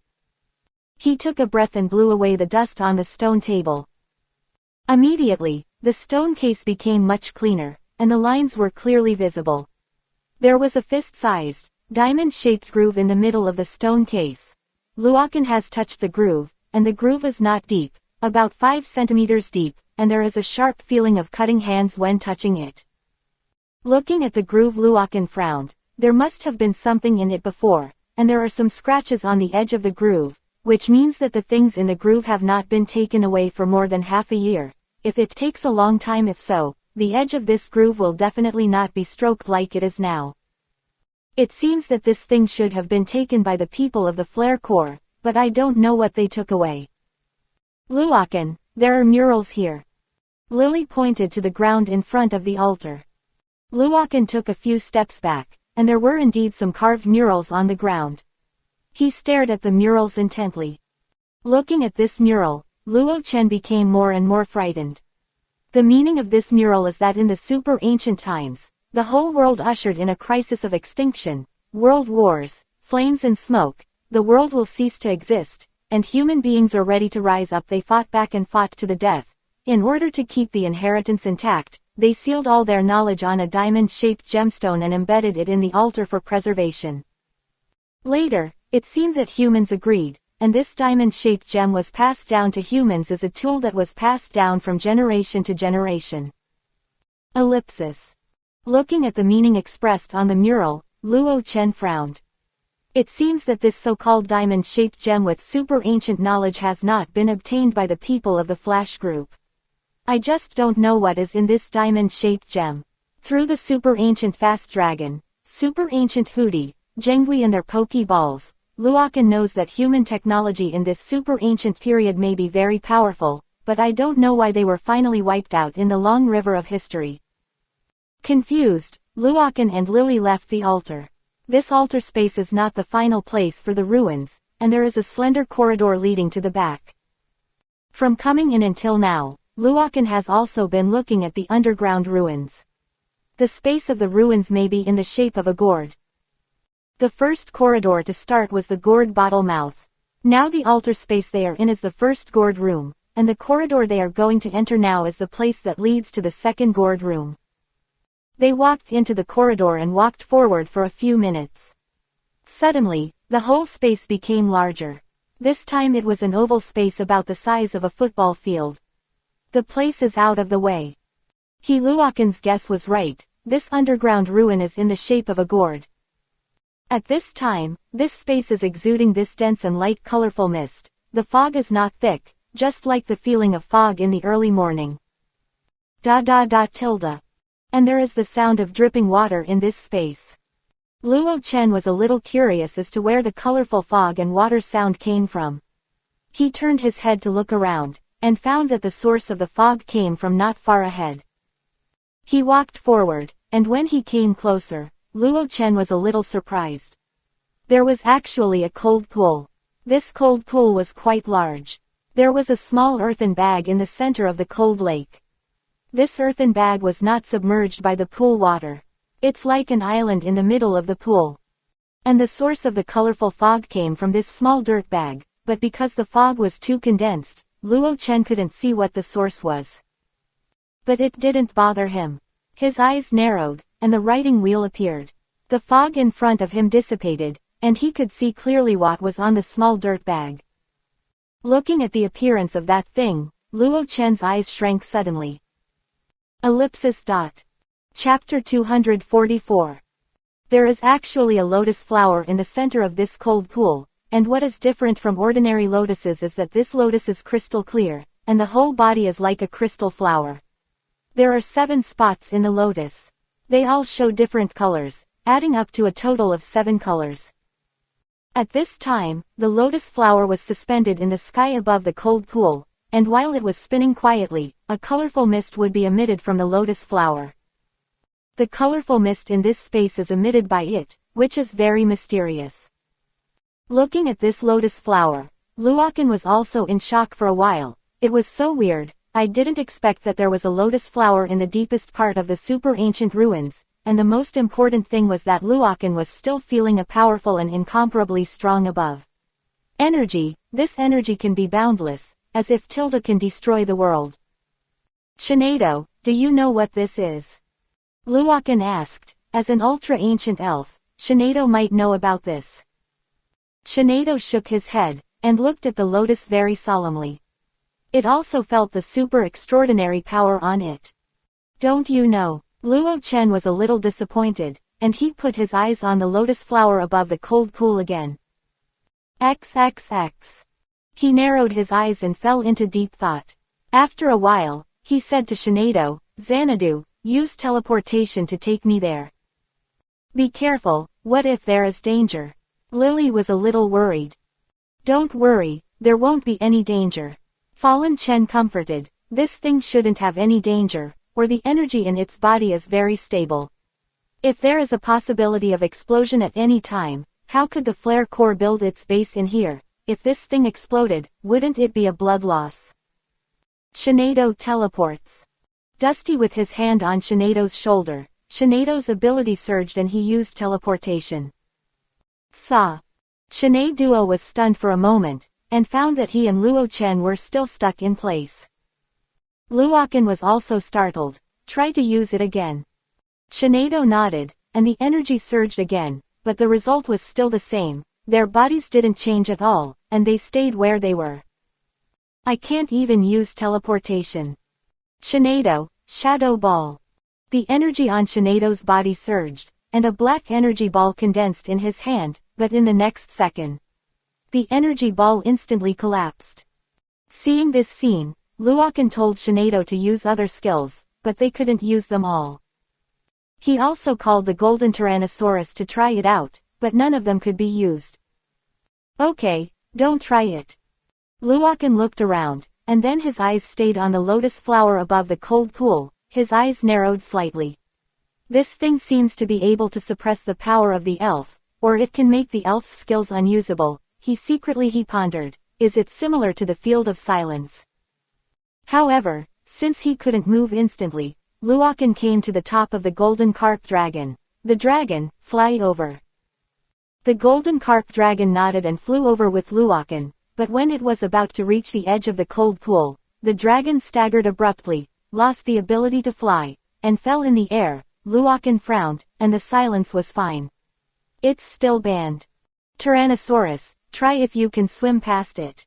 He took a breath and blew away the dust on the stone table. Immediately, the stone case became much cleaner, and the lines were clearly visible. There was a fist-sized, diamond-shaped groove in the middle of the stone case. Luokan has touched the groove, and the groove is not deep, about 5 centimeters deep, and there is a sharp feeling of cutting hands when touching it. Looking at the groove, Luokan frowned. There must have been something in it before, and there are some scratches on the edge of the groove, which means that the things in the groove have not been taken away for more than half a year. If it takes a long time, if so, the edge of this groove will definitely not be stroked like it is now. It seems that this thing should have been taken by the people of the Flare Corps, but I don't know what they took away. Luokan, there are murals here. Lily pointed to the ground in front of the altar. Luokan took a few steps back, and there were indeed some carved murals on the ground. He stared at the murals intently. Looking at this mural, Luo Chen became more and more frightened. The meaning of this mural is that in the super ancient times, the whole world ushered in a crisis of extinction, world wars, flames and smoke. The world will cease to exist, and human beings are ready to rise up. They fought back and fought to the death. In order to keep the inheritance intact, they sealed all their knowledge on a diamond-shaped gemstone and embedded it in the altar for preservation. Later, it seemed that humans agreed, and this diamond-shaped gem was passed down to humans as a tool that was passed down from generation to generation. Ellipsis. Looking at the meaning expressed on the mural, Luo Chen frowned. It seems that this so-called diamond-shaped gem with super ancient knowledge has not been obtained by the people of the Flash Group. I just don't know what is in this diamond-shaped gem. Through the super ancient Fast Dragon, super ancient Hootie, Zhengui and their Pokeballs, Luokan knows that human technology in this super ancient period may be very powerful, but I don't know why they were finally wiped out in the long river of history. Confused, Luokan and Lily left the altar. This altar space is not the final place for the ruins, and there is a slender corridor leading to the back. From coming in until now, Luokan has also been looking at the underground ruins. The space of the ruins may be in the shape of a gourd. The first corridor to start was the gourd bottle mouth. Now the altar space they are in is the first gourd room, and the corridor they are going to enter now is the place that leads to the second gourd room. They walked into the corridor and walked forward for a few minutes. Suddenly, the whole space became larger. This time it was an oval space about the size of a football field. The place is out of the way. Luokan's guess was right. This underground ruin is in the shape of a gourd. At this time, this space is exuding this dense and light colorful mist. The fog is not thick, just like the feeling of fog in the early morning. ... And there is the sound of dripping water in this space. Luo Chen was a little curious as to where the colorful fog and water sound came from. He turned his head to look around, and found that the source of the fog came from not far ahead. He walked forward, and when he came closer, Luo Chen was a little surprised. There was actually a cold pool. This cold pool was quite large. There was a small earthen bag in the center of the cold lake. This earthen bag was not submerged by the pool water. It's like an island in the middle of the pool. And the source of the colorful fog came from this small dirt bag, but because the fog was too condensed, Luo Chen couldn't see what the source was. But it didn't bother him. His eyes narrowed, and the writing wheel appeared. The fog in front of him dissipated, and he could see clearly what was on the small dirt bag. Looking at the appearance of that thing, Luo Chen's eyes shrank suddenly. Ellipsis. Chapter 244. There is actually a lotus flower in the center of this cold pool, and what is different from ordinary lotuses is that this lotus is crystal clear, and the whole body is like a crystal flower. There are 7 spots in the lotus. They all show different colors, adding up to a total of 7 colors. At this time, the lotus flower was suspended in the sky above the cold pool, and while it was spinning quietly, a colorful mist would be emitted from the lotus flower. The colorful mist in this space is emitted by it, which is very mysterious. Looking at this lotus flower, Luokan was also in shock for a while. It was so weird. I didn't expect that there was a lotus flower in the deepest part of the super ancient ruins, and the most important thing was that Luokan was still feeling a powerful and incomparably strong above energy. This energy can be boundless, as if Tilda can destroy the world. Shinado, do you know what this is? Luokan asked. As an ultra-ancient elf, Shinado might know about this. Shinado shook his head, and looked at the lotus very solemnly. It also felt the super extraordinary power on it. Don't you know? Luo Chen was a little disappointed, and he put his eyes on the lotus flower above the cold pool again. XXX. He narrowed his eyes and fell into deep thought. After a while, he said to Shinado, Xanadu, use teleportation to take me there. Be careful, what if there is danger? Lily was a little worried. Don't worry, there won't be any danger. Fallen Chen comforted, this thing shouldn't have any danger, or the energy in its body is very stable. If there is a possibility of explosion at any time, how could the flare core build its base in here? If this thing exploded, wouldn't it be a blood loss? Shinado teleports. Dusty with his hand on Shinado's shoulder, Shinado's ability surged and he used teleportation. Saw. Shinado was stunned for a moment, and found that he and Luo Chen were still stuck in place. Luoken was also startled. Try to use it again. Shinado nodded, and the energy surged again, but the result was still the same. Their bodies didn't change at all, and they stayed where they were. I can't even use teleportation. Shinado, Shadow Ball. The energy on Shinado's body surged, and a black energy ball condensed in his hand, but in the next second, the energy ball instantly collapsed. Seeing this scene, Luoken told Shinado to use other skills, but they couldn't use them all. He also called the Golden Tyrannosaurus to try it out, but none of them could be used. Okay, don't try it. Luoken looked around, and then his eyes stayed on the lotus flower above the cold pool. His eyes narrowed slightly. This thing seems to be able to suppress the power of the elf, or it can make the elf's skills unusable. He pondered, is it similar to the field of silence? However, since he couldn't move instantly, Luoken came to the top of the golden carp dragon. The dragon, fly over. The golden carp dragon nodded and flew over with Luoken, but when it was about to reach the edge of the cold pool, the dragon staggered abruptly, lost the ability to fly, and fell in the air. Luoken frowned, and the silence was fine. It's still banned. Tyrannosaurus, try if you can swim past it.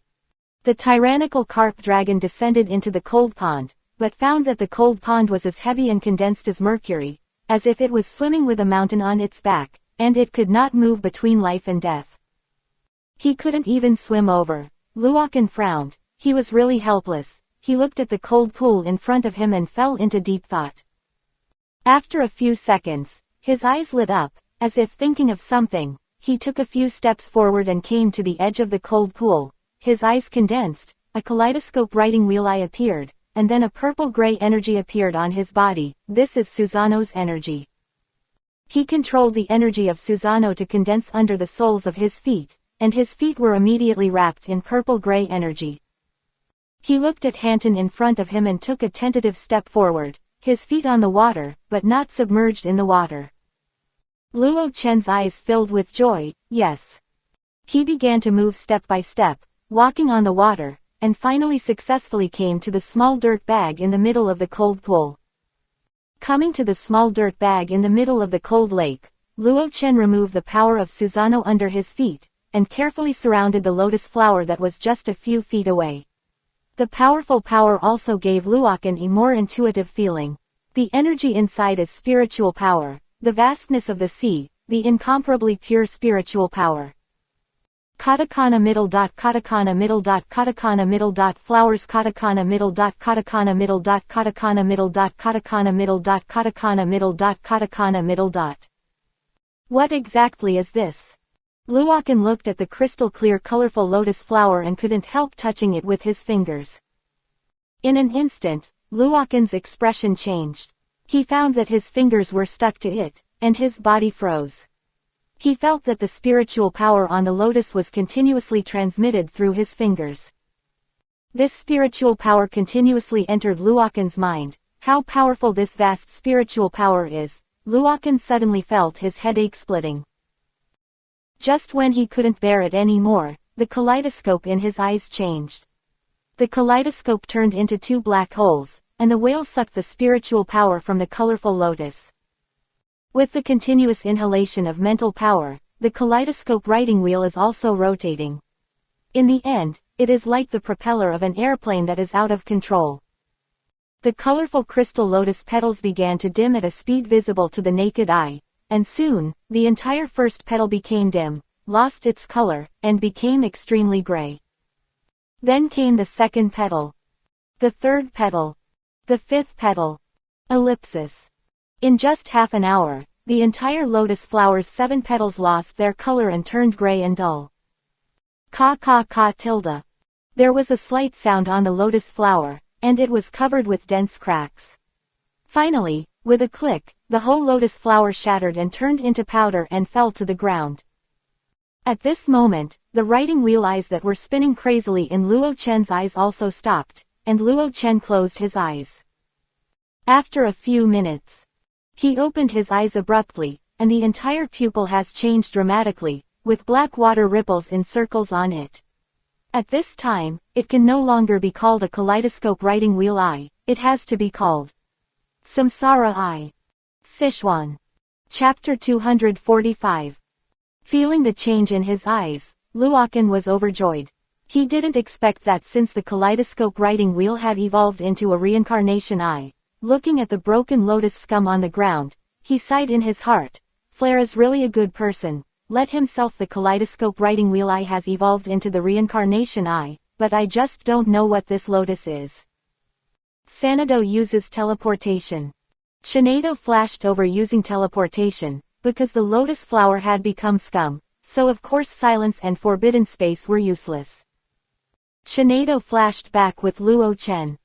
The tyrannical carp dragon descended into the cold pond, but found that the cold pond was as heavy and condensed as mercury, as if it was swimming with a mountain on its back, and it could not move between life and death. He couldn't even swim over. Luoken frowned. He was really helpless. He looked at the cold pool in front of him and fell into deep thought. After a few seconds, his eyes lit up, as if thinking of something. He took a few steps forward and came to the edge of the cold pool. His eyes condensed, a kaleidoscope writing wheel eye appeared, and then a purple-gray energy appeared on his body. This is Susano's energy. He controlled the energy of Susano to condense under the soles of his feet, and his feet were immediately wrapped in purple-gray energy. He looked at Hanton in front of him and took a tentative step forward, his feet on the water, but not submerged in the water. Luo Chen's eyes filled with joy. Yes. He began to move step by step, walking on the water, and finally successfully came to the small dirt bag in the middle of the cold pool. Coming to the small dirt bag in the middle of the cold lake, Luo Chen removed the power of Susano under his feet, and carefully surrounded the lotus flower that was just a few feet away. The powerful power also gave Luoken a more intuitive feeling. The energy inside is spiritual power, the vastness of the sea, the incomparably pure spiritual power. Katakana middle dot katakana middle dot katakana middle dot flowers katakana middle dot katakana middle dot katakana middle dot katakana middle dot katakana middle dot katakana middle dot. What exactly is this? Luoken looked at the crystal clear colorful lotus flower and couldn't help touching it with his fingers. In an instant, Luoken's expression changed. He found that his fingers were stuck to it, and his body froze. He felt that the spiritual power on the lotus was continuously transmitted through his fingers. This spiritual power continuously entered Luoken's mind. How powerful this vast spiritual power is. Luoken suddenly felt his headache splitting. Just when he couldn't bear it anymore, the kaleidoscope in his eyes changed. The kaleidoscope turned into two black holes, and the whale sucked the spiritual power from the colorful lotus. With the continuous inhalation of mental power, the kaleidoscope writing wheel is also rotating. In the end, it is like the propeller of an airplane that is out of control. The colorful crystal lotus petals began to dim at a speed visible to the naked eye, and soon, the entire first petal became dim, lost its color, and became extremely gray. Then came the second petal. The third petal. The fifth petal. Ellipsis. In just half an hour, the entire lotus flower's 7 petals lost their color and turned gray and dull. Ka ka ka tilde. There was a slight sound on the lotus flower, and it was covered with dense cracks. Finally, with a click, the whole lotus flower shattered and turned into powder and fell to the ground. At this moment, the writing wheel eyes that were spinning crazily in Luo Chen's eyes also stopped, and Luo Chen closed his eyes. After a few minutes, he opened his eyes abruptly, and the entire pupil has changed dramatically, with black water ripples in circles on it. At this time, it can no longer be called a kaleidoscope writing wheel eye, it has to be called Samsara eye. Sichuan. Chapter 245. Feeling the change in his eyes, Luokan was overjoyed. He didn't expect that since the kaleidoscope writing wheel had evolved into a reincarnation eye. Looking at the broken lotus scum on the ground, he sighed in his heart. Flair is really a good person. Let himself the kaleidoscope writing wheel eye has evolved into the reincarnation eye, but I just don't know what this lotus is. Sanado uses teleportation. Shinado flashed over using teleportation, because the lotus flower had become scum, so of course silence and forbidden space were useless. Shinado flashed back with Luo Chen.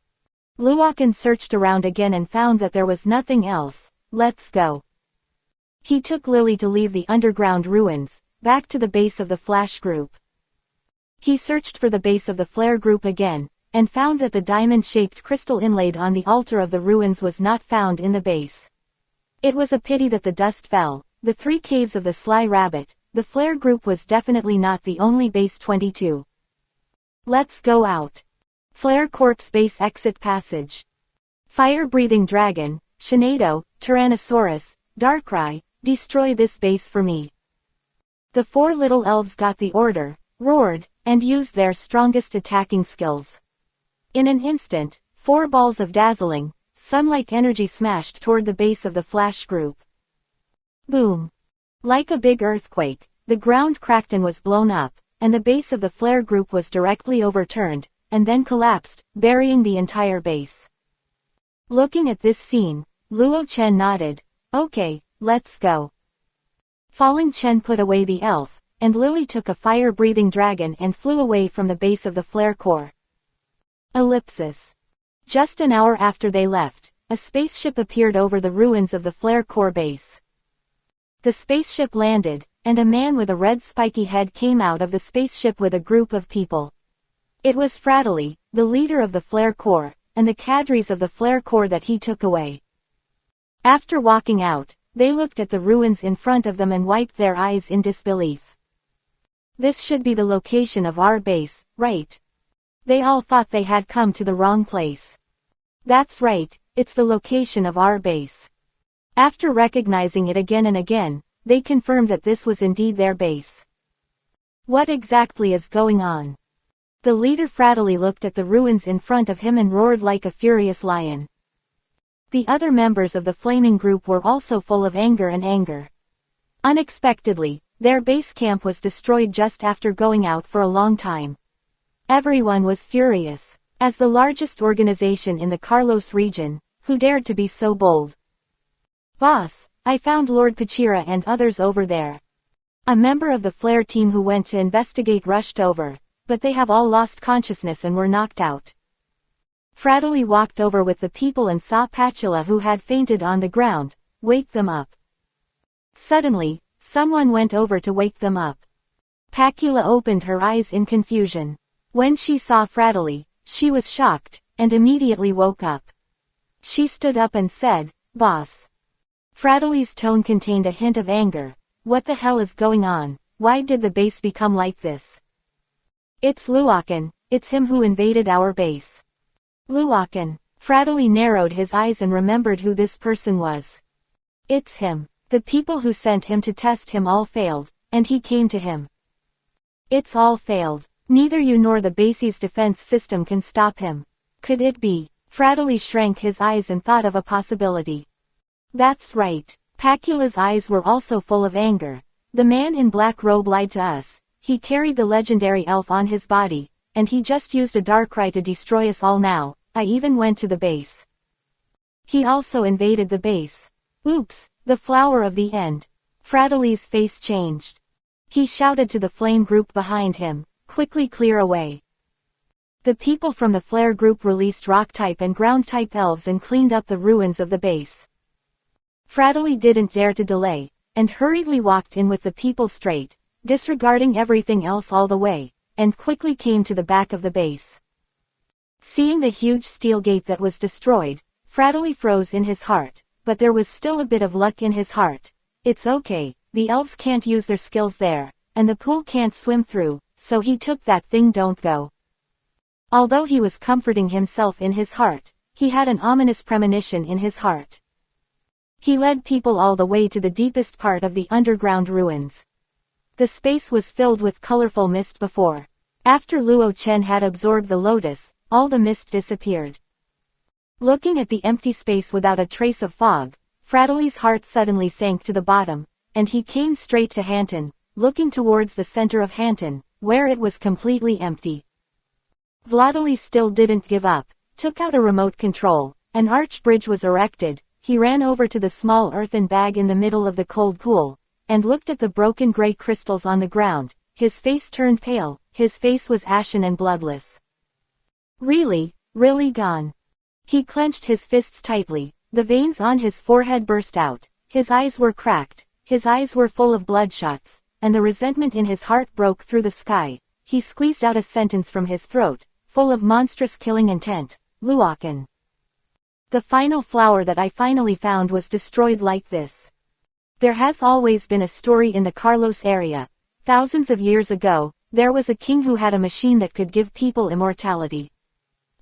Luokan searched around again and found that there was nothing else. Let's go. He took Lily to leave the underground ruins, back to the base of the Flash group. He searched for the base of the Flare group again, and found that the diamond-shaped crystal inlaid on the altar of the ruins was not found in the base. It was a pity that the dust fell. The 3 caves of the Sly Rabbit, the Flare group was definitely not the only base. 22. Let's go out. Flare Corp's base exit passage. Fire-breathing dragon, Shinado, Tyrannosaurus, Darkrai, destroy this base for me. The 4 little elves got the order, roared, and used their strongest attacking skills. In an instant, 4 balls of dazzling, sun-like energy smashed toward the base of the Flash group. Boom! Like a big earthquake, the ground cracked and was blown up, and the base of the Flare group was directly overturned, and then collapsed, burying the entire base. Looking at this scene, Luo Chen nodded. Okay, let's go. Falling Chen put away the elf, and Lily took a fire-breathing dragon and flew away from the base of the Flare core. Ellipsis. Just an hour after they left, a spaceship appeared over the ruins of the Flare core base. The spaceship landed, and a man with a red spiky head came out of the spaceship with a group of people. It was Fratellì, the leader of the Flare Corps, and the cadres of the Flare Corps that he took away. After walking out, they looked at the ruins in front of them and wiped their eyes in disbelief. This should be the location of our base, right? They all thought they had come to the wrong place. That's right, it's the location of our base. After recognizing it again and again, they confirmed that this was indeed their base. What exactly is going on? The leader Fratellì looked at the ruins in front of him and roared like a furious lion. The other members of the flaming group were also full of anger. Unexpectedly, their base camp was destroyed just after going out for a long time. Everyone was furious. As the largest organization in the Carlos region, who dared to be so bold? Boss, I found Lord Pachira and others over there. A member of the Flare team who went to investigate rushed over, but they have all lost consciousness and were knocked out. Fratellì walked over with the people and saw Pachila who had fainted on the ground. Wake them up. Suddenly, someone went over to wake them up. Pachila opened her eyes in confusion. When she saw Fratellì, she was shocked, and immediately woke up. She stood up and said, "Boss." Fratelli's tone contained a hint of anger. What the hell is going on? Why did the base become like this? It's Luokan, it's him who invaded our base. Luokan. Fratellì narrowed his eyes and remembered who this person was. It's him. The people who sent him to test him all failed, and he came to him. It's all failed. Neither you nor the base's defense system can stop him. Could it be? Fratally shrank his eyes and thought of a possibility. That's right. Pacula's eyes were also full of anger. The man in black robe lied to us. He carried the legendary elf on his body, and he just used a Darkrai to destroy us all now. I even went to the base. He also invaded the base. Oops, the flower of the end. Fratellie's face changed. He shouted to the flame group behind him, quickly clear away. The people from the flare group released rock-type and ground-type elves and cleaned up the ruins of the base. Frattellie didn't dare to delay, and hurriedly walked in with the people straight, disregarding everything else all the way, and quickly came to the back of the base. Seeing the huge steel gate that was destroyed, Frattellie froze in his heart, but there was still a bit of luck in his heart. It's okay, the elves can't use their skills there, and the pool can't swim through, so he took that thing. Don't go. Although he was comforting himself in his heart, he had an ominous premonition in his heart. He led people all the way to the deepest part of the underground ruins. The space was filled with colorful mist before. After Luo Chen had absorbed the lotus, all the mist disappeared. Looking at the empty space without a trace of fog, Fratellie's heart suddenly sank to the bottom, and he came straight to Hanton, looking towards the center of Hanton, where it was completely empty. Vladimir still didn't give up, took out a remote control, an arch bridge was erected, he ran over to the small earthen bag in the middle of the cold pool, and looked at the broken gray crystals on the ground. His face turned pale, his face was ashen and bloodless. Really gone. He clenched his fists tightly, the veins on his forehead burst out, his eyes were cracked, his eyes were full of bloodshots, and the resentment in his heart broke through the sky. He squeezed out a sentence from his throat, full of monstrous killing intent. Luokan. The final flower that I finally found was destroyed like this. There has always been a story in the Carlos area. Thousands of years ago, there was a king who had a machine that could give people immortality.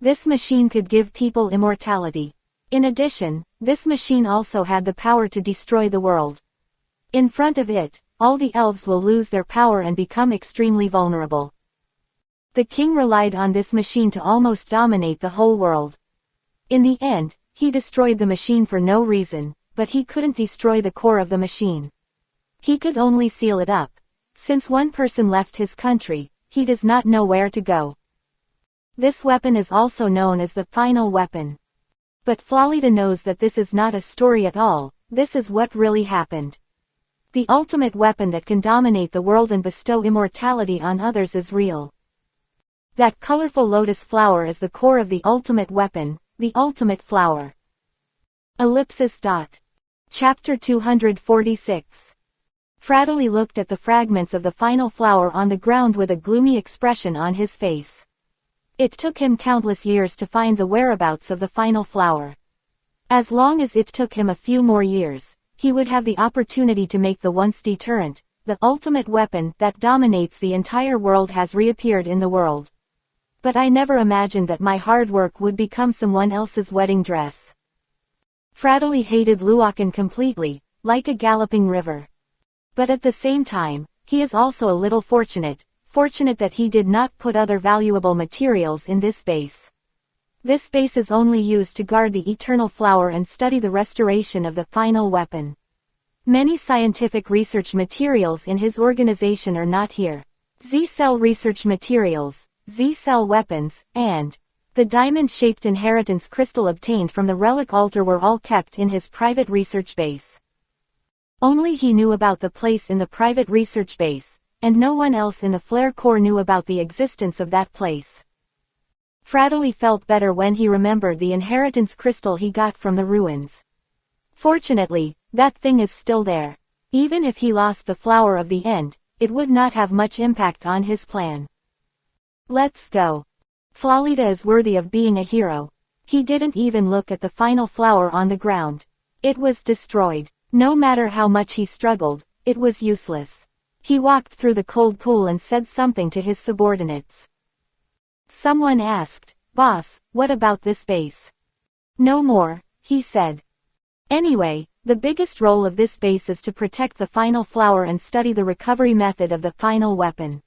This machine could give people immortality. In addition, this machine also had the power to destroy the world. In front of it, all the elves will lose their power and become extremely vulnerable. The king relied on this machine to almost dominate the whole world. In the end, he destroyed the machine for no reason, but he couldn't destroy the core of the machine. He could only seal it up. Since one person left his country, he does not know where to go. This weapon is also known as the final weapon. But Flolita knows that this is not a story at all, this is what really happened. The ultimate weapon that can dominate the world and bestow immortality on others is real. That colorful lotus flower is the core of the ultimate weapon, the ultimate flower. Ellipsis. Chapter 246. Frattellie looked at the fragments of the final flower on the ground with a gloomy expression on his face. It took him countless years to find the whereabouts of the final flower. As long as it took him a few more years, he would have the opportunity to make the once deterrent, the ultimate weapon that dominates the entire world has reappeared in the world. But I never imagined that my hard work would become someone else's wedding dress. Frattellie hated Luokan completely, like a galloping river. But at the same time, he is also a little fortunate that he did not put other valuable materials in this base. This base is only used to guard the eternal flower and study the restoration of the final weapon. Many scientific research materials in his organization are not here. Z-cell research materials, Z-cell weapons, and the diamond-shaped inheritance crystal obtained from the relic altar were all kept in his private research base. Only he knew about the place in the private research base, and no one else in the Flare Corps knew about the existence of that place. Frattellie felt better when he remembered the inheritance crystal he got from the ruins. Fortunately, that thing is still there. Even if he lost the flower of the end, it would not have much impact on his plan. Let's go. Flolita is worthy of being a hero. He didn't even look at the final flower on the ground. It was destroyed. No matter how much he struggled, it was useless. He walked through the cold pool and said something to his subordinates. Someone asked, "Boss, what about this base?" "No more," he said. "Anyway, the biggest role of this base is to protect the final flower and study the recovery method of the final weapon.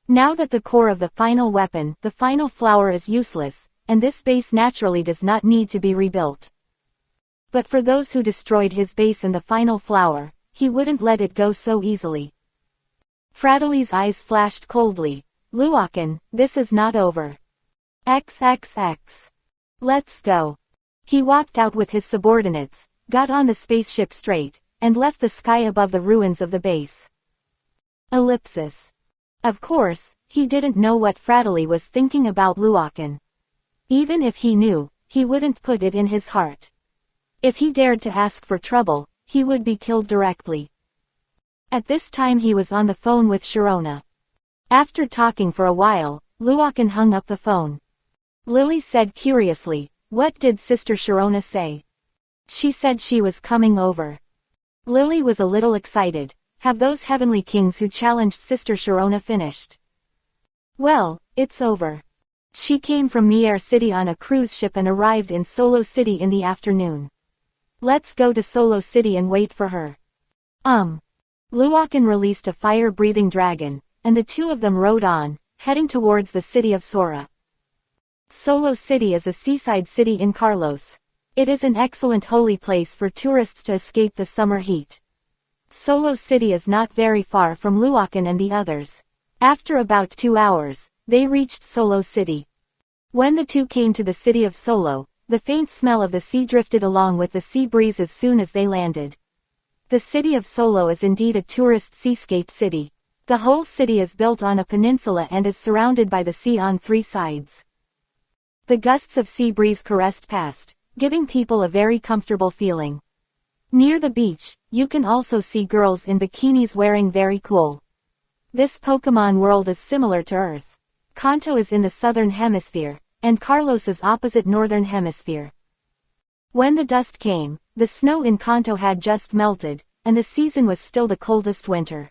Now that the core of the final weapon, the final flower, is useless, and this base naturally does not need to be rebuilt. But for those who destroyed his base and the final flower, he wouldn't let it go so easily. Fradley's eyes flashed coldly. Luokan, this is not over. XXX. Let's go. He walked out with his subordinates, got on the spaceship straight, and left the sky above the ruins of the base. Ellipsis. Of course, he didn't know what Fradley was thinking about Luokan. Even if he knew, he wouldn't put it in his heart. If he dared to ask for trouble, he would be killed directly. At this time he was on the phone with Sharona. After talking for a while, Luokan hung up the phone. Lily said curiously, "What did Sister Sharona say?" "She said she was coming over." Lily was a little excited. Have those heavenly kings who challenged Sister Sharona finished? Well, it's over. She came from Mier City on a cruise ship and arrived in Solo City in the afternoon. Let's go to Solo City and wait for her. Luokan released a fire-breathing dragon, and the two of them rode on, heading towards the city of Sora. Solo City is a seaside city in Carlos. It is an excellent holy place for tourists to escape the summer heat. Solo City is not very far from Luokan and the others. After about 2 hours, they reached Solo City. When the two came to the city of Solo, the faint smell of the sea drifted along with the sea breeze as soon as they landed. The city of Solo is indeed a tourist seascape city. The whole city is built on a peninsula and is surrounded by the sea on 3 sides. The gusts of sea breeze caressed past, giving people a very comfortable feeling. Near the beach, you can also see girls in bikinis wearing very cool. This Pokemon world is similar to Earth. Kanto is in the southern hemisphere, and Carlos is opposite northern hemisphere. When the dust came, the snow in Kanto had just melted, and the season was still the coldest winter.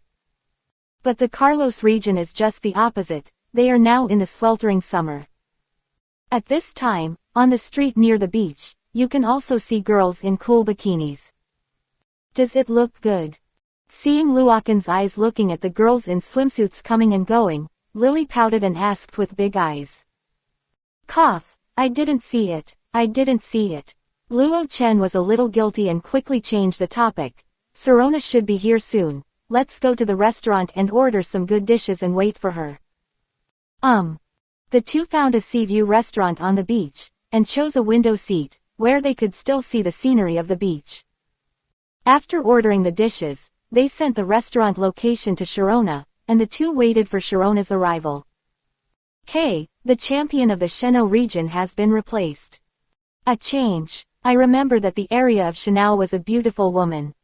But the Carlos region is just the opposite, they are now in the sweltering summer. At this time, on the street near the beach, you can also see girls in cool bikinis. Does it look good? Seeing Luokan's eyes looking at the girls in swimsuits coming and going, Lily pouted and asked with big eyes. Cough, I didn't see it. Luo Chen was a little guilty and quickly changed the topic. Sharona should be here soon. Let's go to the restaurant and order some good dishes and wait for her. The two found a sea view restaurant on the beach, and chose a window seat, where they could still see the scenery of the beach. After ordering the dishes, they sent the restaurant location to Sharona, and the two waited for Sharona's arrival. Hey, the champion of the Sheno region has been replaced. A change. I remember that the area of Shenao was a beautiful woman.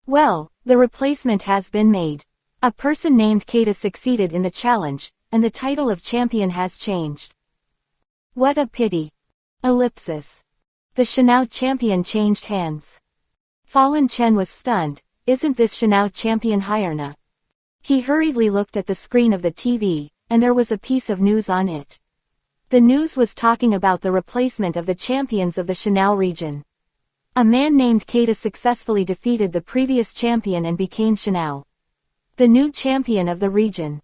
Well, the replacement has been made. A person named Kata succeeded in the challenge, and the title of champion has changed. What a pity. Ellipsis. The Shenao champion changed hands. Fallen Chen was stunned. Isn't this Shenao champion Hyerna? He hurriedly looked at the screen of the TV, and there was a piece of news on it. The news was talking about the replacement of the champions of the Shenao region. A man named Kata successfully defeated the previous champion and became Shenao, the new champion of the region.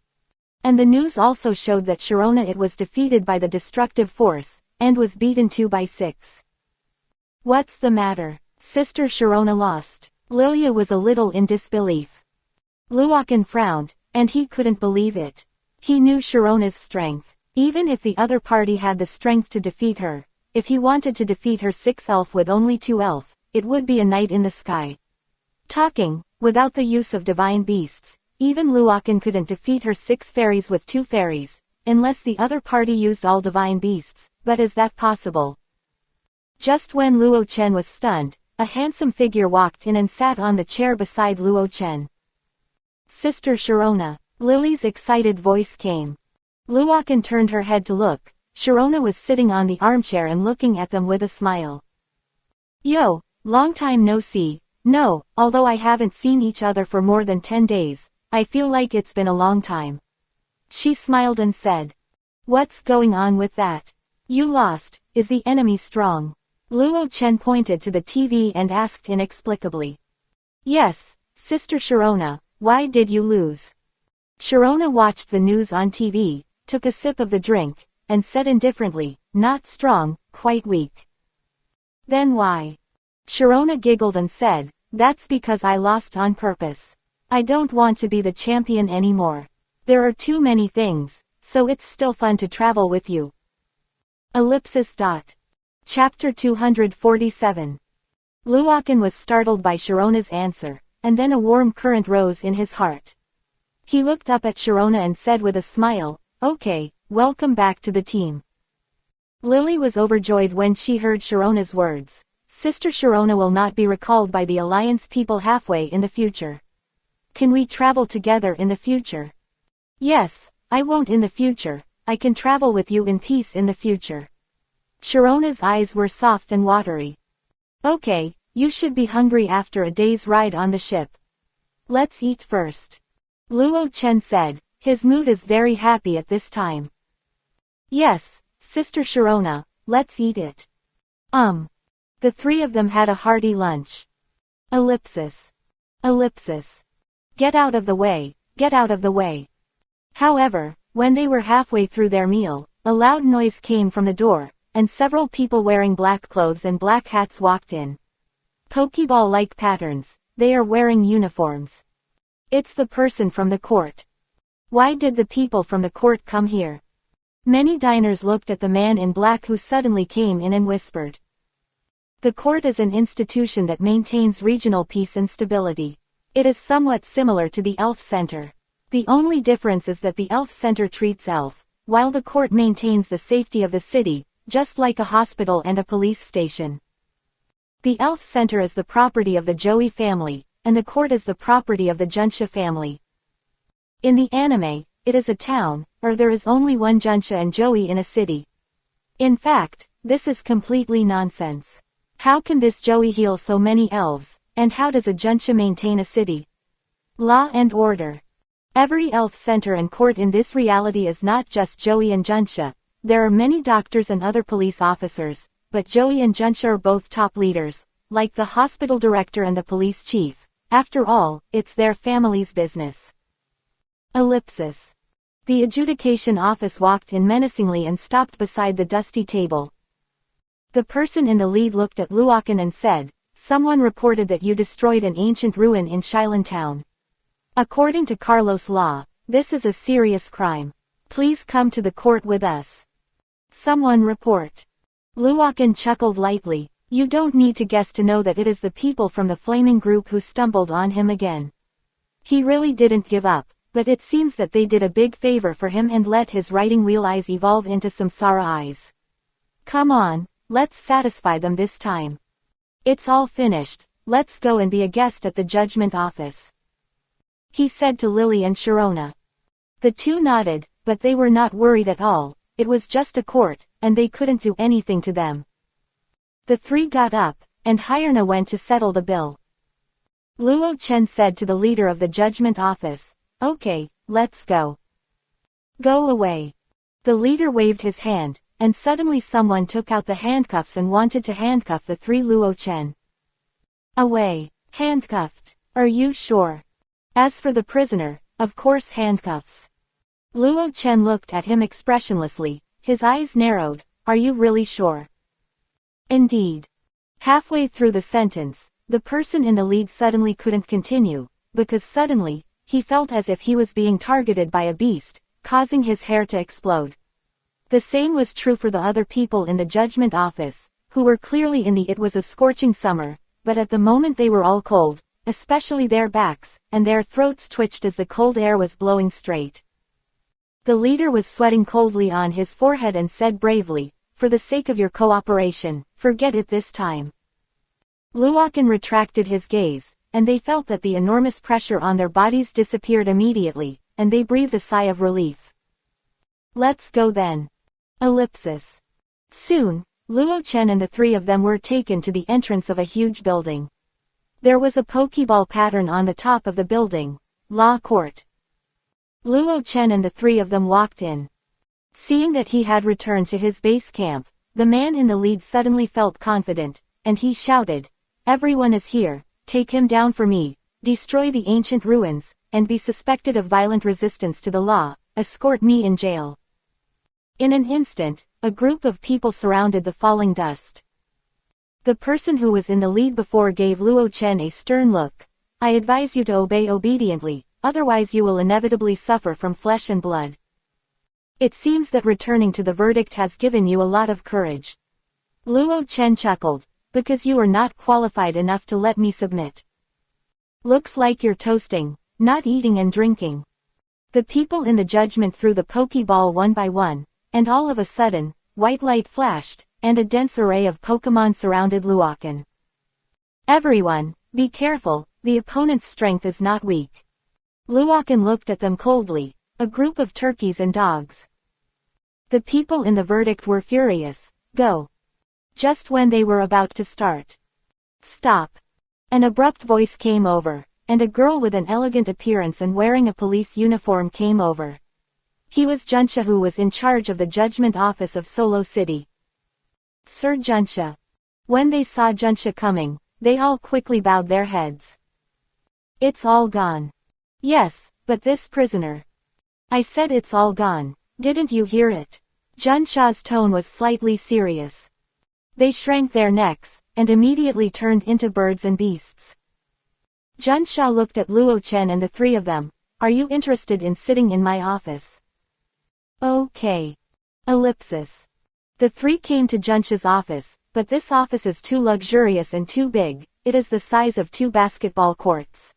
And the news also showed that Sharona was defeated by the destructive force, and was beaten 2-6. What's the matter? Sister Sharona lost. Lilia was a little in disbelief. Luokan frowned, and he couldn't believe it. He knew Sharona's strength. Even if the other party had the strength to defeat her, if he wanted to defeat her 6 elf with only 2 elf, it would be a night in the sky. Talking, without the use of divine beasts, even Luokan couldn't defeat her 6 fairies with 2 fairies, unless the other party used all divine beasts, but is that possible? Just when Luo Chen was stunned, a handsome figure walked in and sat on the chair beside Luo Chen. Sister Sharona. Lily's excited voice came. Luokan turned her head to look. Sharona was sitting on the armchair and looking at them with a smile. Yo, long time no see. No, although I haven't seen each other for more than 10 days, I feel like it's been a long time. She smiled and said. What's going on with that? You lost. Is the enemy strong? Luo Chen pointed to the TV and asked inexplicably. Yes, Sister Sharona, why did you lose? Sharona watched the news on TV, took a sip of the drink, and said indifferently, "Not strong, quite weak." "Then why?" Sharona giggled and said, "That's because I lost on purpose. I don't want to be the champion anymore. There are too many things, so it's still fun to travel with you." Ellipsis. Chapter 247. Luokan was startled by Sharona's answer, and then a warm current rose in his heart. He looked up at Sharona and said with a smile, "Okay, welcome back to the team." Lily was overjoyed when she heard Sharona's words. Sister Sharona will not be recalled by the Alliance people halfway in the future. "Can we travel together in the future?" "Yes, I won't in the future, I can travel with you in peace in the future." Sharona's eyes were soft and watery. "Okay, you should be hungry after a day's ride on the ship. Let's eat first," Luo Chen said. His mood is very happy at this time. "Yes, Sister Sharona, let's eat it." The three of them had a hearty lunch. Ellipsis. Get out of the way, get out of the way. However, when they were halfway through their meal, a loud noise came from the door, and several people wearing black clothes and black hats walked in. Pokeball-like patterns, they are wearing uniforms. It's the person from the court. Why did the people from the court come here? Many diners looked at the man in black who suddenly came in and whispered. The court is an institution that maintains regional peace and stability. It is somewhat similar to the Elf Center. The only difference is that the Elf Center treats Elf, while the court maintains the safety of the city, just like a hospital and a police station. The Elf Center is the property of the Joey family, and the court is the property of the Junsha family. In the anime, it is a town, or there is only one Junsha and Joey in a city. In fact, this is completely nonsense. How can this Joey heal so many elves, and how does a Junsha maintain a city? Law and order. Every elf center and court in this reality is not just Joey and Junsha. There are many doctors and other police officers, but Joey and Junsha are both top leaders, like the hospital director and the police chief. After all, it's their family's business. Ellipsis. The adjudication office walked in menacingly and stopped beside the dusty table. The person in the lead looked at Luokan and said, "Someone reported that you destroyed an ancient ruin in Shilan Town. According to Carlos law, this is a serious crime. Please come to the court with us." Someone report. Luokan chuckled lightly. You don't need to guess to know that it is the people from the flaming group who stumbled on him again. He really didn't give up, but it seems that they did a big favor for him and let his writing wheel eyes evolve into samsara eyes. Come on, let's satisfy them this time. It's all finished, let's go and be a guest at the judgment office, he said to Lily and Sharona. The two nodded, but they were not worried at all. It was just a court, and they couldn't do anything to them. The three got up, and Hyerna went to settle the bill. Luo Chen said to the leader of the judgment office, "Okay, let's go." "Go away." The leader waved his hand, and suddenly someone took out the handcuffs and wanted to handcuff the three Luo Chen. "Away, handcuffed. Are you sure?" As for the prisoner, of course handcuffs. Luo Chen looked at him expressionlessly, his eyes narrowed. "Are you really sure?" "Indeed." Halfway through the sentence, the person in the lead suddenly couldn't continue, because suddenly, he felt as if he was being targeted by a beast, causing his hair to explode. The same was true for the other people in the judgment office, who were clearly in the it was a scorching summer, but at the moment they were all cold, especially their backs, and their throats twitched as the cold air was blowing straight. The leader was sweating coldly on his forehead and said bravely, "For the sake of your cooperation, forget it this time." Luokan retracted his gaze, and they felt that the enormous pressure on their bodies disappeared immediately, and they breathed a sigh of relief. "Let's go then." Ellipsis. Soon, Luo Chen and the three of them were taken to the entrance of a huge building. There was a Pokeball pattern on the top of the building, Law Court. Luo Chen and the three of them walked in. Seeing that he had returned to his base camp, the man in the lead suddenly felt confident, and he shouted, "Everyone is here, take him down for me, destroy the ancient ruins, and be suspected of violent resistance to the law, escort me in jail. In an instant, a group of people surrounded the falling dust. The person who was in the lead before gave Luo Chen a stern look. I advise you to obey obediently, otherwise you will inevitably suffer from flesh and blood. It seems that returning to the verdict has given you a lot of courage. Luo Chen chuckled, because you are not qualified enough to let me submit. Looks like you're toasting, not eating and drinking. The people in the judgment threw the Pokeball one by one, and all of a sudden, white light flashed, and a dense array of Pokemon surrounded Luochen. Everyone, be careful, the opponent's strength is not weak. Luochen looked at them coldly, a group of turkeys and dogs. The people in the verdict were furious. Go. Just when they were about to start. Stop. An abrupt voice came over, and a girl with an elegant appearance and wearing a police uniform came over. He was Junsha, who was in charge of the judgment office of Solo City. Sir Junsha. When they saw Junsha coming, they all quickly bowed their heads. It's all gone. Yes, but this prisoner. I said it's all gone, didn't you hear it? Junsha's tone was slightly serious. They shrank their necks, and immediately turned into birds and beasts. Junsha looked at Luo Chen and the three of them. Are you interested in sitting in my office? Okay. Ellipsis. The three came to Junsha's office, but this office is too luxurious and too big. It is the size of 2 basketball courts.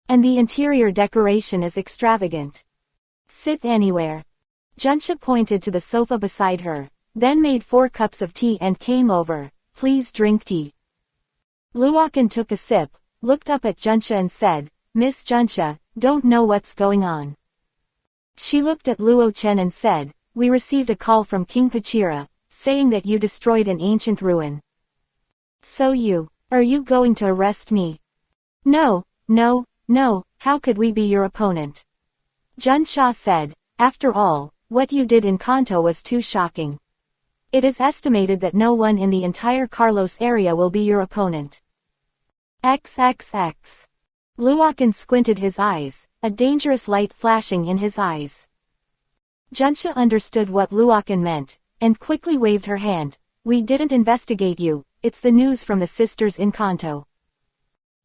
And the interior decoration is extravagant. Sit anywhere. Junsha pointed to the sofa beside her, then made 4 cups of tea and came over. Please drink tea. Luochen took a sip, looked up at Junsha and said, Miss Junsha, don't know what's going on. She looked at Luo Chen and said, we received a call from King Pachira, saying that you destroyed an ancient ruin. So are you going to arrest me? No, how could we be your opponent? Junsha said, after all, what you did in Kanto was too shocking. It is estimated that no one in the entire Carlos area will be your opponent. XXX. Luochen squinted his eyes, a dangerous light flashing in his eyes. Junsha understood what Luochen meant, and quickly waved her hand. We didn't investigate you, it's the news from the sisters in Kanto.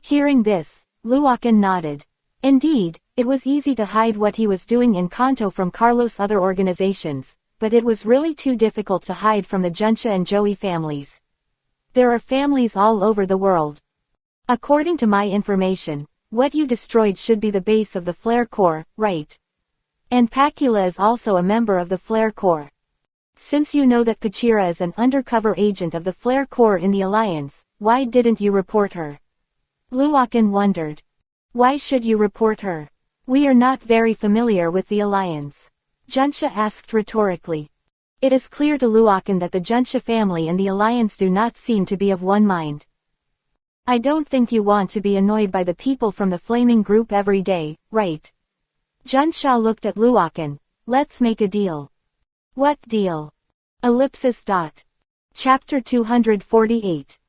Hearing this, Luochen nodded. Indeed, it was easy to hide what he was doing in Kanto from Carlos' other organizations, but it was really too difficult to hide from the Junsha and Joey families. There are families all over the world. According to my information, what you destroyed should be the base of the Flare Corps, right? And Pacula is also a member of the Flare Corps. Since you know that Pachira is an undercover agent of the Flare Corps in the Alliance, why didn't you report her? Luochen wondered. Why should you report her? We are not very familiar with the Alliance. Junsha asked rhetorically. It is clear to Luochen that the Junsha family and the Alliance do not seem to be of one mind. I don't think you want to be annoyed by the people from the Flaming Group every day, right? Junsha looked at Luochen. Let's make a deal. What deal? Ellipsis. Chapter 248.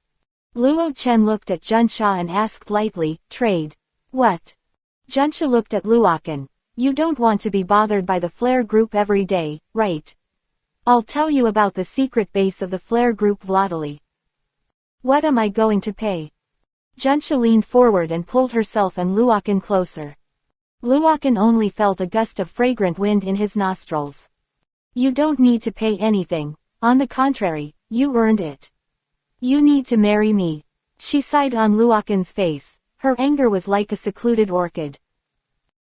Luo Chen looked at Junsha and asked lightly, trade. What? Junsha looked at Luochen. You don't want to be bothered by the Flare Group every day, right? I'll tell you about the secret base of the Flare Group Vladali. What am I going to pay? Junsha leaned forward and pulled herself and Luochen closer. Luochen only felt a gust of fragrant wind in his nostrils. You don't need to pay anything. On the contrary, you earned it. You need to marry me. She sighed on Luochen's face. Her anger was like a secluded orchid.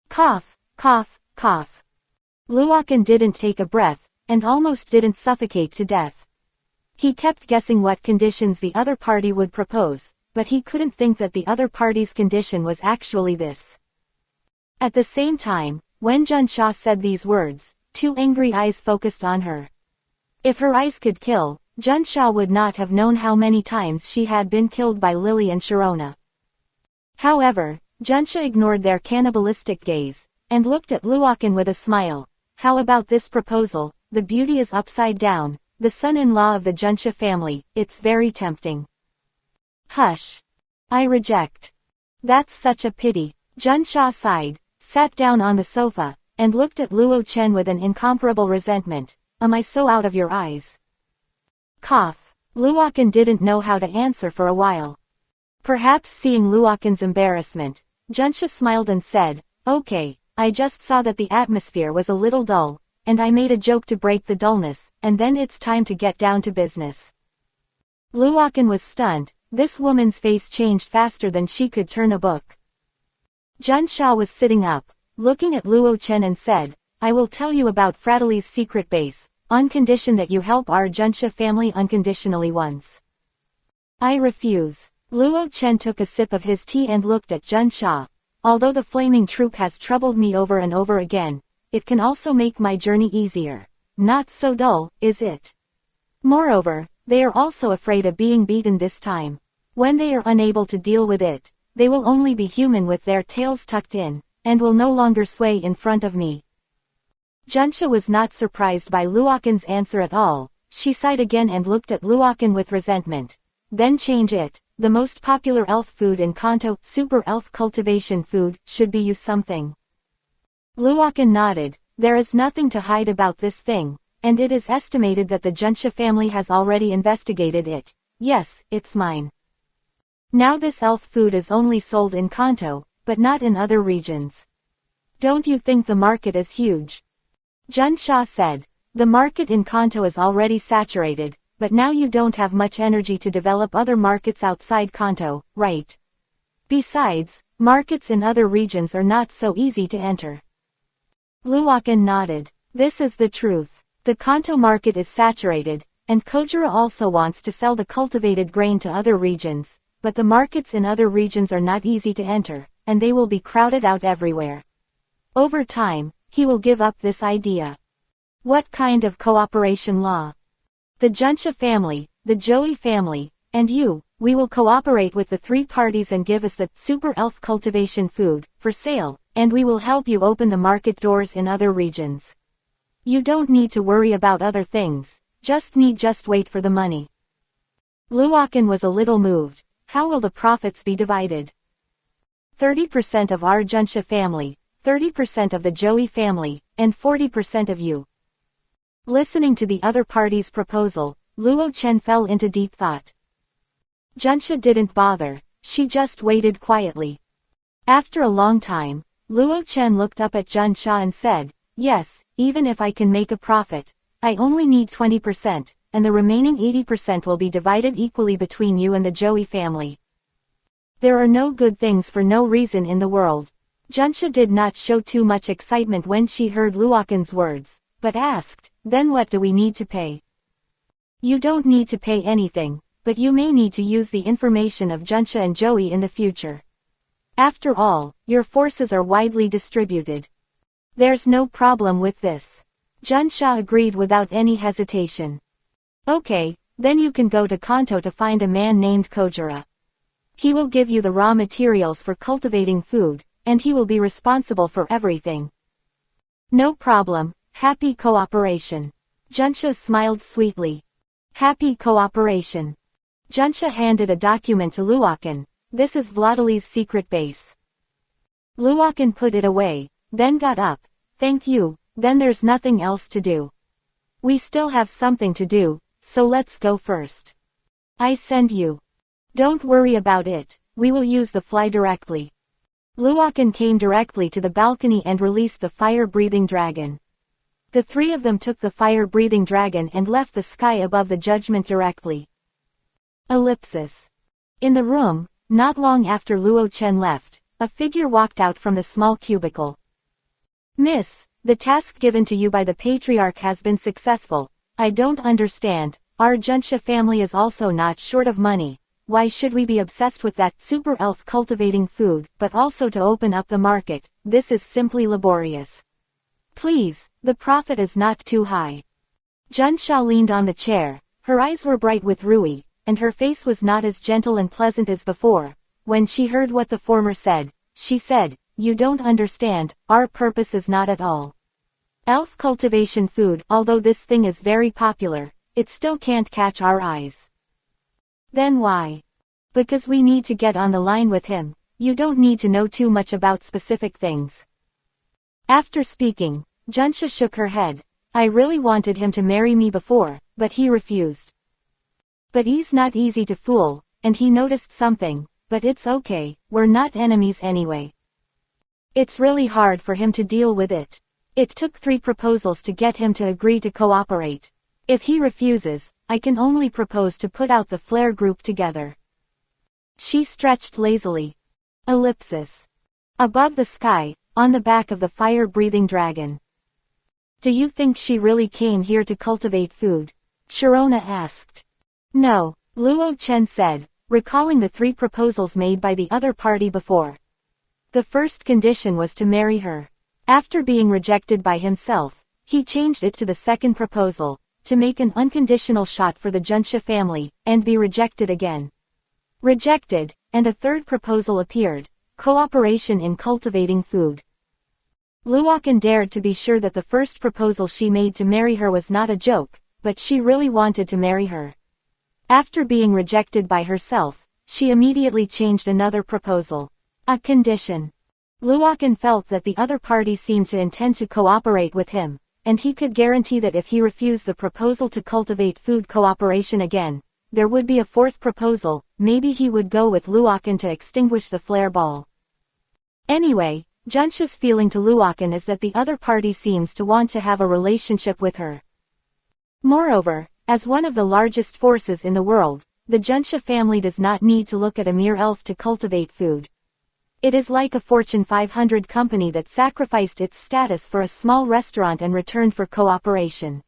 Cough, cough, cough. Luochen didn't take a breath, and almost didn't suffocate to death. He kept guessing what conditions the other party would propose, but he couldn't think that the other party's condition was actually this. At the same time, when Junsha said these words, 2 angry eyes focused on her. If her eyes could kill, Junsha would not have known how many times she had been killed by Lily and Sharona. However, Junsha ignored their cannibalistic gaze, and looked at Luochen with a smile. How about this proposal? The beauty is upside down, the son-in-law of the Junsha family, it's very tempting. Hush. I reject. That's such a pity. Junsha sighed, sat down on the sofa, and looked at Luo Chen with an incomparable resentment. Am I so out of your eyes? Cough. Luochen didn't know how to answer for a while. Perhaps seeing Luochen's embarrassment, Junsha smiled and said, okay, I just saw that the atmosphere was a little dull, and I made a joke to break the dullness, and then it's time to get down to business. Luochen was stunned. This woman's face changed faster than she could turn a book. Junsha was sitting up, looking at Luo Chen and said, I will tell you about Fratali's secret base, on condition that you help our Junsha family unconditionally once. I refuse. Luo Chen took a sip of his tea and looked at Junsha. Although the flaming troop has troubled me over and over again, it can also make my journey easier. Not so dull, is it? Moreover, they are also afraid of being beaten this time. When they are unable to deal with it, they will only be human with their tails tucked in, and will no longer sway in front of me. Junsha was not surprised by Luochen's answer at all. She sighed again and looked at Luochen with resentment. Then change it. The most popular elf food in Kanto, super elf cultivation food, should be you something. Luochen nodded. There is nothing to hide about this thing, and it is estimated that the Junsha family has already investigated it. Yes, it's mine. Now this elf food is only sold in Kanto, but not in other regions. Don't you think the market is huge? Junsha said. The market in Kanto is already saturated, but now you don't have much energy to develop other markets outside Kanto, right? Besides, markets in other regions are not so easy to enter. Luochen nodded. This is the truth. The Kanto market is saturated, and Kojiro also wants to sell the cultivated grain to other regions, but the markets in other regions are not easy to enter, and they will be crowded out everywhere. Over time, he will give up this idea. What kind of cooperation law? The Junsha family, the Joey family, and you, we will cooperate with the three parties and give us the super elf cultivation food for sale, and we will help you open the market doors in other regions. You don't need to worry about other things, just wait for the money. Luochen was a little moved. How will the profits be divided? 30% of our Junsha family, 30% of the Joey family, and 40% of you. Listening to the other party's proposal, Luo Chen fell into deep thought. Junsha didn't bother, she just waited quietly. After a long time, Luo Chen looked up at Junsha and said, yes, even if I can make a profit, I only need 20%, and the remaining 80% will be divided equally between you and the Joey family. There are no good things for no reason in the world. Junsha did not show too much excitement when she heard Luochen's words, but asked, then what do we need to pay? You don't need to pay anything, but you may need to use the information of Junsha and Joey in the future. After all, your forces are widely distributed. There's no problem with this. Junsha agreed without any hesitation. Okay, then you can go to Kanto to find a man named Kojiro. He will give you the raw materials for cultivating food, and he will be responsible for everything. No problem, happy cooperation. Junsha smiled sweetly. Happy cooperation. Junsha handed a document to Luochen. This is Fratali's secret base. Luochen put it away, then got up. Thank you, then there's nothing else to do. We still have something to do, so let's go first. I send you. Don't worry about it, we will use the fly directly. Luochen came directly to the balcony and released the fire-breathing dragon. The three of them took the fire-breathing dragon and left the sky above the judgment directly. Ellipsis. In the room, not long after Luo Chen left, a figure walked out from the small cubicle. Miss, the task given to you by the patriarch has been successful. I don't understand, our Junsha family is also not short of money. Why should we be obsessed with that super elf cultivating food, but also to open up the market? This is simply laborious. Please, the profit is not too high. Junsha leaned on the chair, her eyes were bright with Rui, and her face was not as gentle and pleasant as before. When she heard what the former said, she said, you don't understand, our purpose is not at all elf cultivation food. Although this thing is very popular, it still can't catch our eyes. Then why? Because we need to get on the line with him. you don't need to know too much about specific things. After speaking, Junsha shook her head. I really wanted him to marry me before, but he refused. But he's not easy to fool, and he noticed something, but it's okay, we're not enemies anyway. It's really hard for him to deal with it. It took 3 proposals to get him to agree to cooperate. If he refuses, I can only propose to put out the flare group together. She stretched lazily. Ellipsis. Above the sky, on the back of the fire-breathing dragon. Do you think she really came here to cultivate food? Sharona asked. No, Luo Chen said, recalling the 3 proposals made by the other party before. The first condition was to marry her. After being rejected by himself, he changed it to the second proposal, to make an unconditional shot for the Junsha family, and be rejected again. Rejected, and a third proposal appeared, cooperation in cultivating food. Luokan dared to be sure that the first proposal she made to marry her was not a joke, but she really wanted to marry her. After being rejected by herself, she immediately changed another proposal. A condition. Luokan felt that the other party seemed to intend to cooperate with him, and he could guarantee that if he refused the proposal to cultivate food cooperation again, there would be a fourth proposal. Maybe he would go with Luokan to extinguish the flare ball. Anyway, Junsha's feeling to Luokan is that the other party seems to want to have a relationship with her. Moreover, as one of the largest forces in the world, the Junsha family does not need to look at a mere elf to cultivate food. It is like a Fortune 500 company that sacrificed its status for a small restaurant and returned for cooperation.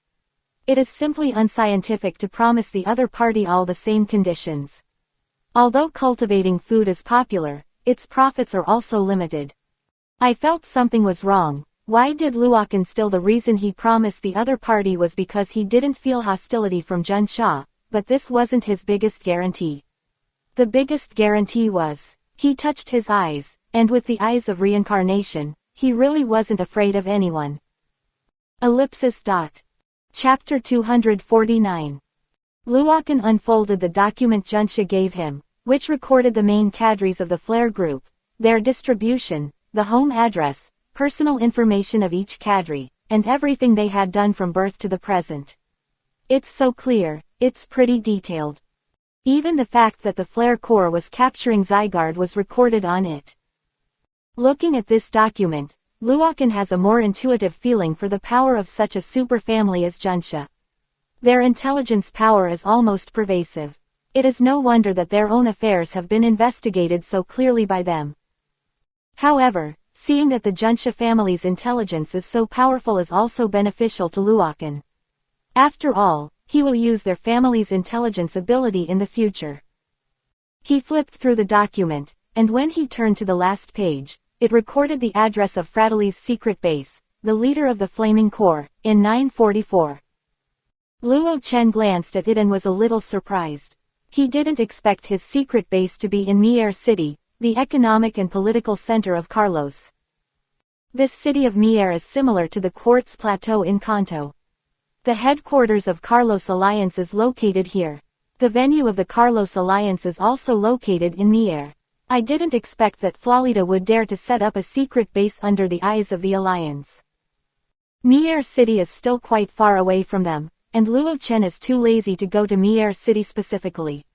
It is simply unscientific to promise the other party all the same conditions. Although cultivating food is popular, its profits are also limited. I felt something was wrong. Why did Luokan still? The reason he promised the other party was because he didn't feel hostility from Junsha, but this wasn't his biggest guarantee. The biggest guarantee was, he touched his eyes, and with the eyes of reincarnation, he really wasn't afraid of anyone. Ellipsis. Chapter 249. Luokan unfolded the document Junsha gave him, which recorded the main cadres of the flare group, their distribution, the home address, personal information of each cadre, and everything they had done from birth to the present. It's so clear, it's pretty detailed. Even the fact that the flare core was capturing Zygarde was recorded on it. Looking at this document, Luokan has a more intuitive feeling for the power of such a super family as Junsha. Their intelligence power is almost pervasive. It is no wonder that their own affairs have been investigated so clearly by them. However, seeing that the Junsha family's intelligence is so powerful is also beneficial to Luokan. After all, he will use their family's intelligence ability in the future. He flipped through the document, and when he turned to the last page, it recorded the address of Fratali's secret base, the leader of the Flaming Corps, in 944. Luo Chen glanced at it and was a little surprised. He didn't expect his secret base to be in Mier City, the economic and political center of Carlos. This city of Mier is similar to the Quartz Plateau in Kanto. The headquarters of Carlos Alliance is located here. The venue of the Carlos Alliance is also located in Mier. I didn't expect that Florida would dare to set up a secret base under the eyes of the Alliance. Mier City is still quite far away from them, and Luo Chen is too lazy to go to Mier City specifically.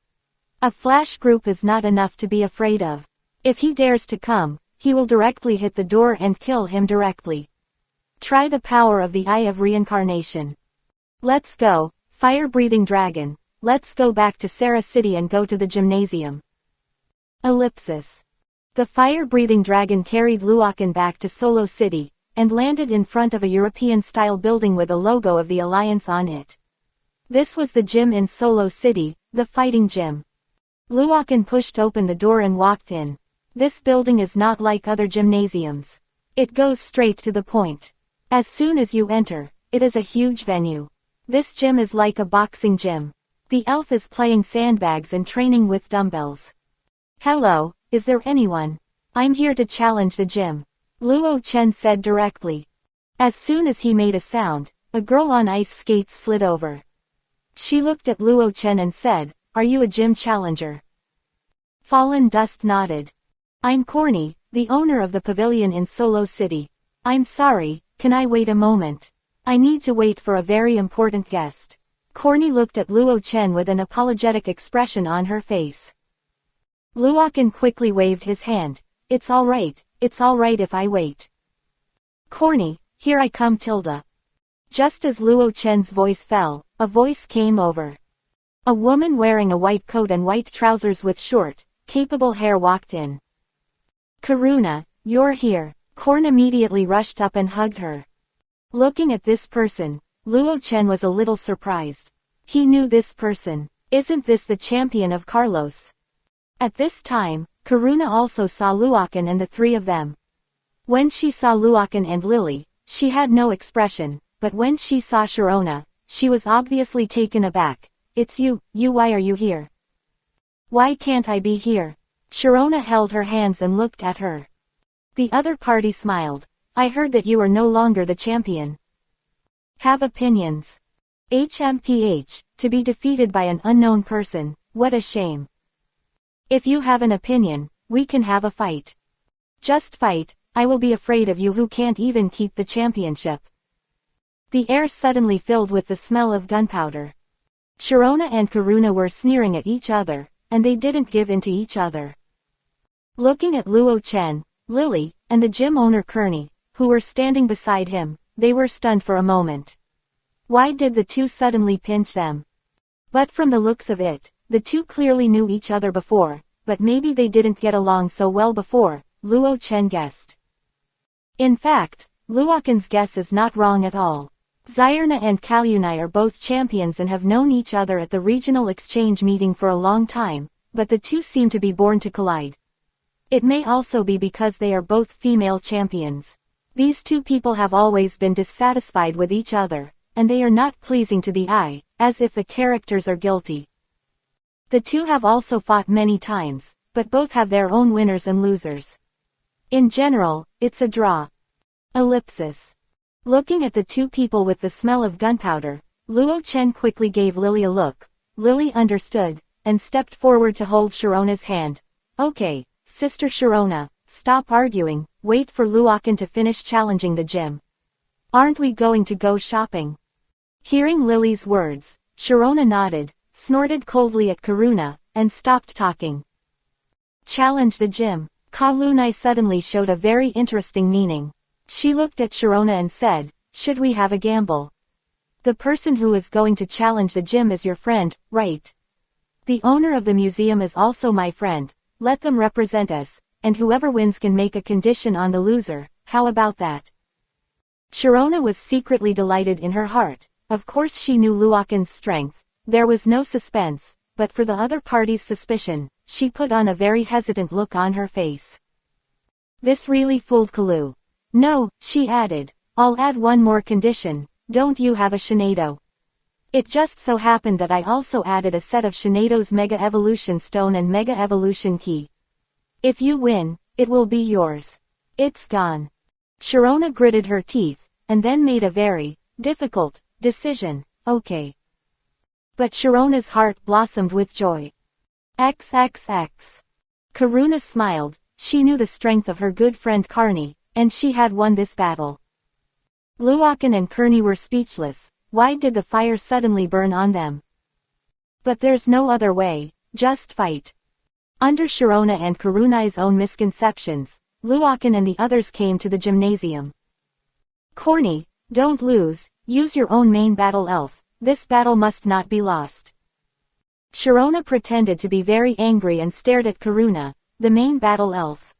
A flash group is not enough to be afraid of. If he dares to come, he will directly hit the door and kill him directly. Try the power of the Eye of Reincarnation. Let's go, fire-breathing dragon, let's go back to Sarah City and go to the gymnasium. Ellipsis. The fire-breathing dragon carried Luokan back to Solo City, and landed in front of a European-style building with a logo of the Alliance on it. This was the gym in Solo City, the fighting gym. Luokan pushed open the door and walked in. This building is not like other gymnasiums. It goes straight to the point. As soon as you enter, it is a huge venue. This gym is like a boxing gym. The elf is playing sandbags and training with dumbbells. Hello, is there anyone? I'm here to challenge the gym. Luo Chen said directly. As soon as he made a sound, a girl on ice skates slid over. She looked at Luo Chen and said, "Are you a gym challenger?" Fallen Dust nodded. I'm Corny, the owner of the pavilion in Solo City. I'm sorry, can I wait a moment? I need to wait for a very important guest. Corny looked at Luo Chen with an apologetic expression on her face. Luochen quickly waved his hand. It's alright if I wait. Corny, here I come Tilda. Just as Luo Chen's voice fell, a voice came over. A woman wearing a white coat and white trousers with short, capable hair walked in. Karuna, you're here. Korn immediately rushed up and hugged her. Looking at this person, Luo Chen was a little surprised. He knew this person. Isn't this the champion of Carlos? At this time, Karuna also saw Luochen and the three of them. When she saw Luochen and Lily, she had no expression, but when she saw Sharona, she was obviously taken aback. It's you, why are you here? Why can't I be here? Sharona held her hands and looked at her. The other party smiled. I heard that you are no longer the champion. Have opinions. HMPH, to be defeated by an unknown person, what a shame. If you have an opinion, we can have a fight. Just fight, I will be afraid of you who can't even keep the championship. The air suddenly filled with the smell of gunpowder. Sharona and Karuna were sneering at each other, and they didn't give in to each other. Looking at Luo Chen, Lily, and the gym owner Kearney, who were standing beside him, they were stunned for a moment. Why did the two suddenly pinch them? But from the looks of it, the two clearly knew each other before, but maybe they didn't get along so well before, Luo Chen guessed. In fact, Luochen's guess is not wrong at all. Zyrna and Kalyunai are both champions and have known each other at the regional exchange meeting for a long time, but the two seem to be born to collide. It may also be because they are both female champions. These two people have always been dissatisfied with each other, and they are not pleasing to the eye, as if the characters are guilty. The two have also fought many times, but both have their own winners and losers. In general, it's a draw. Ellipsis. Looking at the two people with the smell of gunpowder, Luo Chen quickly gave Lily a look. Lily understood, and stepped forward to hold Sharona's hand. Okay, Sister Sharona, stop arguing, wait for Luochen to finish challenging the gym. Aren't we going to go shopping? Hearing Lily's words, Sharona nodded, snorted coldly at Karuna, and stopped talking. Challenge the gym. Kalunai suddenly showed a very interesting meaning. She looked at Sharona and said, should we have a gamble? The person who is going to challenge the gym is your friend, right? The owner of the museum is also my friend. Let them represent us, and whoever wins can make a condition on the loser. How about that? Sharona was secretly delighted in her heart. Of course she knew Luochen's strength. There was no suspense, but for the other party's suspicion, she put on a very hesitant look on her face. This really fooled Kalu. No, she added, I'll add one more condition. Don't you have a Shinado? It just so happened that I also added a set of Shinado's Mega Evolution Stone and Mega Evolution Key. If you win, it will be yours. It's gone. Sharona gritted her teeth, and then made a very difficult decision. Okay. But Sharona's heart blossomed with joy. XXX. Karuna smiled. She knew the strength of her good friend Karni, and she had won this battle. Luochen and Kearney were speechless. Why did the fire suddenly burn on them? But there's no other way, just fight. Under Sharona and Karunai's own misconceptions, Luochen and the others came to the gymnasium. Corny, don't lose, use your own main battle elf, this battle must not be lost. Sharona pretended to be very angry and stared at Karuna, the main battle elf.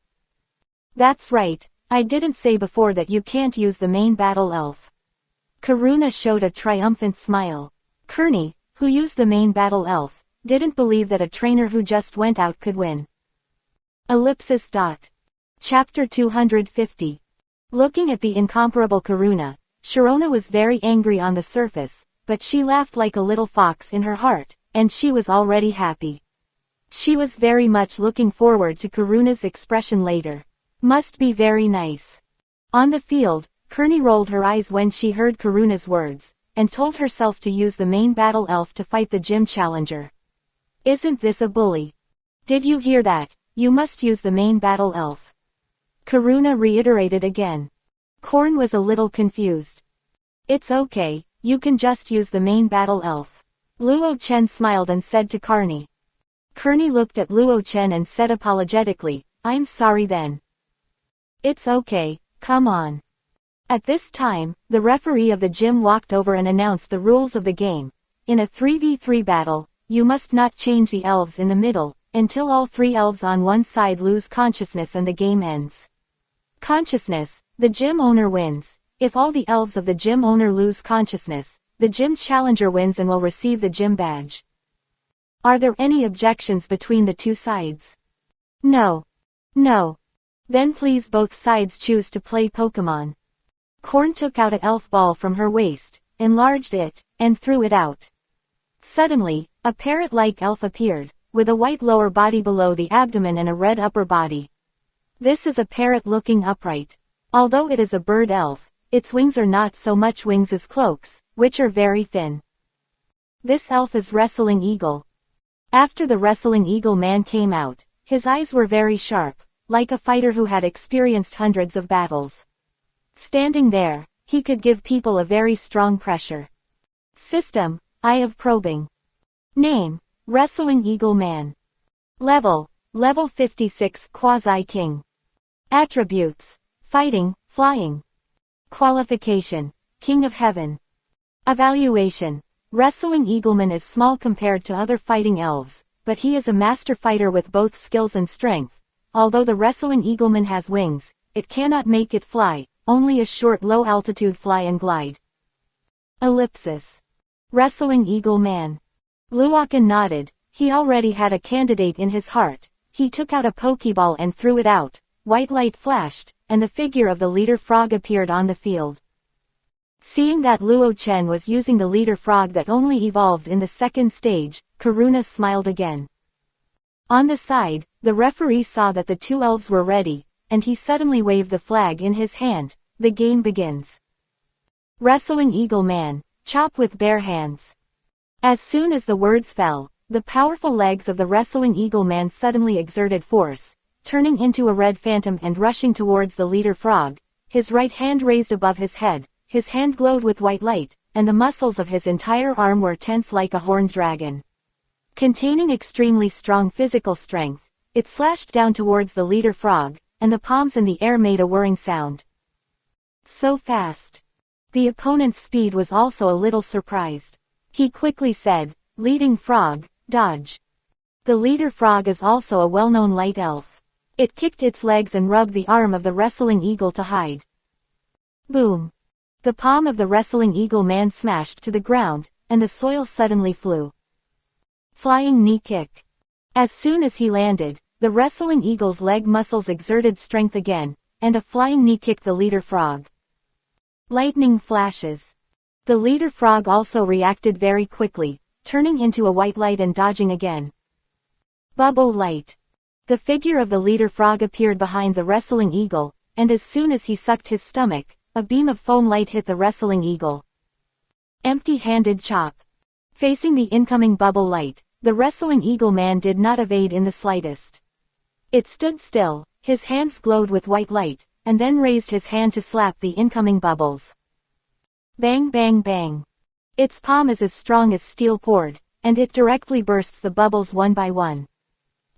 That's right, I didn't say before that you can't use the main battle elf. Karuna showed a triumphant smile. Kearney, who used the main battle elf, didn't believe that a trainer who just went out could win. Ellipsis. Chapter 250. Looking at the incomparable Karuna, Sharona was very angry on the surface, but she laughed like a little fox in her heart, and she was already happy. She was very much looking forward to Karuna's expression later. Must be very nice. On the field, Kearney rolled her eyes when she heard Karuna's words, and told herself to use the main battle elf to fight the gym challenger. Isn't this a bully? Did you hear that? you must use the main battle elf. Karuna reiterated again. Korn was a little confused. It's okay, you can just use the main battle elf. Luo Chen smiled and said to Karni. Karni looked at Luo Chen and said apologetically, I'm sorry then. It's okay, come on. At this time, the referee of the gym walked over and announced the rules of the game. In a 3v3 battle, you must not change the elves in the middle, until all 3 elves on one side lose consciousness and the game ends. Consciousness, the gym owner wins. If all the elves of the gym owner lose consciousness, the gym challenger wins and will receive the gym badge. Are there any objections between the 2 sides? No. No. Then please both sides choose to play Pokemon. Korn took out an elf ball from her waist, enlarged it, and threw it out. Suddenly, a parrot-like elf appeared, with a white lower body below the abdomen and a red upper body. This is a parrot looking upright. Although it is a bird elf, its wings are not so much wings as cloaks, which are very thin. This elf is Wrestling Eagle. After the Wrestling Eagle man came out, his eyes were very sharp, like a fighter who had experienced hundreds of battles. Standing there, he could give people a very strong pressure. System, Eye of Probing. Name, Wrestling Eagle Man. Level, Level 56 Quasi-King. Attributes, Fighting, Flying. Qualification, King of Heaven. Evaluation, Wrestling Eagleman is small compared to other fighting elves, but he is a master fighter with both skills and strength. Although the Wrestling Eagleman has wings, it cannot make it fly, only a short low-altitude fly and glide. Ellipsis. Wrestling Eagle Man. Luokan nodded, he already had a candidate in his heart. He took out a Pokeball and threw it out, white light flashed, and the figure of the leader frog appeared on the field. Seeing that Luo Chen was using the leader frog that only evolved in the second stage, Karuna smiled again. On the side, the referee saw that the 2 elves were ready, and he suddenly waved the flag in his hand. The game begins. Wrestling Eagle Man, chop with bare hands. As soon as the words fell, the powerful legs of the Wrestling Eagle Man suddenly exerted force, turning into a red phantom and rushing towards the leader frog, his right hand raised above his head, his hand glowed with white light, and the muscles of his entire arm were tense like a horned dragon. Containing extremely strong physical strength, it slashed down towards the leader frog, and the palms in the air made a whirring sound. So fast. The opponent's speed was also a little surprised. He quickly said, Leading Frog, dodge. The leader frog is also a well-known light elf. It kicked its legs and rubbed the arm of the Wrestling Eagle to hide. Boom. The palm of the Wrestling Eagle Man smashed to the ground, and the soil suddenly flew. Flying Knee Kick. As soon as he landed, the Wrestling Eagle's leg muscles exerted strength again, and a flying knee kicked the leader frog. Lightning flashes. The leader frog also reacted very quickly, turning into a white light and dodging again. Bubble Light. The figure of the leader frog appeared behind the Wrestling Eagle, and as soon as he sucked his stomach, a beam of foam light hit the Wrestling Eagle. Empty-handed chop. Facing the incoming bubble light, the Wrestling Eagle Man did not evade in the slightest. It stood still, his hands glowed with white light, and then raised his hand to slap the incoming bubbles. Bang bang bang. Its palm is as strong as steel poured, and it directly bursts the bubbles one by one.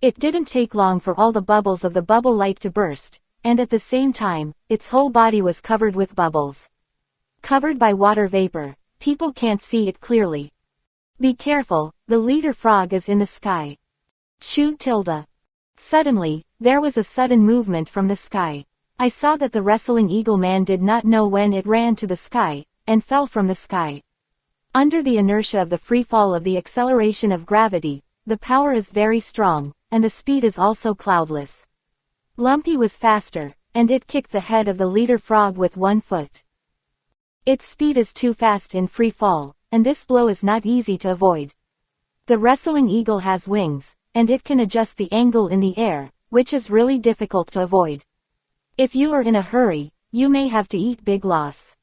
It didn't take long for all the bubbles of the bubble light to burst, and at the same time, its whole body was covered with bubbles. Covered by water vapor, people can't see it clearly. Be careful, the leader frog is in the sky. Shoot tilde. Suddenly, there was a sudden movement from the sky. I saw that the Wrestling Eagle Man did not know when it ran to the sky, and fell from the sky. Under the inertia of the free fall of the acceleration of gravity, the power is very strong, and the speed is also cloudless. Lumpy was faster, and it kicked the head of the leader frog with 1 foot. Its speed is too fast in free fall, and this blow is not easy to avoid. The Wrestling Eagle has wings, and it can adjust the angle in the air, which is really difficult to avoid. If you are in a hurry, you may have to eat big loss.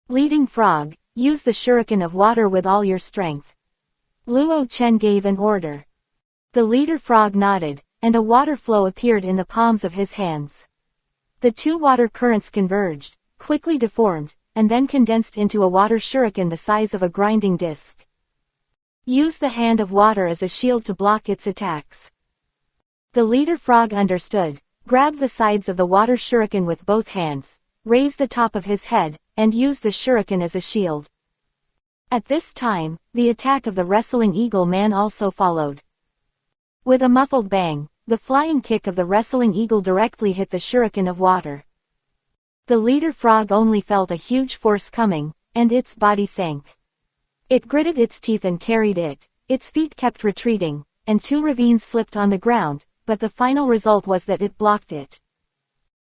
Leading Frog, use the shuriken of water with all your strength. Luo Chen gave an order. The leader frog nodded, and a water flow appeared in the palms of his hands. The two water currents converged, quickly deformed, and then condensed into a water shuriken the size of a grinding disc. Use the hand of water as a shield to block its attacks. The leader frog understood, grabbed the sides of the water shuriken with both hands, raised the top of his head, and used the shuriken as a shield. At this time, the attack of the wrestling eagle man also followed. With a muffled bang, the flying kick of the wrestling eagle directly hit the shuriken of water. The leader frog only felt a huge force coming, and its body sank. It gritted its teeth and carried it, its feet kept retreating, and two ravines slipped on the ground, but the final result was that it blocked it.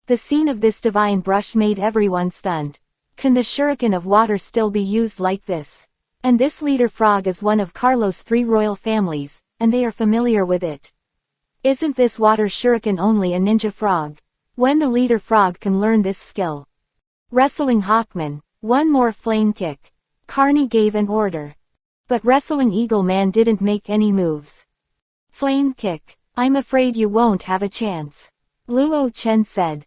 The scene of this divine brush made everyone stunned. Can the shuriken of water still be used like this? And this leader frog is one of Carlos' 3 royal families, and they are familiar with it. Isn't this water shuriken only a ninja frog? When the leader frog can learn this skill? Wrestling Hawkman, one more flame kick. Carney gave an order. But Wrestling Eagle Man didn't make any moves. Flame kick. I'm afraid you won't have a chance. Luo Chen said.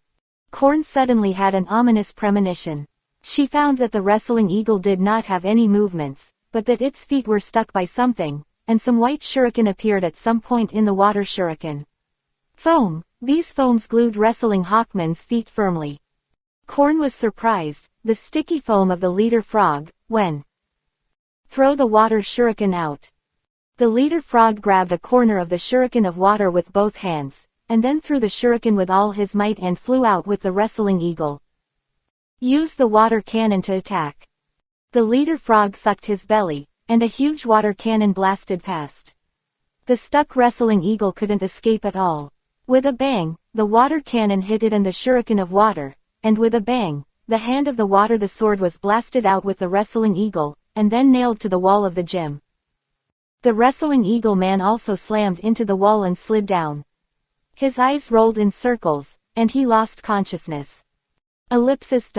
Korn suddenly had an ominous premonition. She found that the Wrestling Eagle did not have any movements, but that its feet were stuck by something, and some white shuriken appeared at some point in the water shuriken. Foam. These foams glued Wrestling Hawkman's feet firmly. Korn was surprised, the sticky foam of the leader frog, when throw the water shuriken out. The leader frog grabbed a corner of the shuriken of water with both hands, and then threw the shuriken with all his might and flew out with the wrestling eagle. Use the water cannon to attack. The leader frog sucked his belly, and a huge water cannon blasted past. The stuck wrestling eagle couldn't escape at all. With a bang, the water cannon hit it and the shuriken of water, and with a bang, the hand of the water the sword was blasted out with the wrestling eagle, and then nailed to the wall of the gym. The wrestling eagle man also slammed into the wall and slid down. His eyes rolled in circles, and he lost consciousness. Ellipsis.